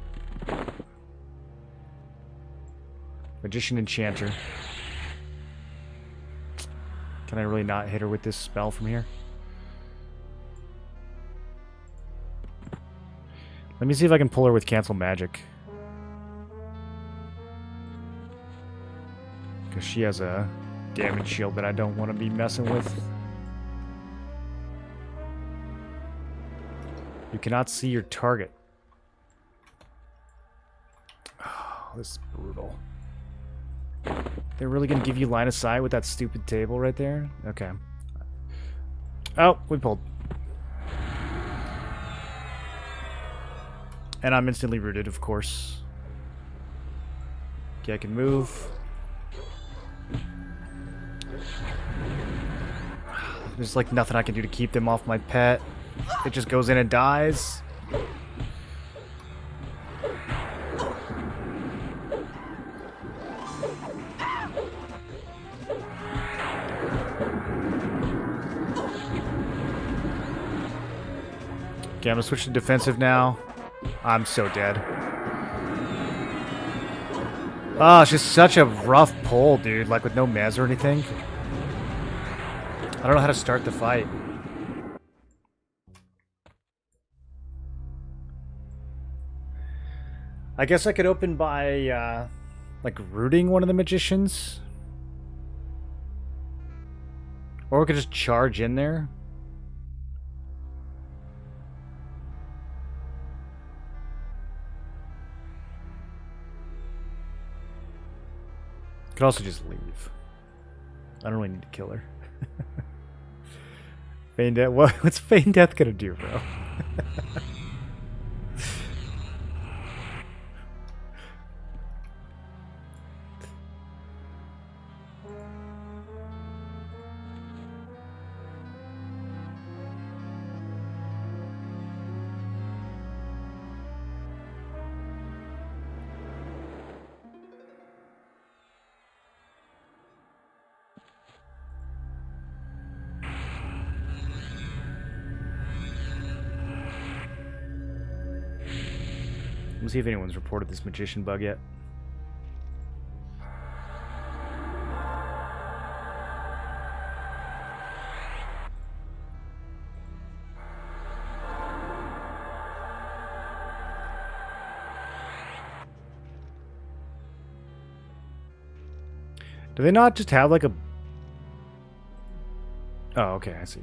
Speaker 1: Magician Enchanter. Can I really not hit her with this spell from here? Let me see if I can pull her with cancel magic. Because she has a damage shield that I don't want to be messing with. You cannot see your target. Oh, this is brutal. They're really going to give you line of sight with that stupid table right there? Okay. Oh, we pulled. And I'm instantly rooted, of course. Okay, I can move. There's like nothing I can do to keep them off my pet. It just goes in and dies. Okay, I'm gonna switch to defensive now. I'm so dead. Oh, it's just such a rough pull, dude. Like with no mez or anything. I don't know how to start the fight. I guess I could open by, like, rooting one of the magicians. Or we could just charge in there. Could also just leave. I don't really need to kill her. Feign Death. What's Feign Death gonna do, bro? Let's see if anyone's reported this magician bug yet. Do they not just have like a... Oh, okay, I see.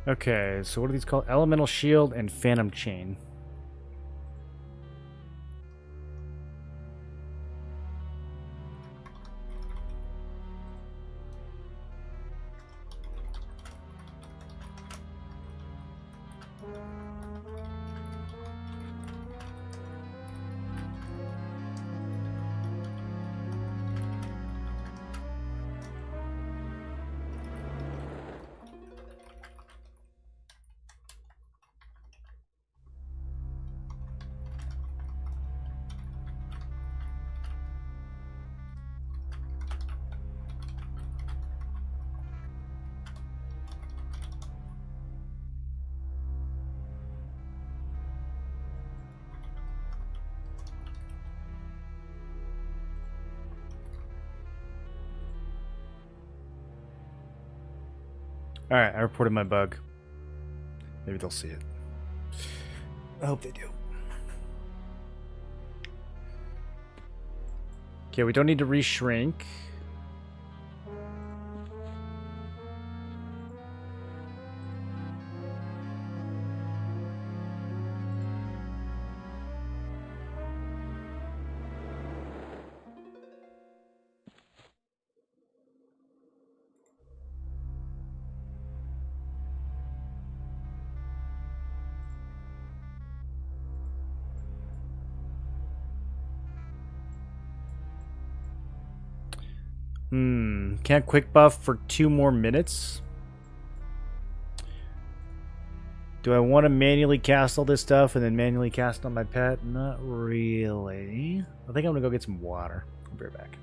Speaker 1: Okay, so what are these called? Elemental Shield and Phantom Chain. Alright, I reported my bug. Maybe they'll see it. I hope they do. Okay, we don't need to re-shrink. Can't quick buff for 2 more minutes. Do I want to manually cast all this stuff and then manually cast on my pet? Not really. I think I'm gonna go get some water. I'll be right back.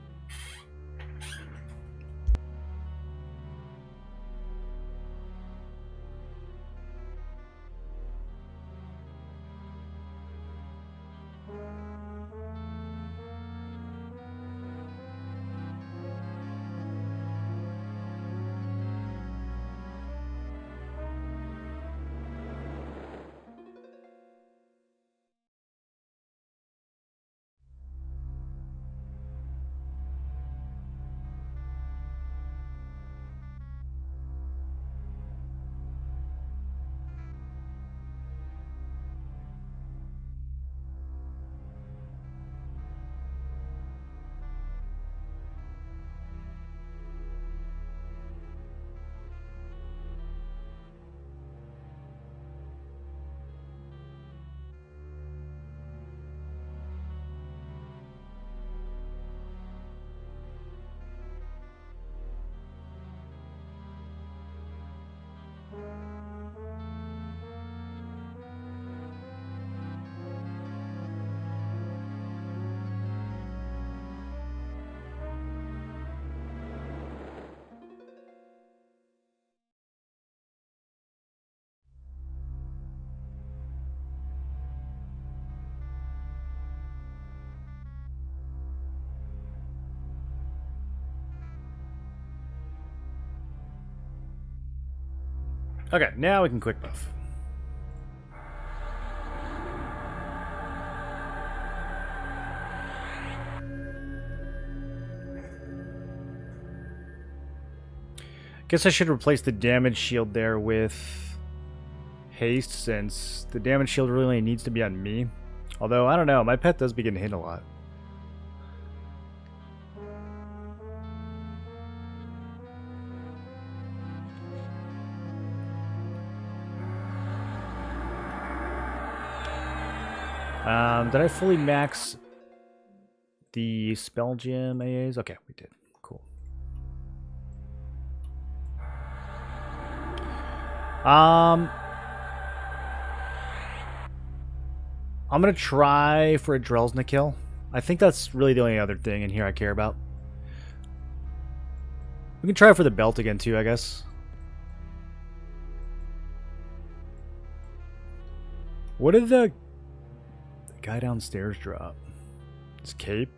Speaker 1: Okay, now we can quick buff. Guess I should replace the damage shield there with haste, since the damage shield really needs to be on me. Although, I don't know, my pet does begin to hit a lot. Did I fully max the spell gem AAs? Okay, we did. Cool. I'm gonna try for a Drelsna kill. I think that's really the only other thing in here I care about. We can try for the belt again too, I guess. What did the guy downstairs drop? His cape?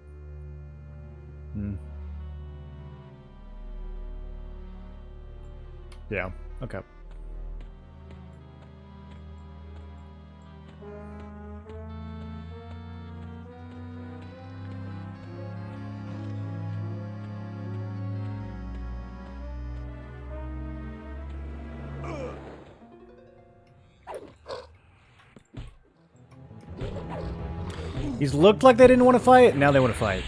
Speaker 1: Yeah, okay. He's looked like they didn't want to fight, now they want to fight.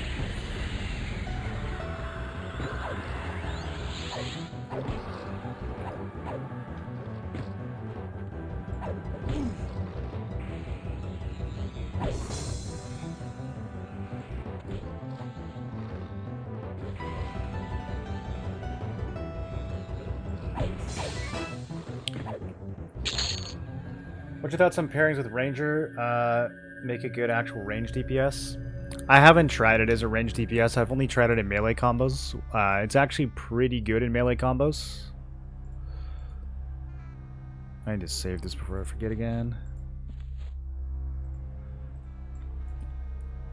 Speaker 1: What's your thoughts on pairings with Ranger? Make a good actual range DPS? I haven't tried it as a range DPS. I've only tried it in melee combos. It's actually pretty good in melee combos. I need to save this before I forget again.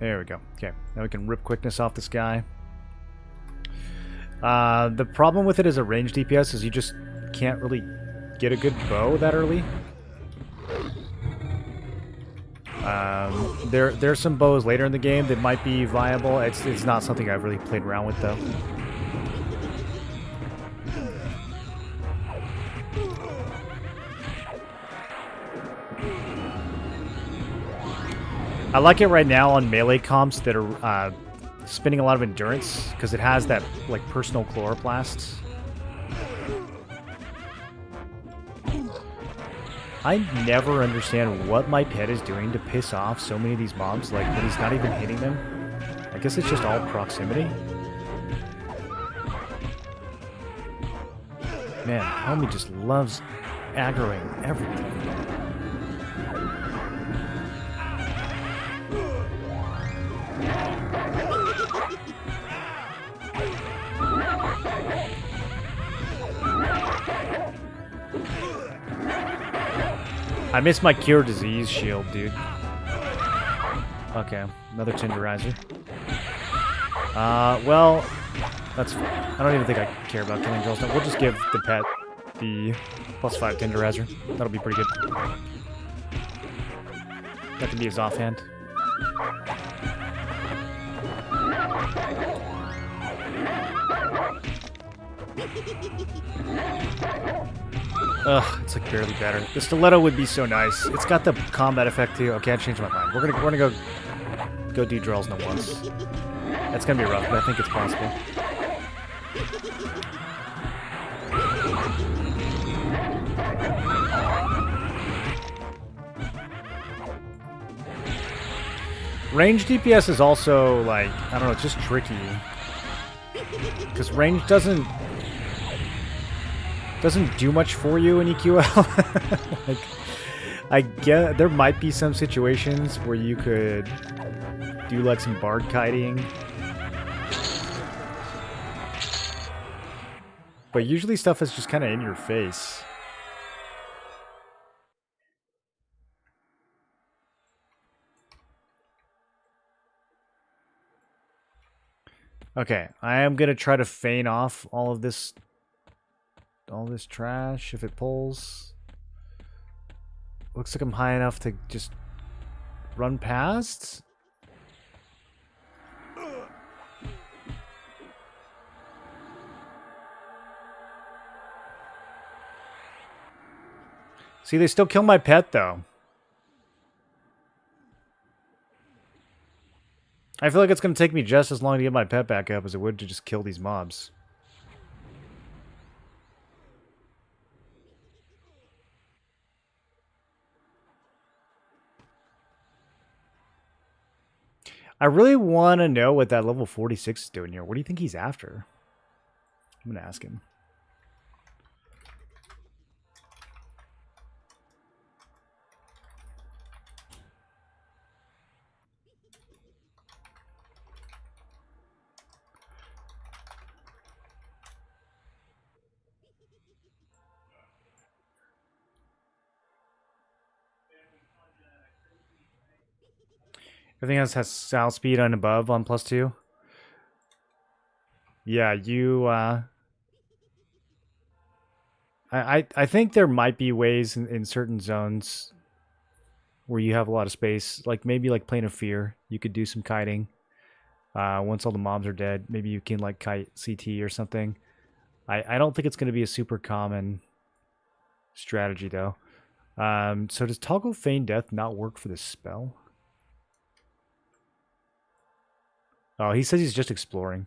Speaker 1: There we go. Okay, now we can rip quickness off this guy. The problem with it as a range DPS is you just can't really get a good bow that early. There's some bows later in the game that might be viable. It's not something I've really played around with though. I like it right now on melee comps that are spending a lot of endurance because it has that like personal chloroplast. I never understand what my pet is doing to piss off so many of these mobs, like when he's not even hitting them. I guess it's just all proximity. Man, homie just loves aggroing everything. I missed my cure disease shield, dude. Okay, another tenderizer. Well, that's fine. I don't even think I care about killing girls now. We'll just give the pet the +5 tenderizer. That'll be pretty good. That can be his offhand. Ugh, it's like barely better. The stiletto would be so nice. It's got the combat effect too. Okay, I changed my mind. We're gonna go do Drellsna once. That's gonna be rough, but I think it's possible. Range DPS is also like, I don't know, it's just tricky. Because range doesn't do much for you in EQL. Like, I get there might be some situations where you could do like some bard kiting, but usually stuff is just kind of in your face. Okay, I am gonna try to feign off all this trash if it pulls. Looks like I'm high enough to just run past. See, they still kill my pet though. I feel like it's going to take me just as long to get my pet back up as it would to just kill these mobs. I really want to know what that level 46 is doing here. What do you think he's after? I'm going to ask him. Everything else has sound speed and above on +2. Yeah, you, I think there might be ways in certain zones where you have a lot of space, like maybe like Plane of Fear. You could do some kiting. Once all the mobs are dead, maybe you can like kite CT or something. I don't think it's going to be a super common strategy though. So does Toggle Feign Death not work for this spell? Oh, he says he's just exploring.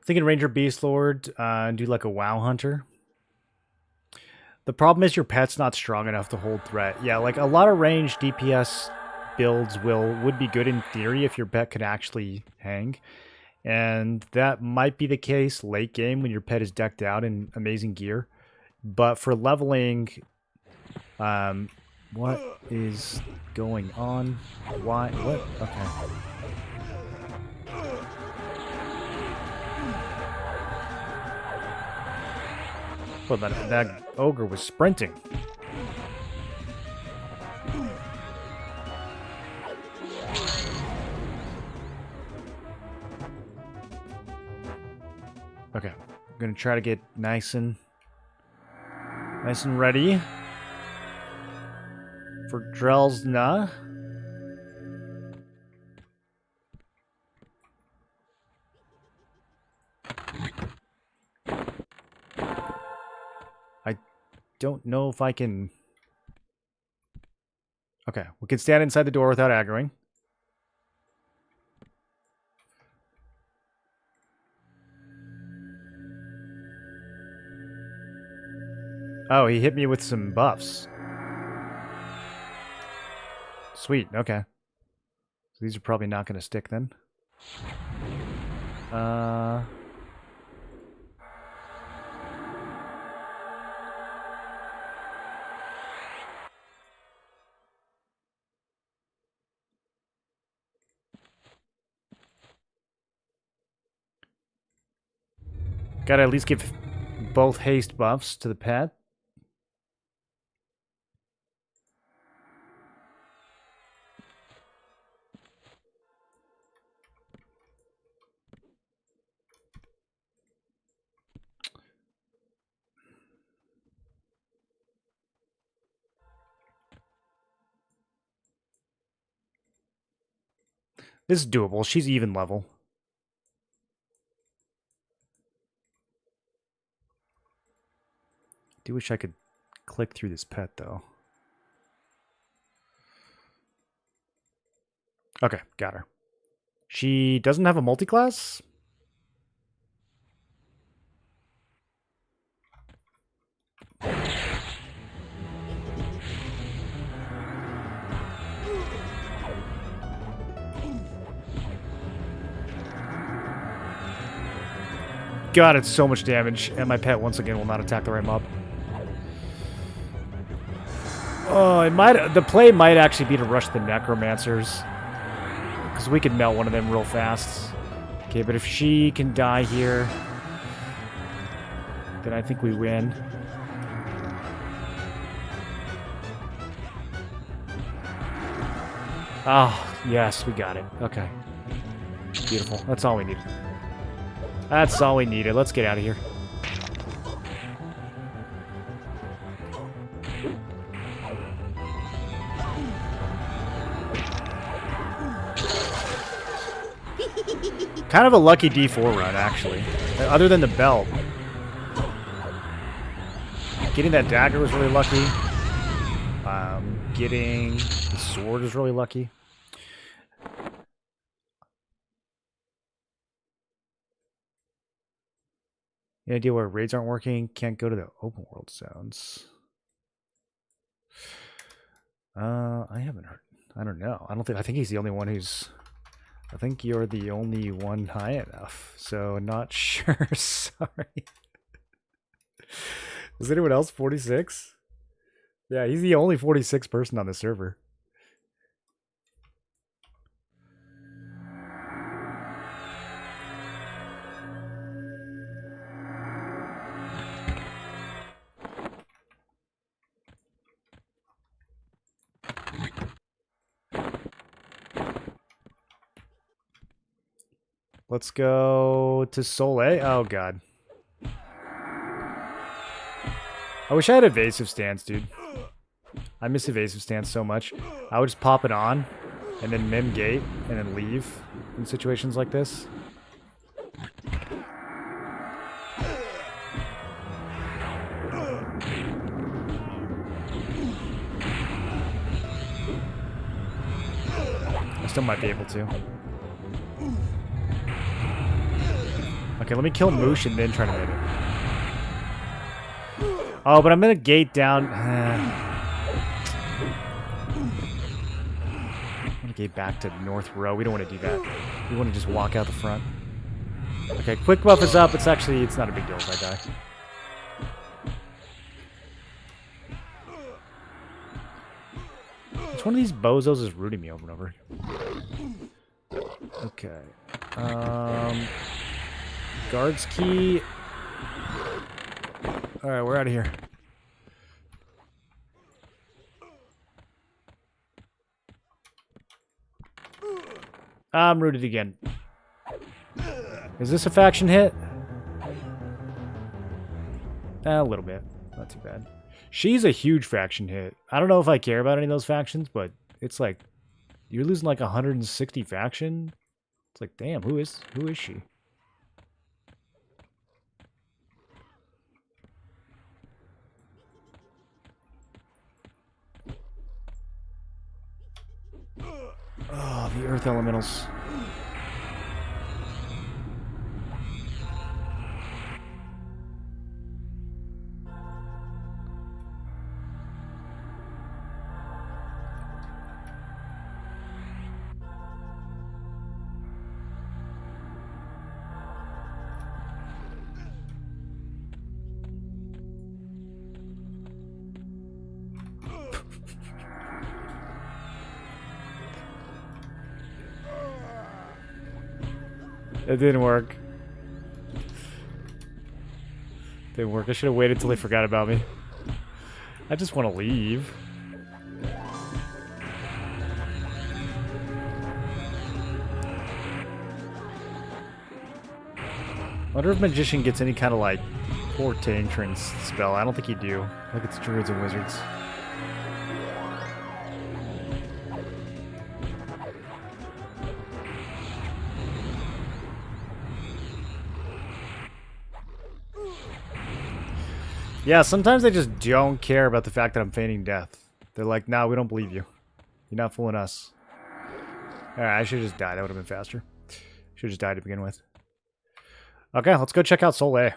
Speaker 1: Thinking Ranger Beast Lord and do like a WoW Hunter. The problem is your pet's not strong enough to hold threat. Yeah, like a lot of range DPS builds would be good in theory if your pet could actually hang. And that might be the case late game when your pet is decked out in amazing gear. But for leveling, what is going on? Why? What? Okay. Well, that ogre was sprinting. Okay, I'm gonna try to get nice and ready for Drellsna. I don't know if I can. Okay, we can stand inside the door without aggroing. Oh, he hit me with some buffs. Sweet, okay. So these are probably not going to stick then. Gotta at least give both haste buffs to the pet. This is doable. She's even level. I do wish I could click through this pet, though. Okay, got her. She doesn't have a multi-class? God, it's so much damage, and my pet once again will not attack the right mob. Oh, it might. The play might actually be to rush the necromancers, because we could melt one of them real fast. Okay, but if she can die here, then I think we win. Oh, yes, we got it. Okay. Beautiful. That's all we needed. That's all we needed. Let's get out of here. Kind of a lucky D4 run, actually. Other than the belt. Getting that dagger was really lucky. Getting the sword was really lucky. Any idea where raids aren't working? Can't go to the open world zones. I haven't heard. I don't know. I think he's the only one who's... I think you're the only one high enough. So, not sure. Sorry. Is anyone else 46? Yeah, he's the only 46 person on the server. Let's go to Soleil. Oh, God. I wish I had evasive stance, dude. I miss evasive stance so much. I would just pop it on, and then mim gate, and then leave in situations like this. I still might be able to. Okay, let me kill Moosh and then try to hit it. Oh, but I'm gonna gate down. I'm gonna gate back to North Row. We don't want to do that. We want to just walk out the front. Okay, quick buff is up. It's not a big deal if I die. Which one of these bozos is rooting me over and over? Okay. Guards key. Alright, we're out of here. I'm rooted again. Is this a faction hit? A little bit. Not too bad. She's a huge faction hit. I don't know if I care about any of those factions, but it's like you're losing like 160 faction. It's like, damn, who is she? Oh, the Earth Elementals. It didn't work. Didn't work. I should have waited till they forgot about me. I just want to leave. I wonder if Magician gets any kind of, like, port to entrance spell. I don't think you do. I think it's Druids and Wizards. Yeah, sometimes they just don't care about the fact that I'm feigning death. They're like, nah, we don't believe you. You're not fooling us. Alright, I should have just died. That would have been faster. Should have just died to begin with. Okay, let's go check out Soleil.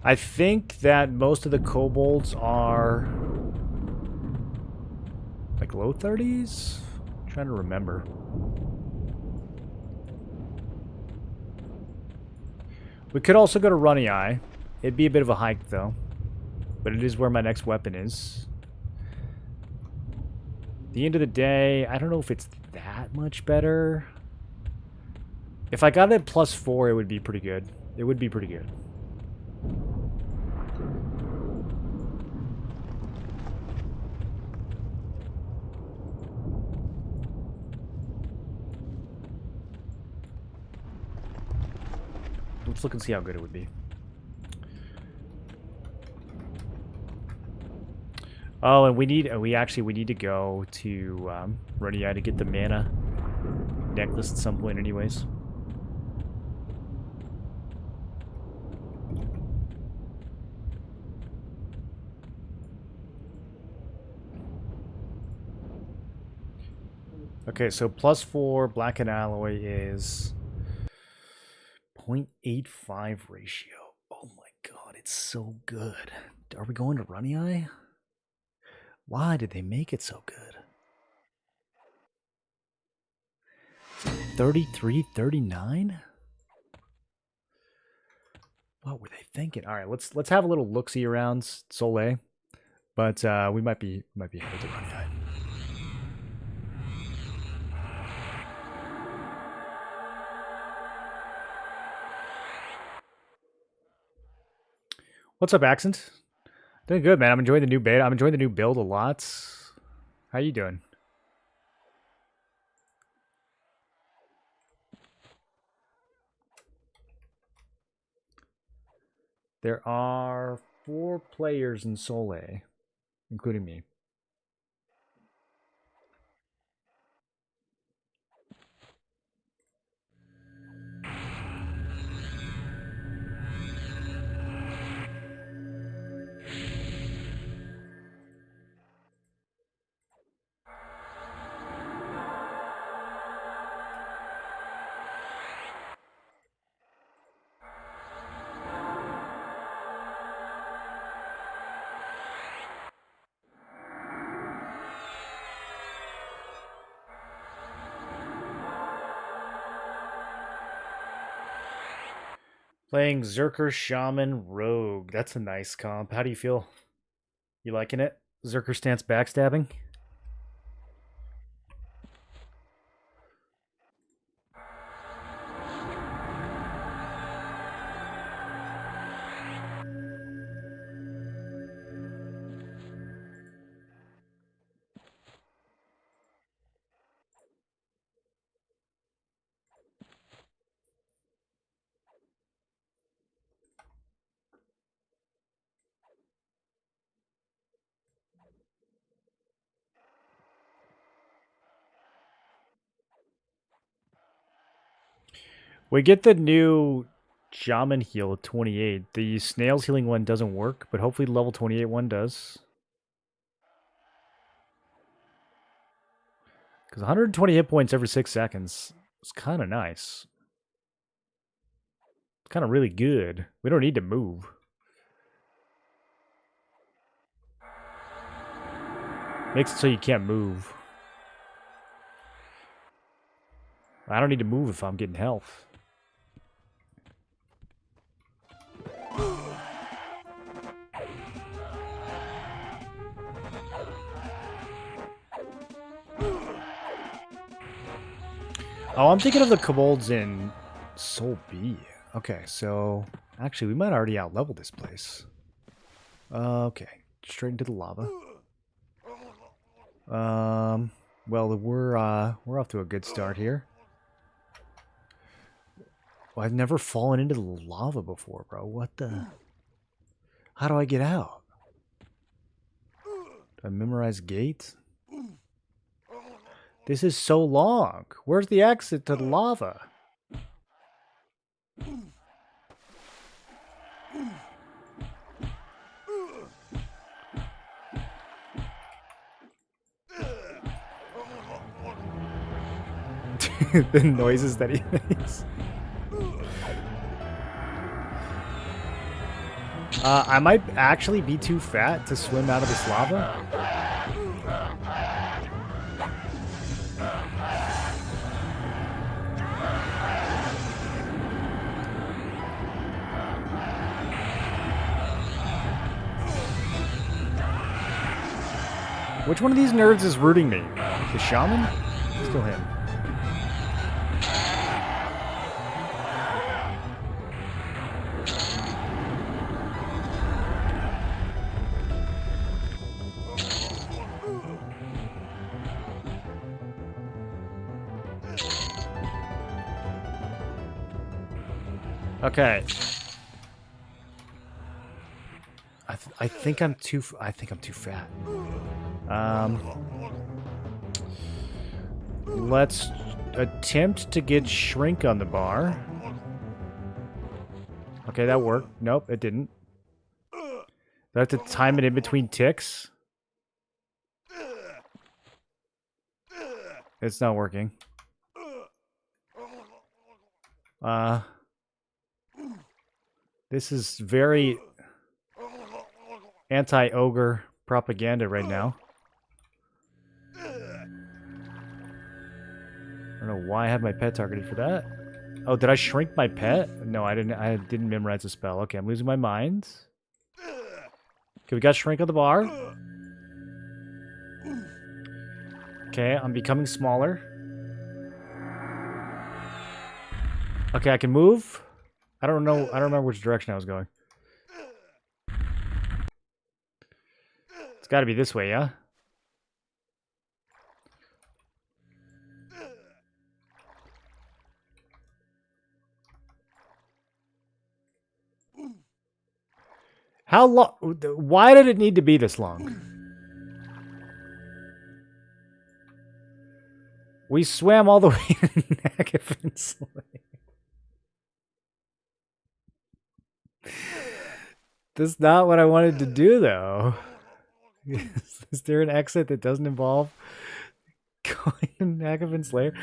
Speaker 1: I think that most of the kobolds are like low 30s? I'm trying to remember. We could also go to Runny Eye. It'd be a bit of a hike though. But it is where my next weapon is. At the end of the day, I don't know if it's that much better. If I got it +4, it would be pretty good. It would be pretty good. Let's look and see how good it would be. Oh, and we need to go to Runny Eye to get the mana necklace at some point anyways. Okay, so +4 black and alloy is 0.85 ratio. Oh my god, it's so good. Are we going to Runny Eye? Why did they make it so good? 33, 39? What were they thinking? All right, let's have a little look-see around Soleil, but we might be headed to Runny Eye. What's up, Accent? Doing good, man. I'm enjoying the new beta. I'm enjoying the new build a lot. How you doing? There are 4 players in Soleil, including me. Playing Zerker Shaman Rogue. That's a nice comp. How do you feel? You liking it? Zerker stance backstabbing? We get the new Shaman heal at 28. The Snails healing one doesn't work, but hopefully the level 28 one does. Because 120 hit points every 6 seconds is kind of nice. It's kind of really good. We don't need to move. Makes it so you can't move. I don't need to move if I'm getting health. Oh, I'm thinking of the kobolds in Soul B. Okay, so actually we might already outlevel this place. Okay, straight into the lava. Well, we're off to a good start here. Well, I've never fallen into the lava before, bro. What the? How do I get out? Do I memorize gates? This is so long. Where's the exit to the lava? The noises that he makes. I might actually be too fat to swim out of this lava. Which one of these nerds is rooting me? The shaman? Still him. Okay. I think I'm too fat. Let's attempt to get shrink on the bar. Okay, that worked. Nope, it didn't. Do I have to time it in between ticks? It's not working. This is very anti-ogre propaganda right now. I don't know why I had my pet targeted for that. Oh, did I shrink my pet? No, I didn't. I didn't memorize the spell. Okay, I'm losing my mind. Okay, we got shrink on the bar. Okay, I'm becoming smaller. Okay, I can move. I don't know. I don't remember which direction I was going. It's got to be this way, yeah? How long? Why did it need to be this long? We swam all the way to Nagafin's Lake. That's not what I wanted to do, though. Is there an exit that doesn't involve going to Nagafin's lair?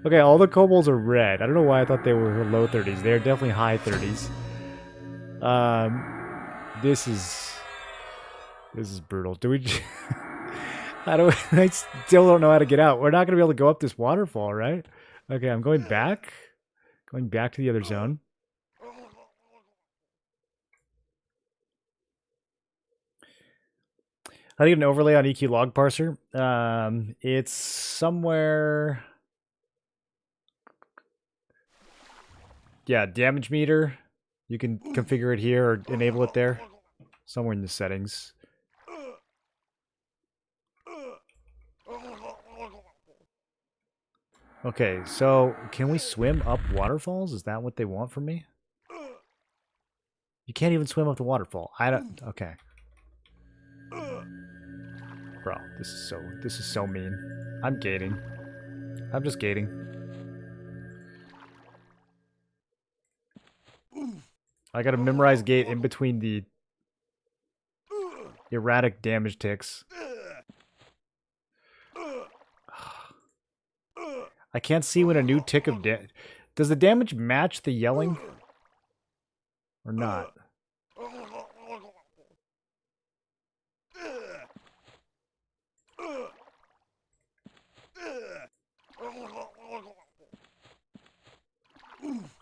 Speaker 1: Okay, all the kobolds are red. I don't know why I thought they were low 30s. They're definitely high 30s. This is brutal. Do we? I still don't know how to get out. We're not going to be able to go up this waterfall, right? Okay, I'm going back. Going back to the other zone. How do you get an overlay on EQ log parser? It's somewhere. Yeah, damage meter. You can configure it here or enable it there. Somewhere in the settings. Okay, so can we swim up waterfalls? Is that what they want from me? You can't even swim up the waterfall. I don't. Okay. Bro, this is so mean. I'm gating. I'm just gating. I gotta memorize gate in between the erratic damage ticks. I can't see when a new tick of damage... Does the damage match the yelling? Or not?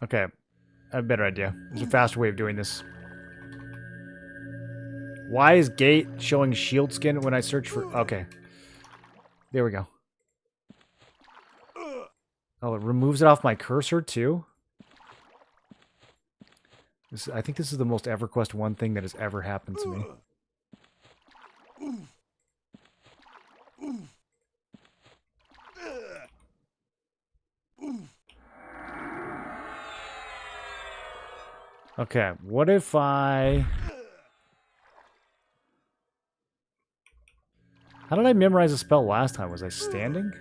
Speaker 1: Okay, I have a better idea. There's a faster way of doing this. Why is gate showing shield skin when I search for... Okay. There we go. Oh, it removes it off my cursor, too? I think this is the most EverQuest 1 thing that has ever happened to me. Okay, what if I... How did I memorize a spell last time? Was I standing?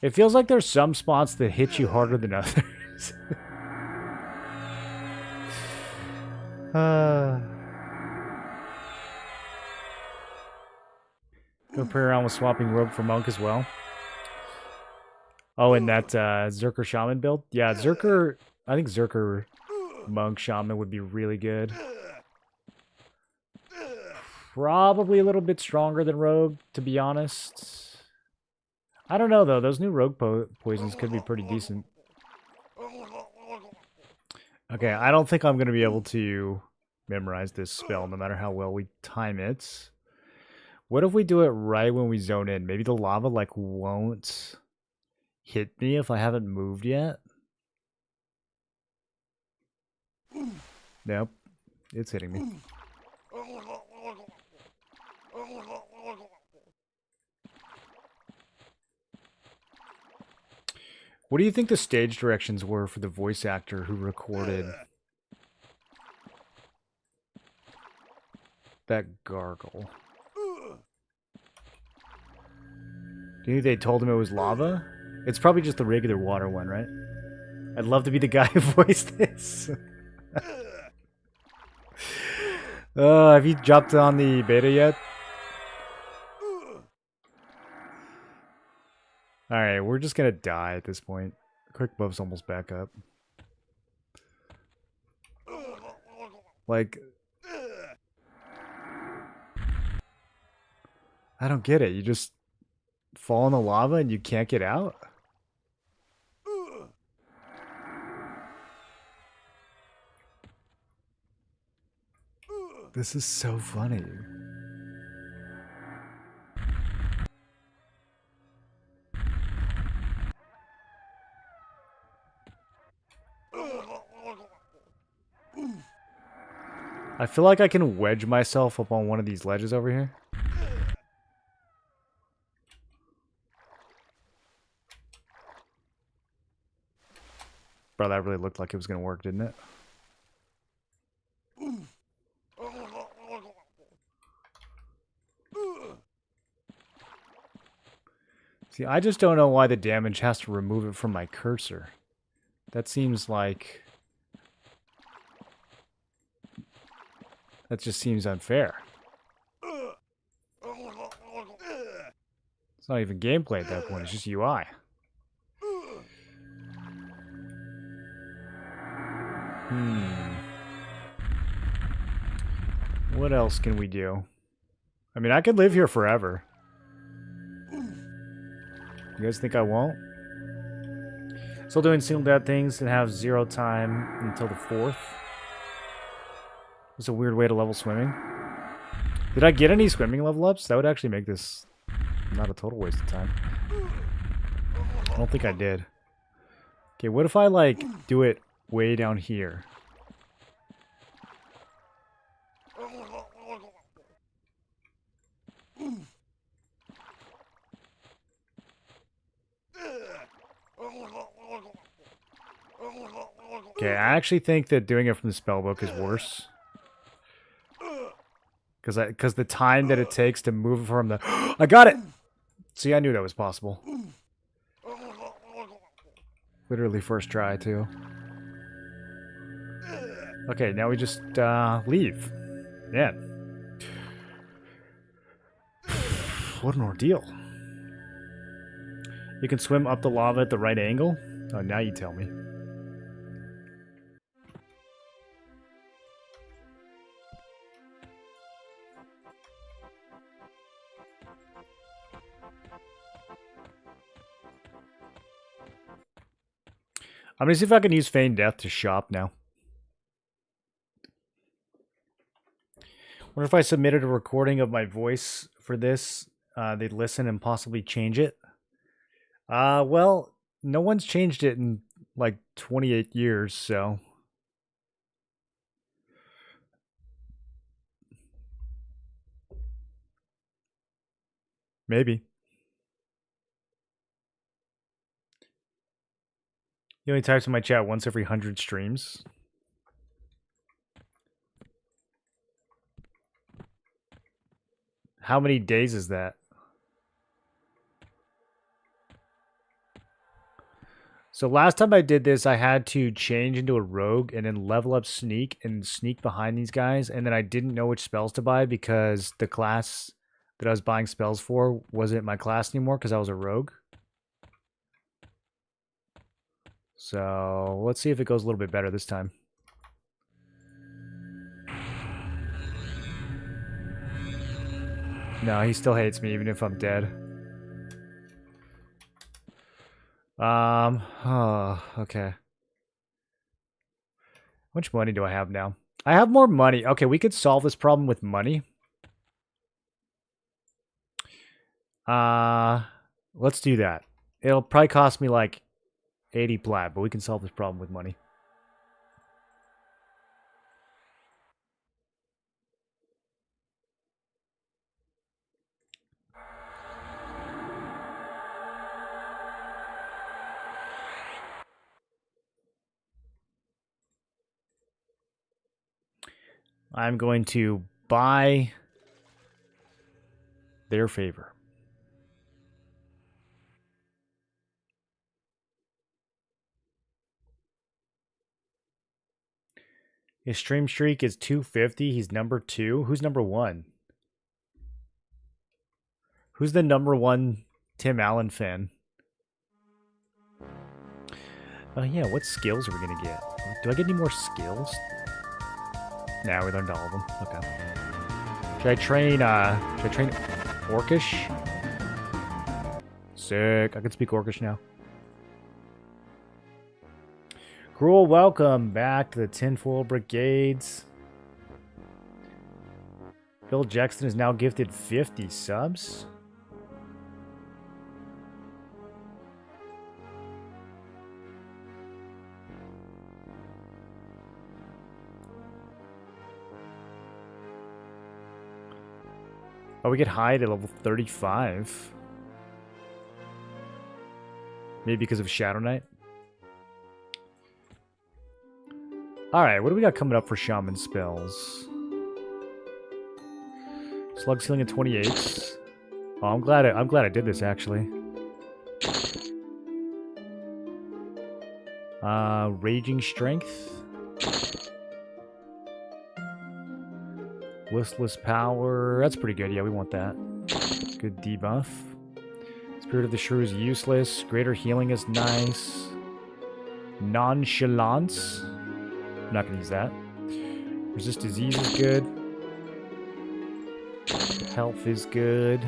Speaker 1: It feels like there's some spots that hit you harder than others. Go play around with swapping rogue for monk as well. Oh, and that Zerker Shaman build? Yeah, Zerker... I think Zerker Monk Shaman would be really good. Probably a little bit stronger than Rogue, to be honest. I don't know, though. Those new Rogue poisons could be pretty decent. Okay, I don't think I'm going to be able to memorize this spell, no matter how well we time it. What if we do it right when we zone in? Maybe the lava, like, won't hit me if I haven't moved yet? Nope. It's hitting me. What do you think the stage directions were for the voice actor who recorded that gargle? Do you think they told him it was lava? It's probably just the regular water one, right? I'd love to be the guy who voiced this. Have you dropped on the beta yet? Alright, we're just gonna die at this point. Quick buff's almost back up. Like... I don't get it. You just fall in the lava and you can't get out? This is so funny. I feel like I can wedge myself up on one of these ledges over here. Bro, that really looked like it was going to work, didn't it? See, I just don't know why the damage has to remove it from my cursor. That seems like... That just seems unfair. It's not even gameplay at that point, it's just UI. What else can we do? I mean, I could live here forever. You guys think I won't? Still doing single dad things and have 0 time until the 4th. It's a weird way to level swimming. Did I get any swimming level ups? That would actually make this not a total waste of time. I don't think I did. Okay, what if I, like, do it way down here? Okay, I actually think that doing it from the spellbook is worse. Because the time that it takes to move from the... I got it! See, I knew that was possible. Literally first try, too. Okay, now we just leave. Man. What an ordeal. You can swim up the lava at the right angle? Oh, now you tell me. I'm gonna see if I can use Feign Death to shop now. Wonder if I submitted a recording of my voice for this, they'd listen and possibly change it. Well, no one's changed it in like 28 years, so. Maybe. He only types in my chat once every 100 streams. How many days is that? So last time I did this, I had to change into a rogue and then level up sneak and sneak behind these guys. And then I didn't know which spells to buy because the class that I was buying spells for wasn't my class anymore because I was a rogue. So let's see if it goes a little bit better this time. No, he still hates me even if I'm dead. Oh, okay. How much money do I have now? I have more money. Okay, we could solve this problem with money. Let's do that. It'll probably cost me like 80 plat, but we can solve this problem with money. I'm going to buy their favor. His stream streak is 250. He's number 2. Who's number 1? Who's the number 1 Tim Allen fan? Oh yeah, what skills are we going to get? Do I get any more skills? Nah, we learned all of them. Okay. Should I train Orcish? Sick. I can speak Orcish now. Cruel, welcome back to the Tinfoil Brigades. Bill Jackson is now gifted 50 subs. Oh, we get hide at level 35. Maybe because of Shadow Knight. Alright, what do we got coming up for Shaman spells? Slug Ceiling at 28. Oh, I'm glad I did this actually. Raging Strength. Listless Power. That's pretty good. Yeah, we want that. Good debuff. Spirit of the Shrew is useless. Greater Healing is nice. Nonchalance. I'm not going to use that. Resist Disease is good. Health is good.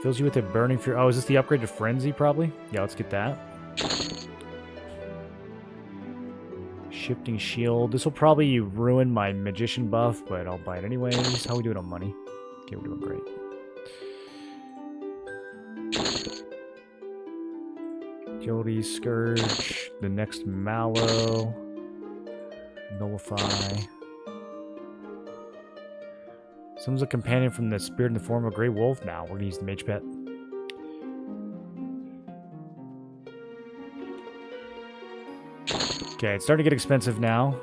Speaker 1: Fills you with a Burning Fury. Oh, is this the upgrade to Frenzy, probably? Yeah, let's get that. Shifting Shield. This will probably ruin my Magician buff, but I'll buy it anyways. How are we doing on money? Okay, we're doing great. Agility, Scourge. The next Mallow. Nullify. Someone's a companion from the Spirit in the form of a Grey Wolf. Now we're going to use the Mage Pet. Okay, it's starting to get expensive now.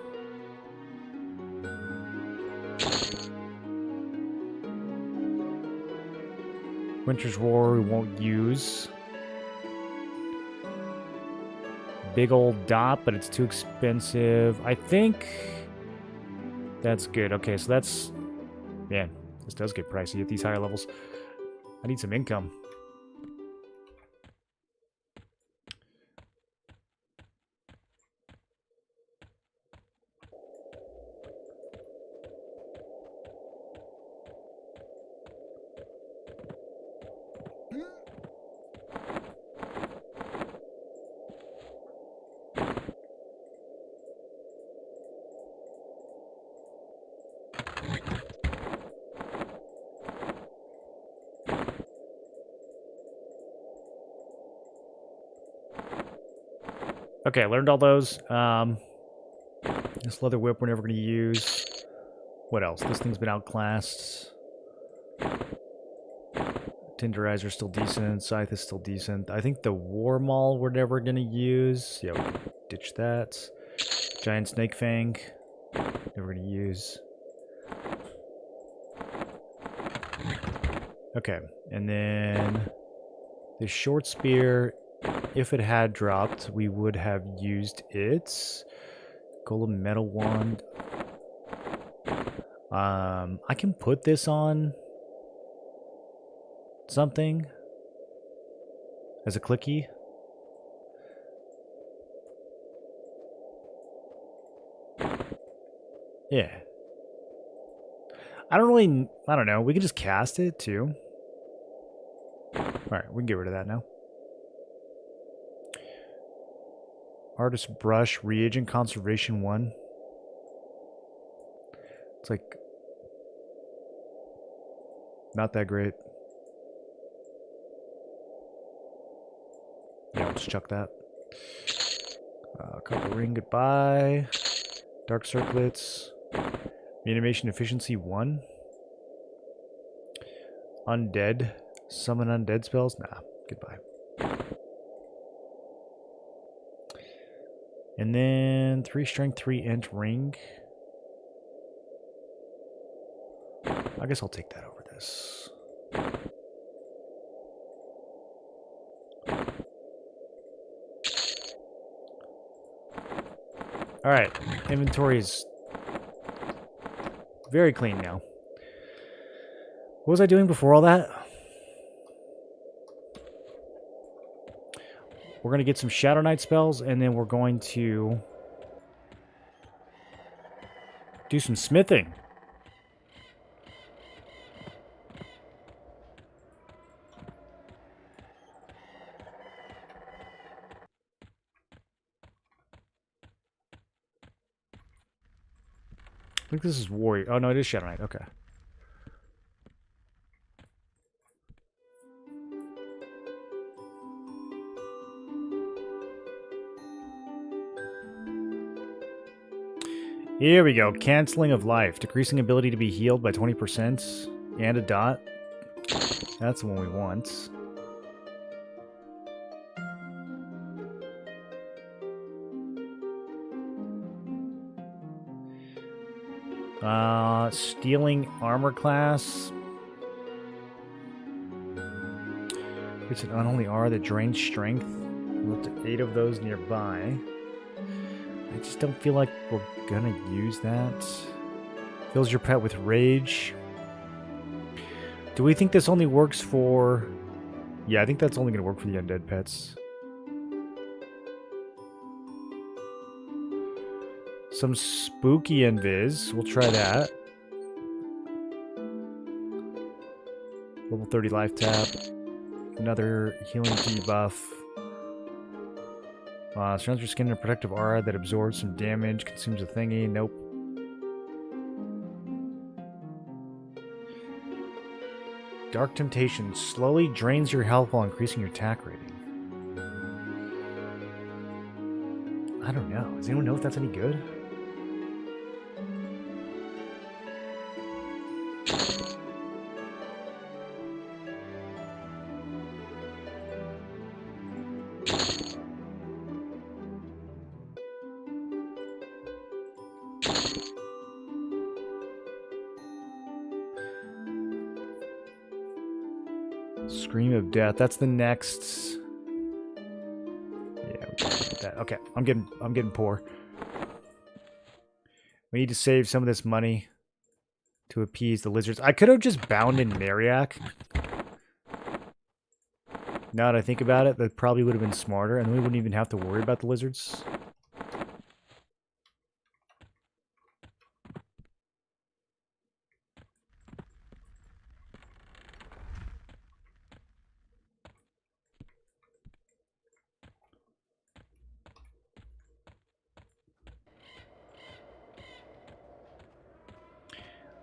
Speaker 1: Winter's War we won't use. Big old dot, but it's too expensive. I think that's good. Okay, so that's... Man, this does get pricey at these higher levels. I need some income. Okay, I learned all those. This leather whip we're never going to use. What else? This thing's been outclassed. Tenderizer still decent. Scythe is still decent. I think the War Maul we're never going to use. Yeah, we can ditch that. Giant Snake Fang. Never going to use. Okay, and then the short spear, if it had dropped, we would have used it. Golem Metal Wand. I can put this on something as a clicky. Yeah. I don't know. We could just cast it too. Alright, we can get rid of that now. Artist Brush, Reagent Conservation 1. It's like not that great. Yeah, let's chuck that. Copper Ring, goodbye. Dark Circlets. Animation Efficiency 1. Undead. Summon undead spells? Nah, goodbye. And then 3 strength, 3 int ring. I guess I'll take that over this. Alright, inventory is very clean now. What was I doing before all that? We're going to get some Shadow Knight spells, and then we're going to do some smithing. I think this is Warrior. Oh, no, it is Shadow Knight. Okay. Here we go. Canceling of life. Decreasing ability to be healed by 20%. And a dot. That's the one we want. Stealing armor class. It's an unholy R that drains strength. Up to 8 of those nearby. I just don't feel like we're gonna use that. Fills your pet with rage. Do we think this only works for... Yeah, I think that's only gonna work for the undead pets. Some spooky invis. We'll try that. Level 30 life tap. Another healing debuff. Surrounds your skin in a protective aura that absorbs some damage. Consumes a thingy. Nope. Dark Temptation. Slowly drains your health while increasing your attack rating. I don't know. Does anyone know if that's any good? Scream of Death. That's the next. Yeah, we can get that. Okay, I'm getting poor. We need to save some of this money to appease the lizards. I could have just bound in Mariak. Now that I think about it, that probably would have been smarter, and we wouldn't even have to worry about the lizards.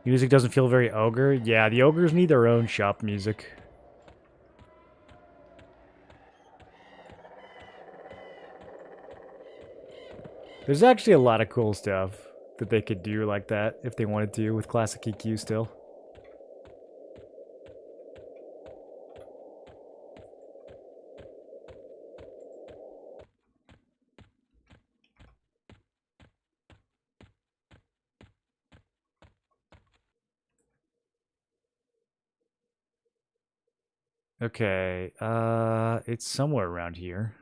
Speaker 1: Music doesn't feel very ogre. Yeah, the ogres need their own shop music. There's actually a lot of cool stuff that they could do like that if they wanted to with classic EQ still. Okay, it's somewhere around here.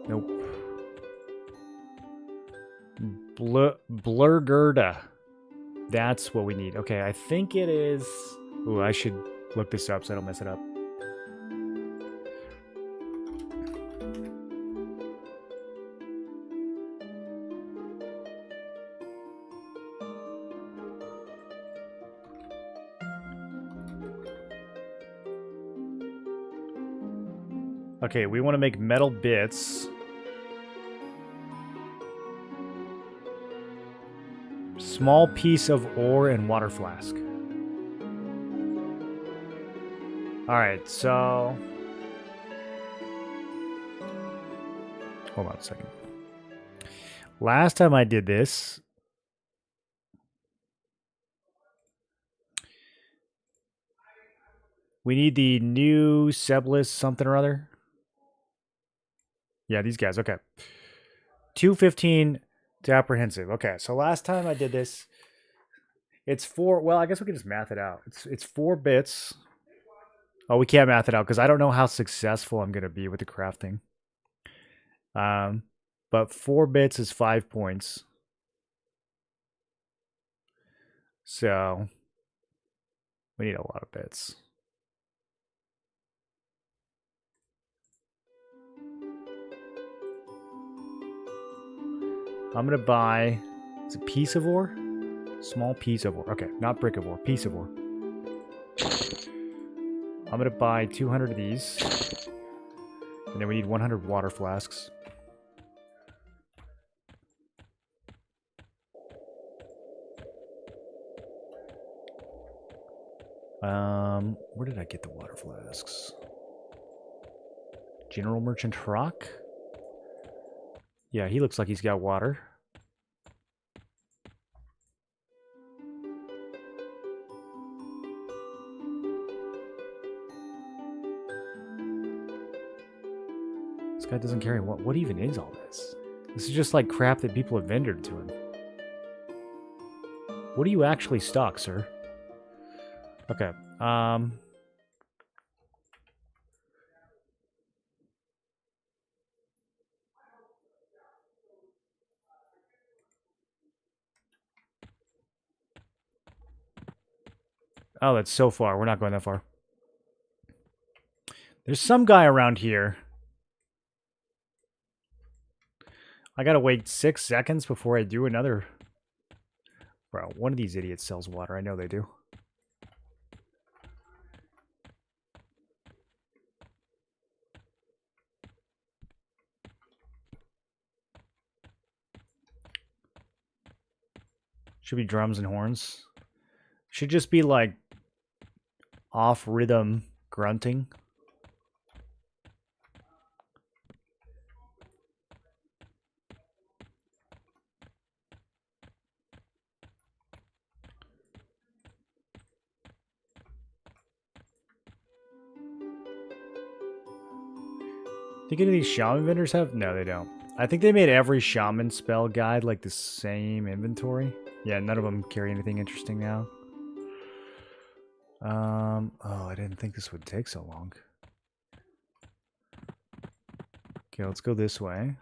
Speaker 1: Nope. Blurgerda. That's what we need. Okay, I think it is... Ooh, I should look this up so I don't mess it up. Okay, we want to make metal bits. Small piece of ore and water flask. Alright, so... Hold on a second. Last time I did this... We need the new Seblis something or other. Yeah, these guys, okay. 215 to apprehensive. Okay, so last time I did this, it's 4... Well, I guess we can just math it out. It's 4 bits. Oh, we can't math it out because I don't know how successful I'm going to be with the crafting. But 4 bits is 5 points. So, we need a lot of bits. I'm going to buy... It's a piece of ore? Small piece of ore. Okay, not brick of ore. Piece of ore. I'm going to buy 200 of these. And then we need 100 water flasks. Where did I get the water flasks? General Merchant Rock? Yeah, he looks like he's got water. This guy doesn't carry what even is all this? This is just like crap that people have vendored to him. What do you actually stock, sir? Okay. Oh, that's so far. We're not going that far. There's some guy around here. I gotta wait 6 seconds before I do another. Bro, one of these idiots sells water. I know they do. Should be drums and horns. Should just be like off rhythm grunting. Think any of these shaman vendors have? No, they don't. I think they made every shaman spell guide like the same inventory. Yeah, none of them carry anything interesting now. Oh, I didn't think this would take so long. Okay, let's go this way.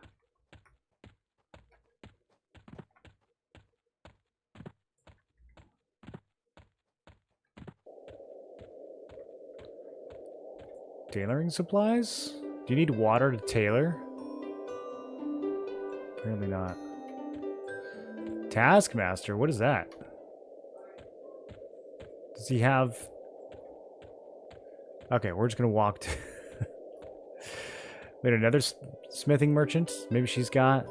Speaker 1: Tailoring supplies? Do you need water to tailor? Apparently not. Taskmaster, what is that? Does he have... Okay, we're just gonna walk to... Wait, another smithing merchant? Maybe she's got...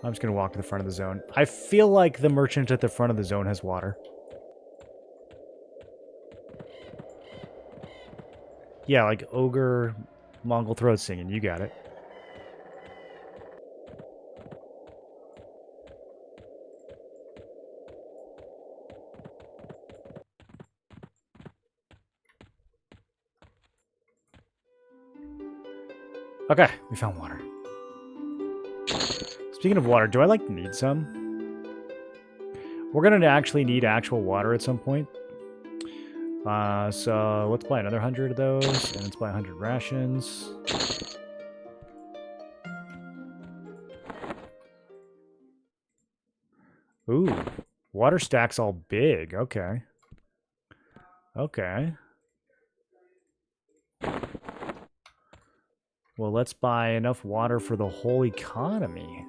Speaker 1: I'm just going to walk to the front of the zone. I feel like the merchant at the front of the zone has water. Yeah, like ogre, Mongol throat singing. You got it. Okay, we found water. Speaking of water, do I, like, need some? We're going to actually need actual water at some point. So let's buy another 100 of those, and let's buy 100 rations. Ooh, water stack's all big. Okay. Okay. Well, let's buy enough water for the whole economy.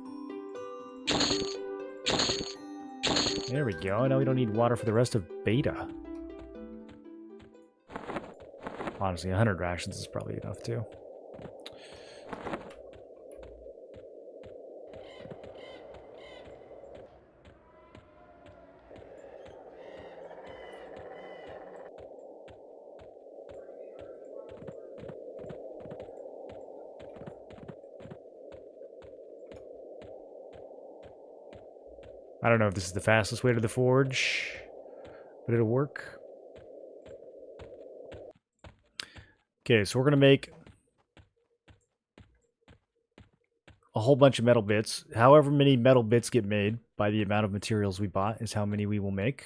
Speaker 1: There we go. Now we don't need water for the rest of beta. Honestly, 100 rations is probably enough, too. I don't know if this is the fastest way to the forge, but it'll work. Okay, so we're going to make a whole bunch of metal bits. However many metal bits get made by the amount of materials we bought is how many we will make.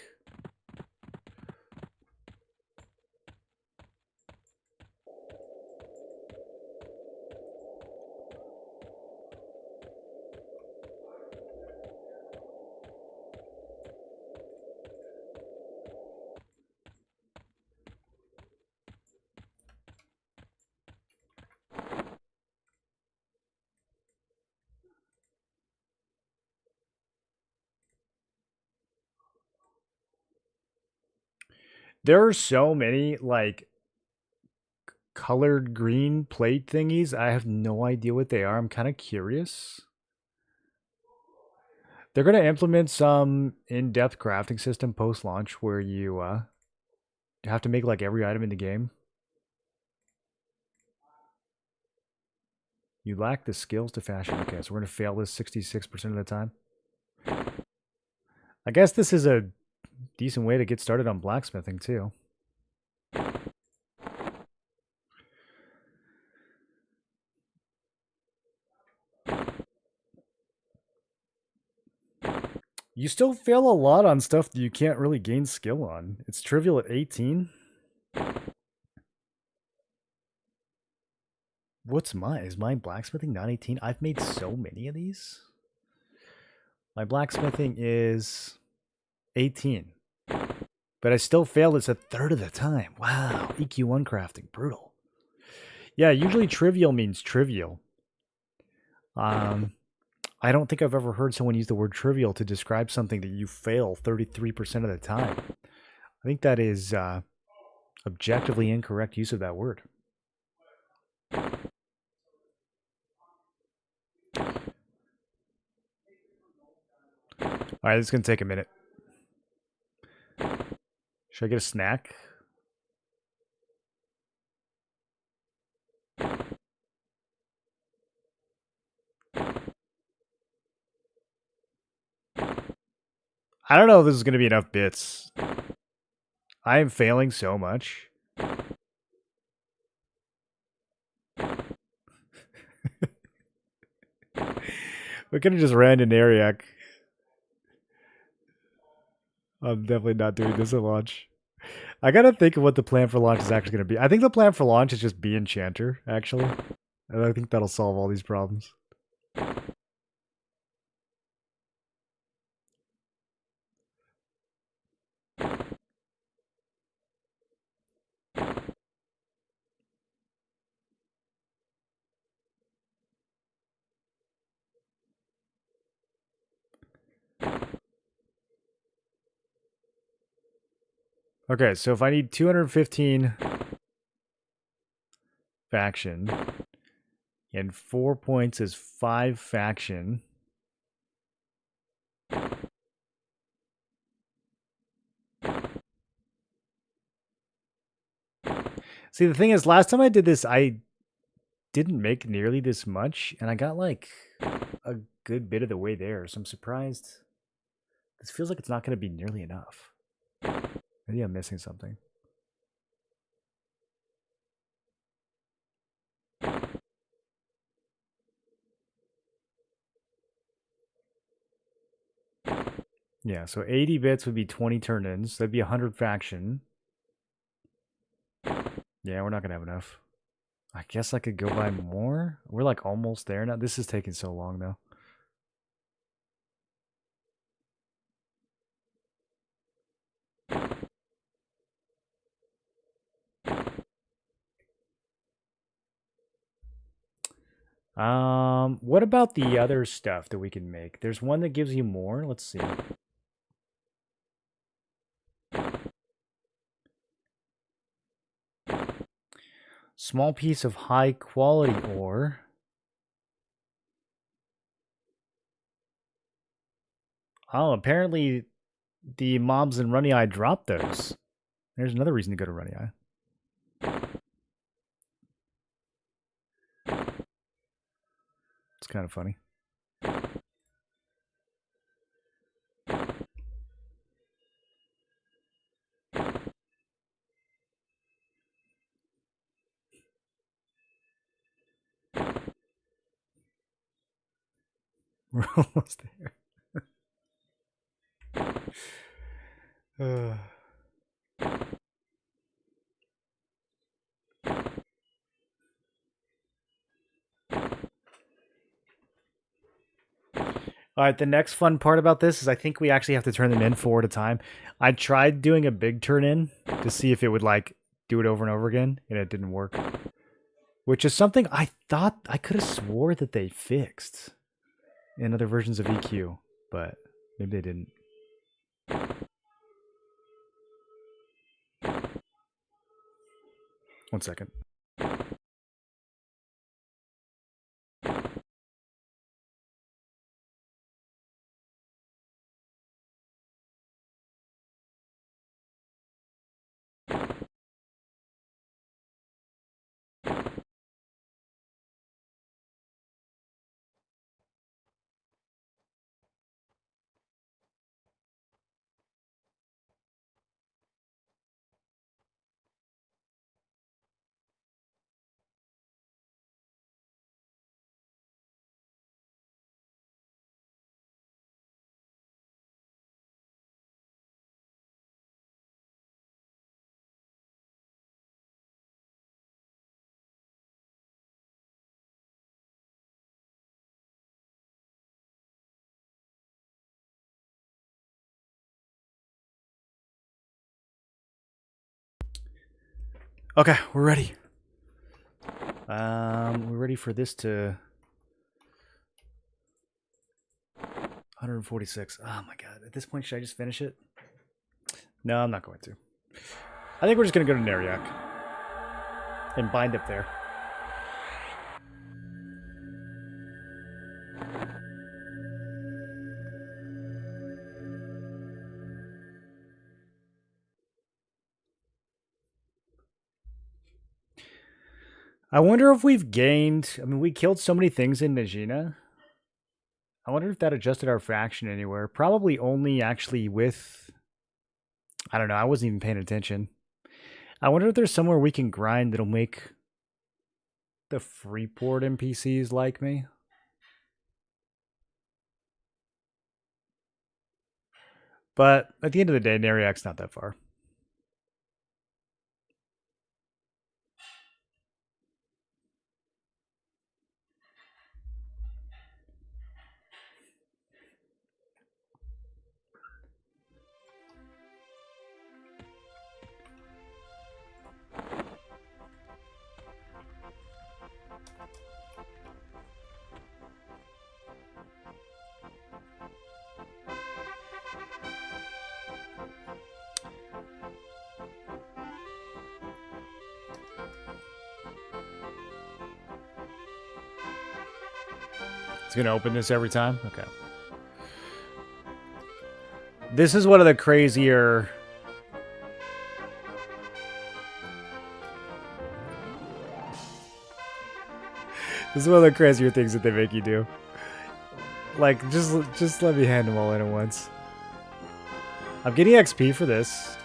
Speaker 1: There are so many, like, colored green plate thingies. I have no idea what they are. I'm kind of curious. They're going to implement some in-depth crafting system post-launch where you have to make, like, every item in the game. You lack the skills to fashion. Okay, so we're going to fail this 66% of the time. I guess this is a decent way to get started on blacksmithing, too. You still fail a lot on stuff that you can't really gain skill on. It's trivial at 18. What's mine? Is mine blacksmithing not 18? I've made so many of these. My blacksmithing is 18. But I still fail this a third of the time. Wow. EQ1 crafting. Brutal. Yeah, usually trivial means trivial. I don't think I've ever heard someone use the word trivial to describe something that you fail 33% of the time. I think that is objectively incorrect use of that word. All right, this is going to take a minute. Should I get a snack? I don't know if this is going to be enough bits. I am failing so much. We could have just ran to Nariak. I'm definitely not doing this at launch. I gotta think of what the plan for launch is actually going to be. I think the plan for launch is just be enchanter, actually. And I think that'll solve all these problems. Okay, so if I need 215 faction. And 4 points is 5 faction. See, the thing is, last time I did this, I didn't make nearly this much, and I got like a good bit of the way there, so I'm surprised. This feels like it's not going to be nearly enough. Maybe I'm missing something. Yeah, so 80 bits would be 20 turn-ins. That'd be 100 faction. Yeah, we're not going to have enough. I guess I could go buy more. We're like almost there now. This is taking so long, though. What about the other stuff that we can make? There's one that gives you more. Let's see. Small piece of high quality ore. Oh, apparently the mobs in Runny Eye dropped those. There's another reason to go to Runny Eye. It's kind of funny. We're almost there. All right, the next fun part about this is I think we actually have to turn them in 4 at a time. I tried doing a big turn in to see if it would like do it over and over again, and it didn't work. Which is something I thought I could have swore that they fixed in other versions of EQ, but maybe they didn't. One second. Okay, we're ready. We're ready for this to 146. Oh my god. At this point, should I just finish it? No, I'm not going to. I think we're just going to go to Nariak and bind up there. I wonder if we've gained... I mean, we killed so many things in Najena. I wonder if that adjusted our faction anywhere. Probably only actually with... I don't know. I wasn't even paying attention. I wonder if there's somewhere we can grind that'll make the Freeport NPCs like me. But at the end of the day, Nariak's not that far. It's gonna open this every time? Okay. This is one of the crazier... This is one of the crazier things that they make you do. Like, just let me hand them all in at once. I'm getting XP for this.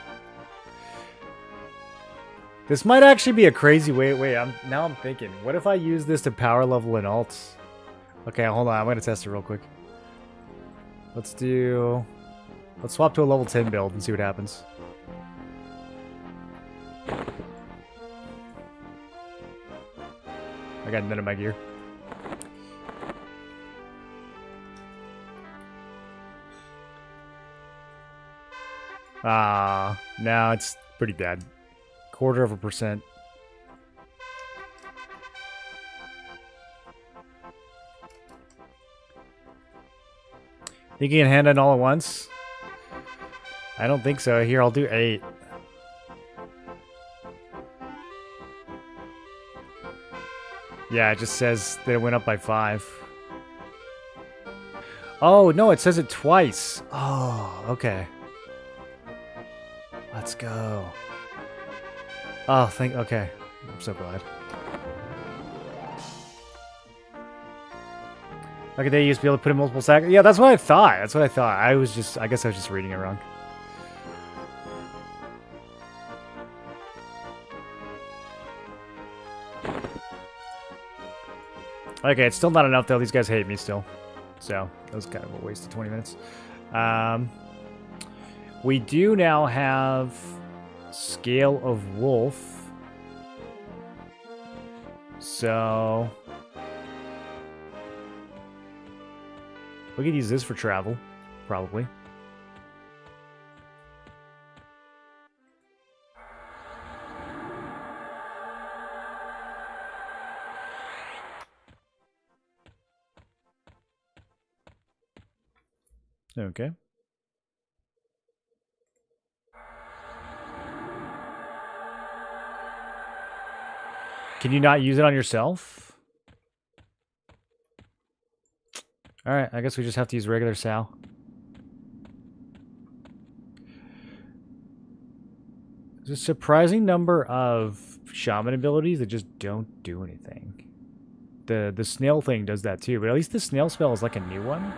Speaker 1: This might actually be a crazy way. Wait, now I'm thinking. What if I use this to power level an alt? Okay, hold on. I'm gonna test it real quick. Let's swap to a level 10 build and see what happens. I got none of my gear. No, it's pretty bad. 0.25%. Think you can hand it all at once? I don't think so. Here, I'll do 8. Yeah, it just says that it went up by 5. Oh, no, it says it twice. Oh, okay. Let's go. Oh, okay. I'm so glad. Like they used to be able to put in multiple stacks. Yeah, that's what I thought. That's what I thought. I guess I was just reading it wrong. Okay, it's still not enough though. These guys hate me still. So, that was kind of a waste of 20 minutes. We do now have Scale of Wolf. So... we could use this for travel, probably. Okay. Can you not use it on yourself? Alright, I guess we just have to use regular Sal. There's a surprising number of shaman abilities that just don't do anything. The snail thing does that too, but at least the snail spell is like a new one.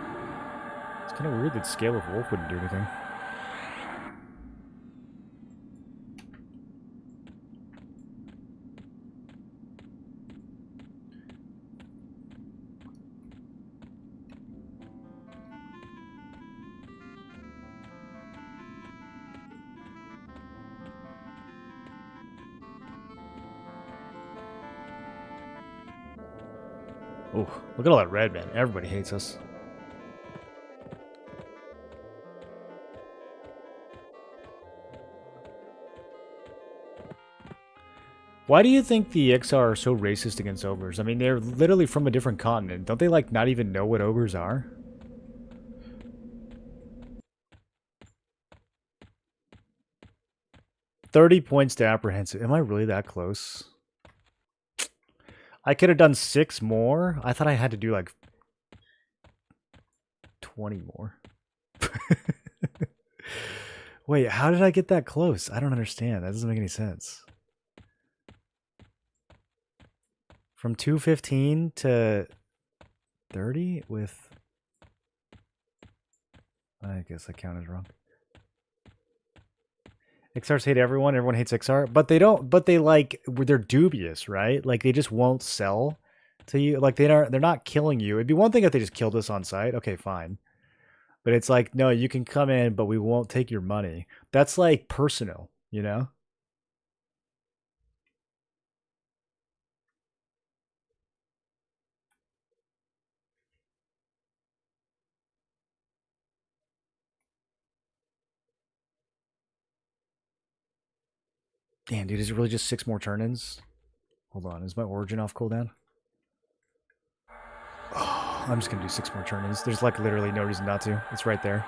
Speaker 1: It's kind of weird that Scale of Wolf wouldn't do anything. Oh, look at all that red, man. Everybody hates us. Why do you think the XR are so racist against ogres? I mean, they're literally from a different continent. Don't they, like, not even know what ogres are? $30 points to apprehensive. Am I really that close? I could have done 6 more. I thought I had to do, like, 20 more. Wait, how did I get that close? I don't understand. That doesn't make any sense. From 215 to 30 with... I guess I counted wrong. XRs hate everyone. Everyone hates XR. But they don't... But they, like... They're dubious, right? Like, they just won't sell to you. Like, they're not killing you. It'd be one thing if they just killed us on site. Okay, fine. But it's like, no, you can come in, but we won't take your money. That's, like, personal, you know? Damn, dude, is it really just 6 more turn-ins? Hold on, is my origin off cooldown? Oh, I'm just gonna do 6 more turn-ins. There's like literally no reason not to. It's right there.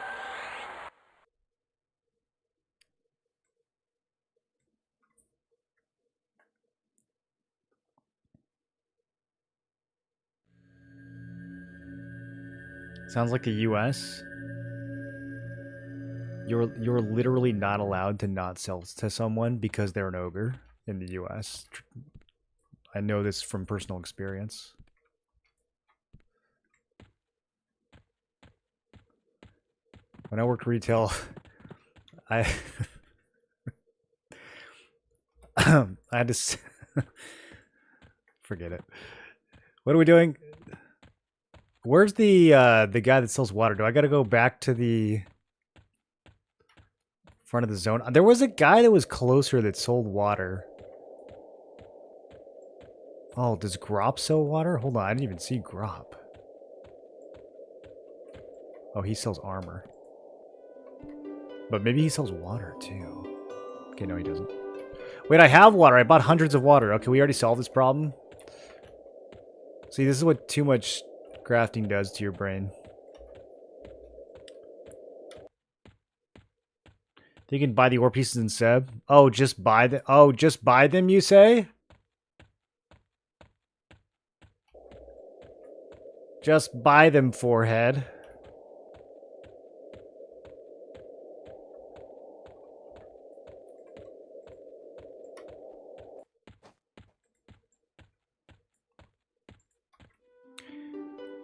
Speaker 1: Sounds like the U.S. You're literally not allowed to not sell to someone because they're an ogre in the U.S. I know this from personal experience. When I worked retail, I I had to forget it. What are we doing? Where's the guy that sells water? Do I got to go back to the front of the zone? There was a guy that was closer that sold water. Oh, does Grop sell water? Hold on, I didn't even see Grop. Oh, he sells armor. But maybe he sells water too. Okay, no he doesn't. Wait, I have water. I bought hundreds of water. Okay, we already solved this problem. See, this is what too much crafting does to your brain. You can buy the ore pieces in Seb. Oh, just buy them. Oh, just buy them, you say? Just buy them, forehead.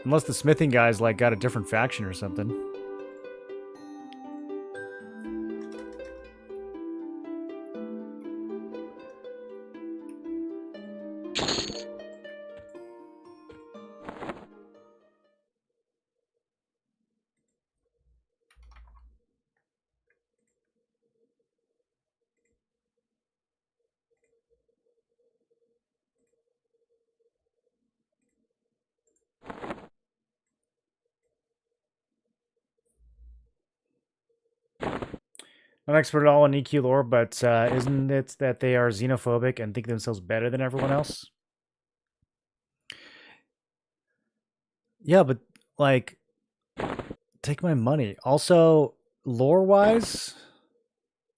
Speaker 1: Unless the smithing guy's like got a different faction or something. I'm not expert at all in EQ lore, but isn't it that they are xenophobic and think themselves better than everyone else? Yeah, but like, take my money. Also, lore-wise,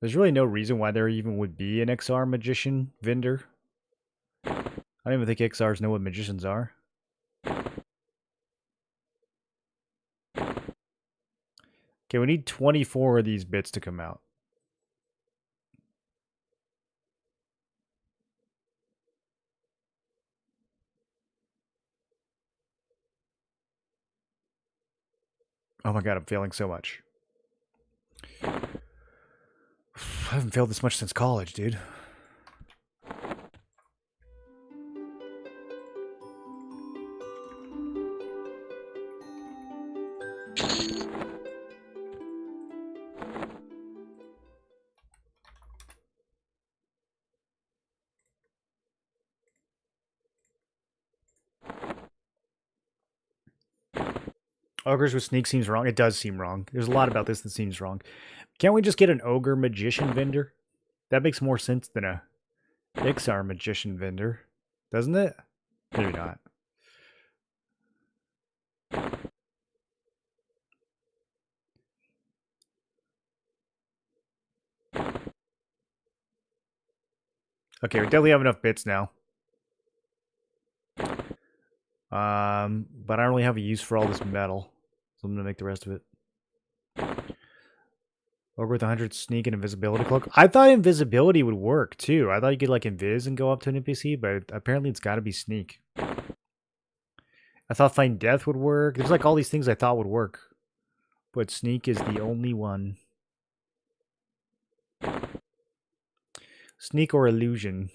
Speaker 1: there's really no reason why there even would be an XR magician vendor. I don't even think XRs know what magicians are. Okay, we need 24 of these bits to come out. Oh my god, I'm failing so much. I haven't failed this much since college, dude. Ogres with sneak seems wrong. It does seem wrong. There's a lot about this that seems wrong. Can't we just get an ogre magician vendor? That makes more sense than a XR magician vendor, doesn't it? Maybe not. Okay, we definitely have enough bits now. But I don't really have a use for all this metal, so I'm gonna make the rest of it. Ogre with 100 sneak and invisibility cloak. I thought invisibility would work too. I thought you could like invis and go up to an NPC, but apparently it's got to be sneak. I thought find death would work. There's like all these things I thought would work, but sneak is the only one. Sneak or illusion.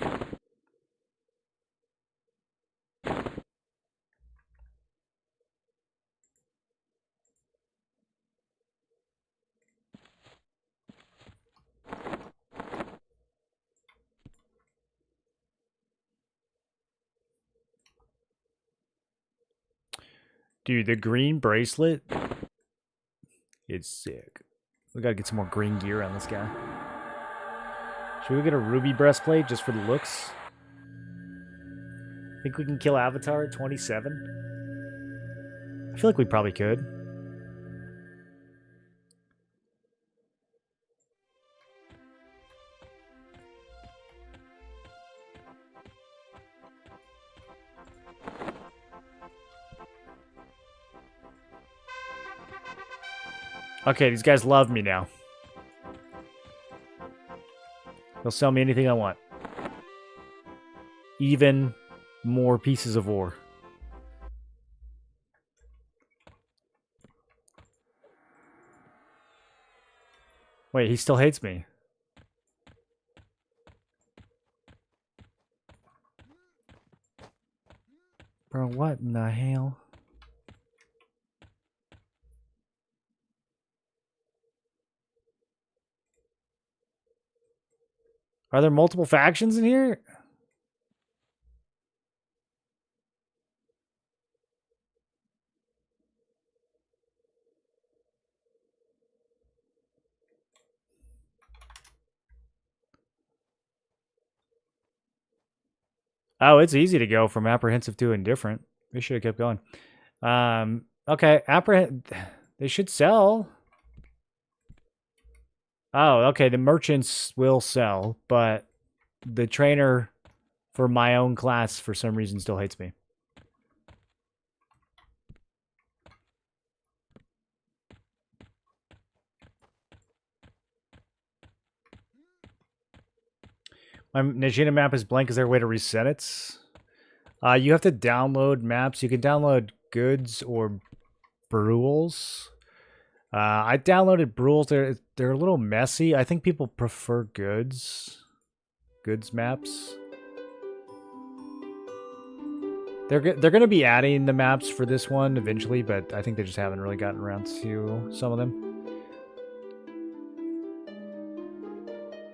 Speaker 1: Dude, the green bracelet, it's sick. We gotta get some more green gear on this guy. Should we get a ruby breastplate just for the looks? Think we can kill Avatar at 27? I feel like we probably could. Okay, these guys love me now. They'll sell me anything I want. Even more pieces of ore. Wait, he still hates me. Bro, what in the hell? Are there multiple factions in here? Oh, it's easy to go from apprehensive to indifferent. They should have kept going. Okay, they should sell. Oh, okay, the merchants will sell, but the trainer for my own class for some reason still hates me. My Najena map is blank. Is there a way to reset it? You have to download maps. You can download goods or Brules. I downloaded Brules. They're a little messy. I think people prefer goods maps. They're going to be adding the maps for this one eventually, but I think they just haven't really gotten around to some of them.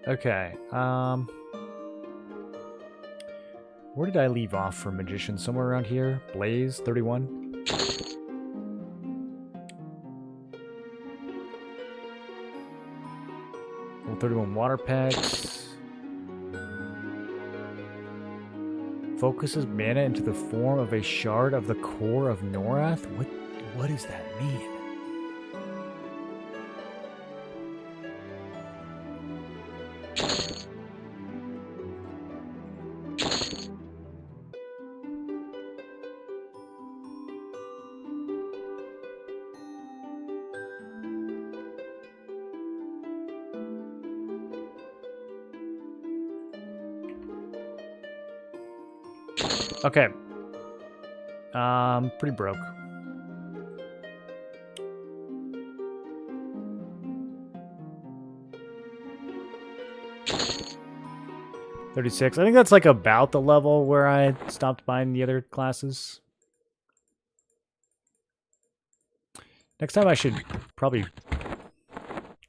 Speaker 1: Okay. Where did I leave off for Magician? Somewhere around here. Blaze, 31. Level 31 water packs. Focuses mana into the form of a shard of the core of Norath? What does that mean? Okay. Pretty broke. $36. I think that's like about the level where I stopped buying the other classes. Next time I should probably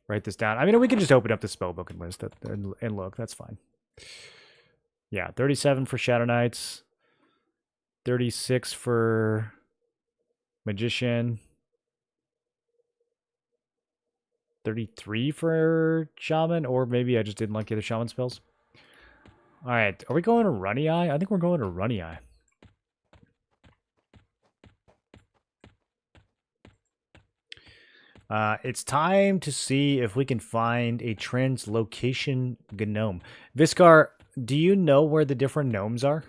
Speaker 1: write this down. I mean, we can just open up the spellbook and list it and look. That's fine. Yeah, 37 for Shadow Knights. 36 for Magician. 33 for Shaman, or maybe I just didn't like the other Shaman spells. All right, are we going to Runny Eye? I think we're going to Runny Eye. It's time to see if we can find a translocation gnome. Viscar, do you know where the different gnomes are?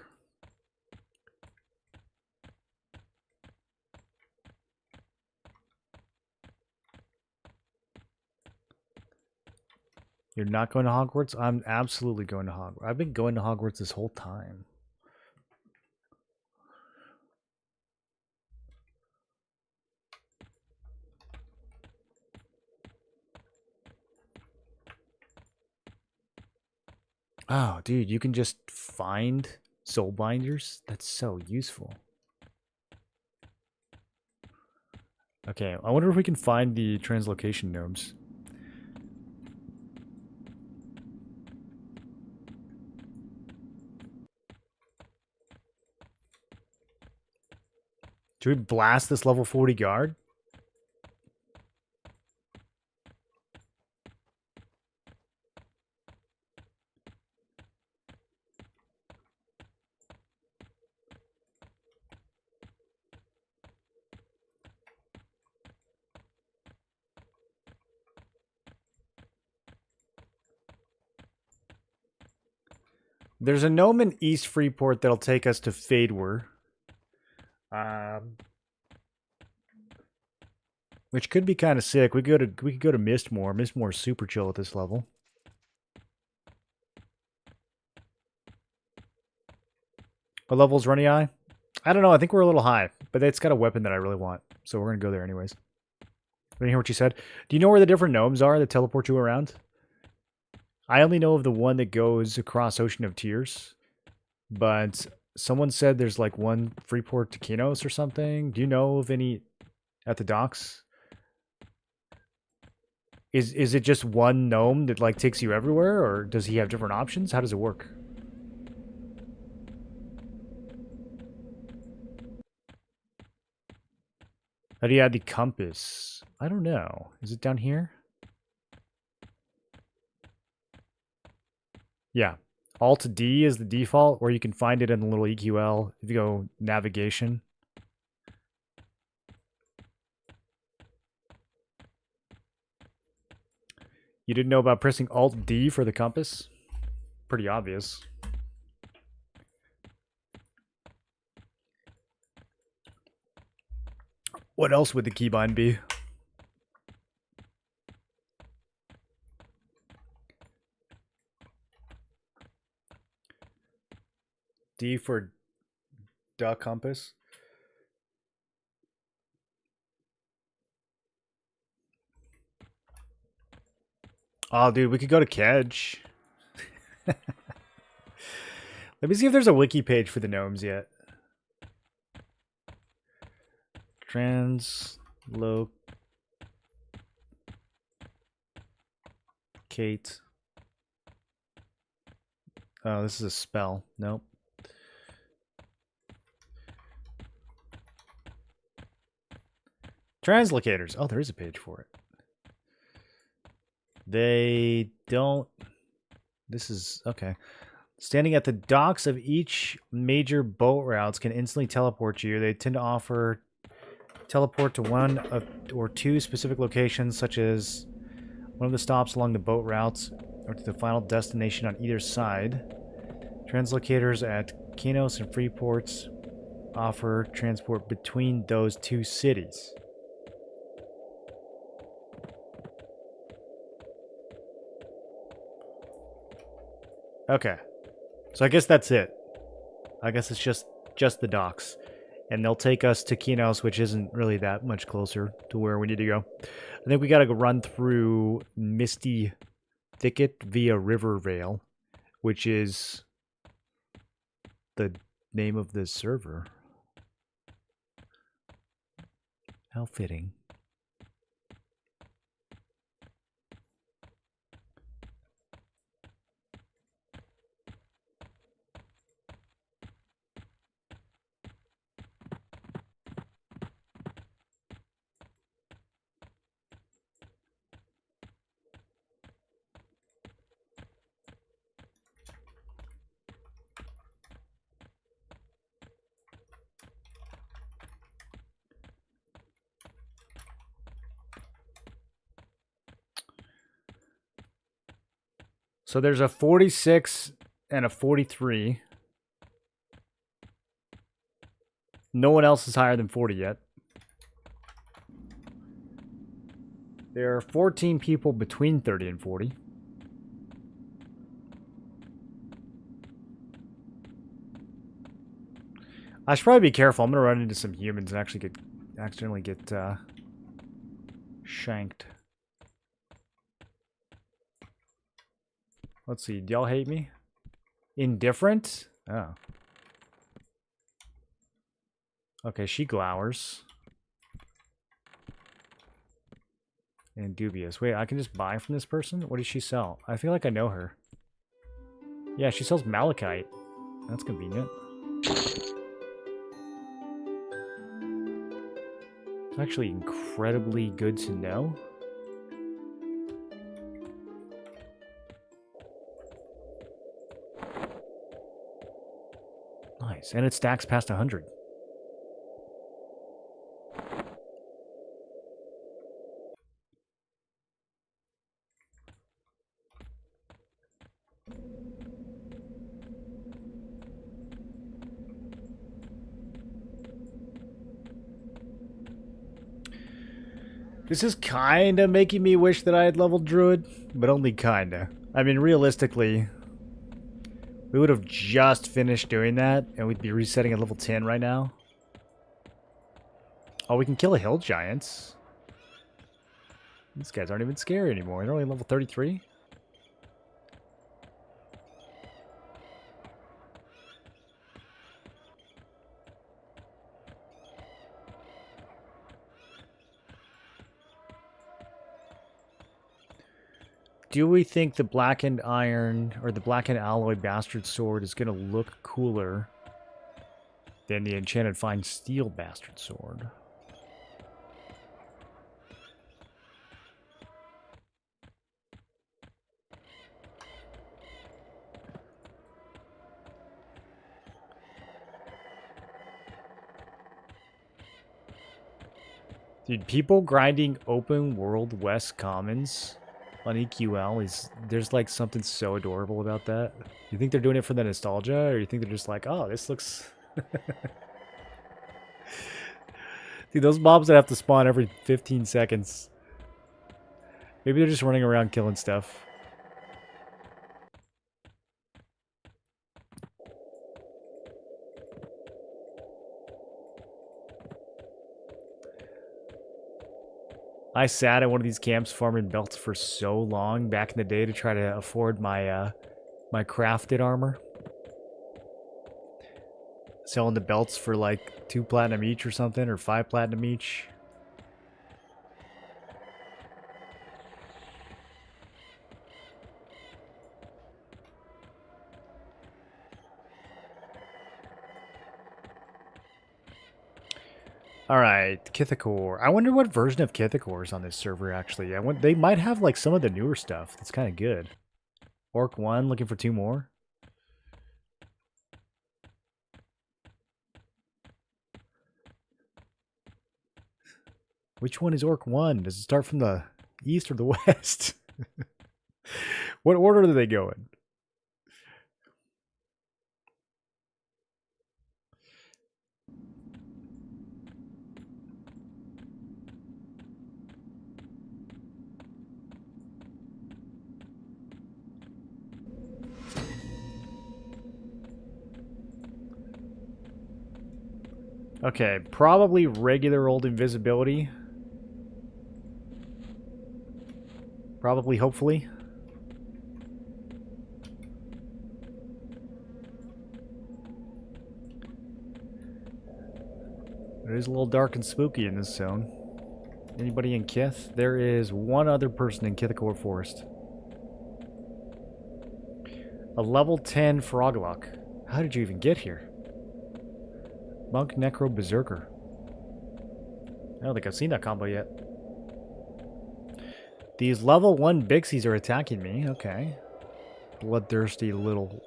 Speaker 1: You're not going to Hogwarts? I'm absolutely going to Hogwarts. I've been going to Hogwarts this whole time. Oh, dude, you can just find soul binders? That's so useful. Okay, I wonder if we can find the translocation gnomes. Should we blast this level 40 guard? There's a gnome in East Freeport that'll take us to Fadewar. which could be kind of sick. We could go to Mistmore. Mistmore's super chill at this level. What level's Runny Eye? I don't know. I think we're a little high, but it's got a weapon that I really want, so we're gonna go there anyways. Didn't hear what you said. Do you know where the different gnomes are that teleport you around? I only know of the one that goes across Ocean of Tears, but someone said there's like one Freeport to Kinos or something. Do you know of any at the docks? Is it just one gnome that like takes you everywhere, or does he have different options? How does it work? How do you add the compass? I don't know. Is it down here? Yeah. Alt D is the default, or you can find it in the little EQL if you go navigation. You didn't know about pressing Alt D for the compass? Pretty obvious. What else would the keybind be? D for duck compass. Oh, dude, we could go to Kedge. Let me see if there's a wiki page for the gnomes yet. Translocate. Oh, this is a spell. Nope. Translocators. Oh, there is a page for it. They don't... This is... Okay. Standing at the docks of each major boat routes can instantly teleport you. They tend to offer teleport to one of or two specific locations, such as one of the stops along the boat routes or to the final destination on either side. Translocators at Kinos and Freeports offer transport between those two cities. Okay. So I guess that's it. I guess it's just the docks. And they'll take us to Kinos, which isn't really that much closer to where we need to go. I think we gotta go run through Misty Thicket via Rivervale, which is the name of the server. How fitting. So there's a 46 and a 43. No one else is higher than 40 yet. There are 14 people between 30 and 40. I should probably be careful. I'm going to run into some humans and actually accidentally get shanked. Let's see. Do y'all hate me? Indifferent? Oh. Okay, she glowers. And dubious. Wait, I can just buy from this person? What does she sell? I feel like I know her. Yeah, she sells malachite. That's convenient. It's actually incredibly good to know. Nice. And it stacks past 100. This is kind of making me wish that I had leveled Druid, but only kind of. I mean, realistically, we would have just finished doing that, and we'd be resetting at level 10 right now. Oh, we can kill a hill giants. These guys aren't even scary anymore. They're only level 33. Do we think the blackened iron or the blackened alloy bastard sword is going to look cooler than the enchanted fine steel bastard sword? Dude, people grinding open world West Commons on EQL there's like something so adorable about that. You think they're doing it for the nostalgia, or you think they're just like, oh, this looks... Dude, those mobs that have to spawn every 15 seconds. Maybe they're just running around killing stuff. I sat at one of these camps farming belts for so long back in the day to try to afford my my crafted armor. Selling the belts for like 2 platinum each or something, or 5 platinum each. Alright, Kithakor. I wonder what version of Kithakor is on this server, actually. They might have like some of the newer stuff that's kind of good. Orc 1, looking for 2 more. Which one is Orc 1? Does it start from the east or the west? What order do they go in? Okay, probably regular old invisibility. Probably, hopefully. It is a little dark and spooky in this zone. Anybody in Kith? There is one other person in Kithakor Forest. A level 10 Froglock. How did you even get here? Monk Necro Berserker. I don't think I've seen that combo yet. These level 1 Bixies are attacking me. Okay. Bloodthirsty little...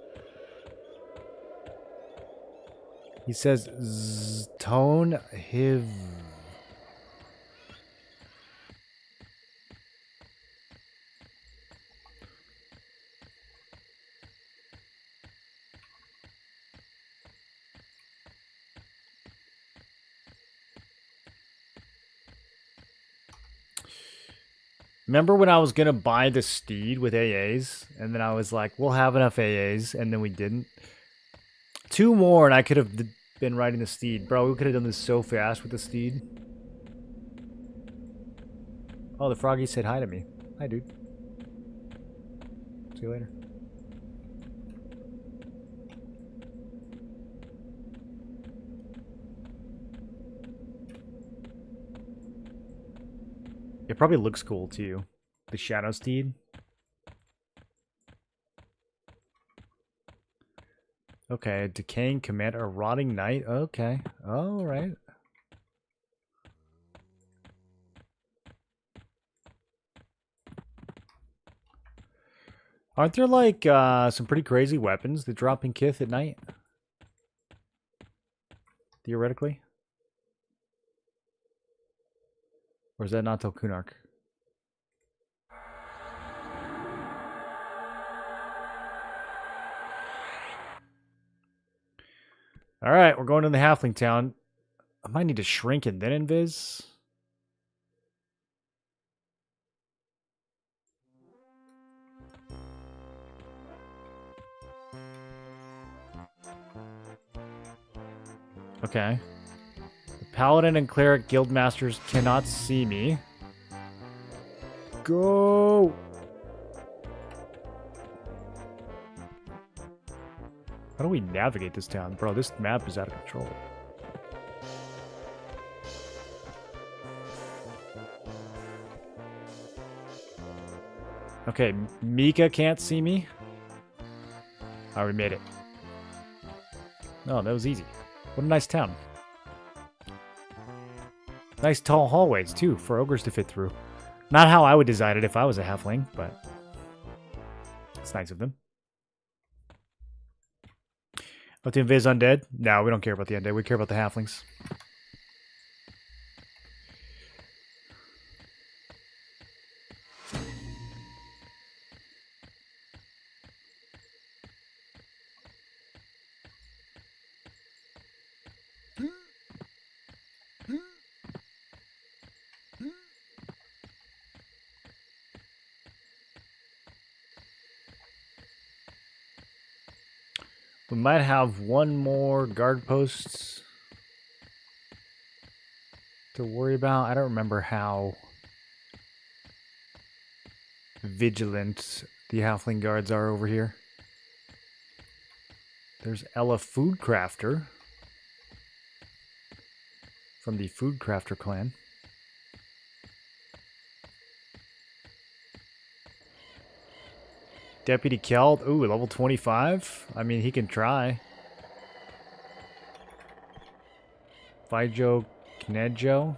Speaker 1: He says Tone Hiv. Remember when I was going to buy the steed with AAs? And then I was like, we'll have enough AAs. And then we didn't. 2 more and I could have been riding the steed. Bro, we could have done this so fast with the steed. Oh, the froggy said hi to me. Hi, dude. See you later. It probably looks cool too. The Shadow Steed. Okay, Decaying Command, a Rotting Knight. Okay, alright. Aren't there like some pretty crazy weapons that drop in Kith at night? Theoretically? Or is that not till Kunark? Alright, we're going to the Halfling Town. I might need to shrink and then invis. Okay. The Paladin and Cleric Guildmasters cannot see me. Go! How do we navigate this town? Bro, this map is out of control. Okay, Mika can't see me. Oh, we made it. Oh, that was easy. What a nice town. Nice tall hallways, too, for ogres to fit through. Not how I would design it if I was a halfling, but it's nice of them. About to invis undead? No, we don't care about the undead. We care about the halflings. We might have one more guard post to worry about. I don't remember how vigilant the halfling guards are over here. There's Ella Foodcrafter from the Foodcrafter clan. Deputy Keld, ooh, level 25. I mean, he can try. Fijo Knejo.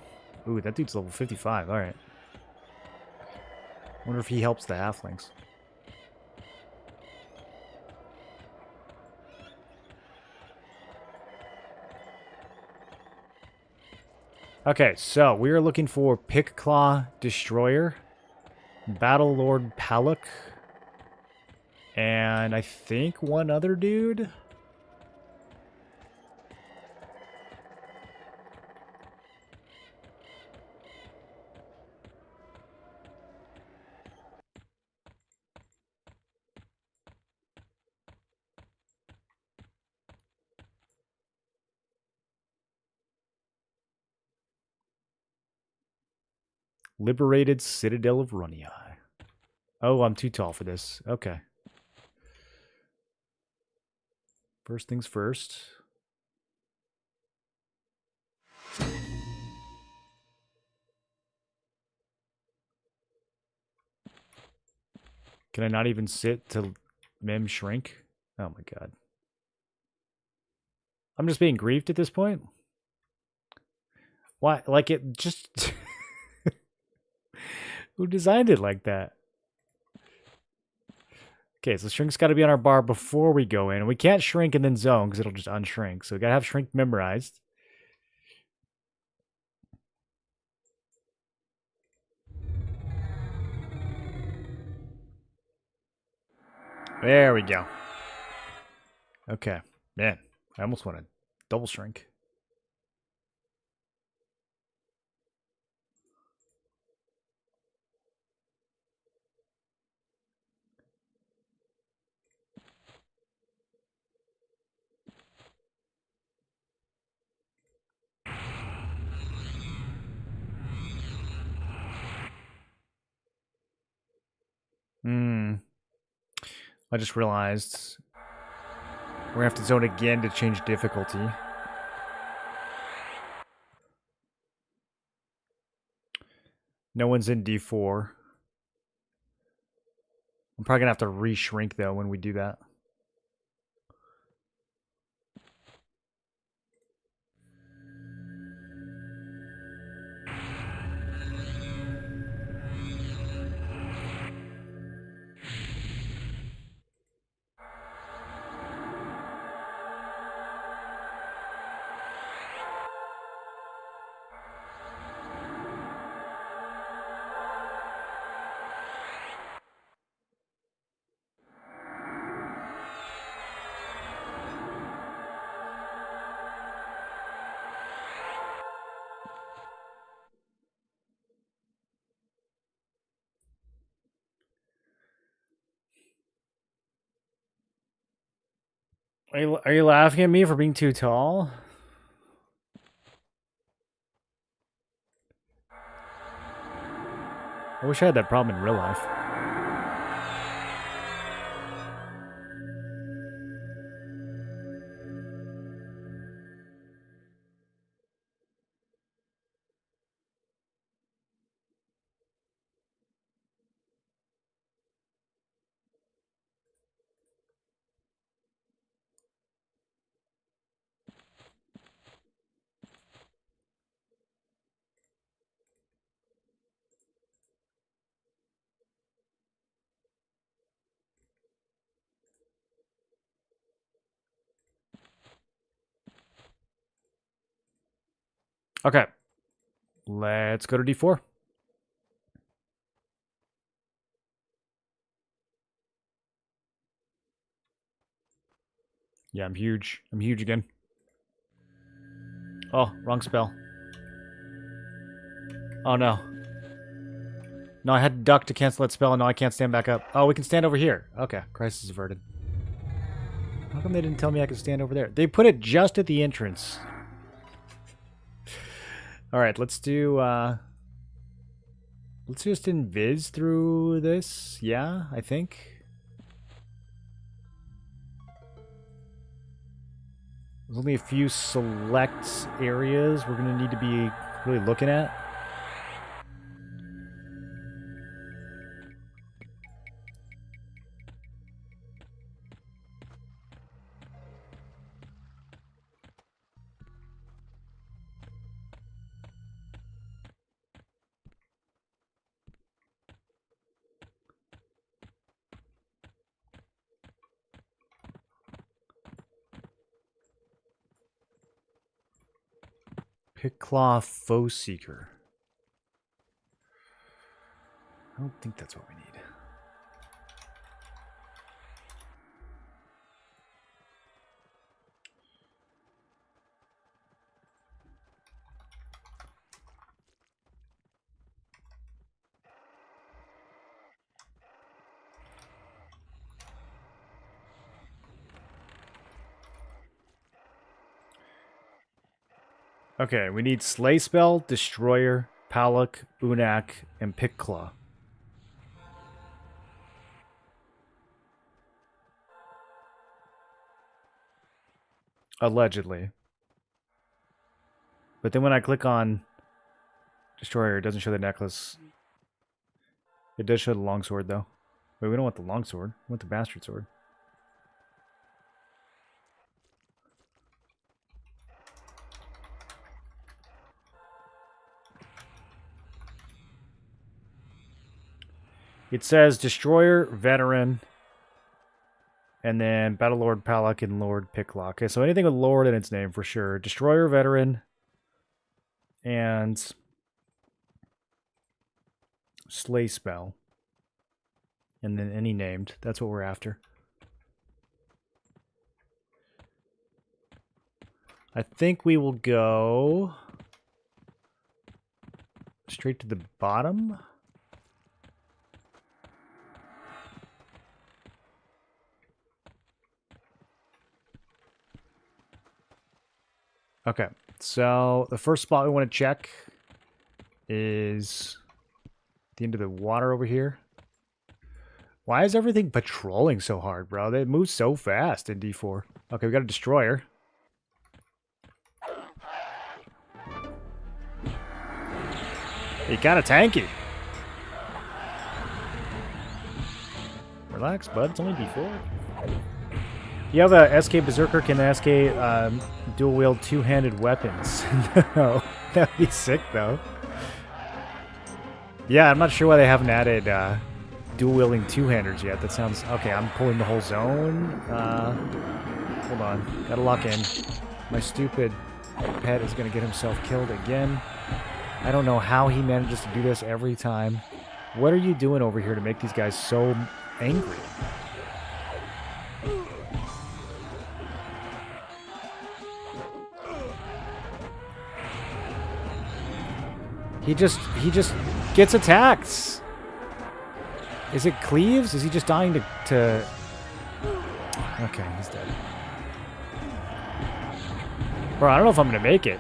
Speaker 1: Ooh, that dude's level 55. All right. Wonder if he helps the halflings. Okay, so we are looking for Pickclaw Destroyer, Battle Lord Palak, and I think one other dude. Liberated Citadel of Runii. Oh, I'm too tall for this. Okay. First things first. Can I not even sit to mem shrink? Oh my god. I'm just being griefed at this point? Why? Like it just... Who designed it like that? Okay, so shrink's got to be on our bar before we go in. We can't shrink and then zone because it'll just unshrink. So we got to have shrink memorized. There we go. Okay. Man, I almost want to double shrink. I just realized we're going to have to zone again to change difficulty. No one's in D4. I'm probably going to have to re-shrink, though, when we do that. Are you laughing at me for being too tall? I wish I had that problem in real life. Okay. Let's go to D4. Yeah, I'm huge. I'm huge again. Oh, wrong spell. Oh, no. No, I had to duck to cancel that spell, and now I can't stand back up. Oh, we can stand over here. Okay, crisis averted. How come they didn't tell me I could stand over there? They put it just at the entrance. Alright, let's do, let's just invis through this. Yeah, I think. There's only a few select areas we're going to need to be really looking at. Pickclaw Foe Seeker. I don't think that's what we need. Okay, we need Slay Spell, Destroyer, Palak, Unak, and Pickclaw. Allegedly. But then when I click on Destroyer, it doesn't show the necklace. It does show the longsword, though. Wait, we don't want the longsword. We want the bastard sword. It says Destroyer, Veteran, and then Battlelord Palak and Lord Picklock. Okay, so anything with Lord in its name for sure. Destroyer, Veteran, and Slay Spell. And then any named. That's what we're after. I think we will go straight to the bottom. Okay, so the first spot we want to check is the end of the water over here. Why is everything patrolling so hard, bro? They move so fast in D4. Okay, we got a destroyer. He kind of tanky. Relax, bud. It's only D4. You have a SK Berserker can SK dual wield two-handed weapons. No, that'd be sick though. Yeah, I'm not sure why they haven't added dual wielding two-handers yet. That sounds okay. I'm pulling the whole zone. Hold on, gotta lock in. My stupid pet is gonna get himself killed again. I don't know how he manages to do this every time. What are you doing over here to make these guys so angry? He just gets attacked. Is it Cleaves? Is he just dying to... Okay, he's dead. Bro, I don't know if I'm gonna make it.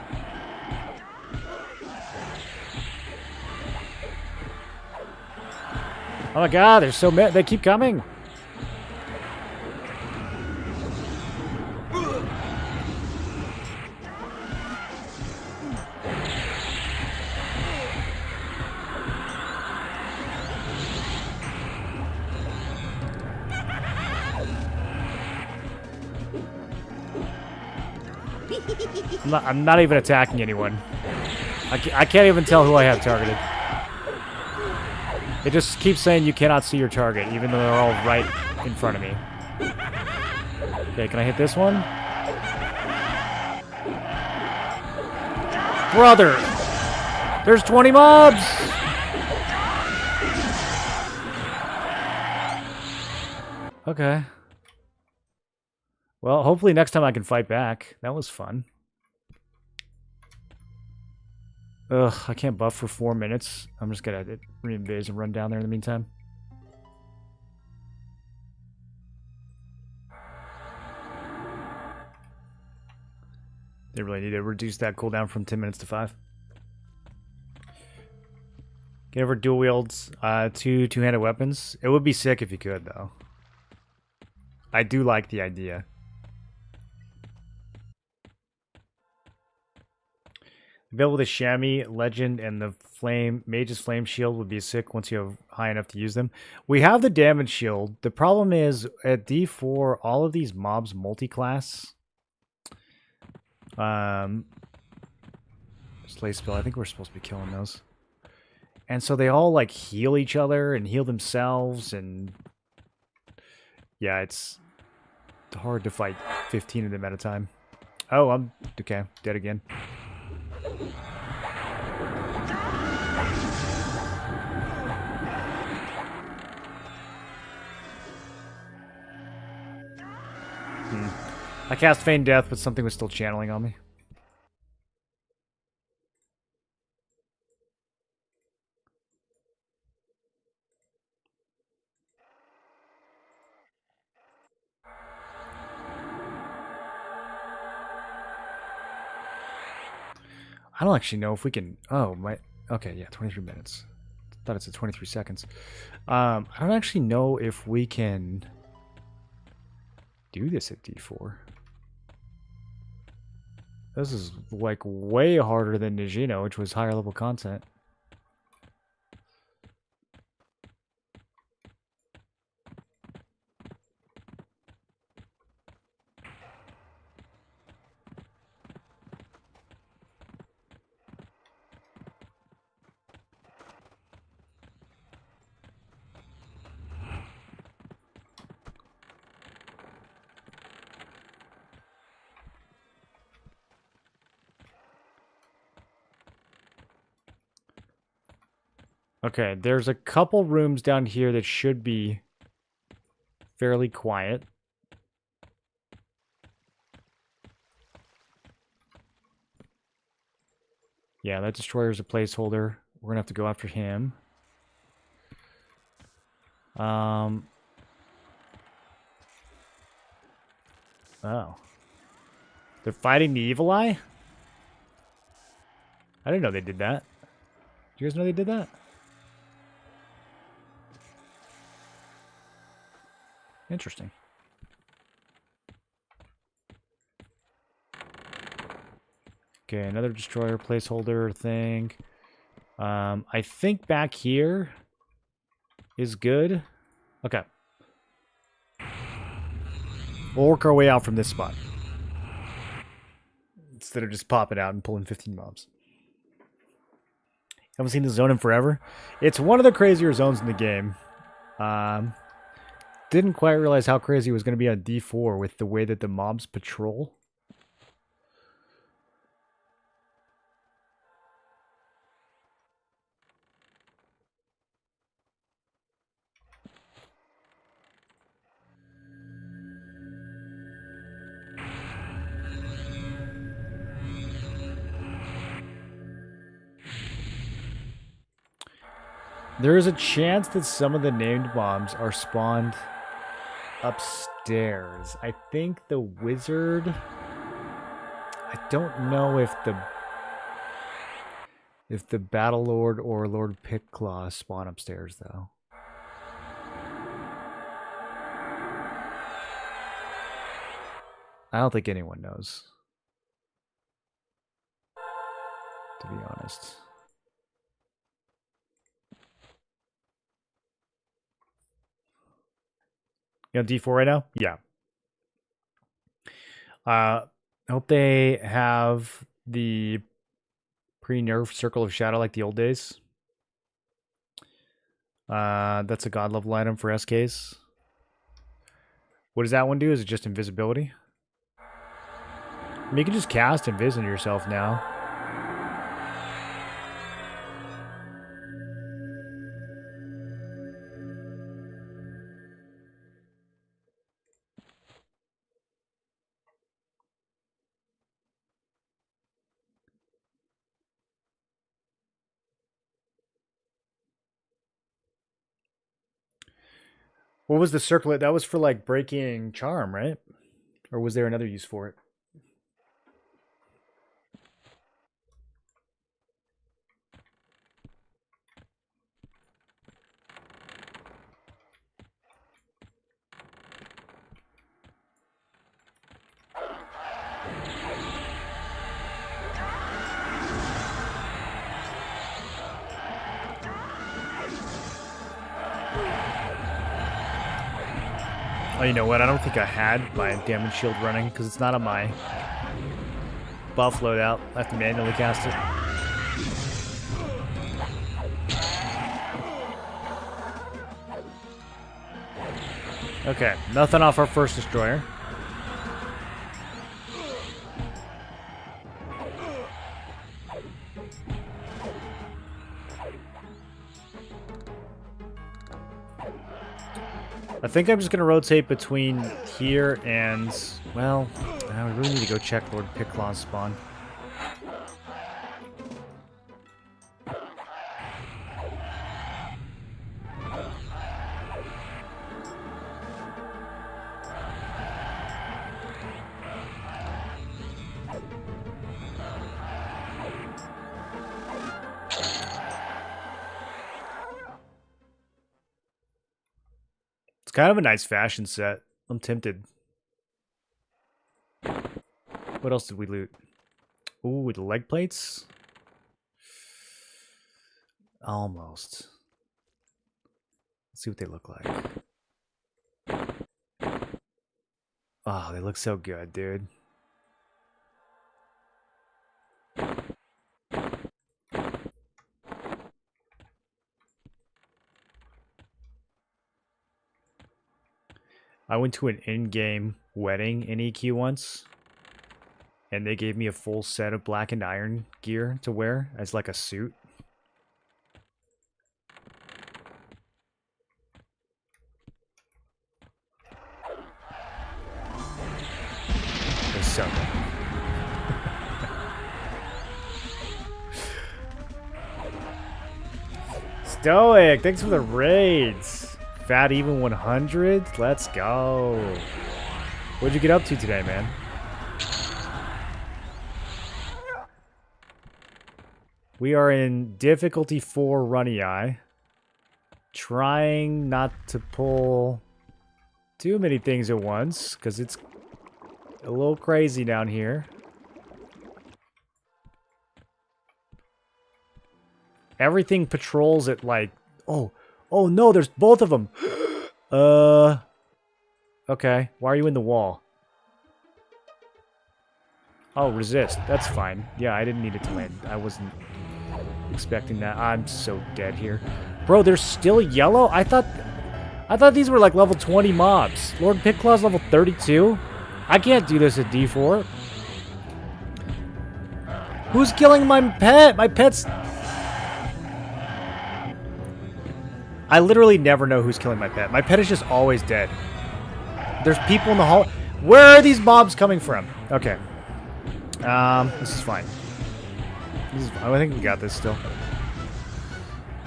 Speaker 1: Oh my god, there's so many. They keep coming. I'm not even attacking anyone. I can't even tell who I have targeted. It just keeps saying you cannot see your target, even though they're all right in front of me. Okay, can I hit this one? Brother! There's 20 mobs! Okay. Well, hopefully next time I can fight back. That was fun. Ugh, I can't buff for 4 minutes. I'm just gonna re-invis and run down there in the meantime. They really need to reduce that cooldown from 10 minutes to 5. Get over dual wields, two-handed weapons. It would be sick if you could, though. I do like the idea. Available the Chamois, Legend, and the Mage's Flame Shield would be sick once you have high enough to use them. We have the Damage Shield. The problem is, at D4, all of these mobs multi-class. Slay Spell, I think we're supposed to be killing those. And so they all, like, heal each other and heal themselves, and... yeah, it's hard to fight 15 of them at a time. Oh, I'm... okay, dead again. I cast Feign Death, but something was still channeling on me. I don't actually know if we can... oh, my... okay, yeah, 23 minutes. Thought it said 23 seconds. I don't actually know if we can do this at D4. This is, like, way harder than Najena, which was higher level content. Okay, there's a couple rooms down here that should be fairly quiet. Yeah, that destroyer's a placeholder. We're gonna have to go after him. Oh. They're fighting the Evil Eye? I didn't know they did that. Do you guys know they did that? Interesting. Okay, another destroyer placeholder thing. I think back here is good. Okay. We'll work our way out from this spot. Instead of just popping out and pulling 15 mobs. Haven't seen the zone in forever. It's one of the crazier zones in the game. Didn't quite realize how crazy it was going to be on D4 with the way that the mobs patrol. There is a chance that some of the named mobs are spawned upstairs. I think the wizard... I don't know if the Battle Lord or Lord Pickclaw spawn upstairs, though. I don't think anyone knows, to be honest. You on D4 right now? Yeah. I hope they have the pre-nerf Circle of Shadow like the old days. That's a god level item for SKs. What does that one do? Is it just invisibility? I mean, you can just cast Invis on yourself now. What was the circlet? That was for like breaking charm, right? Or was there another use for it? Oh, you know what? I don't think I had my damage shield running because it's not on my buff loadout. I have to manually cast it. Okay, nothing off our first destroyer. I think I'm just going to rotate between here and, well, I really need to go check Lord Picklaw's spawn. It's kind of a nice fashion set. I'm tempted. What else did we loot? Ooh, the leg plates? Almost. Let's see what they look like. Oh, they look so good, dude. I went to an in-game wedding in EQ once, and they gave me a full set of blackened iron gear to wear as like a suit. It was so good. Stoic, thanks for the raids. Fat even 100. Let's go. What'd you get up to today, man? We are in difficulty 4 Runny Eye. Trying not to pull too many things at once, because it's a little crazy down here. Everything patrols at like... Oh no, there's both of them. Okay, why are you in the wall? Oh, resist. That's fine. Yeah, I didn't need it to land. I wasn't expecting that. I'm so dead here. Bro, they're still yellow? I thought these were like level 20 mobs. Lord Picklaw's level 32? I can't do this at D4. Who's killing my pet? My pet's... I literally never know who's killing my pet. My pet is just always dead. There's people in the hall. Where are these mobs coming from? Okay. This is fine. I think we got this still.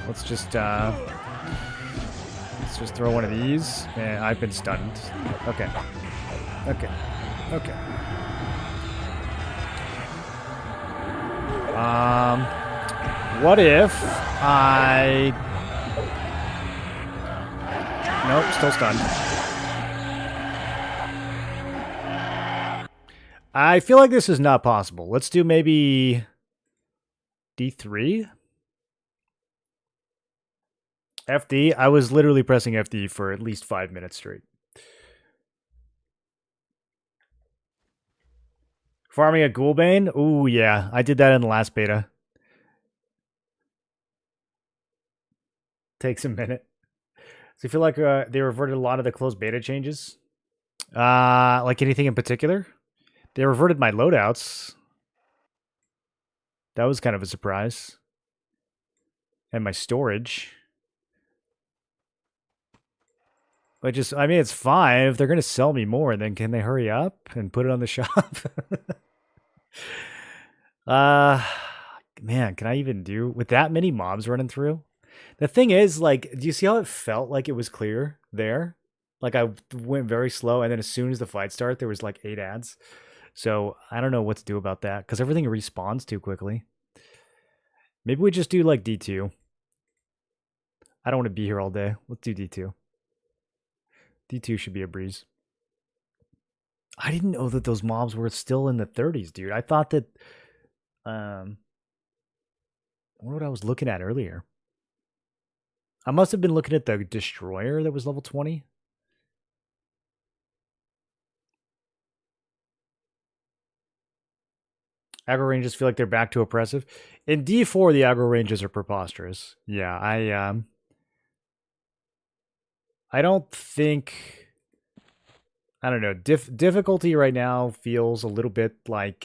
Speaker 1: Let's just throw one of these. And I've been stunned. Okay. Okay. Okay. What if I... Nope, still stunned. I feel like this is not possible. Let's do maybe D3? FD? I was literally pressing FD for at least 5 minutes straight. Farming a Ghoulbane? Ooh, yeah. I did that in the last beta. Takes a minute. So you feel like they reverted a lot of the closed beta changes? Like anything in particular? They reverted my loadouts. That was kind of a surprise. And my storage. I mean, it's fine. If they're going to sell me more, then can they hurry up and put it on the shop? Man, can I even do with that many mobs running through? The thing is, like, do you see how it felt like it was clear there? Like I went very slow, and then as soon as the fight started, there was like 8 ads. So I don't know what to do about that because everything respawns too quickly. Maybe we just do like D2. I don't want to be here all day. Let's do D2. D2 should be a breeze. I didn't know that those mobs were still in the 30s, dude. I thought that what I was looking at earlier. I must have been looking at the destroyer that was level 20. Aggro ranges feel like they're back to oppressive. In D4, the aggro ranges are preposterous. Yeah, I don't think. I don't know. Difficulty right now feels a little bit like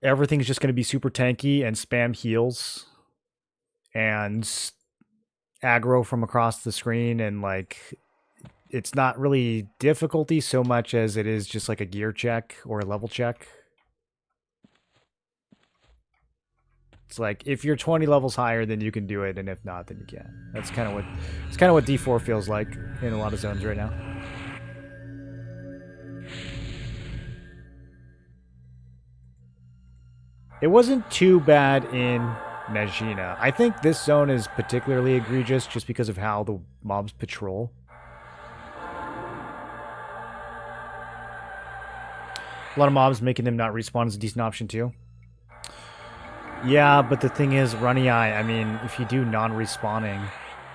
Speaker 1: everything's just going to be super tanky and spam heals and aggro from across the screen, and like it's not really difficulty so much as it is just like a gear check or a level check. It's like if you're 20 levels higher, then you can do it, and if not, then you can't. That's kind of what D4 feels like in a lot of zones right now. It wasn't too bad in Najena. I think this zone is particularly egregious just because of how the mobs patrol. A lot of mobs making them not respawn is a decent option too. Yeah, but the thing is, Runny Eye, I mean, if you do non-respawning,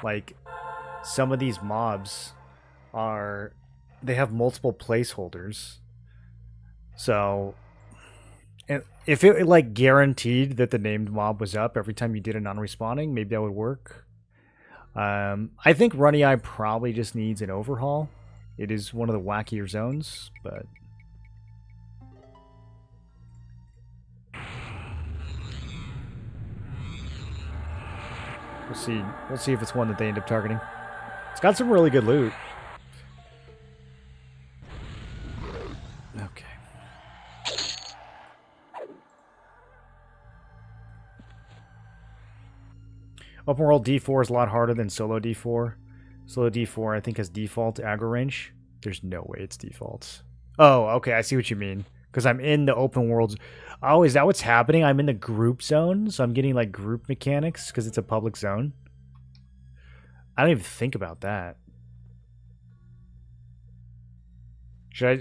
Speaker 1: like, some of these mobs they have multiple placeholders. So, if it, like, guaranteed that the named mob was up every time you did a non-respawning, maybe that would work. I think Runny Eye probably just needs an overhaul. It is one of the wackier zones, but... We'll see. We'll see if it's one that they end up targeting. It's got some really good loot. Okay. Open world D4 is a lot harder than solo D4. Solo D4, I think, has default aggro range. There's no way it's default. Oh, okay. I see what you mean. Because I'm in the open worlds. Oh, is that what's happening? I'm in the group zone, so I'm getting like group mechanics because it's a public zone. I don't even think about that.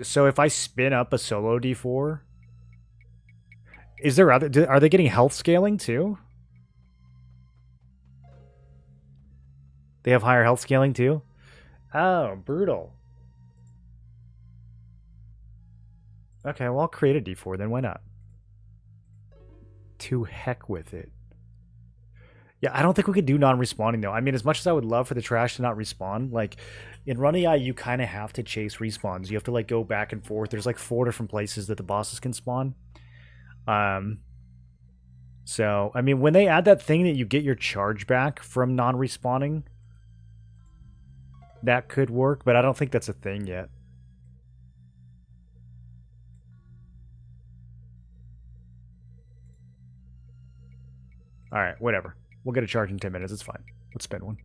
Speaker 1: So if I spin up a solo D4, is there are they getting health scaling too? They have higher health scaling too? Oh, brutal. Okay, well, I'll create a D4 then. Why not? To heck with it. Yeah, I don't think we could do non-respawning though. I mean, as much as I would love for the trash to not respawn, like in Runny Eye, you kind of have to chase respawns. You have to like go back and forth. There's like 4 different places that the bosses can spawn. So I mean, when they add that thing that you get your charge back from non-respawning, that could work, but I don't think that's a thing yet. All right, whatever. We'll get a charge in 10 minutes. It's fine. Let's spend one.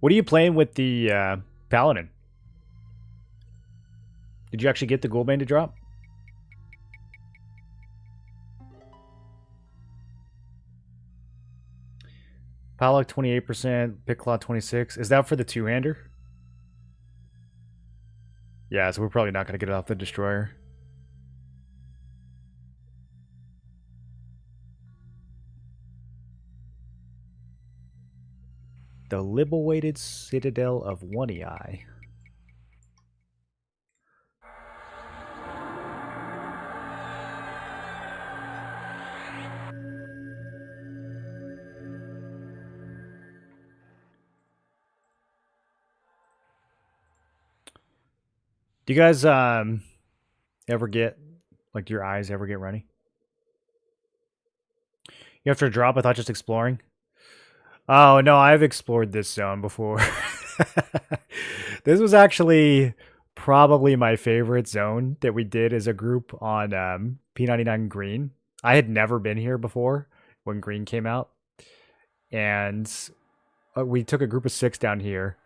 Speaker 1: What are you playing with the Paladin? Did you actually get the Ghoulbane to drop? Pollock 28%, Picklot 26. Is that for the two-hander? Yeah, so we're probably not going to get it off the Destroyer. The Libel-weighted Citadel of One-Eye. Do you guys ever get, like, do your eyes ever get runny? You have to drop? I thought just exploring. Oh, no, I've explored this zone before. This was actually probably my favorite zone that we did as a group on P99 Green. I had never been here before when Green came out. And we took a group of 6 down here,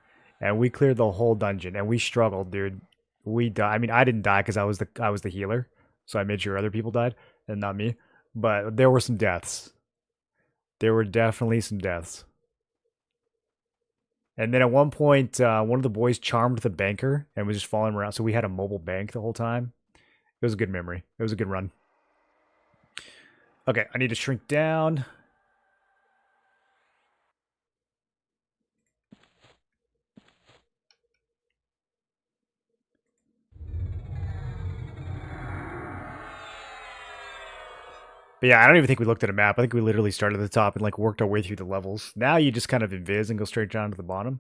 Speaker 1: and we cleared the whole dungeon, and we struggled, dude. We died. I mean, I didn't die because I was the healer, so I made sure other people died and not me. But there were some deaths. There were definitely some deaths. And then at one point, one of the boys charmed the banker and was just following him around. So we had a mobile bank the whole time. It was a good memory. It was a good run. Okay, I need to shrink down. But yeah, I don't even think we looked at a map. I think we literally started at the top and like worked our way through the levels. Now you just kind of invis and go straight down to the bottom.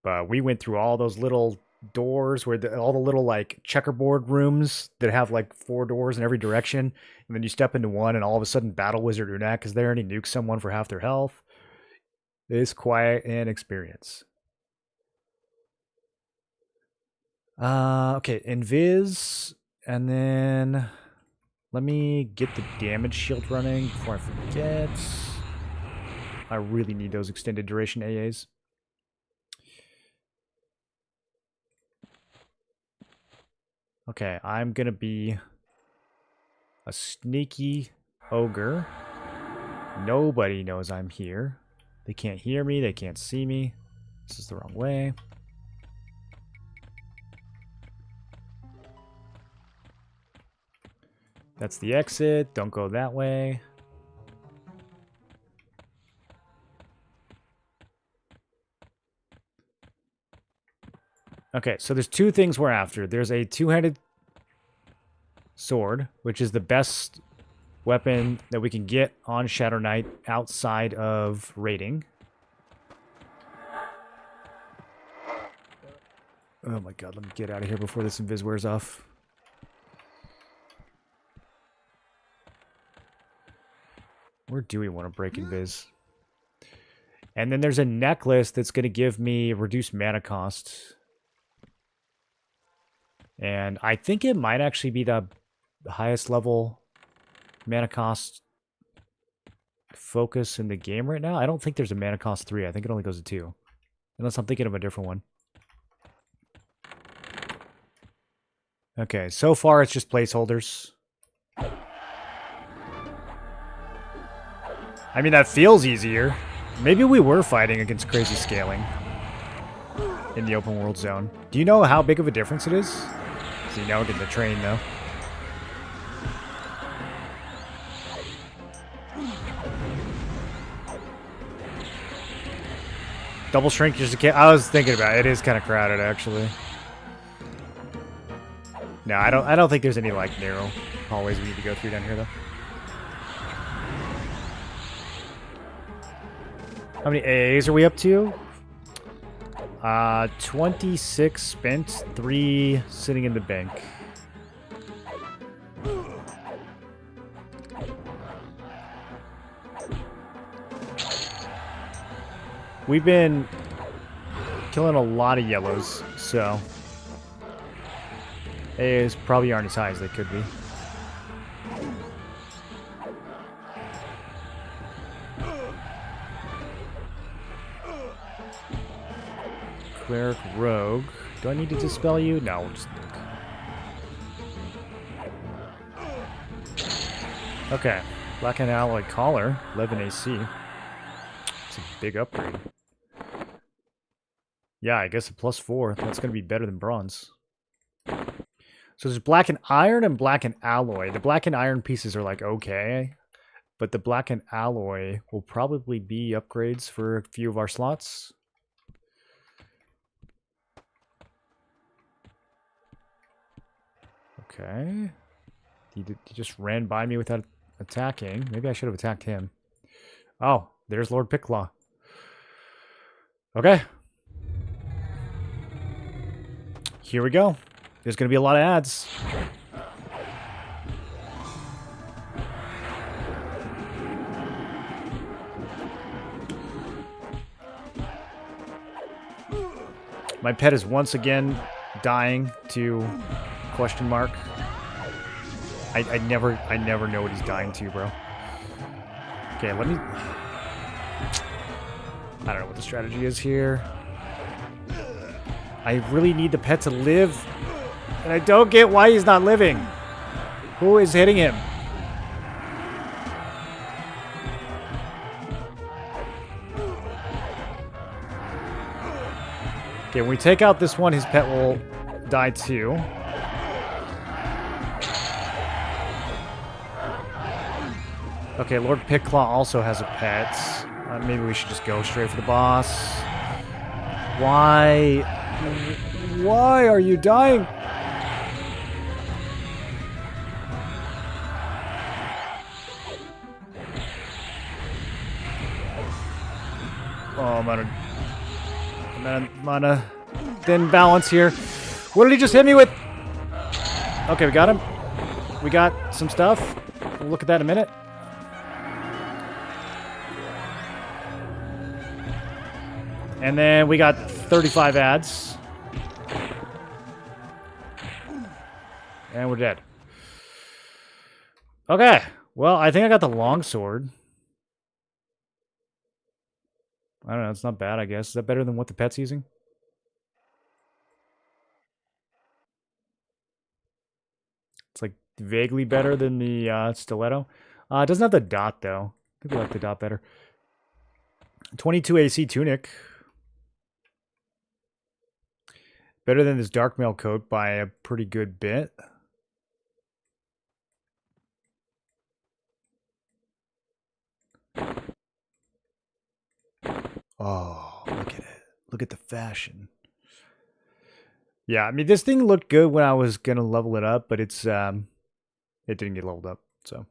Speaker 1: But we went through all those little doors where all the little like checkerboard rooms that have like 4 doors in every direction. And then you step into one and all of a sudden Battle Wizard Unak is there and he nukes someone for half their health. It's quite an experience. Okay, invis, and then let me get the damage shield running before I forget. I really need those extended duration AAs. Okay, I'm gonna be a sneaky ogre. Nobody knows I'm here. They can't hear me, they can't see me. This is the wrong way. That's the exit. Don't go that way. Okay, so there's 2 things we're after. There's a 2-handed sword, which is the best weapon that we can get on Shadow Knight outside of raiding. Oh my god, let me get out of here before this invis wears off. Where do we want to break invis? And then there's a necklace that's going to give me reduced mana cost. And I think it might actually be the highest level mana cost focus in the game right now. I don't think there's a mana cost 3. I think it only goes to 2. Unless I'm thinking of a different one. Okay, so far it's just placeholders. I mean, that feels easier. Maybe we were fighting against crazy scaling in the open world zone. Do you know how big of a difference it is? So you know, getting the train, though. Double shrink just a kid. I was thinking about it. It is kind of crowded, actually. No, I don't think there's any like narrow hallways we need to go through down here, though. How many AAs are we up to? 26 spent, 3 sitting in the bank. We've been killing a lot of yellows, so AAs probably aren't as high as they could be. Cleric Rogue. Do I need to dispel you? No, we'll just nuke. Okay. Black and Alloy Collar, 11 AC. It's a big upgrade. Yeah, I guess a +4. That's going to be better than bronze. So there's black and iron and black and alloy. The black and iron pieces are like okay, but the black and alloy will probably be upgrades for a few of our slots. Okay. He just ran by me without attacking. Maybe I should have attacked him. Oh, there's Lord Picklaw. Okay. Here we go. There's going to be a lot of ads. My pet is once again dying to question mark. I never know what he's dying to, bro. Okay, let me... I don't know what the strategy is here. I really need the pet to live. And I don't get why he's not living. Who is hitting him? Okay, when we take out this one, his pet will die too. Okay, Lord Picklaw also has a pet. Maybe we should just go straight for the boss. Why? Why are you dying? Oh, I'm on a thin balance here. What did he just hit me with? Okay, we got him. We got some stuff. We'll look at that in a minute. And then we got 35 ads. And we're dead. Okay. Well, I think I got the longsword. I don't know. It's not bad, I guess. Is that better than what the pet's using? It's like vaguely better than the stiletto. It doesn't have the dot, though. I think we like the dot better. 22 AC tunic. Better than this dark mail coat by a pretty good bit. Oh, look at it. Look at the fashion. Yeah, I mean, this thing looked good when I was going to level it up, but it's it didn't get leveled up, so.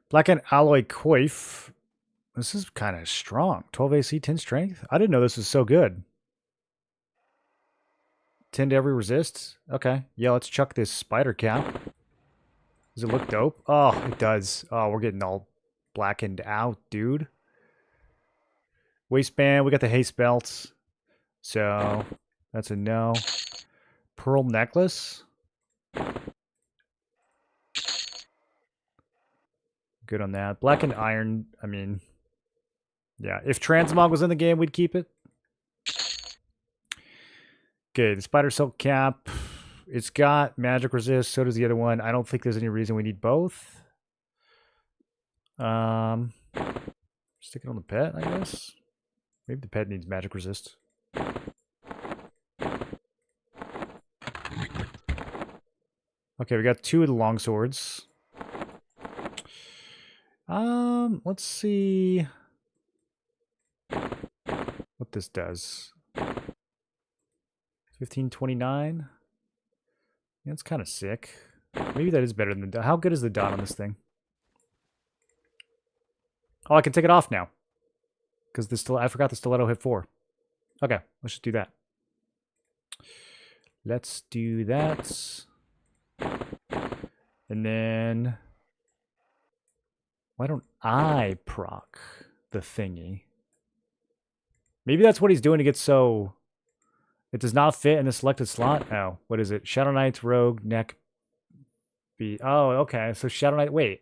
Speaker 1: Black and Alloy Coif. This is kind of strong. 12 AC, 10 strength? I didn't know this was so good. 10 to every resist? Okay. Yeah, let's chuck this spider cap. Does it look dope? Oh, it does. Oh, we're getting all blackened out, dude. Waistband. We got the haste belts. So, that's a no. Pearl necklace. Good on that. Black and iron, I mean... Yeah, if Transmog was in the game, we'd keep it. Okay, the Spider Silk Cap. It's got magic resist, so does the other one. I don't think there's any reason we need both. Stick it on the pet, I guess. Maybe the pet needs magic resist. Okay, we got 2 of the long swords. Let's see what this does. 1529. Yeah, that's kind of sick. Maybe that is better than the dot. How good is the dot on this thing? Oh, I can take it off now. Because I forgot the stiletto hit 4. Okay, let's just do that. Let's do that. And then... Why don't I proc the thingy? Maybe that's what he's doing to get so... It does not fit in the selected slot? Oh, what is it? Shadow Knight's Rogue, Neck, B. Oh, okay. So Shadow Knight, wait.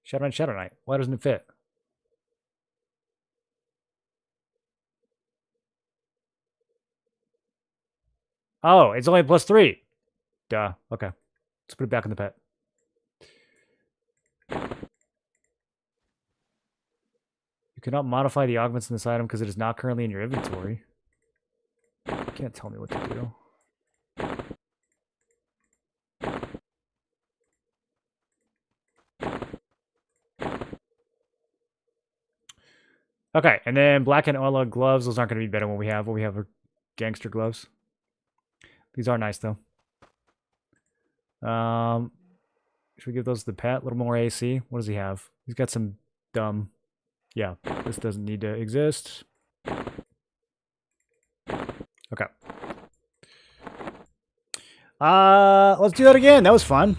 Speaker 1: Shadow Knight, Shadow Knight. Why doesn't it fit? Oh, it's only +3. Duh. Okay. Let's put it back in the pet. You cannot modify the augments in this item because it is not currently in your inventory. You can't tell me what to do. Okay, and then black and oil gloves. Those aren't going to be better than what we have. What we have are gangster gloves. These are nice, though. Should we give those to the pet? A little more AC. What does he have? He's got some dumb... Yeah, this doesn't need to exist. Okay. Let's do that again. That was fun.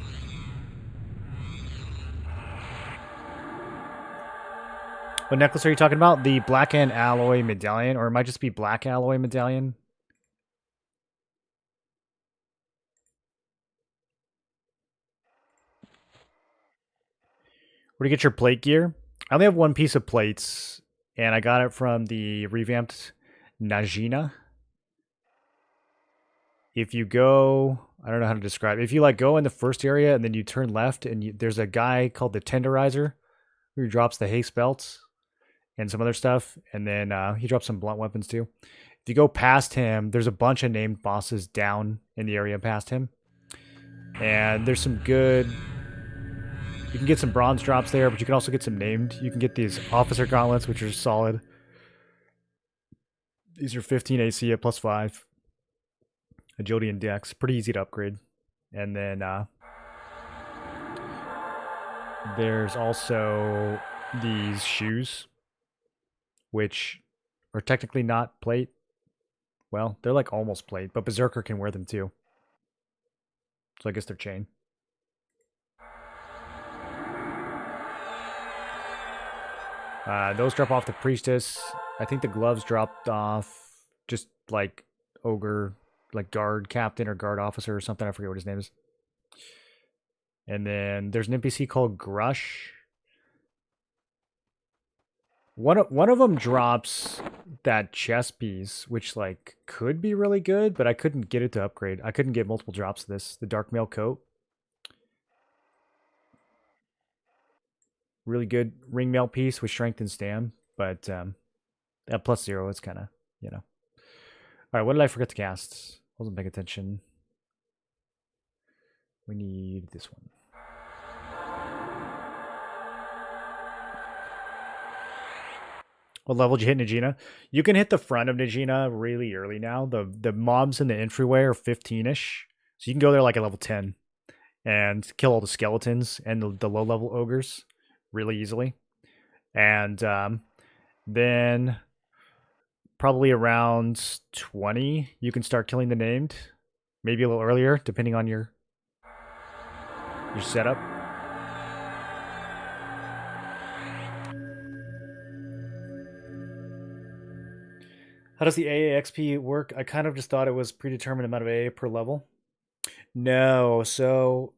Speaker 1: What necklace are you talking about? The black and alloy medallion, or it might just be black alloy medallion. Where do you get your plate gear? I only have one piece of plates, and I got it from the revamped Najena. If you go, I don't know how to describe it. If you like go in the first area and then you turn left, and there's a guy called the Tenderizer who drops the haste belts and some other stuff, and then he drops some blunt weapons too. If you go past him, there's a bunch of named bosses down in the area past him, and there's some good... You can get some bronze drops there, but you can also get some named. You can get these officer gauntlets, which are solid. These are 15 AC at +5. Agility and dex. Pretty easy to upgrade. And then there's also these shoes, which are technically not plate. Well, they're like almost plate, but Berserker can wear them too. So I guess they're chain. Those drop off the priestess. I think the gloves dropped off just like ogre, like guard captain or guard officer or something. I forget what his name is. And then there's an NPC called Grush. One of them drops that chest piece, which like could be really good, but I couldn't get it to upgrade. I couldn't get multiple drops of this. The dark mail coat. Really good ring mail piece with strength and stam, but at +0, it's kind of, you know. All right, what did I forget to cast? Wasn't paying attention. We need this one. What level did you hit Najena? You can hit the front of Najena really early now. The mobs in the entryway are 15-ish. So you can go there like at level 10 and kill all the skeletons and the low-level ogres really easily. And then probably around 20, you can start killing the named. Maybe a little earlier, depending on your setup. How does the AA work? I kind of just thought it was predetermined amount of AA per level. No, so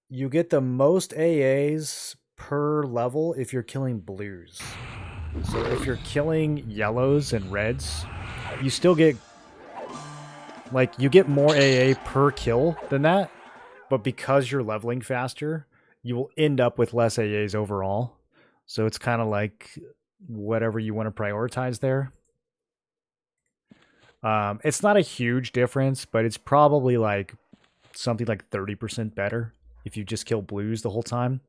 Speaker 1: you get the most AAs per level if you're killing blues. So if you're killing yellows and reds, you still get, like, you get more AA per kill than that, but because you're leveling faster, you will end up with less AAs overall. So it's kind of like whatever you want to prioritize there. It's not a huge difference, but it's probably like something like 30% better if you just kill blues the whole time.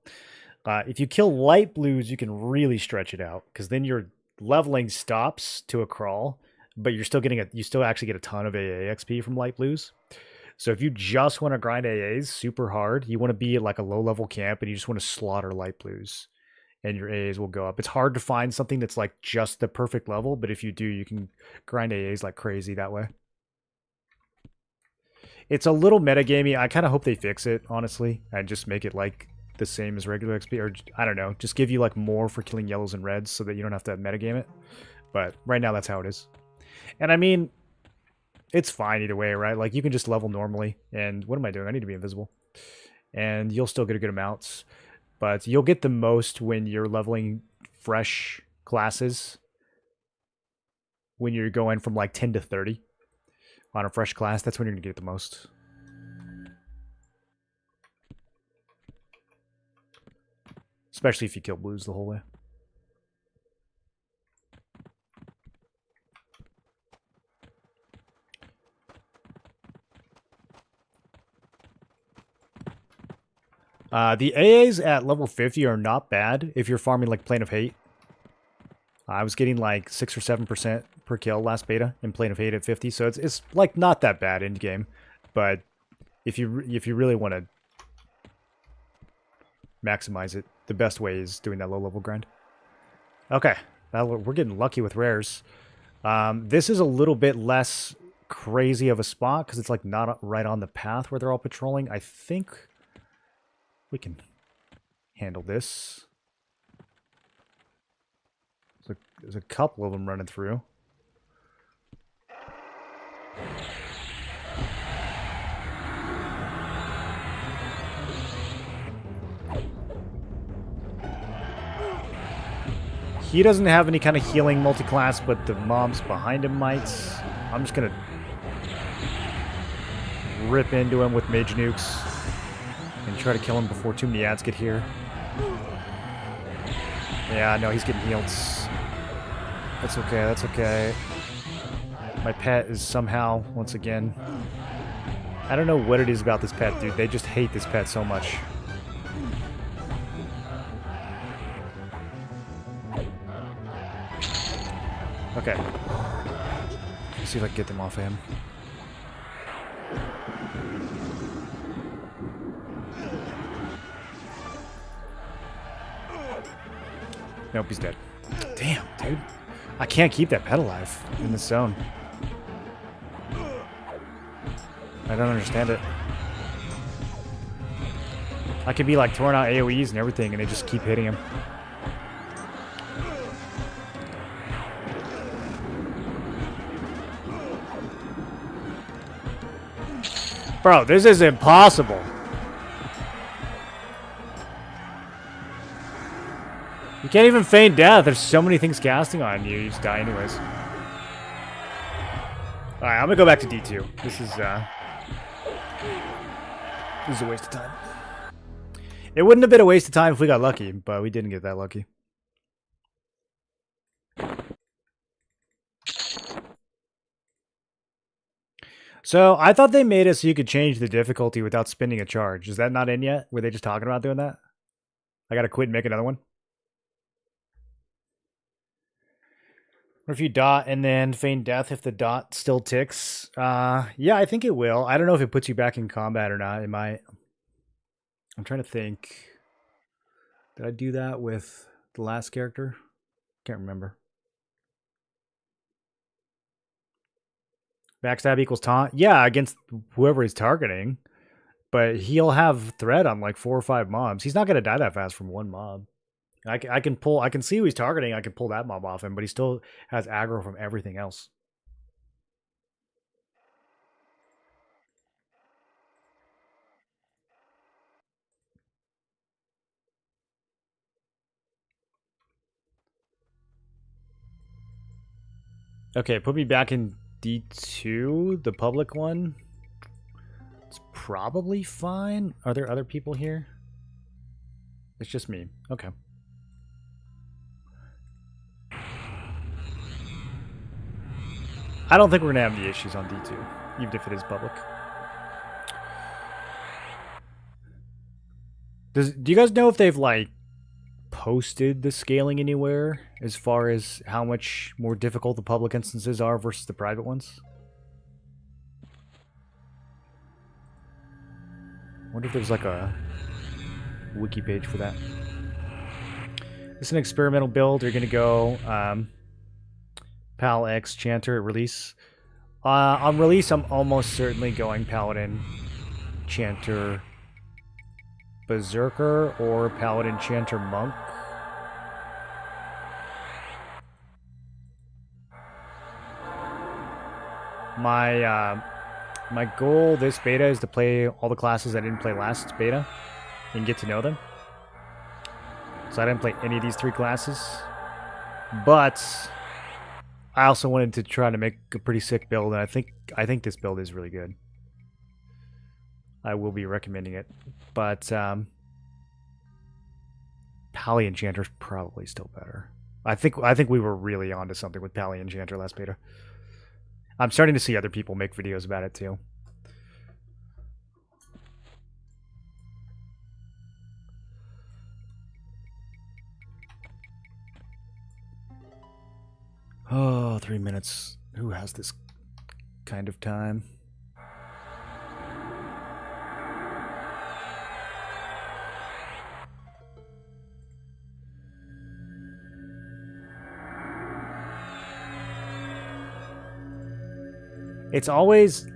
Speaker 1: If you kill light blues, you can really stretch it out because then your leveling stops to a crawl, but you're still getting you still actually get a ton of AA XP from light blues. So if you just want to grind AAs super hard, you want to be at like a low level camp and you just want to slaughter light blues, and your AAs will go up. It's hard to find something that's like just the perfect level, but if you do, you can grind AAs like crazy that way. It's a little metagamey. I kind of hope they fix it, honestly, and just make it like the same as regular XP, or I don't know, just give you like more for killing yellows and reds so that you don't have to metagame it. But right now, that's how it is. And I mean, it's fine either way, right? Like you can just level normally. And what am I doing? I need to be invisible. And you'll still get a good amount. But you'll get the most when you're leveling fresh classes. When you're going from like 10 to 30. on a fresh class, that's when you're going to get it the most. Especially if you kill blues the whole way. The AAs at level 50 are not bad if you're farming like Plane of Hate. I was getting like 6 or 7% per kill last beta in Plane of Hate at 50, so it's like not that bad in game. But if you really want to maximize it, the best way is doing that low level grind. Okay, now we're getting lucky with rares. This is a little bit less crazy of a spot because it's like not right on the path where they're all patrolling. I think we can handle this. There's a couple of them running through. He doesn't have any kind of healing multi-class, but the mobs behind him might. I'm just gonna rip into him with mage nukes and try to kill him before too many ads get here. Yeah, no, he's getting healed. That's okay, that's okay. My pet is somehow, once again... I don't know what it is about this pet, dude. They just hate this pet so much. Okay. Let's see if I can get them off of him. Nope, he's dead. Damn, dude. I can't keep that pet alive in this zone. I don't understand it. I could be like throwing out AoEs and everything and they just keep hitting him. Bro, this is impossible. You can't even feign death. There's so many things casting on you. You just die anyways. Alright, I'm gonna go back to D2. This is a waste of time. It wouldn't have been a waste of time if we got lucky, but we didn't get that lucky. So, I thought they made it so you could change the difficulty without spending a charge. Is that not in yet? Were they just talking about doing that? I gotta quit and make another one? Or if you dot and then feign death if the dot still ticks. Yeah, I think it will. I don't know if it puts you back in combat or not. It might. I'm trying to think. Did I do that with the last character? Can't remember. Backstab equals taunt? Yeah, against whoever he's targeting. But he'll have threat on like 4 or 5 mobs. He's not going to die that fast from one mob. I can see who he's targeting. I can pull that mob off him, but he still has aggro from everything else. Okay, put me back in D2, the public one. It's probably fine. Are there other people here? It's just me. Okay. I don't think we're going to have any issues on D2, even if it is public. Do you guys know if they've, like, posted the scaling anywhere as far as how much more difficult the public instances are versus the private ones? I wonder if there's, like, a wiki page for that. This is an experimental build. You're going to go... Pal X Chanter at release. On release, I'm almost certainly going Paladin, Chanter, Berserker, or Paladin, Chanter, Monk. My goal this beta is to play all the classes I didn't play last beta and get to know them. So I didn't play any of these 3 classes, but I also wanted to try to make a pretty sick build, and I think I think this build is really good. I will be recommending it, but Pally Enchanter's probably still better. I think we were really onto something with Pally Enchanter last beta. I'm starting to see other people make videos about it too. Oh, 3 minutes. Who has this kind of time? It's always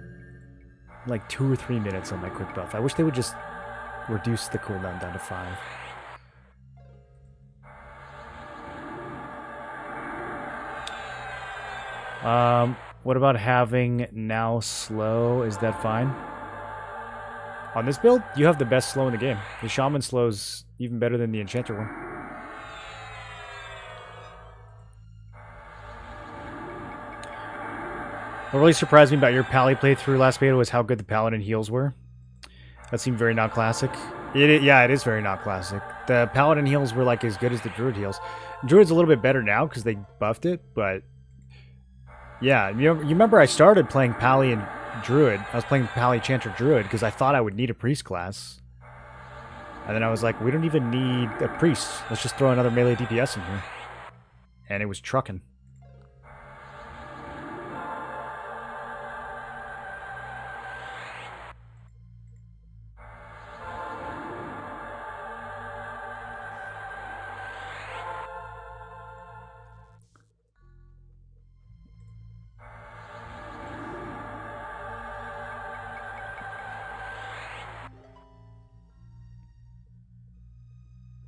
Speaker 1: like 2 or 3 minutes on my quick buff. I wish they would just reduce the cooldown down to 5. What about having now slow? Is that fine? On this build, you have the best slow in the game. The Shaman slow's even better than the Enchanter one. What really surprised me about your Pally playthrough last beta was how good the Paladin heals were. That seemed very not classic. Yeah, it is very not classic. The Paladin heals were like as good as the Druid heals. Druid's a little bit better now because they buffed it, but yeah, you remember I started playing Pally and Druid. I was playing Pally Enchanter Druid because I thought I would need a priest class. And then I was like, we don't even need a priest. Let's just throw another melee DPS in here. And it was trucking.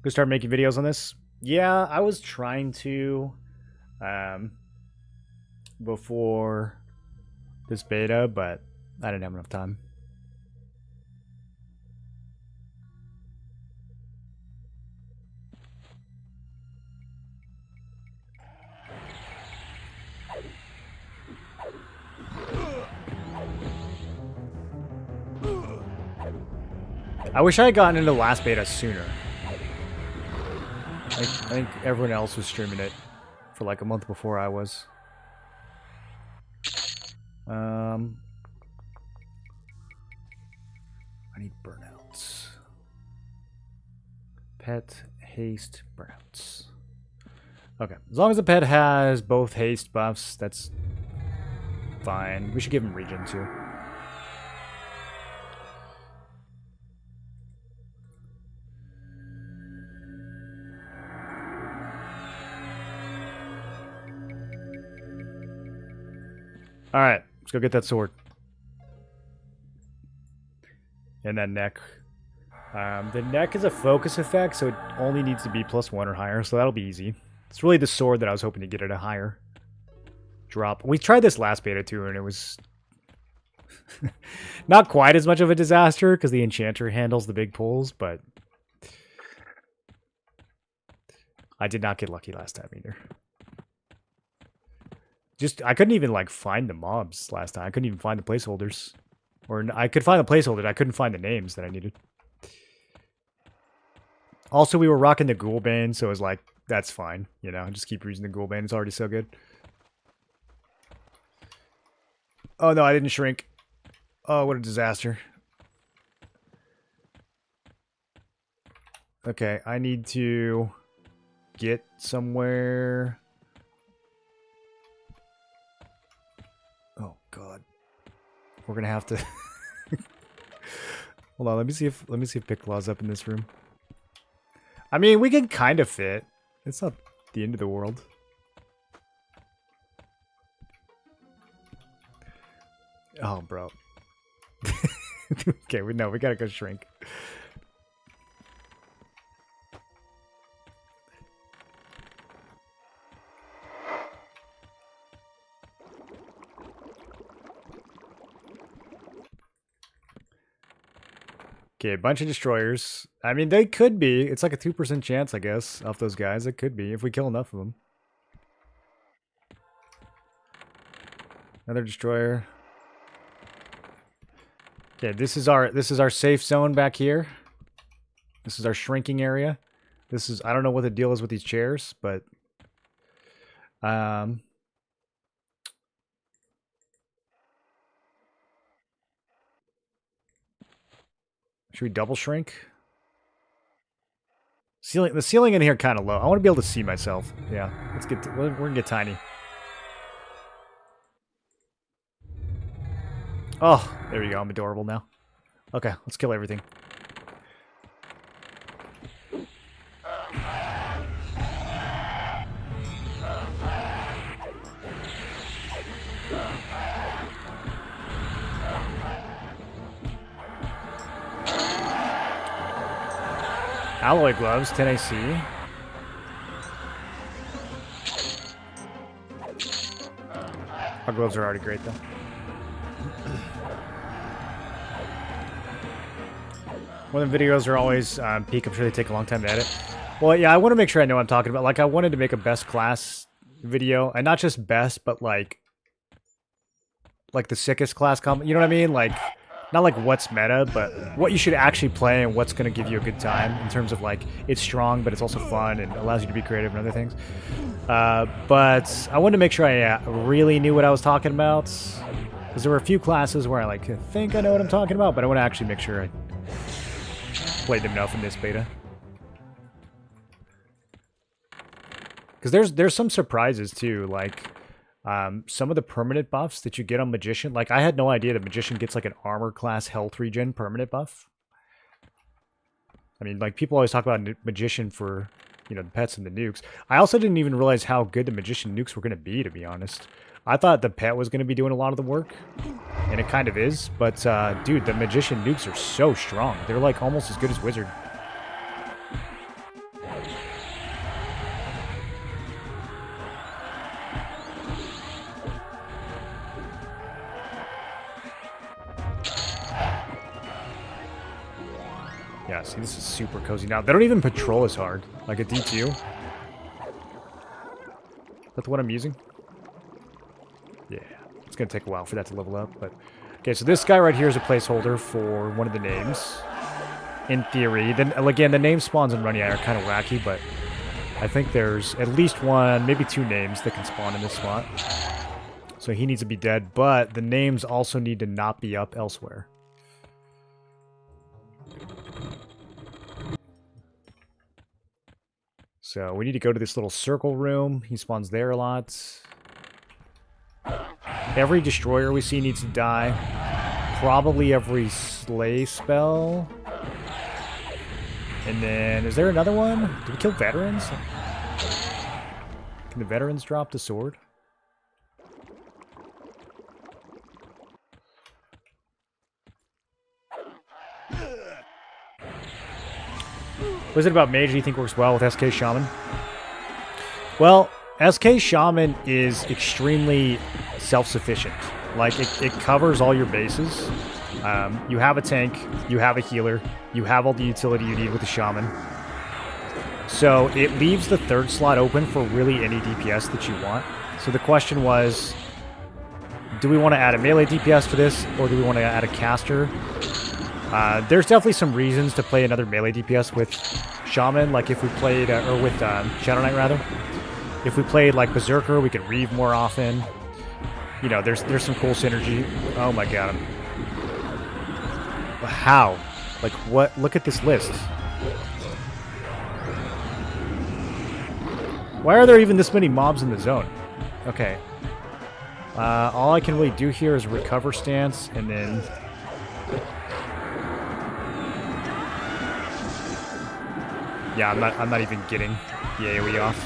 Speaker 1: Go start making videos on this? Yeah, I was trying to before this beta, but I didn't have enough time. I wish I had gotten into the last beta sooner. I think everyone else was streaming it for like a month before I was. I need burnouts. Pet, haste, burnouts. Okay, as long as the pet has both haste buffs, that's fine. We should give him regen too. Alright, let's go get that sword. And that neck. The neck is a focus effect, so it only needs to be +1 or higher, so that'll be easy. It's really the sword that I was hoping to get at a higher drop. We tried this last beta too, and it was not quite as much of a disaster, because the Enchanter handles the big pulls, but I did not get lucky last time either. I couldn't even, like, find the mobs last time. I couldn't even find the placeholders. Or, I could find the placeholders. I couldn't find the names that I needed. Also, we were rocking the Ghoulbane, so it was like, that's fine. You know, just keep using the Ghoulbane. It's already so good. Oh, no, I didn't shrink. Oh, what a disaster. Okay, I need to get somewhere. Oh god, we're gonna have to. Hold on, let me see if Picklaw's up in this room. I mean, we can kind of fit. It's not the end of the world. Oh, bro. Okay, we gotta go shrink. Okay, a bunch of destroyers. I mean, they could be. It's like a 2% chance, I guess, off those guys. It could be, if we kill enough of them. Another destroyer. Okay, this is our safe zone back here. This is our shrinking area. This is, I don't know what the deal is with these chairs, but should we double shrink? The ceiling in here kind of low. I want to be able to see myself. Yeah, let's get. We're gonna get tiny. Oh, there you go. I'm adorable now. Okay, let's kill everything. Alloy gloves, 10 AC. Our gloves are already great, though. One of the videos are always peak. I'm sure they take a long time to edit. Well, yeah, I want to make sure I know what I'm talking about. Like, I wanted to make a best class video. And not just best, but like the sickest class comp. You know what I mean? Like, not like what's meta, but what you should actually play and what's going to give you a good time in terms of like, it's strong, but it's also fun and allows you to be creative and other things. But I wanted to make sure I really knew what I was talking about. Because there were a few classes where I think I know what I'm talking about, but I want to actually make sure I played them enough in this beta. Because there's some surprises too, like some of the permanent buffs that you get on Magician. Like, I had no idea that Magician gets like an armor class health regen permanent buff. I mean, like, people always talk about Magician for, you know, the pets and the nukes. I also didn't even realize how good the Magician nukes were going to be, to be honest. I thought the pet was going to be doing a lot of the work, and it kind of is. But, dude, the Magician nukes are so strong. They're, like, almost as good as Wizard. Yeah, see, this is super cozy now. They don't even patrol as hard, like a D2. Is that the one I'm using? Yeah, it's going to take a while for that to level up, but... Okay, so this guy right here is a placeholder for one of the names, in theory. Then, again, the name spawns in Runny Eye are kind of wacky, but I think there's at least one, maybe two names that can spawn in this spot. So he needs to be dead, but the names also need to not be up elsewhere. So we need to go to this little circle room. He spawns there a lot. Every destroyer we see needs to die. Probably every slay spell. And then, is there another one? Did we kill veterans? Can the veterans drop the sword? What is it about Mage do you think works well with SK Shaman? Well, SK Shaman is extremely self-sufficient. Like, it covers all your bases. You have a tank, you have a healer, you have all the utility you need with the Shaman. So it leaves the third slot open for really any DPS that you want. So the question was, do we want to add a melee DPS to this, or do we want to add a caster? There's definitely some reasons to play another melee DPS with Shaman, like if we played, or with Shadow Knight rather. If we played like Berserker, we could Reeve more often. You know, there's some cool synergy. Oh my god. How? Like, what? Look at this list. Why are there even this many mobs in the zone? Okay. All I can really do here is recover stance, and then... Yeah, I'm not even getting the AoE off.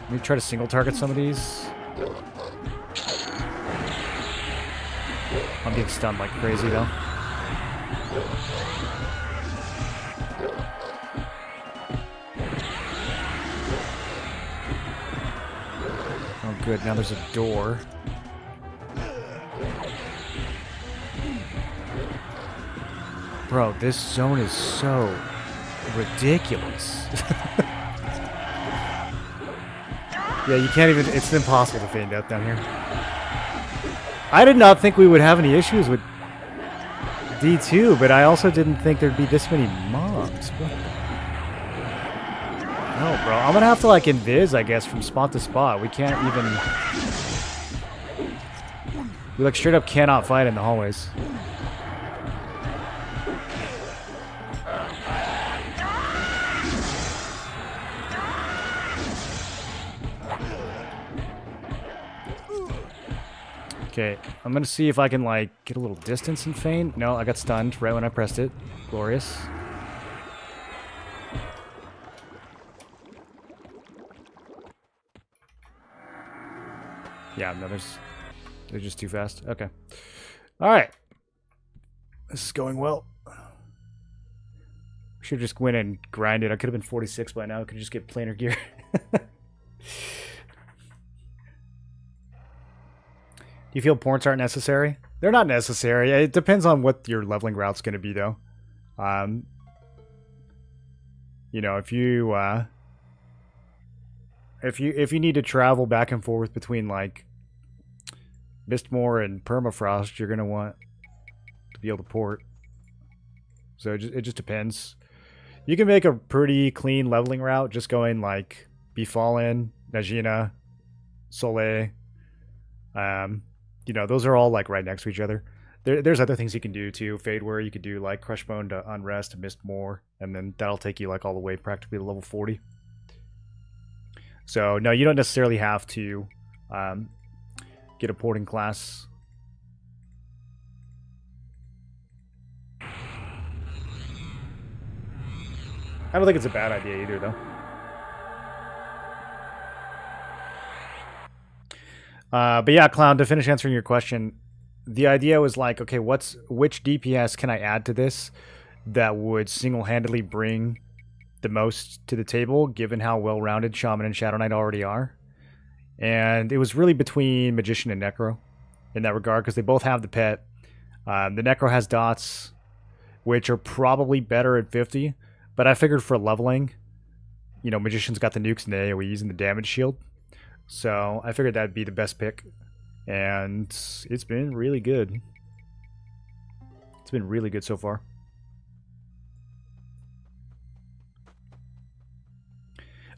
Speaker 1: Let me try to single target some of these. I'm getting stunned like crazy though. Oh good, now there's a door. Bro, this zone is so ridiculous. Yeah, you can't even... It's impossible to feign out down here. I did not think we would have any issues with D2, but I also didn't think there'd be this many mobs. What the... No, bro. I'm gonna have to, like, invis, I guess, from spot to spot. We can't even... We, like, straight up cannot fight in the hallways. Okay, I'm gonna see if I can, like, get a little distance and feint. No, I got stunned right when I pressed it. Glorious. Yeah, no, they're just too fast. Okay. Alright. This is going well. Should just win and grind it. I could have been 46 by now. I could just get planar gear. Do you feel ports aren't necessary? They're not necessary. It depends on what your leveling route's going to be, though. You know, if you need to travel back and forth between, like, Mistmore and Permafrost, you're going to want to be able to port. So it just depends. You can make a pretty clean leveling route just going, like, Befallen, Najena, Soleil. You know, those are all, like, right next to each other. There's other things you can do, too. Fade where you could do, like, Crushbone to Unrest to Mistmore, and then that'll take you, like, all the way practically to level 40. So, no, you don't necessarily have to get a porting class. I don't think it's a bad idea either, though. But yeah, Clown, to finish answering your question, the idea was like, okay, which DPS can I add to this that would single-handedly bring the most to the table, given how well-rounded Shaman and Shadow Knight already are? And it was really between Magician and Necro in that regard, because they both have the pet. The Necro has dots, which are probably better at 50, but I figured for leveling, you know, Magician's got the nukes and the AoEs and the damage shield. So I figured that'd be the best pick. And it's been really good. It's been really good so far.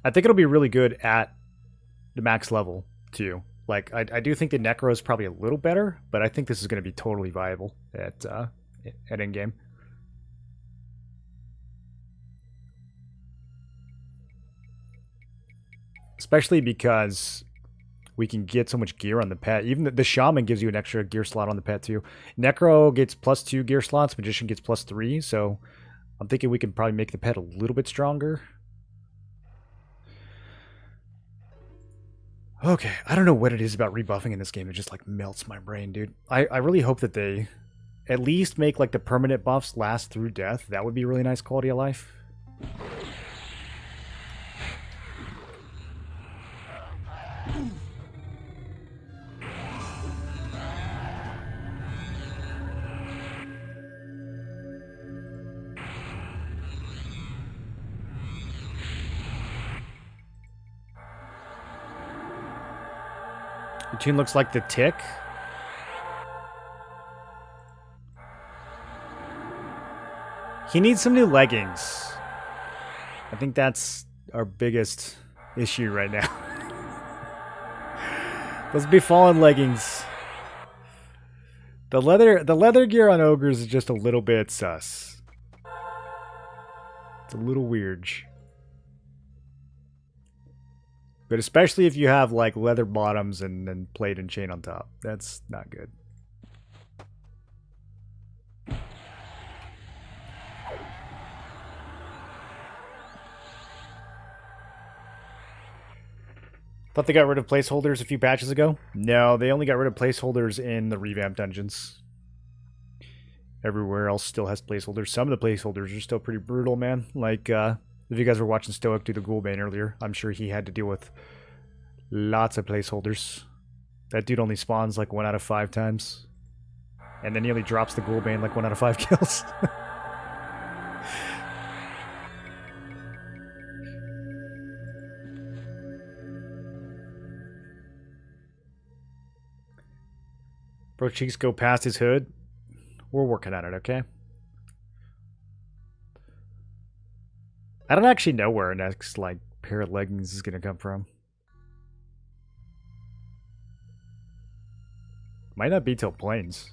Speaker 1: I think it'll be really good at the max level, too. Like, I do think the Necro is probably a little better, but I think this is going to be totally viable at endgame. Especially because we can get so much gear on the pet. Even the Shaman gives you an extra gear slot on the pet, too. Necro gets +2 gear slots. Magician gets +3. So I'm thinking we can probably make the pet a little bit stronger. Okay, I don't know what it is about rebuffing in this game. It just, like, melts my brain, dude. I really hope that they at least make, like, the permanent buffs last through death. That would be really nice quality of life. The tune looks like the Tick. He needs some new leggings. I think that's our biggest issue right now. Those Befallen leggings. The leather gear on ogres is just a little bit sus. It's a little weird. But especially if you have, like, leather bottoms and then plate and chain on top. That's not good. Thought they got rid of placeholders a few patches ago? No, they only got rid of placeholders in the Revamped dungeons. Everywhere else still has placeholders. Some of the placeholders are still pretty brutal, man. Like, if you guys were watching Stoic do the Ghoulbane earlier, I'm sure he had to deal with lots of placeholders. That dude only spawns like 1 out of 5 times. And then he only drops the Ghoulbane like 1 out of 5 kills. Bro cheeks go past his hood. We're working on it, okay? I don't actually know where our next, like, pair of leggings is gonna come from. Might not be till planes.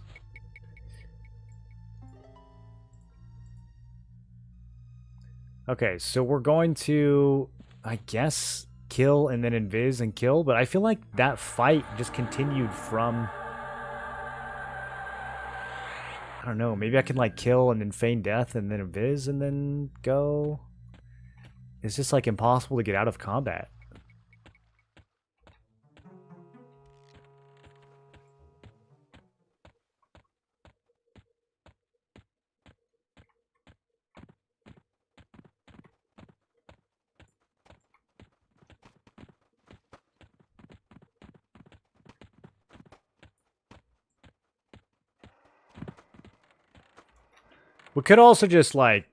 Speaker 1: Okay, so we're going to, I guess, kill and then invis and kill, but I feel like that fight just continued from... I don't know, maybe I can, like, kill and then feign death and then invis and then go... It's just, like, impossible to get out of combat. We could also just, like,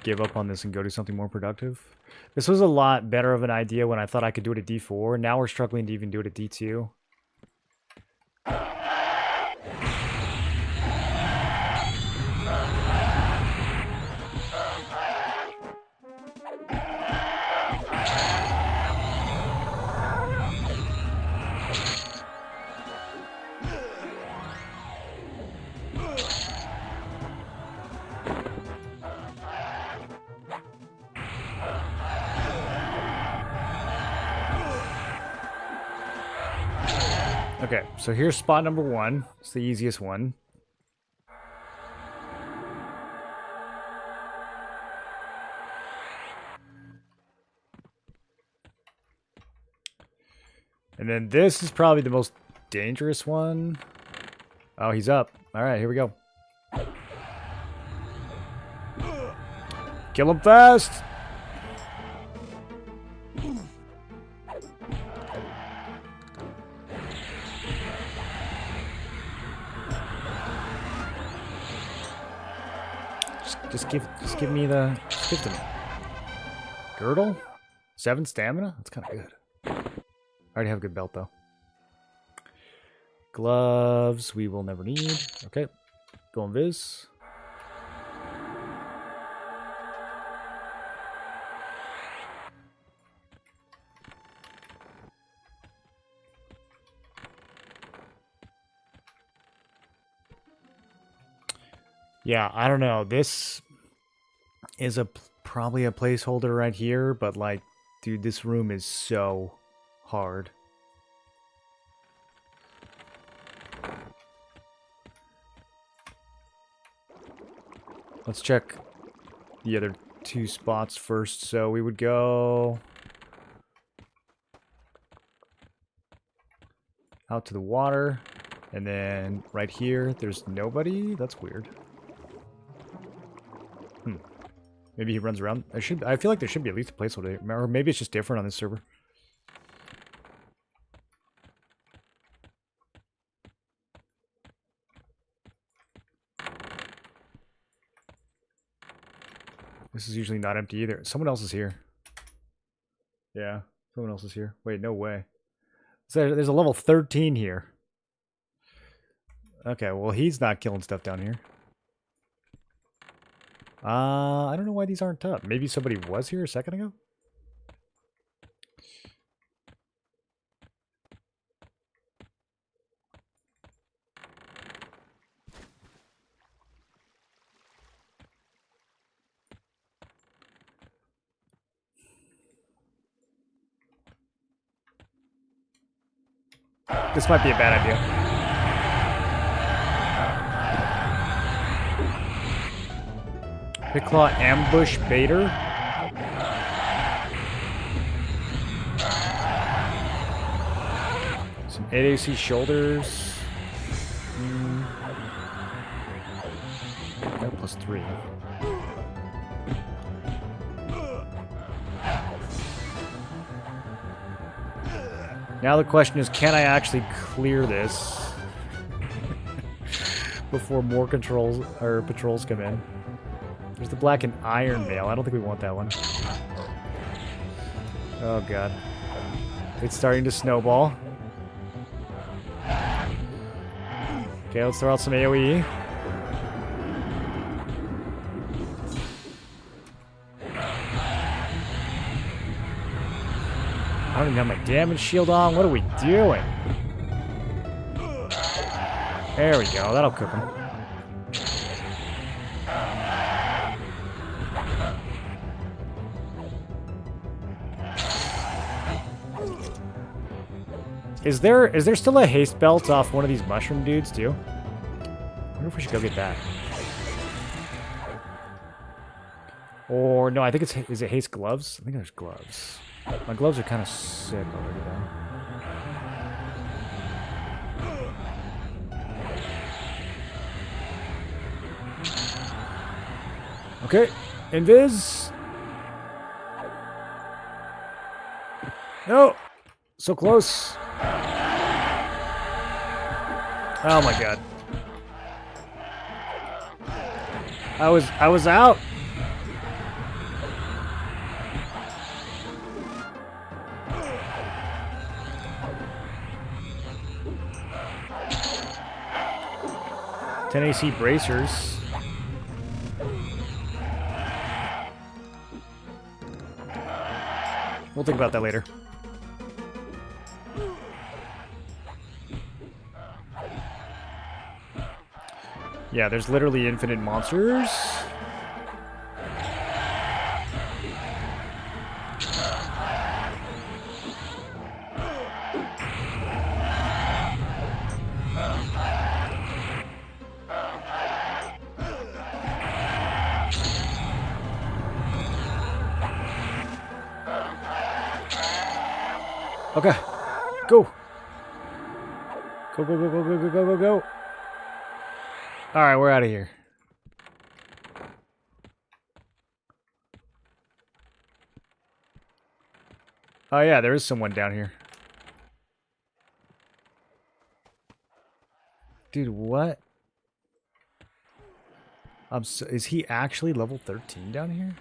Speaker 1: give up on this and go do something more productive. This was a lot better of an idea when I thought I could do it at D4. Now we're struggling to even do it at D2. Okay, so here's spot number 1. It's the easiest one. And then this is probably the most dangerous one. Oh, he's up. Alright, here we go. Kill him fast! Just give me the... Just give it to me. Girdle? 7 stamina? That's kind of good. I already have a good belt, though. Gloves, we will never need. Okay. Go on Viz. Yeah, I don't know. This is probably a placeholder right here, but like, dude, this room is so hard. Let's check the other 2 spots first. So we would go out to the water, and then right here, there's nobody. That's weird. Maybe he runs around. I feel like there should be at least a placeholder, or maybe it's just different on this server. This is usually not empty either. Someone else is here. Yeah, someone else is here. Wait, no way. So there's a level 13 here. Okay, well, he's not killing stuff down here. I don't know why these aren't up. Maybe somebody was here a second ago? This might be a bad idea. Picklaw ambush baiter. Some 8 AC shoulders. That plus 3. Now the question is, can I actually clear this before more controls or patrols come in? There's the black and iron mail. I don't think we want that one. Oh god. It's starting to snowball. Okay, let's throw out some AoE. I don't even have my damage shield on. What are we doing? There we go. That'll cook him. Is there still a haste belt off one of these mushroom dudes too? I wonder if we should go get that. Or no, I think is it haste gloves? I think there's gloves. My gloves are kind of sick already though. Okay, invis. No, so close. Oh my god. I was out. Ten AC bracers. We'll think about that later. Yeah, there's literally infinite monsters. Okay, go. Go, go, go, go, go, go, go, go, go. All right, we're out of here. Oh yeah, there is someone down here. Dude, what? Is he actually level 13 down here?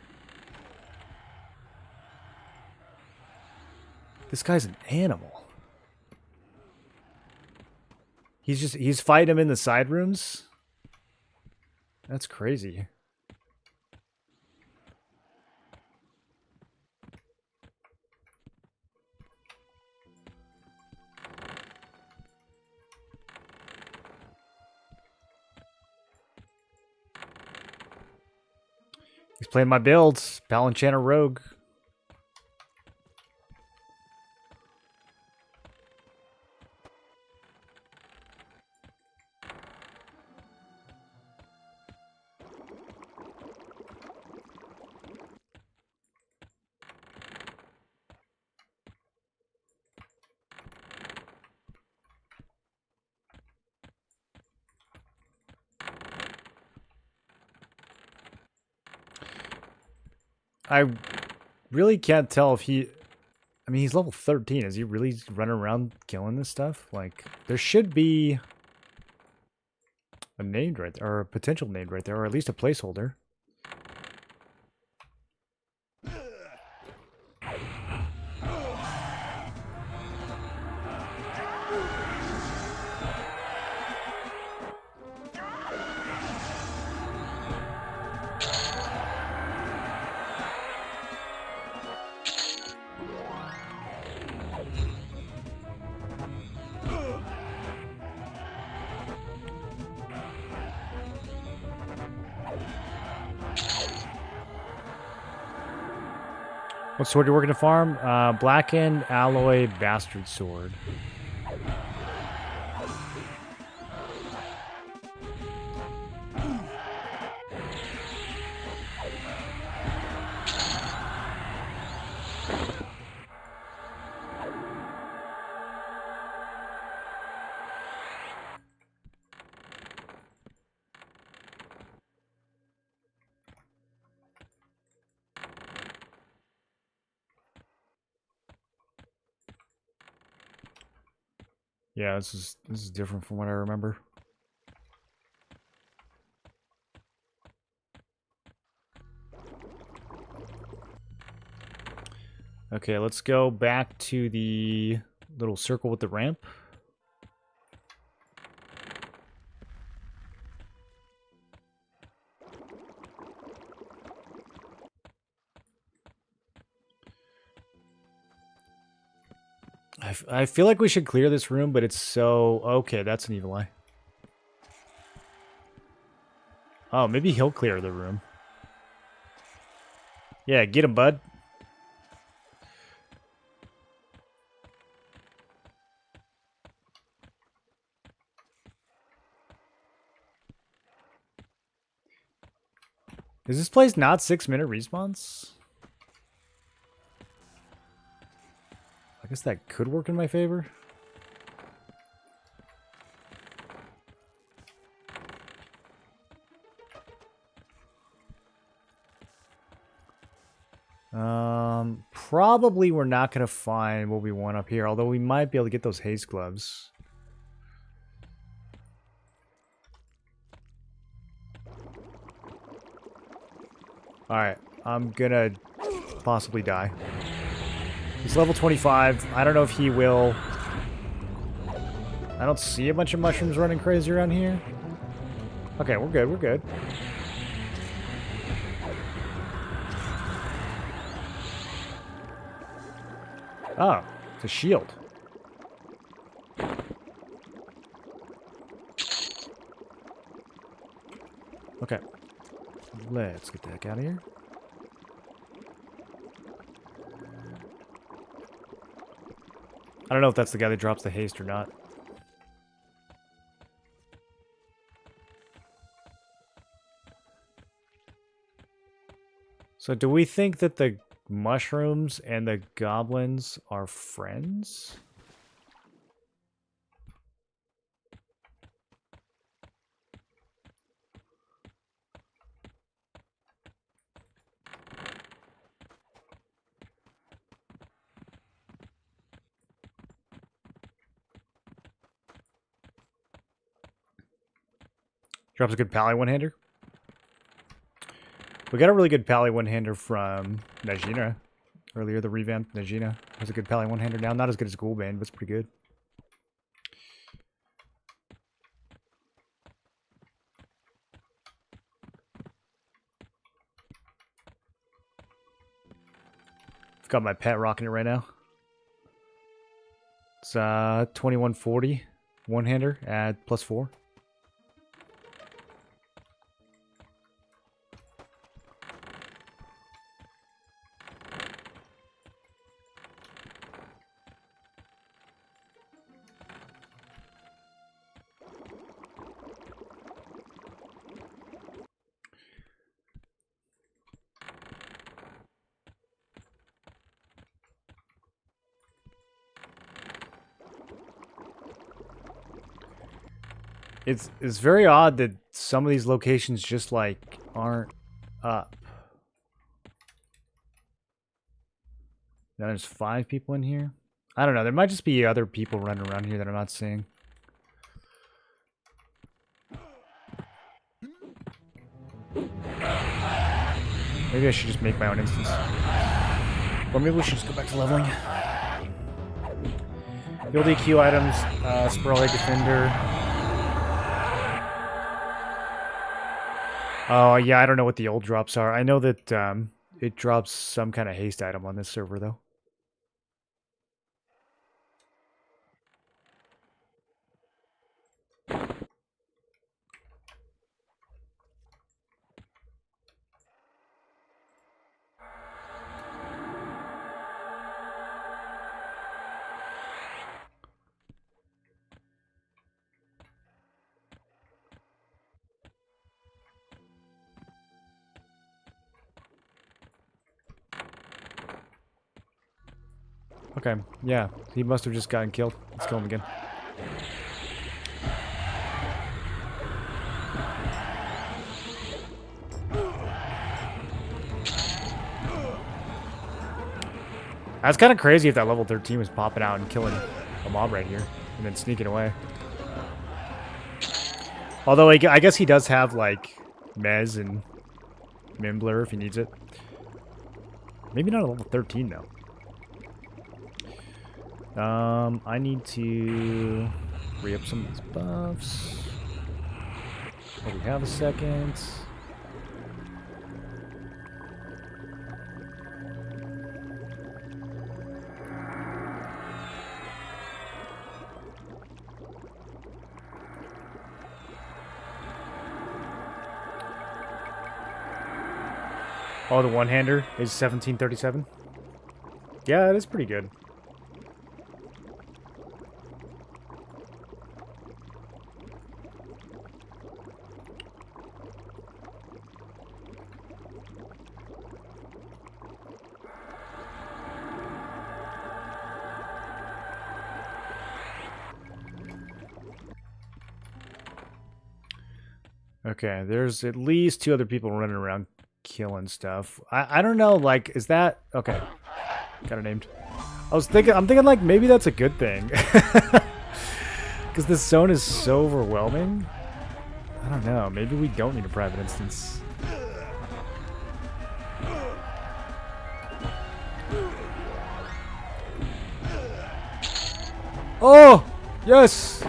Speaker 1: This guy's an animal. He's fighting him in the side rooms? That's crazy. He's playing my builds. Pal Enchanter Rogue. I really can't tell if he... I mean, he's level 13. Is he really running around killing this stuff? Like, there should be a nade right there, or a potential nade right there, or at least a placeholder. What sword you working to farm? Blackened Alloy Bastard Sword. Yeah, this is different from what I remember. Okay, let's go back to the little circle with the ramp. I feel like we should clear this room, but it's so... Okay, that's an evil eye. Oh, maybe he'll clear the room. Yeah, get him, bud. Is this place not 6-minute respawns? I guess that could work in my favor. Probably we're not going to find what we want up here, although we might be able to get those haze gloves. Alright, I'm gonna possibly die. He's level 25. I don't know if he will... I don't see a bunch of mushrooms running crazy around here. Okay, we're good, we're good. Oh, it's a shield. Okay. Let's get the heck out of here. I don't know if that's the guy that drops the haste or not. So do we think that the mushrooms and the goblins are friends? Drops a good pally one-hander. We got a really good pally one-hander from Najena earlier. The revamped Najena has a good pally one-hander now. Not as good as Ghoulbane, but it's pretty good. I've got my pet rocking it right now. It's 2140 one-hander at +4. It's very odd that some of these locations just like aren't up. Now there's 5 people in here. I don't know. There might just be other people running around here that I'm not seeing. Maybe I should just make my own instance. Or maybe we should just go back to leveling. The old EQ items, Sporolic Defender. Oh, yeah, I don't know what the old drops are. I know that it drops some kind of haste item on this server, though. Okay, yeah, he must have just gotten killed. Let's kill him again. That's kind of crazy if that level 13 was popping out and killing a mob right here and then sneaking away. Although I guess he does have like Mez and Mimbler if he needs it. Maybe not a level 13 though. I need to re-up some of these buffs. Oh, we have a second. Oh, the one-hander is 1737. Yeah, it is pretty good. Okay, there's at least 2 other people running around killing stuff. I don't know, like, is that... Okay. Got it named. I'm thinking like, maybe that's a good thing. Because this zone is so overwhelming. I don't know, maybe we don't need a private instance. Oh! Yes!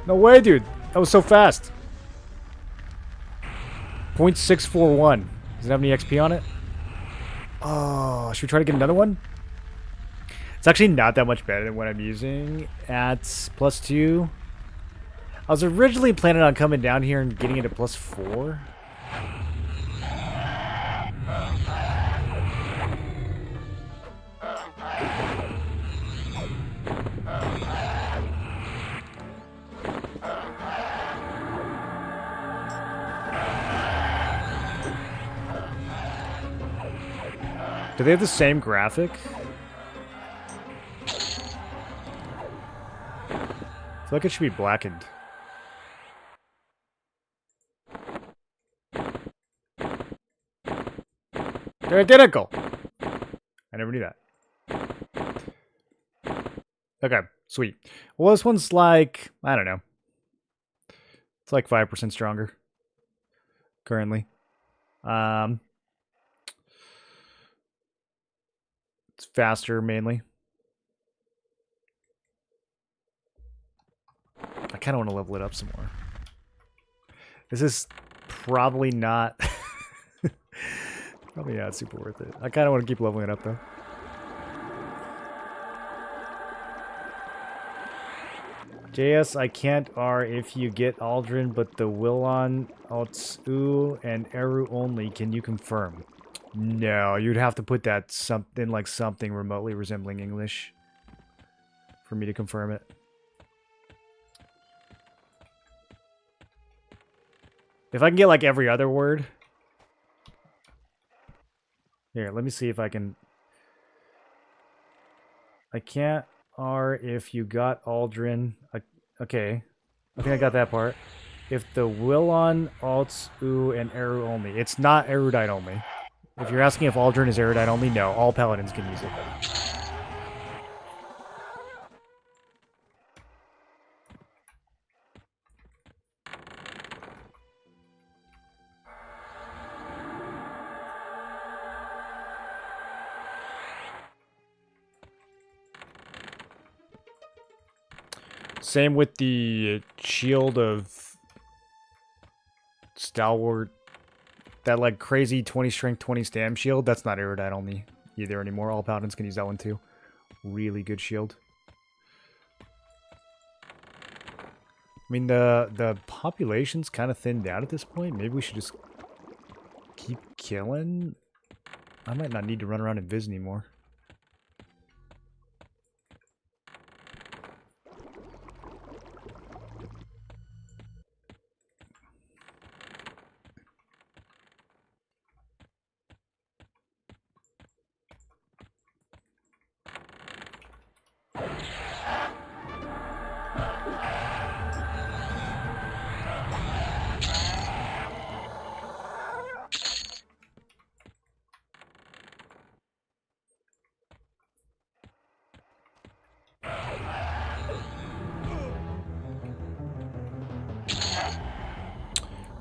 Speaker 1: No way, dude. That was so fast. 0.641. Does it have any XP on it? Oh, should we try to get another one? It's actually not that much better than what I'm using at +2. I was originally planning on coming down here and getting it at +4. Do they have the same graphic? I feel like it should be blackened. They're identical! I never knew that. Okay, sweet. Well, this one's like, I don't know. It's like 5% stronger. Currently. It's faster, mainly. I kind of want to level it up some more. This is probably not... probably not super worth it. I kind of want to keep leveling it up, though. JS, I can't R if you get Aldrin, but the Willon, Otsu, and Eru only. Can you confirm? No, you'd have to put that something like something remotely resembling English for me to confirm it. If I can get like every other word. Here, let me see if I can. I can't R if you got Aldrin. Okay. I think I got that part. If the Willon, Alts, U, and Eru only. It's not erudite only. If you're asking if Aldrin is erudite only, no. All paladins can use it. Same with the shield of Stalwart. That like crazy 20 strength, 20 stam shield. That's not erudite only either anymore. All paladins can use that one too. Really good shield. I mean, the population's kind of thinned out at this point. Maybe we should just keep killing. I might not need to run around and viz anymore.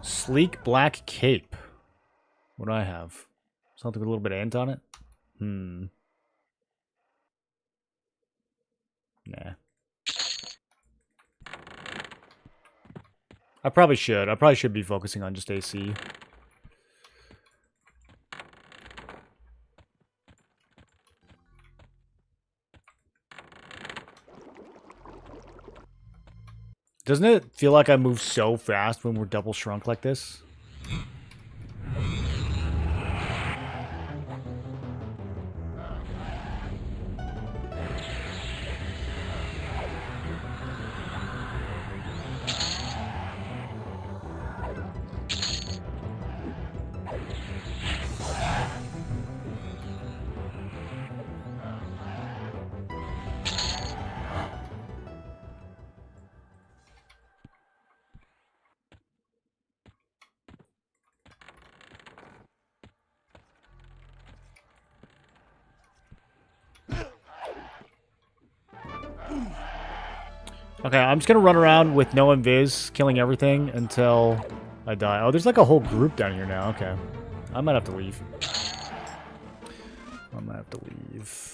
Speaker 1: Sleek black cape. What do I have? Something with a little bit of ant on it? Nah. I probably should. I probably should be focusing on just AC. Doesn't it feel like I move so fast when we're double shrunk like this? Okay, I'm just gonna run around with no invis, killing everything until I die. Oh, there's like a whole group down here now. Okay. I might have to leave. I might have to leave.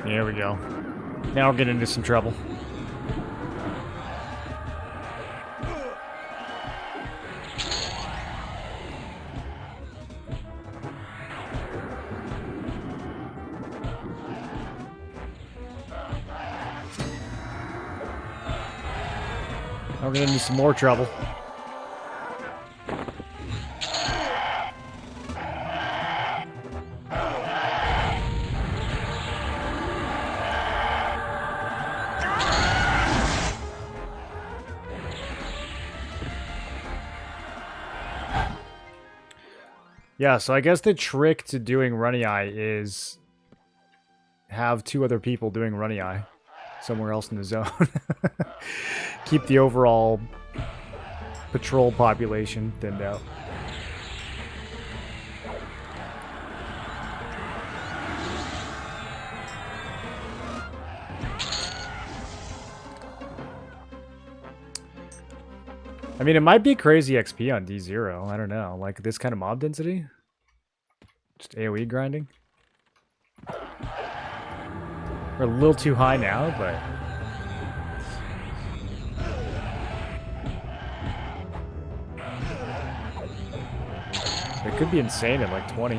Speaker 1: There we go. Now we're getting into some trouble. Now we're getting into some more trouble. Yeah, so I guess the trick to doing Runny Eye is have 2 other people doing Runny Eye somewhere else in the zone. Keep the overall patrol population thinned out. I mean, it might be crazy XP on D0. I don't know. Like this kind of mob density? Just AoE grinding? We're a little too high now, but... it could be insane at like 20.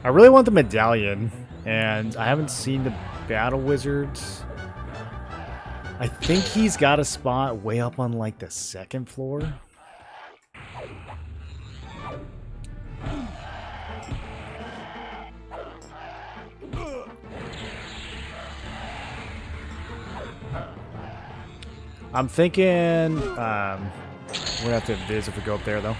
Speaker 1: I really want the medallion, and I haven't seen the battle wizards. I think he's got a spot way up on like the 2nd floor. I'm thinking we're gonna have to viz if we go up there though.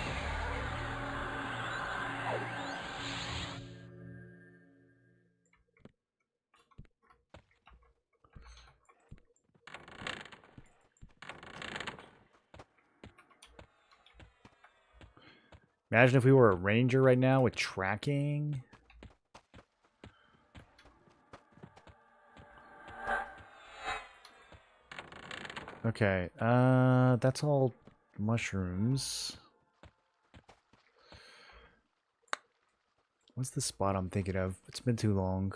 Speaker 1: Imagine if we were a ranger right now with tracking. Okay, that's all mushrooms. What's the spot I'm thinking of? It's been too long.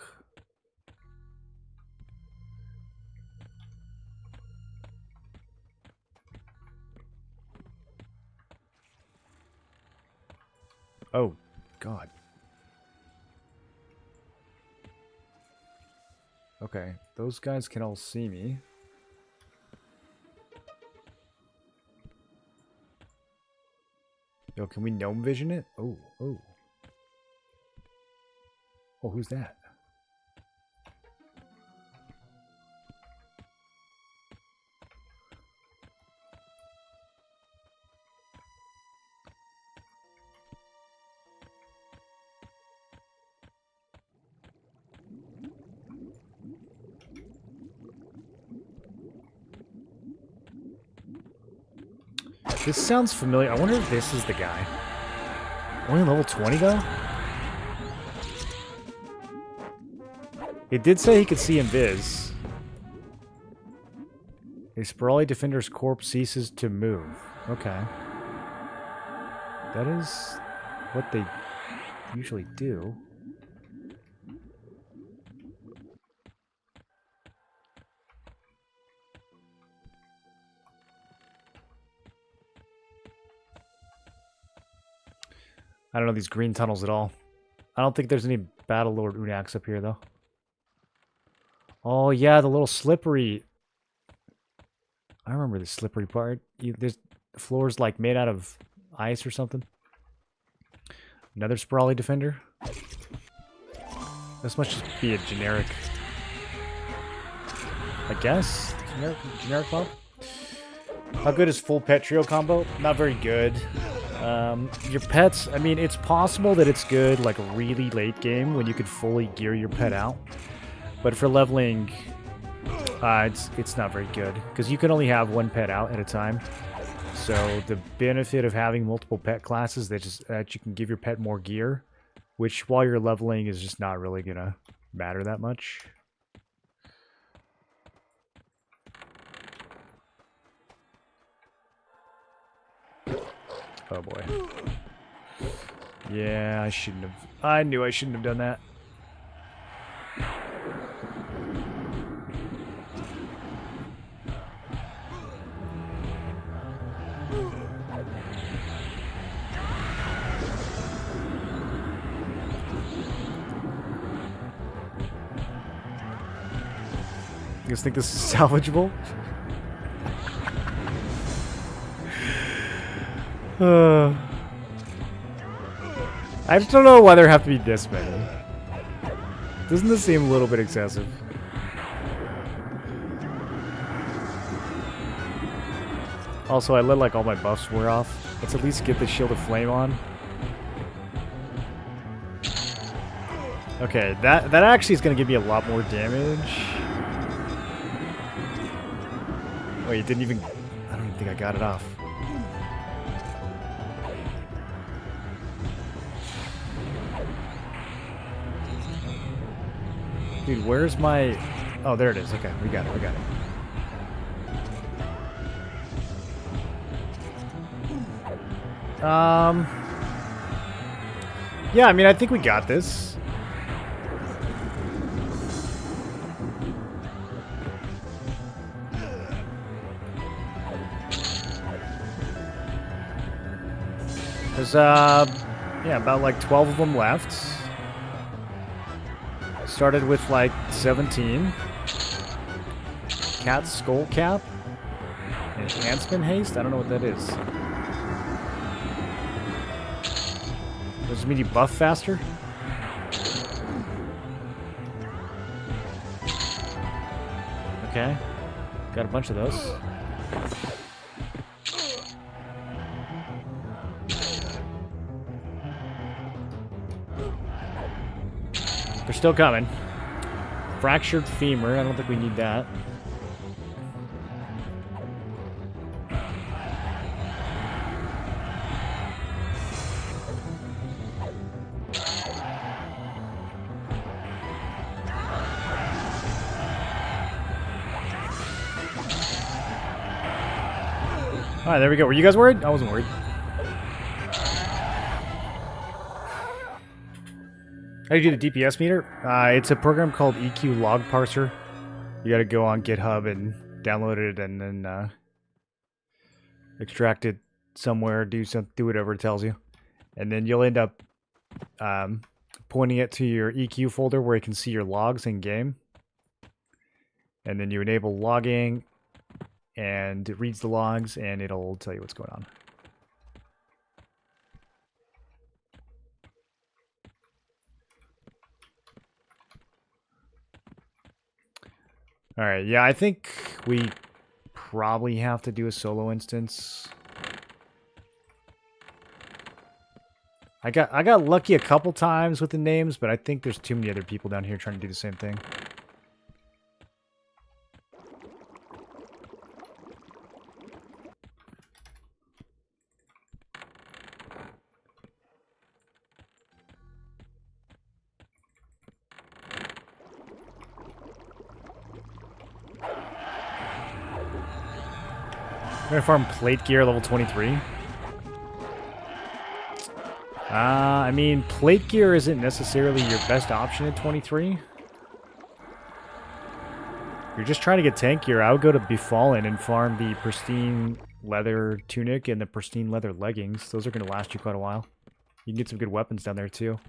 Speaker 1: Oh, God. Okay, those guys can all see me. Yo, can we gnome vision it? Oh, oh. Oh, who's that? This sounds familiar. I wonder if this is the guy. Only level 20 though? It did say he could see invis. A sprawly defender's corpse ceases to move. Okay. That is what they usually do. I don't know these green tunnels at all. I don't think there's any Battle Lord Unax up here, though. Oh, yeah, the little slippery... I remember the slippery part. There's the floor's, like, made out of ice or something. Another Sprawly Defender. This must just be a generic... I guess? Generic mob? How good is full pet trio combo? Not very good. Your pets, I mean, it's possible that it's good, like, really late game when you could fully gear your pet out. But for leveling, it's not very good. Because you can only have one pet out at a time. So the benefit of having multiple pet classes that you can give your pet more gear, which while you're leveling is just not really going to matter that much. Oh boy. Yeah, I shouldn't have. I knew I shouldn't have done that. You guys think this is salvageable? I just don't know why there have to be this many. Doesn't this seem a little bit excessive? Also, I let like all my buffs wear off. Let's at least get the Shield of Flame on. Okay, that actually is going to give me a lot more damage. Wait, it didn't even... I don't even think I got it off. Dude, where's my... Oh, there it is. Okay, we got it, we got it. Yeah, I mean, I think we got this. There's, yeah, about like 12 of them left. Started with like 17. Cat Skull Cap. Enhancement Haste? I don't know what that is. Does it mean you buff faster? Okay. Got a bunch of those. They're still coming. Fractured Femur. I don't think we need that. Alright, there we go. Were you guys worried? I wasn't worried. How do you do the DPS meter? It's a program called EQ Log Parser. You gotta go on GitHub and download it and then extract it somewhere, do whatever it tells you. And then you'll end up pointing it to your EQ folder where you can see your logs in game. And then you enable logging and it reads the logs and it'll tell you what's going on. Alright, yeah, I think we probably have to do a solo instance. I got lucky a couple times with the names, but I think there's too many other people down here trying to do the same thing. I'm gonna farm plate gear level 23. I mean, plate gear isn't necessarily your best option at 23. If you're just trying to get tank gear, I would go to Befallen and farm the pristine leather tunic and the pristine leather leggings. Those are going to last you quite a while. You can get some good weapons down there, too.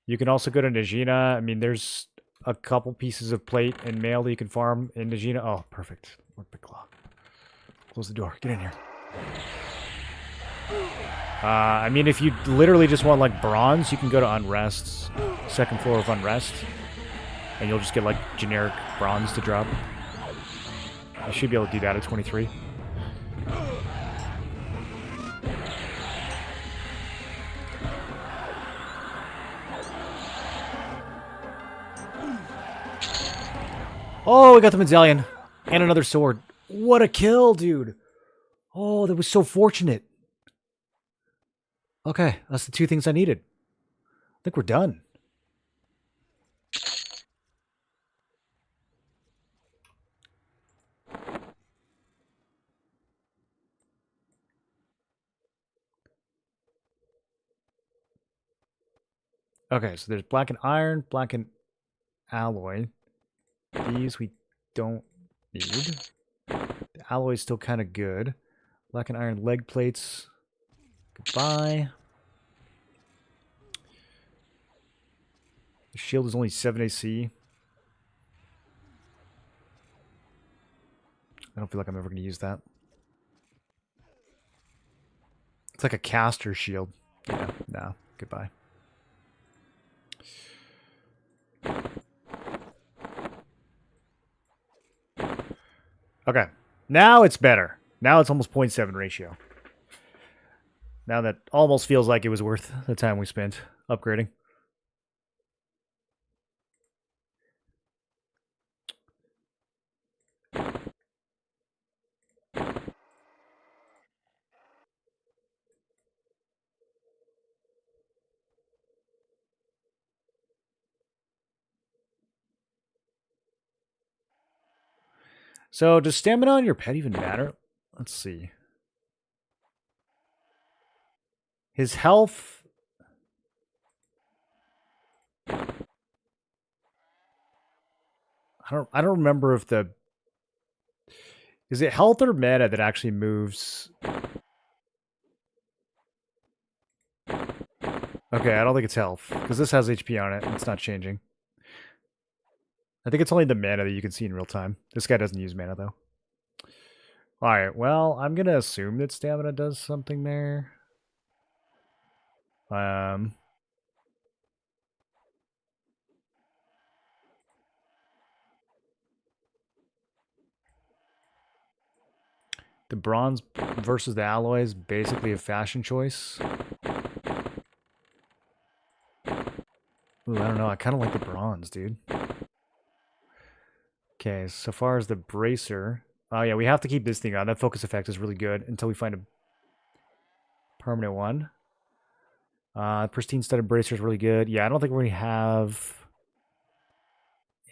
Speaker 1: You can also go to Najena. I mean, there's a couple pieces of plate and mail that you can farm in Najena. Oh, perfect. Big claw. Close the door. Get in here. I mean, if you literally just want, like, bronze, you can go to Unrest. Second floor of Unrest. And you'll just get, like, generic bronze to drop. You should be able to do that at 23. Oh, we got the medallion. And another sword. What a kill, dude. Oh, that was so fortunate. Okay, that's the two things I needed. I think we're done. Okay, so there's black and iron, black and alloy. These we don't need. The alloy is still kind of good. Black and iron leg plates. Goodbye. The shield is only 7 AC. I don't feel like I'm ever going to use that. It's like a caster shield. Yeah, no. Goodbye. Okay. Now it's better. Now it's almost 0.7 ratio. Now that almost feels like it was worth the time we spent upgrading. So does stamina on your pet even matter? Let's see. His health... I don't remember if the... Is it health or mana that actually moves? Okay, I don't think it's health. Because this has HP on it. And it's not changing. I think it's only the mana that you can see in real time. This guy doesn't use mana, though. Alright, well, I'm going to assume that stamina does something there. The bronze versus the alloy is basically a fashion choice. Ooh, I don't know. I kind of like the bronze, dude. Okay, so far as the bracer... Oh, yeah, we have to keep this thing on. That focus effect is really good until we find a permanent one. Pristine studded bracer is really good. Yeah, I don't think we have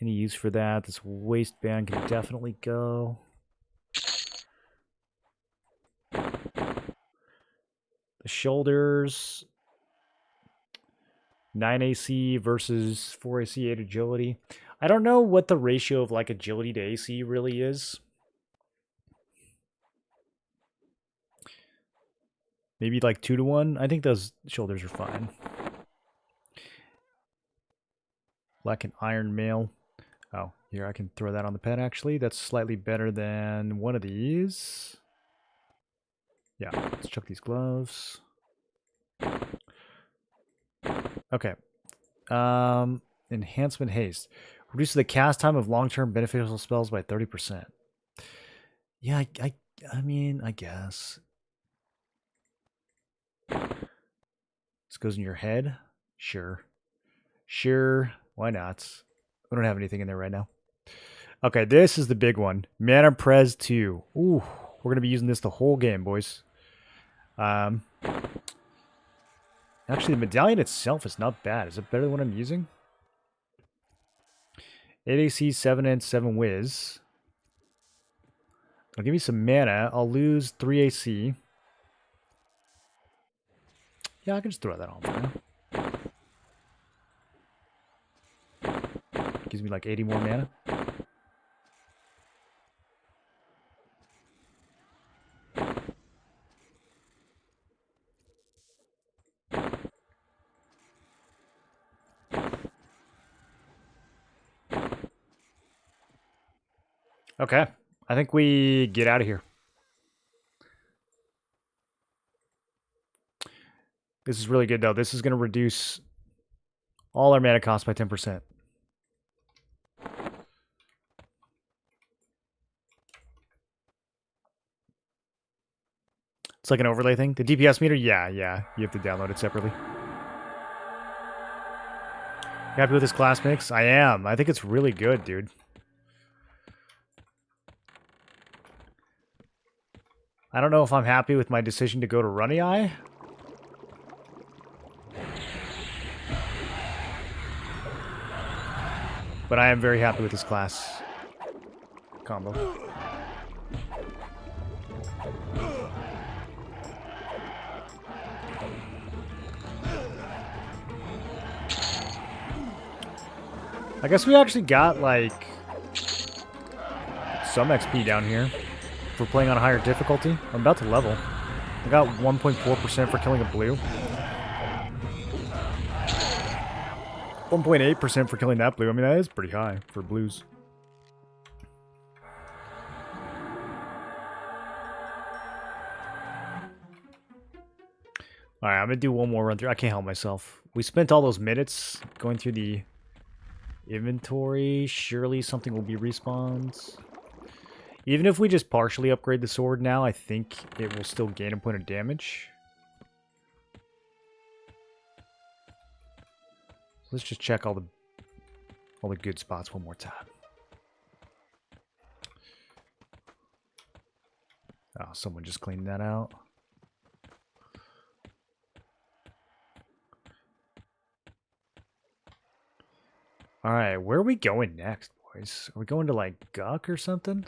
Speaker 1: any use for that. This waistband can definitely go. The shoulders... 9 AC versus 4 AC, 8 agility. I don't know what the ratio of like agility to AC really is. Maybe like 2 to 1. I think those shoulders are fine. Black and iron mail. Oh, here I can throw that on the pet actually. That's slightly better than one of these. Yeah, let's chuck these gloves. Okay. Enhancement haste. Reduces the cast time of long-term beneficial spells by 30%. Yeah, I mean, I guess. This goes in your head? Sure. Sure. Why not? We don't have anything in there right now. Okay, this is the big one. Mana Prez 2. Ooh, we're going to be using this the whole game, boys. Actually, the medallion itself is not bad. Is it better than what I'm using? 8 AC, 7 and 7 whiz. I'll give you some mana. I'll lose 3 AC. Yeah, I can just throw that on for now. Gives me like 80 more mana. Okay, I think we get out of here. This is really good, though. This is going to reduce all our mana cost by 10%. It's like an overlay thing. The DPS meter? Yeah. You have to download it separately. You happy with this class mix? I am. I think it's really good, dude. I don't know if I'm happy with my decision to go to Runny Eye. But I am very happy with this class combo. I guess we actually got, like, some XP down here for playing on a higher difficulty. I'm about to level. I got 1.4% for killing a blue. 1.8% for killing that blue. I mean, that is pretty high for blues. Alright, I'm going to do one more run through. I can't help myself. We spent all those minutes going through the inventory. Surely something will be respawns. Even if we just partially upgrade the sword now, I think it will still gain a point of damage. Let's just check all the good spots one more time. Oh, someone just cleaned that out. Alright, where are we going next, boys? Are we going to, like, Guck or something?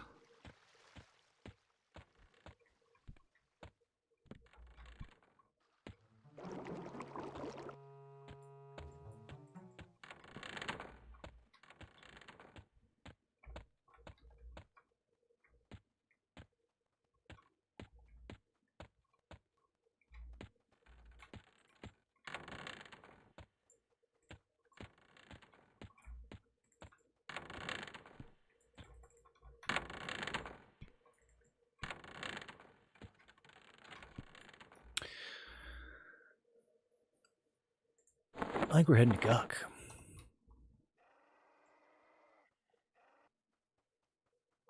Speaker 1: I think we're heading to Guck.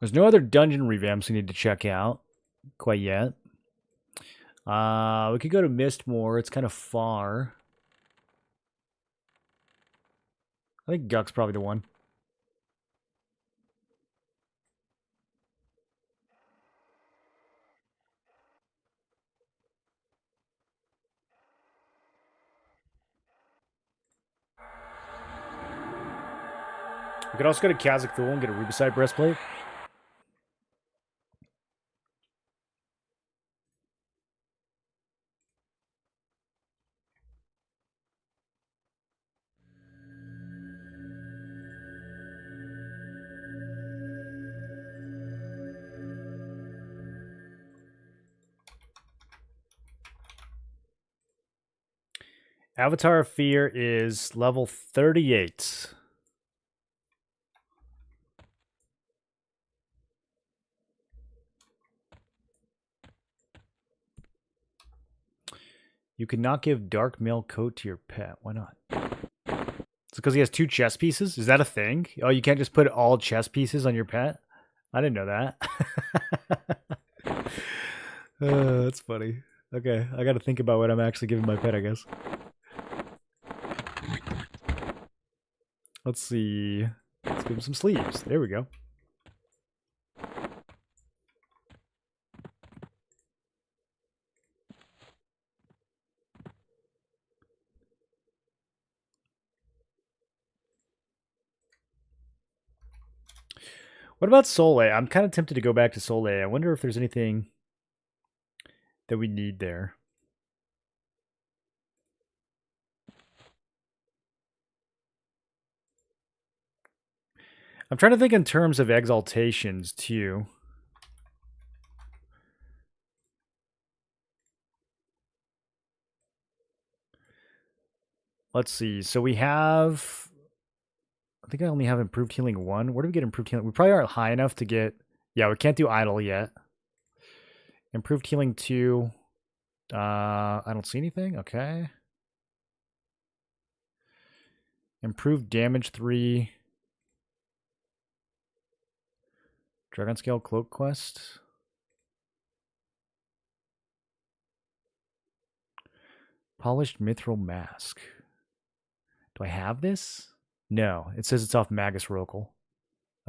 Speaker 1: There's no other dungeon revamps we need to check out quite yet. We could go to Mistmore. It's kind of far. I think Guck's probably the one. We could also go to Kazakhstan and get a Rubicide breastplate. Avatar of Fear is level 38. You cannot give dark mail coat to your pet. Why not? It's because he has 2 chest pieces? Is that a thing? Oh, you can't just put all chest pieces on your pet? I didn't know that. That's funny. Okay, I gotta think about what I'm actually giving my pet, I guess. Let's see. Let's give him some sleeves. There we go. What about Soleil? I'm kind of tempted to go back to Soleil. I wonder if there's anything that we need there. I'm trying to think in terms of exaltations, too. Let's see. So we have... I think I only have improved healing 1. Where do we get improved healing? We probably aren't high enough to get... Yeah, we can't do idle yet. Improved healing 2. I don't see anything. Okay. Improved damage 3. Dragon Scale Cloak Quest. Polished Mithril Mask. Do I have this? No. It says it's off Magus Rokel.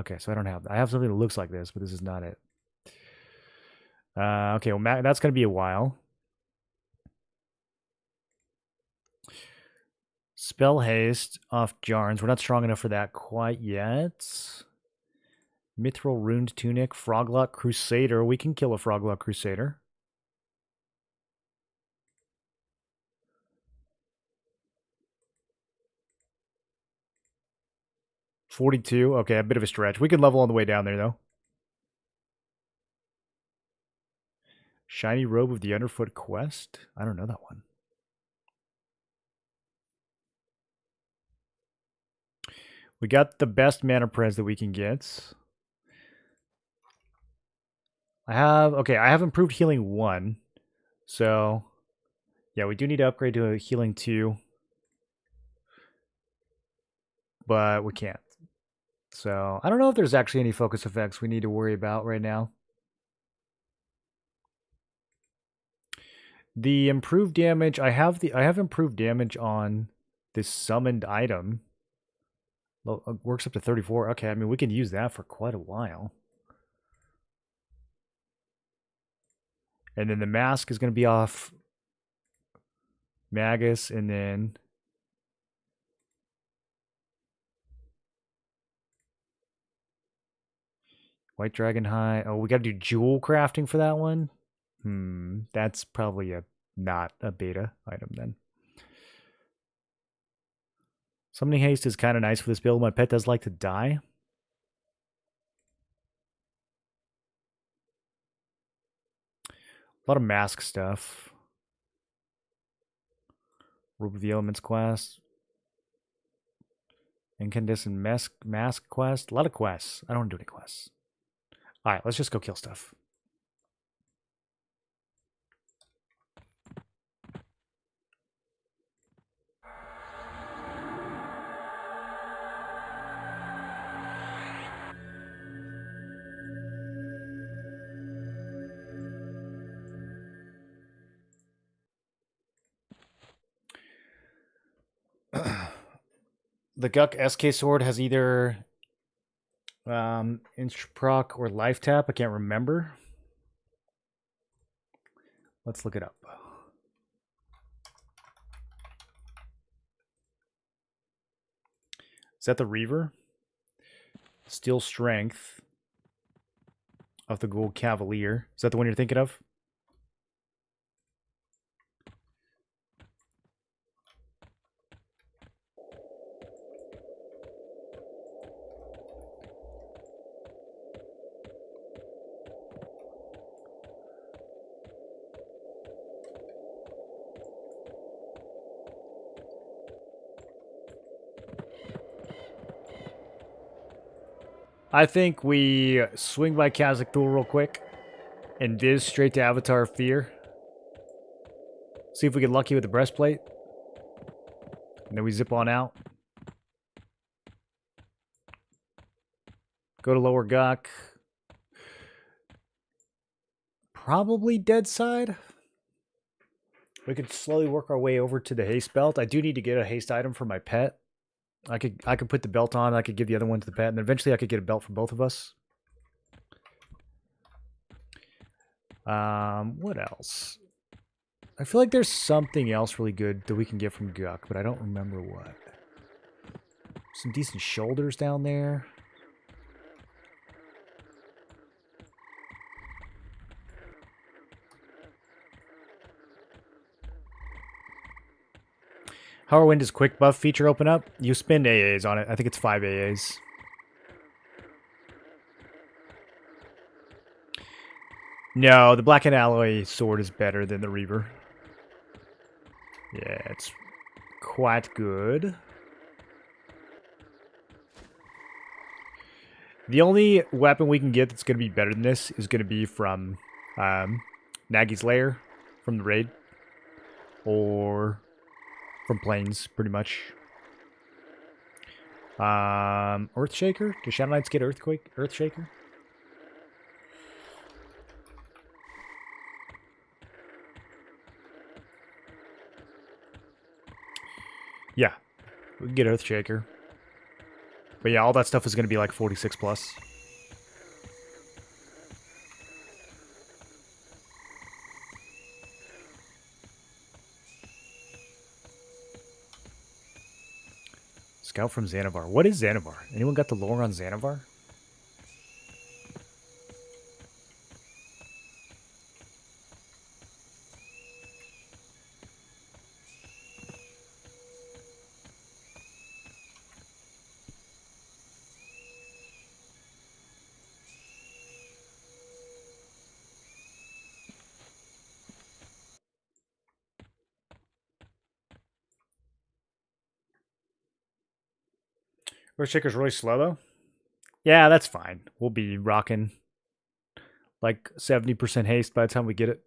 Speaker 1: Okay, so I don't have that. I have something that looks like this, but this is not it. Okay, well, that's going to be a while. Spell Haste off Jarns. We're not strong enough for that quite yet. Mithril Runed Tunic. Froglock Crusader. We can kill a Froglock Crusader. $42. Okay, a bit of a stretch. We could level on the way down there, though. Shiny Robe of the Underfoot Quest. I don't know that one. We got the best mana pres that we can get. I have improved healing 1. So, yeah, we do need to upgrade to a healing 2. But we can't. So, I don't know if there's actually any focus effects we need to worry about right now. The improved damage, I have improved damage on this summoned item. Well, it works up to 34. Okay, I mean, we can use that for quite a while. And then the mask is going to be off Magus, and then White Dragon High. Oh, we got to do jewel crafting for that one? That's probably not a beta item then. Summoning Haste is kind of nice for this build. My pet does like to die. A lot of mask stuff. Robe of the Elements quest. Incandescent mask quest. A lot of quests. I don't want to do any quests. Alright, let's just go kill stuff. The Guk SK sword has either inch proc or life tap. I can't remember. Let's look it up. Is that the Reaver? Steel Strength of the Gold Cavalier. Is that the one you're thinking of? I think we swing by Kazakh Thul real quick and diz straight to Avatar Fear. See if we get lucky with the breastplate. And then we zip on out. Go to Lower Guk. Probably dead side. We could slowly work our way over to the haste belt. I do need to get a haste item for my pet. I could put the belt on. I could give the other one to the pet, and then eventually I could get a belt for both of us. What else? I feel like there's something else really good that we can get from Guk, but I don't remember what. Some decent shoulders down there. How when does quick buff feature open up? You spend AAs on it. I think it's 5 AAs. No, the Blackened Alloy sword is better than the Reaver. Yeah, it's quite good. The only weapon we can get that's going to be better than this is going to be from Nagi's Lair, from the raid, or from Plains, pretty much. Earthshaker? Do Shadow Knights get Earthshaker? Yeah, we can get Earthshaker. But yeah, all that stuff is going to be like 46 plus. Scout from Xanavar. What is Xanavar? Anyone got the lore on Xanavar? Earthshaker's really slow, though. Yeah, that's fine. We'll be rocking like 70% haste by the time we get it.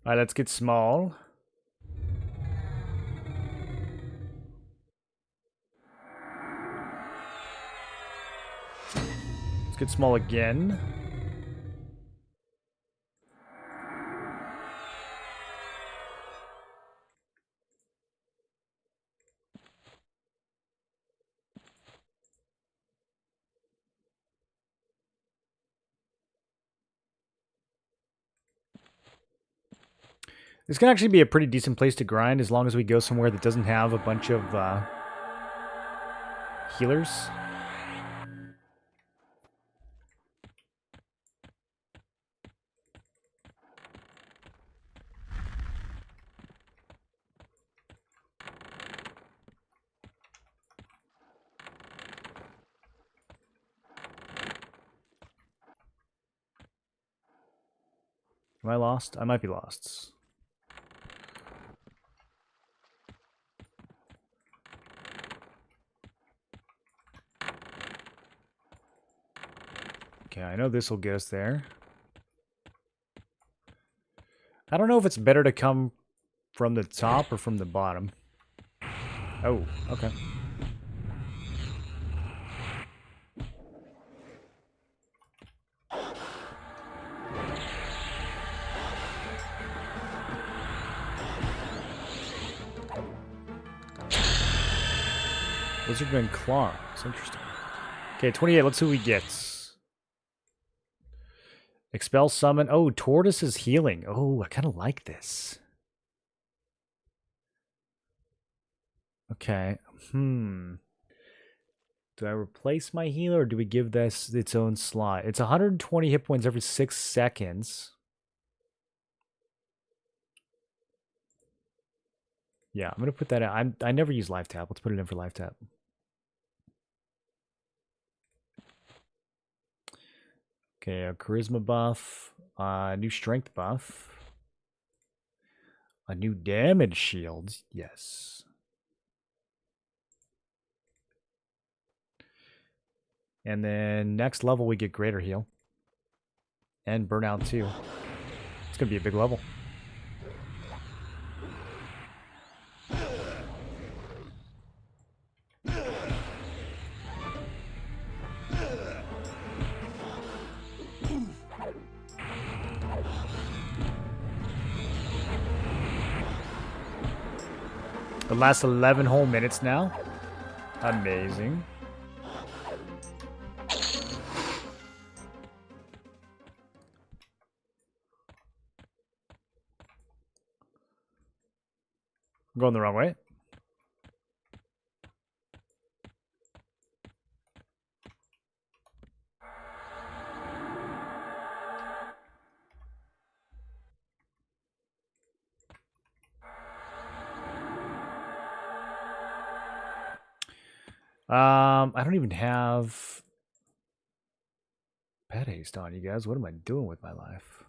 Speaker 1: All right, let's get small. Let's get small again. This can actually be a pretty decent place to grind as long as we go somewhere that doesn't have a bunch of healers. Am I lost? I might be lost. Okay, I know this will get us there. I don't know if it's better to come from the top or from the bottom. Oh, okay. Lizardman Claw. It's interesting. Okay, 28. Let's see what we get. Expel summon. Oh, Tortoise is healing. Oh, I kind of like this. Okay. Do I replace my healer or do we give this its own slot? It's 120 hit points every 6 seconds. Yeah, I'm going to put that in. I never use life tap. Let's put it in for life tap. Okay, a charisma buff, new strength buff, a new damage shield. Yes. And then next level we get greater heal. And burnout too. It's going to be a big level. The last 11 whole minutes now. Amazing. I'm going the wrong way. I don't even have pet haste on, you guys. What am I doing with my life?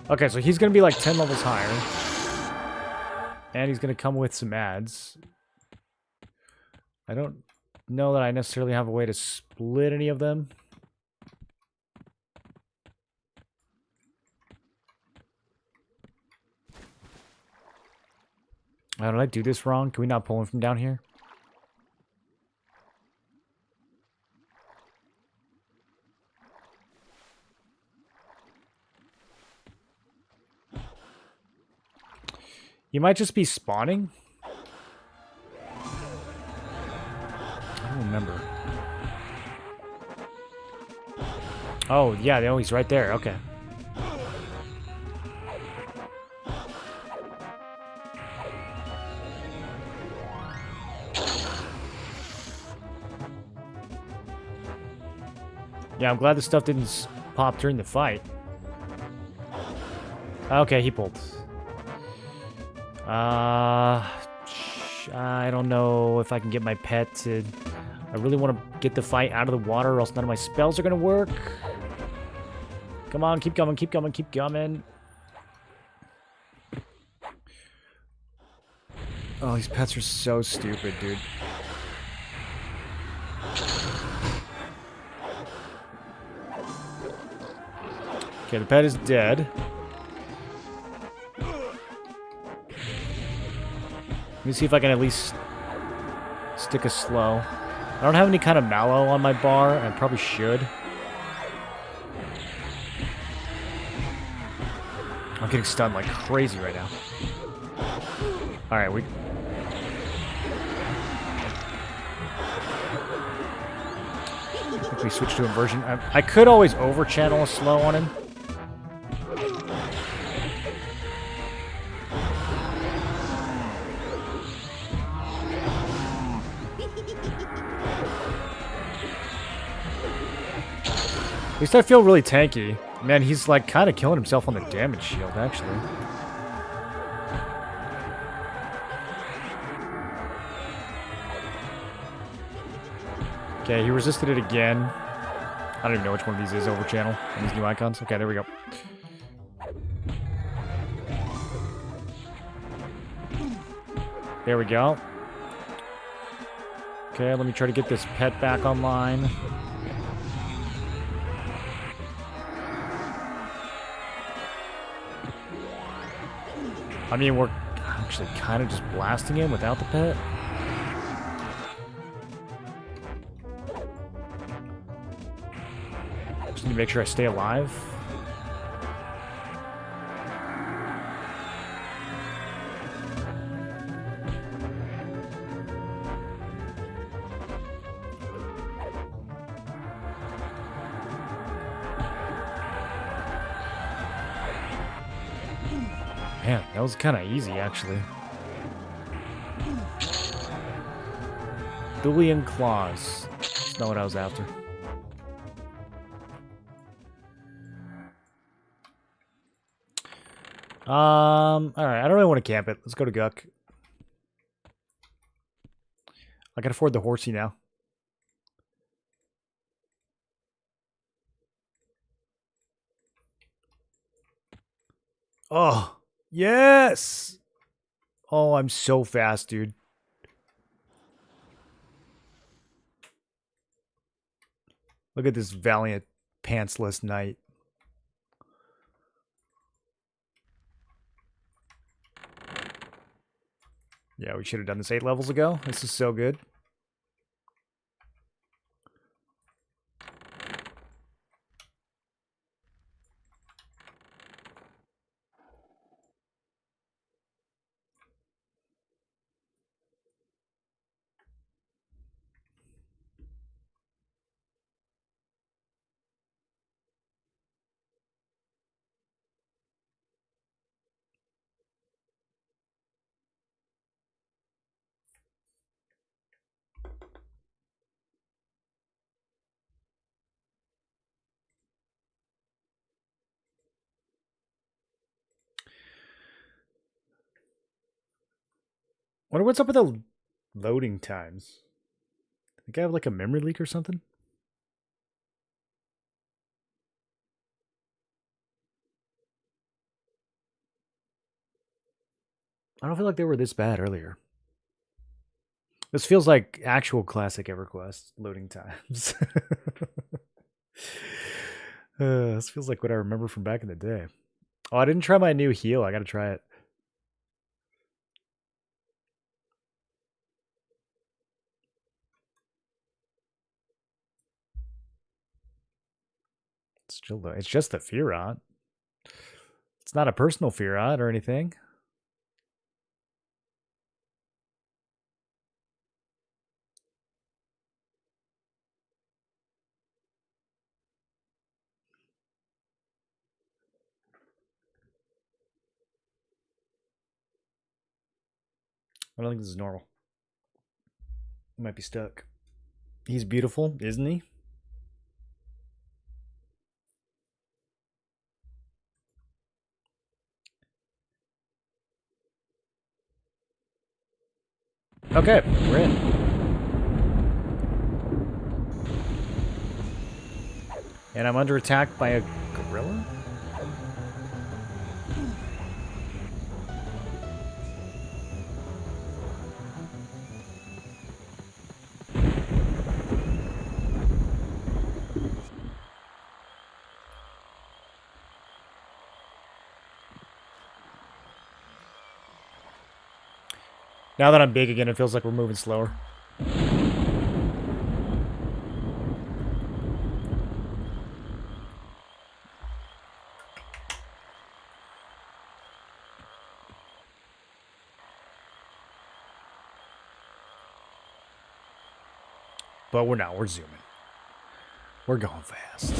Speaker 1: Okay, so he's going to be like 10 levels higher. And he's going to come with some ads. I don't know that I necessarily have a way to split any of them. Did I do this wrong? Can we not pull him from down here? You might just be spawning. I don't remember. Oh, yeah, no, he's right there. Okay. Yeah, I'm glad this stuff didn't pop during the fight. Okay, he pulled. I don't know if I can get my pet to... I really want to get the fight out of the water or else none of my spells are going to work. Come on, keep coming, keep coming, keep coming. Oh, these pets are so stupid, dude. Okay, the pet is dead. Let me see if I can at least stick a slow. I don't have any kind of mallow on my bar. I probably should. I'm getting stunned like crazy right now. Alright, we... If we switch to inversion... I could always over-channel a slow on him. At least I feel really tanky. Man, he's like kind of killing himself on the damage shield, actually. Okay, he resisted it again. I don't even know which one of these is over channel on these new icons. Okay, there we go. There we go. Okay, let me try to get this pet back online. I mean, we're actually kind of just blasting him without the pet. Just need to make sure I stay alive. Man, that was kind of easy, actually. Thulian Claws. That's not what I was after. Alright, I don't really want to camp it. Let's go to Guck. I can afford the horsey now. Oh, yes! Oh, I'm so fast, dude. Look at this valiant pantsless knight. Yeah, we should have done this 8 levels ago. This is so good. Wonder what's up with the loading times. I think I have like a memory leak or something. I don't feel like they were this bad earlier. This feels like actual classic EverQuest loading times. This feels like what I remember from back in the day. Oh, I didn't try my new heal. I gotta try it. It's just the Fiorot. It's not a personal Fiorot or anything. I don't think this is normal. I might be stuck. He's beautiful, isn't he? Okay, we're in. And I'm under attack by a gorilla? Now that I'm big again, it feels like we're moving slower. But we're not. We're zooming. We're going fast.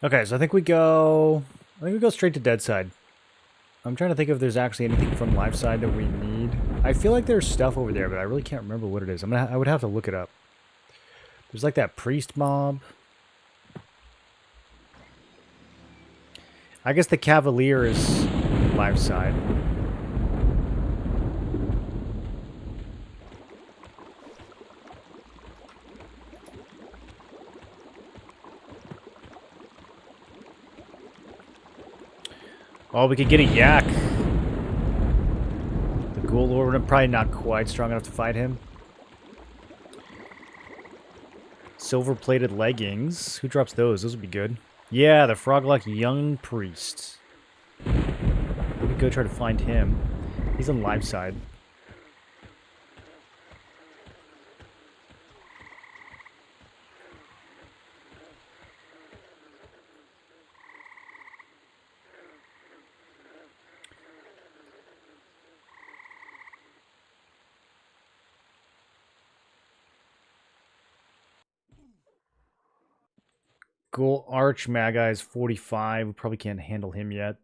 Speaker 1: Okay, so I think we go straight to dead side. I'm trying to think if there's actually anything from live side that we need. I feel like there's stuff over there, but I really can't remember what it is. I would have to look it up. There's like that priest mob. I guess the cavalier is live side. Oh, we could get a yak. The ghoul lord, I'm probably not quite strong enough to fight him. Silver-plated leggings. Who drops those? Those would be good. Yeah, the frog-like young priest. We could go try to find him. He's on live side. Gold Arch Magi is 45. We probably can't handle him yet.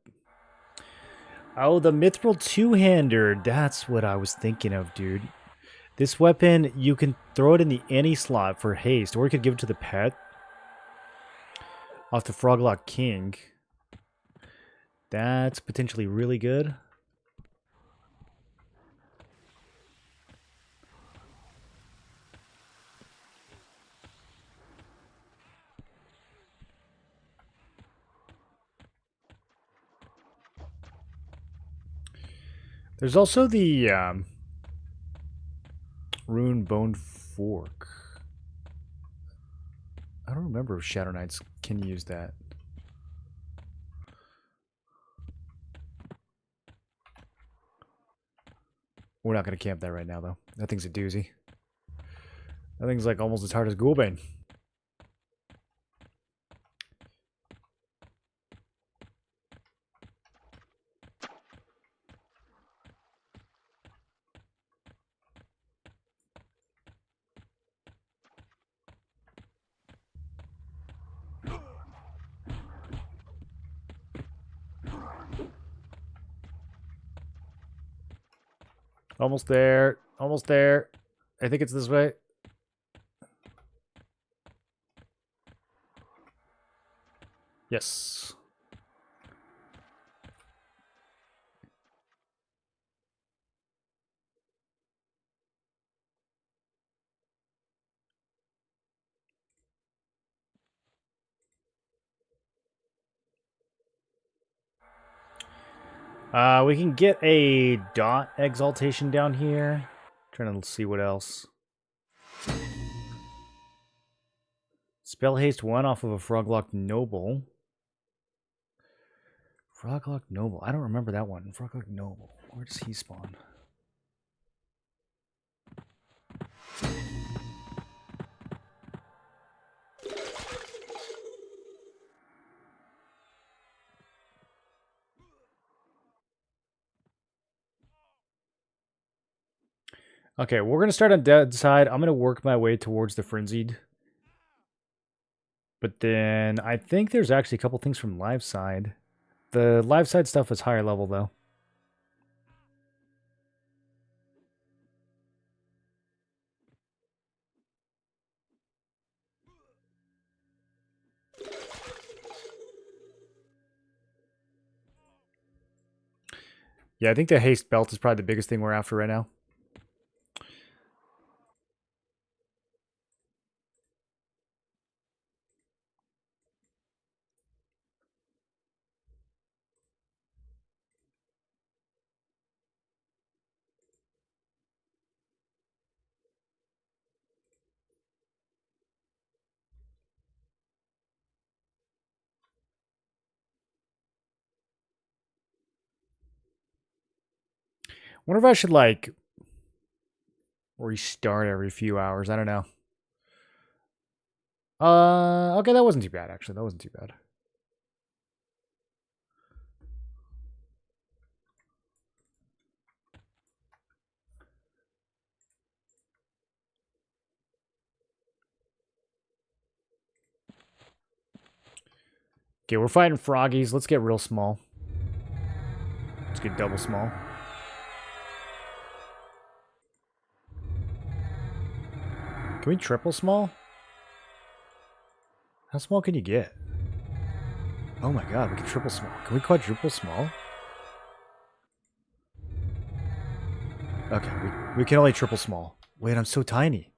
Speaker 1: Oh, the Mithril two-hander. That's what I was thinking of, dude. This weapon, you can throw it in the any slot for haste, or you could give it to the pet. Off the Froglock King. That's potentially really good. There's also the Rune Bone Fork. I don't remember if Shadow Knights can use that. We're not going to camp that right now, though. That thing's a doozy. That thing's like almost as hard as Ghoulbane. Almost there. Almost there. I think it's this way. Yes. We can get a dot exaltation down here. Trying to see what else. Spell haste 1 off of a Froglock Noble. Froglock Noble. I don't remember that one. Froglock Noble. Where does he spawn? Okay, we're going to start on dead side. I'm going to work my way towards the Frenzied. But then I think there's actually a couple things from live side. The live side stuff is higher level, though. Yeah, I think the haste belt is probably the biggest thing we're after right now. Wonder if I should, like, restart every few hours. I don't know. Okay, that wasn't too bad, actually. That wasn't too bad. Okay, we're fighting froggies. Let's get real small. Let's get double small. Can we triple small? How small can you get? Oh my god, we can triple small. Can we quadruple small? Okay, we can only triple small. Wait, I'm so tiny.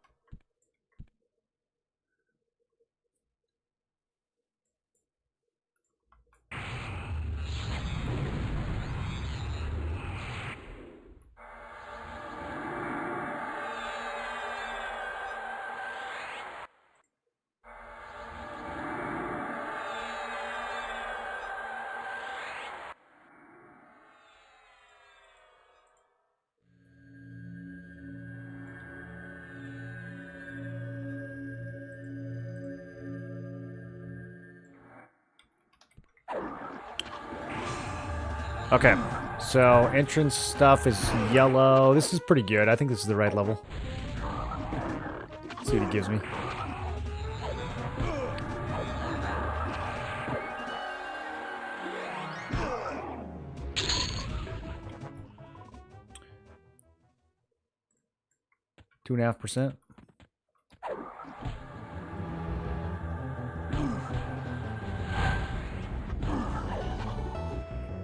Speaker 1: Okay, so entrance stuff is yellow. This is pretty good. I think this is the right level. Let's see what it gives me. 2.5%.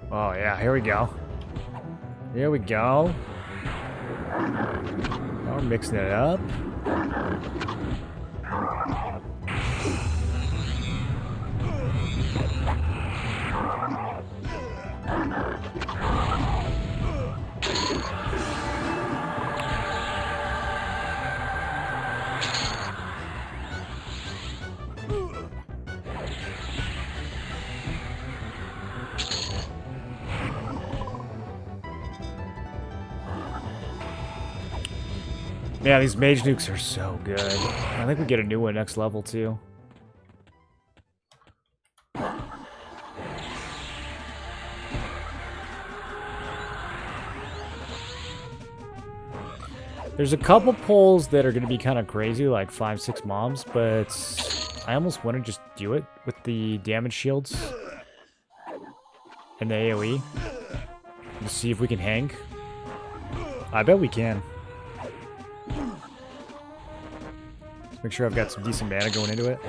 Speaker 1: Oh yeah, here we go. Here we go. Now we're mixing it up. Yeah, these mage nukes are so good. I think we get a new one next level too. There's a couple pulls that are going to be kind of crazy, like 5-6 mobs, but I almost want to just do it with the damage shields and the AoE to see if we can hang. I bet we can. Let's make sure I've got some decent mana going into it.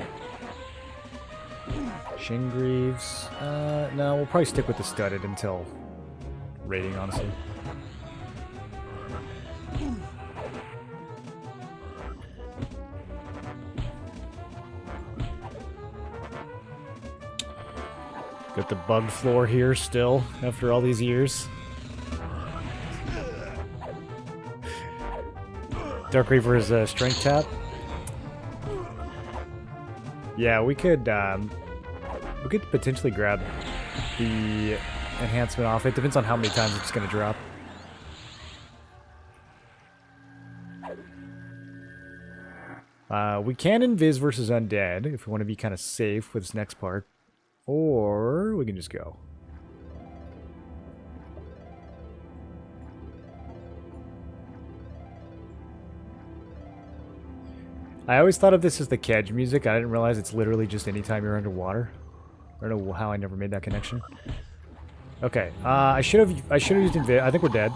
Speaker 1: Shingreaves. No, we'll probably stick with the studded until raiding, honestly. Got the bug floor here still, after all these years. Dark Reaver is a strength tap. Yeah, we could potentially grab the enhancement off. It depends on how many times it's going to drop. We can invis versus undead if we want to be kind of safe with this next part. Or we can just go. I always thought of this as the Kedge music. I didn't realize it's literally just anytime you're underwater. I don't know how I never made that connection. Okay, I should have used invis. I think we're dead.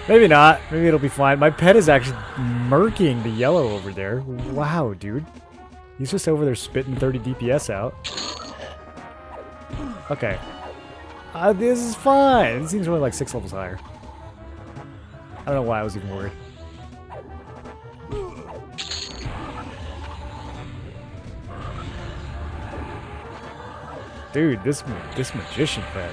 Speaker 1: Maybe not. Maybe it'll be fine. My pet is actually murking the yellow over there. Wow, dude. He's just over there spitting 30 DPS out. Okay. This is fine. This seems only like 6 levels higher. I don't know why I was even worried. Dude, this magician pet.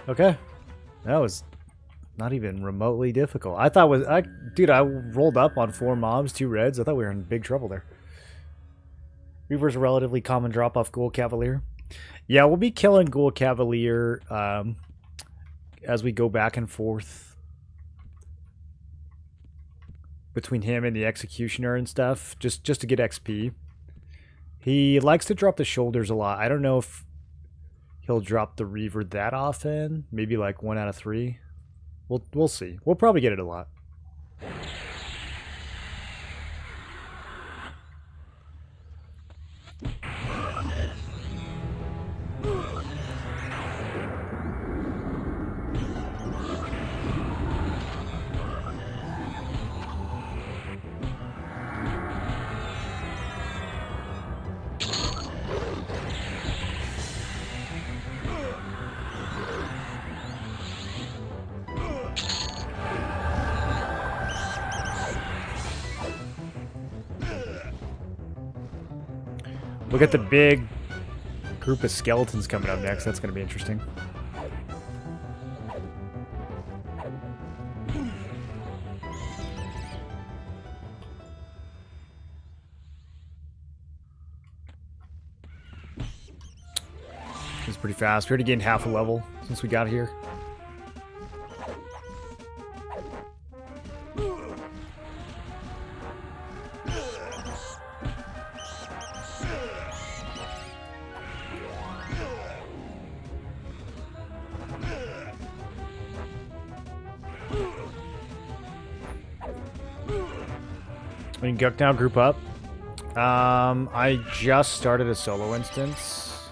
Speaker 1: Okay, that was not even remotely difficult. I thought dude, I rolled up on 4 mobs, 2 reds. I thought we were in big trouble there. Reaver's a relatively common drop off Ghoul Cavalier. Yeah, we'll be killing Ghoul Cavalier as we go back and forth between him and the Executioner and stuff, just to get XP. He likes to drop the shoulders a lot. I don't know if he'll drop the Reaver that often. Maybe like 1 out of 3. We'll see. We'll probably get it a lot. We'll get the big group of skeletons coming up next. That's going to be interesting. It's pretty fast. We already gained half a level since we got here. We can now group up. I just started a solo instance.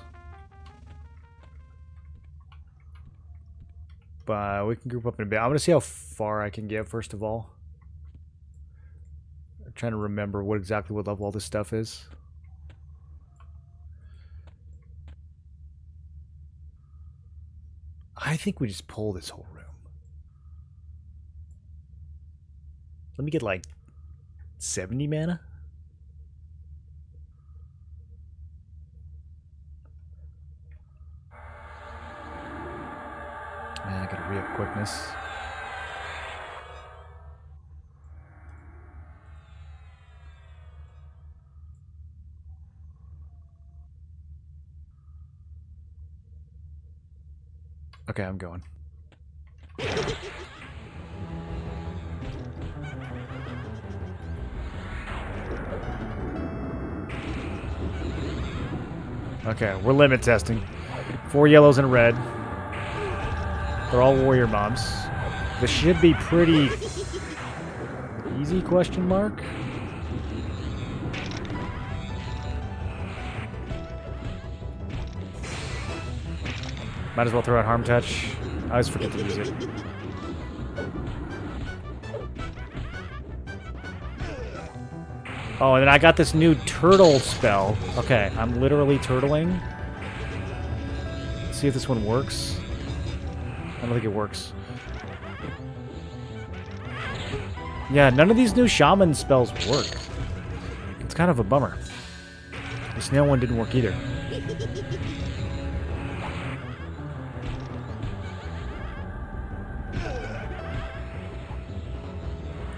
Speaker 1: But we can group up in a bit. I'm going to see how far I can get, first of all. I'm trying to remember what level all this stuff is. I think we just pull this whole room. Let me get like 70 mana. Man, I gotta re-up quickness. Okay, I'm going. Okay, we're limit testing. 4 yellows and a red. They're all warrior mobs. This should be pretty easy, question mark? Might as well throw out Harm Touch. I always forget to use it. Oh, and then I got this new turtle spell. Okay, I'm literally turtling. Let's see if this one works. I don't think it works. Yeah, none of these new shaman spells work. It's kind of a bummer. The snail one didn't work either.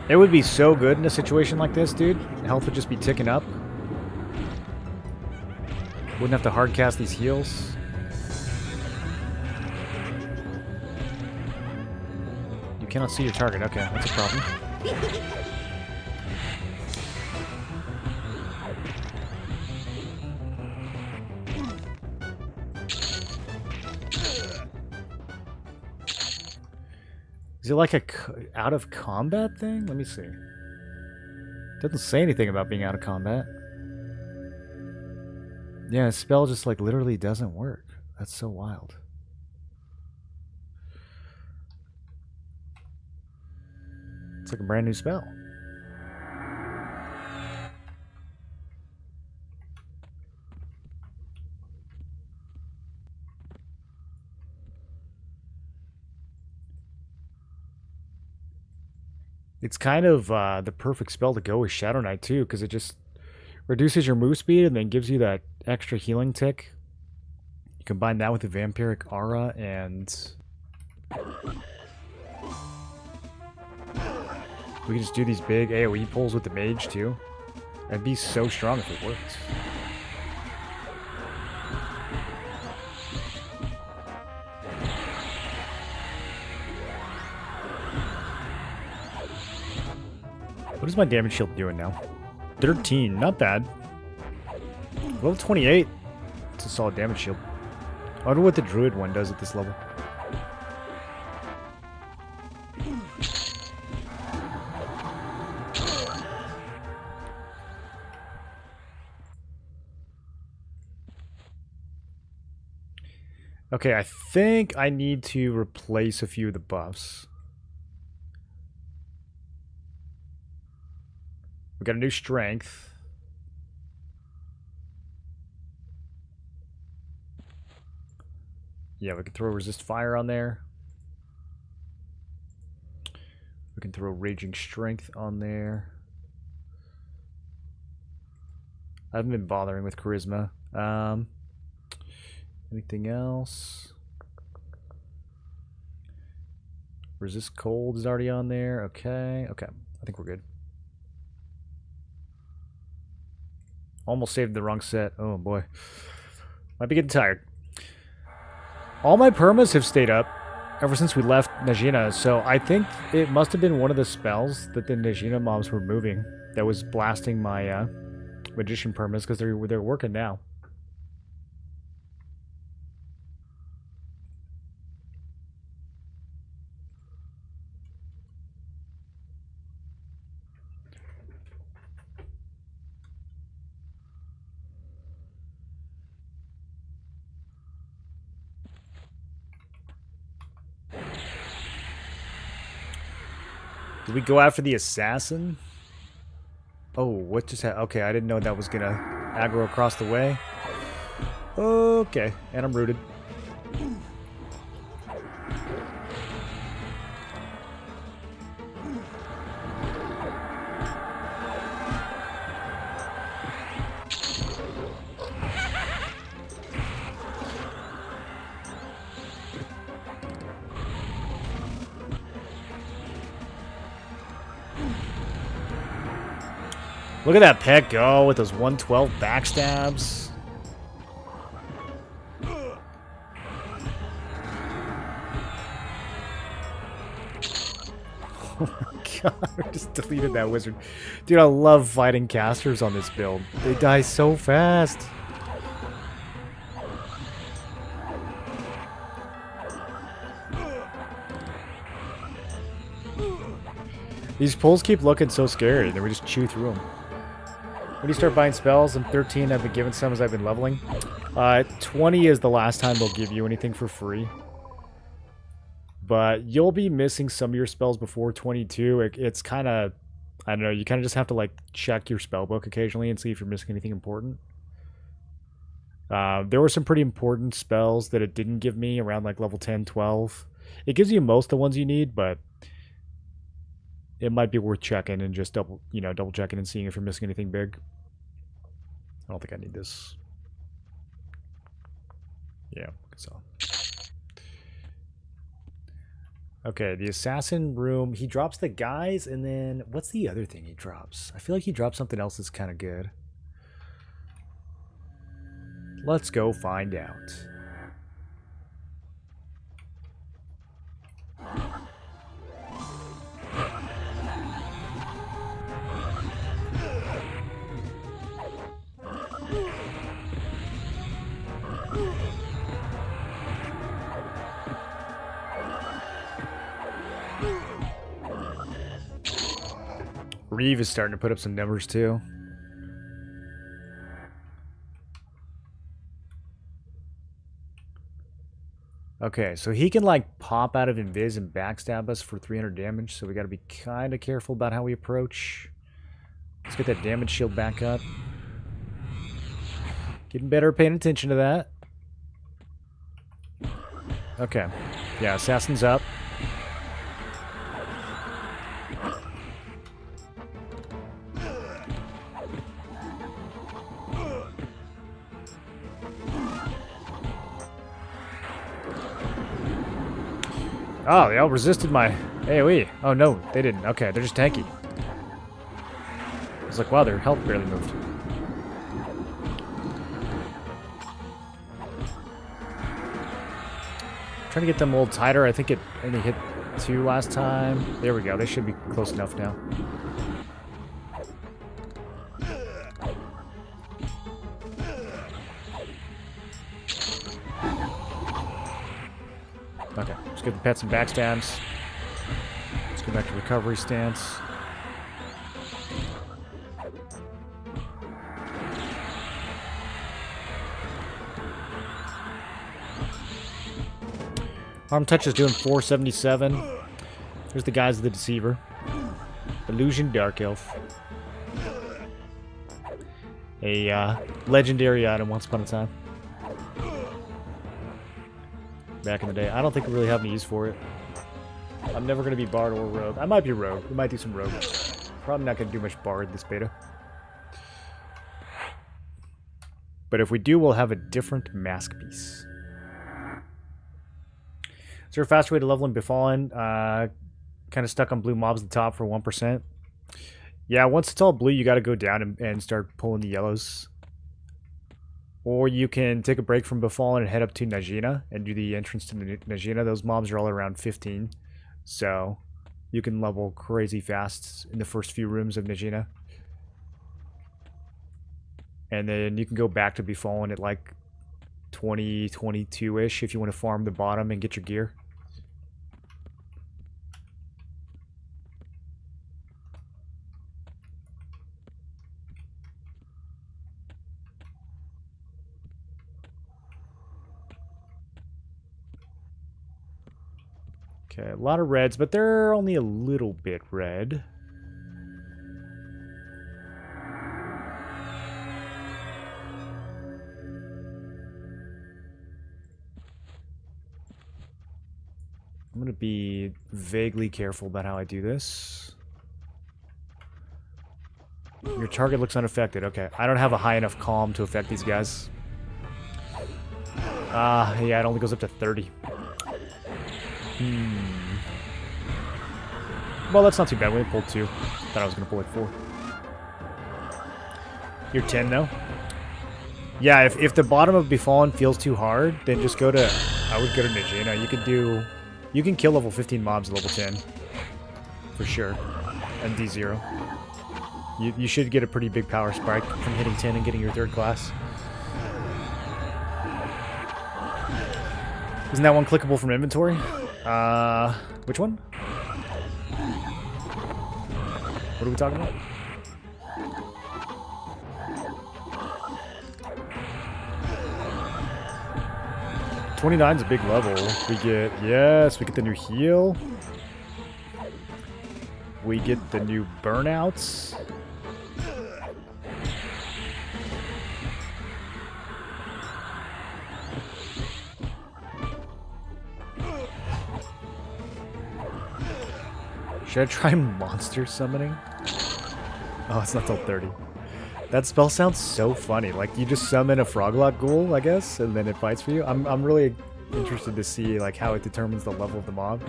Speaker 1: It would be so good in a situation like this, dude. Health would just be ticking up. Wouldn't have to hard cast these heals. You cannot see your target. Okay, that's a problem. Is it like a out of combat thing? Let me see. Doesn't say anything about being out of combat. Yeah, a spell just like literally doesn't work. That's so wild. It's like a brand new spell. It's kind of the perfect spell to go with Shadow Knight too, because it just reduces your move speed and then gives you that extra healing tick. You combine that with the Vampiric Aura and we can just do these big AoE pulls with the mage too. That'd be so strong if it worked. What is my damage shield doing now? 13, not bad. Level 28. It's a solid damage shield. I wonder what the druid one does at this level. Okay, I think I need to replace a few of the buffs. We got a new strength. Yeah, we can throw resist fire on there. We can throw raging strength on there. I haven't been bothering with charisma. Anything else? Resist cold is already on there. Okay, okay. I think we're good. Almost saved the wrong set. Oh boy. Might be getting tired. All my permas have stayed up ever since we left Najena, so I think it must have been one of the spells that the Najena mobs were moving that was blasting my magician permas, because they're working now. Did we go after the assassin? Oh, what just happened? Okay, I didn't know that was gonna aggro across the way. Okay, and I'm rooted. Look at that pet go with those 112 backstabs. Oh my god, I just deleted that wizard. Dude, I love fighting casters on this build. They die so fast. These pulls keep looking so scary, then we just chew through them. When do you start buying spells? I'm 13. I've been given some as I've been leveling. 20 is the last time they'll give you anything for free. But you'll be missing some of your spells before 22. It's kind of, I don't know, you kind of just have to like check your spell book occasionally and see if you're missing anything important. There were some pretty important spells that it didn't give me around like level 10, 12. It gives you most of the ones you need, but it might be worth checking and just double checking and seeing if you're missing anything big. I don't think I need this. Yeah, so. Okay, the assassin room. He drops the guys, and then what's the other thing he drops? I feel like he drops something else that's kind of good. Let's go find out. Reeve is starting to put up some numbers too. Okay, so he can like pop out of invis and backstab us for 300 damage, so we got to be kind of careful about how we approach. Let's get that damage shield back up. Getting better at paying attention to that. Okay. Yeah, assassin's up. Oh, they all resisted my AoE. Oh, no, they didn't. Okay, they're just tanky. I was like, wow, their health barely moved. Trying to get them a little tighter. I think it only hit 2 last time. There we go. They should be close enough now. Okay, let's get the pets and backstabs. Let's go back to recovery stance. Arm touch is doing 477. There's the guys of the Deceiver. Illusion Dark Elf. A legendary item once upon a time. Back in the day. I don't think we really have any use for it. I'm never going to be Bard or Rogue. I might be Rogue. We might do some Rogue. Probably not going to do much Bard this beta. But if we do, we'll have a different mask piece. Is there a faster way to level in Befallen? Kind of stuck on blue mobs at the top for 1%. Yeah, once it's all blue, you got to go down and start pulling the yellows. Or you can take a break from Befallen and head up to Najena and do the entrance to Najena. Those mobs are all around 15. So you can level crazy fast in the first few rooms of Najena. And then you can go back to Befallen at like 20, 22-ish if you want to farm the bottom and get your gear. Okay, a lot of reds, but they're only a little bit red. I'm going to be vaguely careful about how I do this. Your target looks unaffected. Okay, I don't have a high enough calm to affect these guys. Yeah, it only goes up to 30. Well, that's not too bad. We only pulled 2. Thought I was going to pull like 4. You're 10 now? Yeah, if the bottom of Befallen feels too hard, then just go to... I would go to Najena. You could do... You can kill level 15 mobs at level 10. For sure. And D0. You should get a pretty big power spike from hitting 10 and getting your 3rd class. Isn't that one clickable from inventory? Which one? What are we talking about? $29's a big level. We get, yes, we get the new heal. We get the new burnouts. Should I try monster summoning? Oh, it's not till 30. That spell sounds so funny. Like, you just summon a Froglot Ghoul, I guess, and then it fights for you. I'm really interested to see, like, how it determines the level of the mob.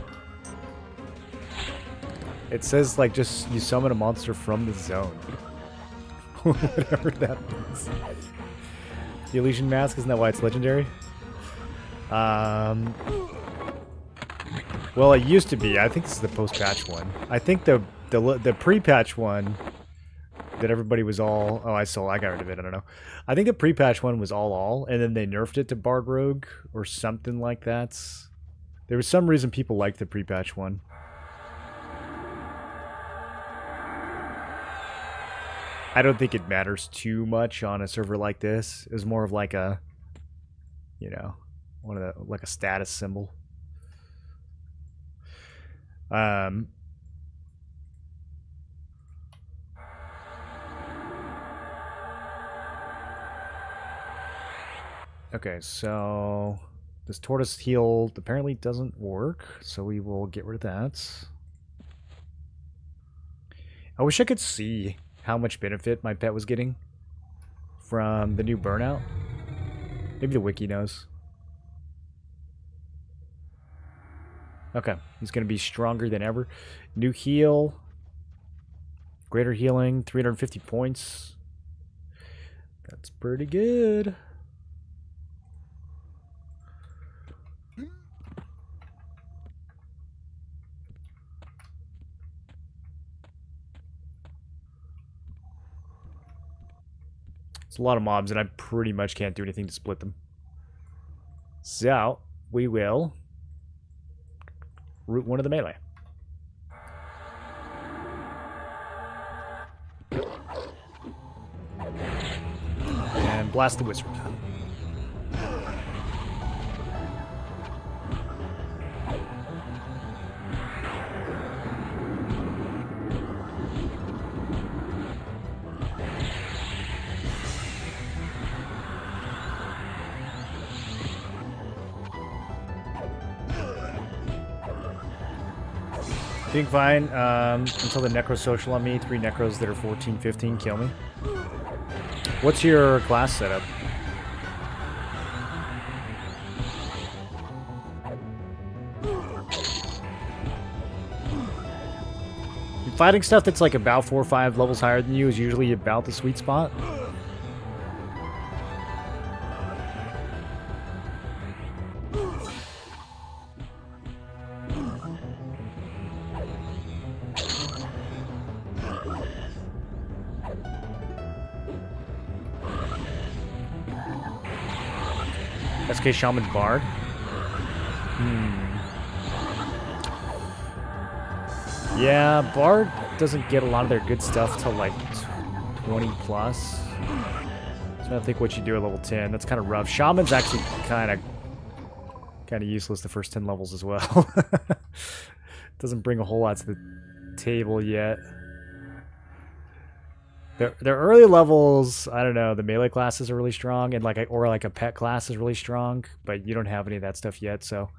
Speaker 1: It says, like, just you summon a monster from the zone. Whatever that means. The Elysian Mask, isn't that why it's legendary? Well, it used to be. I think this is the post-patch one. I think the pre-patch one that everybody was all... Oh, I got rid of it. I don't know. I think the pre-patch one was all, and then they nerfed it to Bard Rogue or something like that. There was some reason people liked the pre-patch one. I don't think it matters too much on a server like this. It was more of like a, you know, like a status symbol. Okay, so this tortoise heal apparently doesn't work, so we will get rid of that. I wish I could see how much benefit my pet was getting from the new burnout. Maybe the wiki knows. Okay, he's going to be stronger than ever. New heal. Greater healing, 350 points. That's pretty good. It's a lot of mobs, and I pretty much can't do anything to split them. So, we will root one of the melee. And blast the wizard. Being fine until the Necro social on me. 3 Necros that are 14, 15 kill me. What's your class setup? Fighting stuff that's like about 4 or 5 levels higher than you is usually about the sweet spot. SK Shaman Bard. Yeah, Bard doesn't get a lot of their good stuff till like 20 plus. So I think what you do at level 10, that's kind of rough. Shaman's actually kind of Kind of useless the first 10 levels as well. Doesn't bring a whole lot to the table yet. The early levels, I don't know, the melee classes are really strong, and like a pet class is really strong, but you don't have any of that stuff yet, so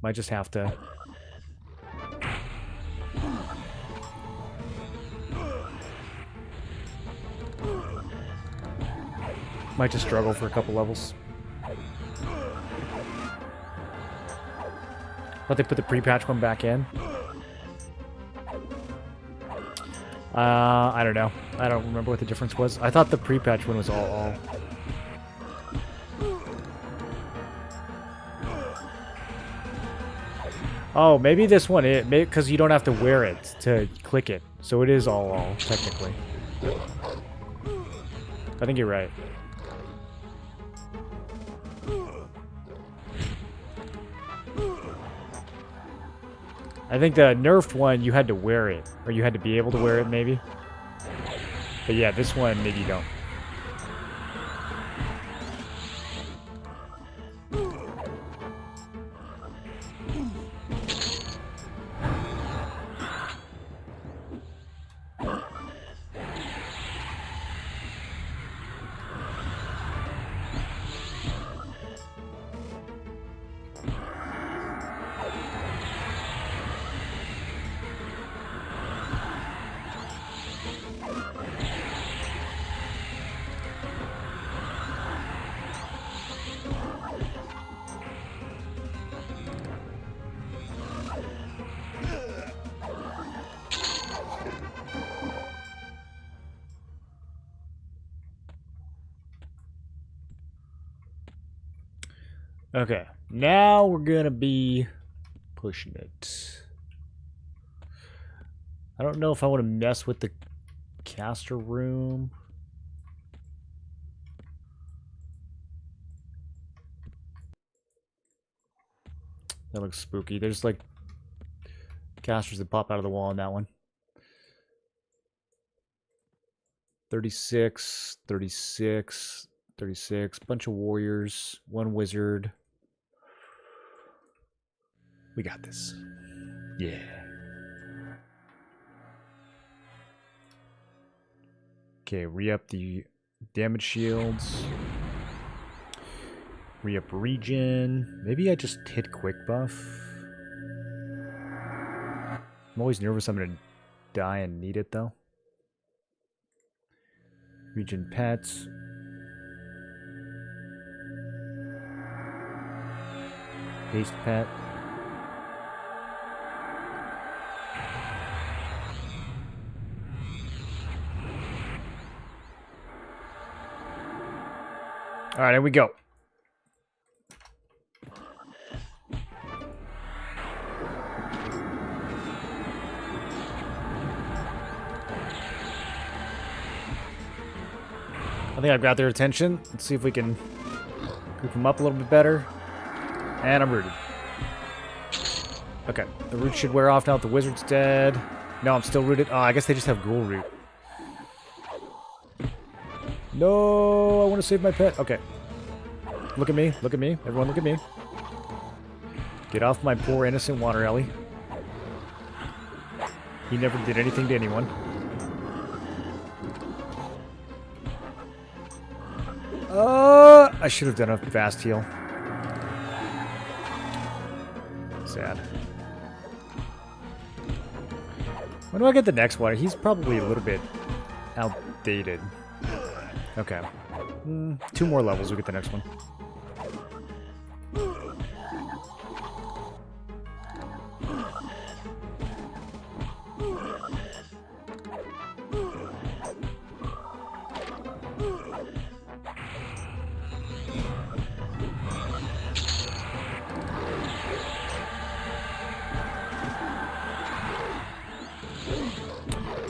Speaker 1: might just have to. Might just struggle for a couple levels. But they put the pre-patch one back in. I don't know. I don't remember what the difference was. I thought the pre-patch one was all. Oh, maybe this one is, because you don't have to wear it to click it. So it is all, technically. I think you're right. I think the nerfed one, you had to wear it. Or you had to be able to wear it, maybe. But yeah, this one, maybe you don't. Okay, now we're gonna be pushing it. I don't know if I want to mess with the caster room. That looks spooky. There's like casters that pop out of the wall in that one. 36, 36, 36. Bunch of warriors. One wizard. We got this. Yeah. Okay, re-up the damage shields. Re-up regen. Maybe I just hit quick buff. I'm always nervous I'm going to die and need it, though. Regen pets. Haste pet. Alright, here we go. I think I've got their attention. Let's see if we can group them up a little bit better. And I'm rooted. Okay, the root should wear off now that the wizard's dead. No, I'm still rooted. Oh, I guess they just have ghoul root. No, I want to save my pet. Okay. Look at me. Look at me. Everyone look at me. Get off my poor innocent water Ellie. He never did anything to anyone. I should have done a fast heal. Sad. When do I get the next one? He's probably a little bit outdated. Okay. 2 more levels, we get the next one.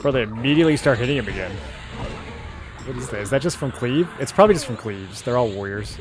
Speaker 1: Bro, they immediately start hitting him again. What is that? Is that just from Cleave? It's probably just from Cleaves. They're all warriors.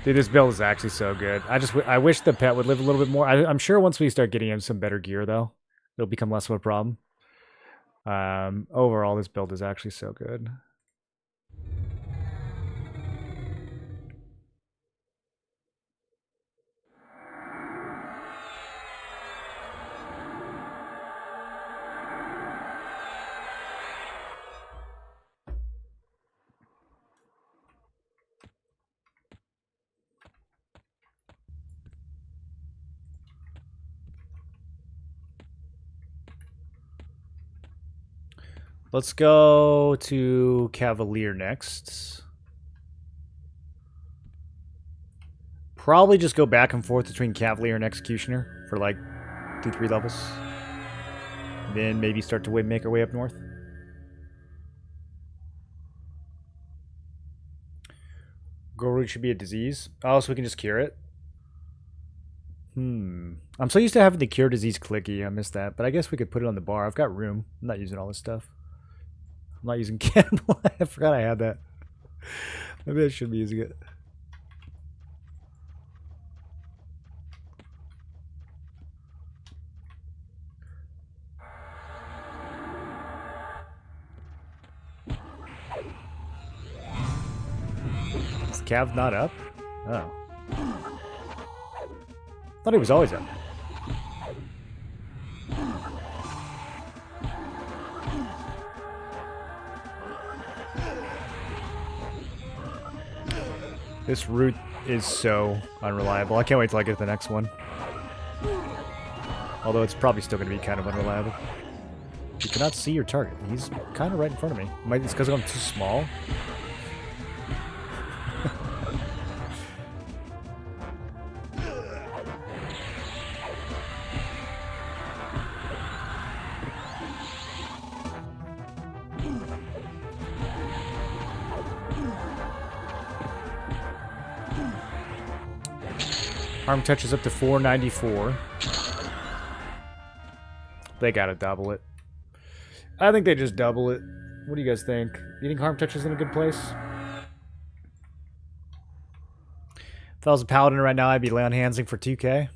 Speaker 1: Dude, this build is actually so good. I wish the pet would live a little bit more. I'm sure once we start getting him some better gear, though, it'll become less of a problem. Overall, this build is actually so good. Let's go to Cavalier next. Probably just go back and forth between Cavalier and Executioner for like 2-3 levels. Then maybe start to make our way up north. Goru should be a disease. Oh, so we can just cure it? I'm so used to having the cure disease clicky. I missed that. But I guess we could put it on the bar. I've got room. I'm not using all this stuff. I'm not using cannibal. I forgot I had that. Maybe I should be using it. Is Cav not up? Oh. Thought he was always up. This route is so unreliable. I can't wait till I get to the next one. Although it's probably still going to be kind of unreliable. You cannot see your target. He's kind of right in front of me. It's because I'm too small. Harm touch is up to 494. They gotta double it. I think they just double it. What do you guys think? You think Harm touch is in a good place? If I was a paladin right now, I'd be Leon Hansing for 2k.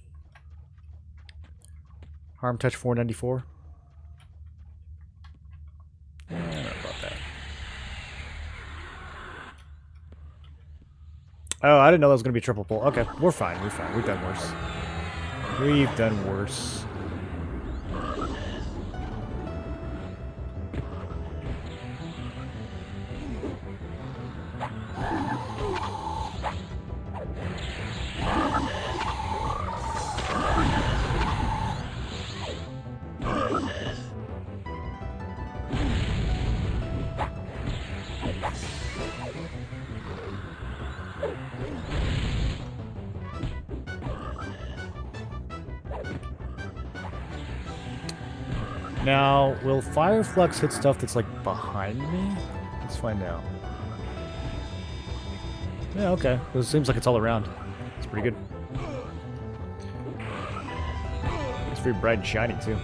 Speaker 1: Harm touch 494. I don't know about that. Oh, I didn't know that was going to be triple pull. Okay, we're fine. We're fine. We've done worse. We've done worse. Now, will Fire Flux hit stuff that's like behind me? Let's find out. Yeah, okay. It seems like it's all around. It's pretty good. It's very bright and shiny too.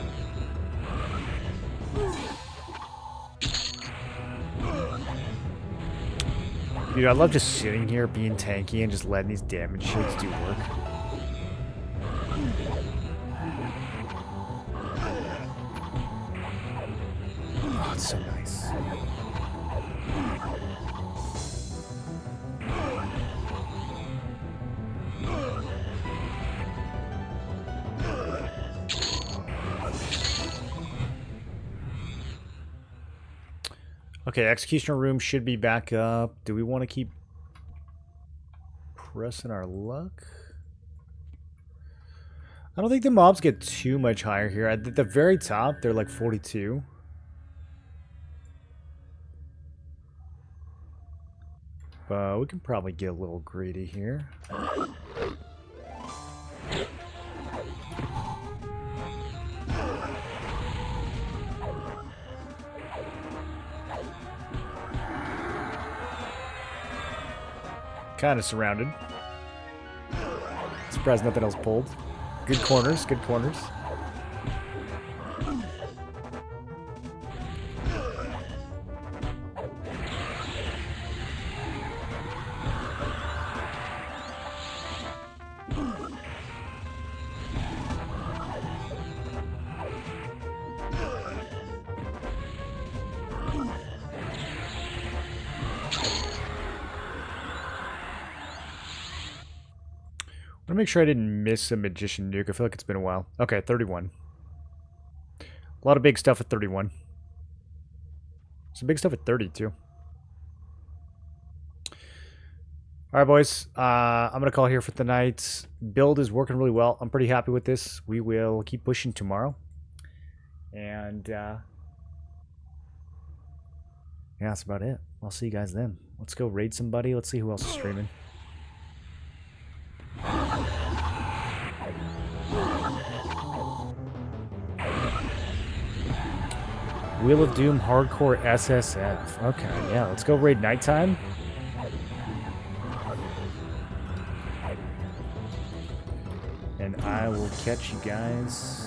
Speaker 1: Dude, I love just sitting here being tanky and just letting these damage shields do work. Oh, it's so nice. Okay, Executioner Room should be back up. Do we want to keep pressing our luck? I don't think the mobs get too much higher here. At the very top, they're like 42. But we can probably get a little greedy here. Kind of surrounded. Surprised nothing else pulled. Good corners, good corners. to make sure I didn't miss a Magician Nuke. I feel like it's been a while. Okay, 31. A lot of big stuff at 31. Some big stuff at 30, too. All right, boys. I'm going to call here for the night. Build is working really well. I'm pretty happy with this. We will keep pushing tomorrow. And, yeah, that's about it. I'll see you guys then. Let's go raid somebody. Let's see who else is streaming. Wheel of Doom Hardcore SSF. Okay, yeah, let's go raid nighttime. And I will catch you guys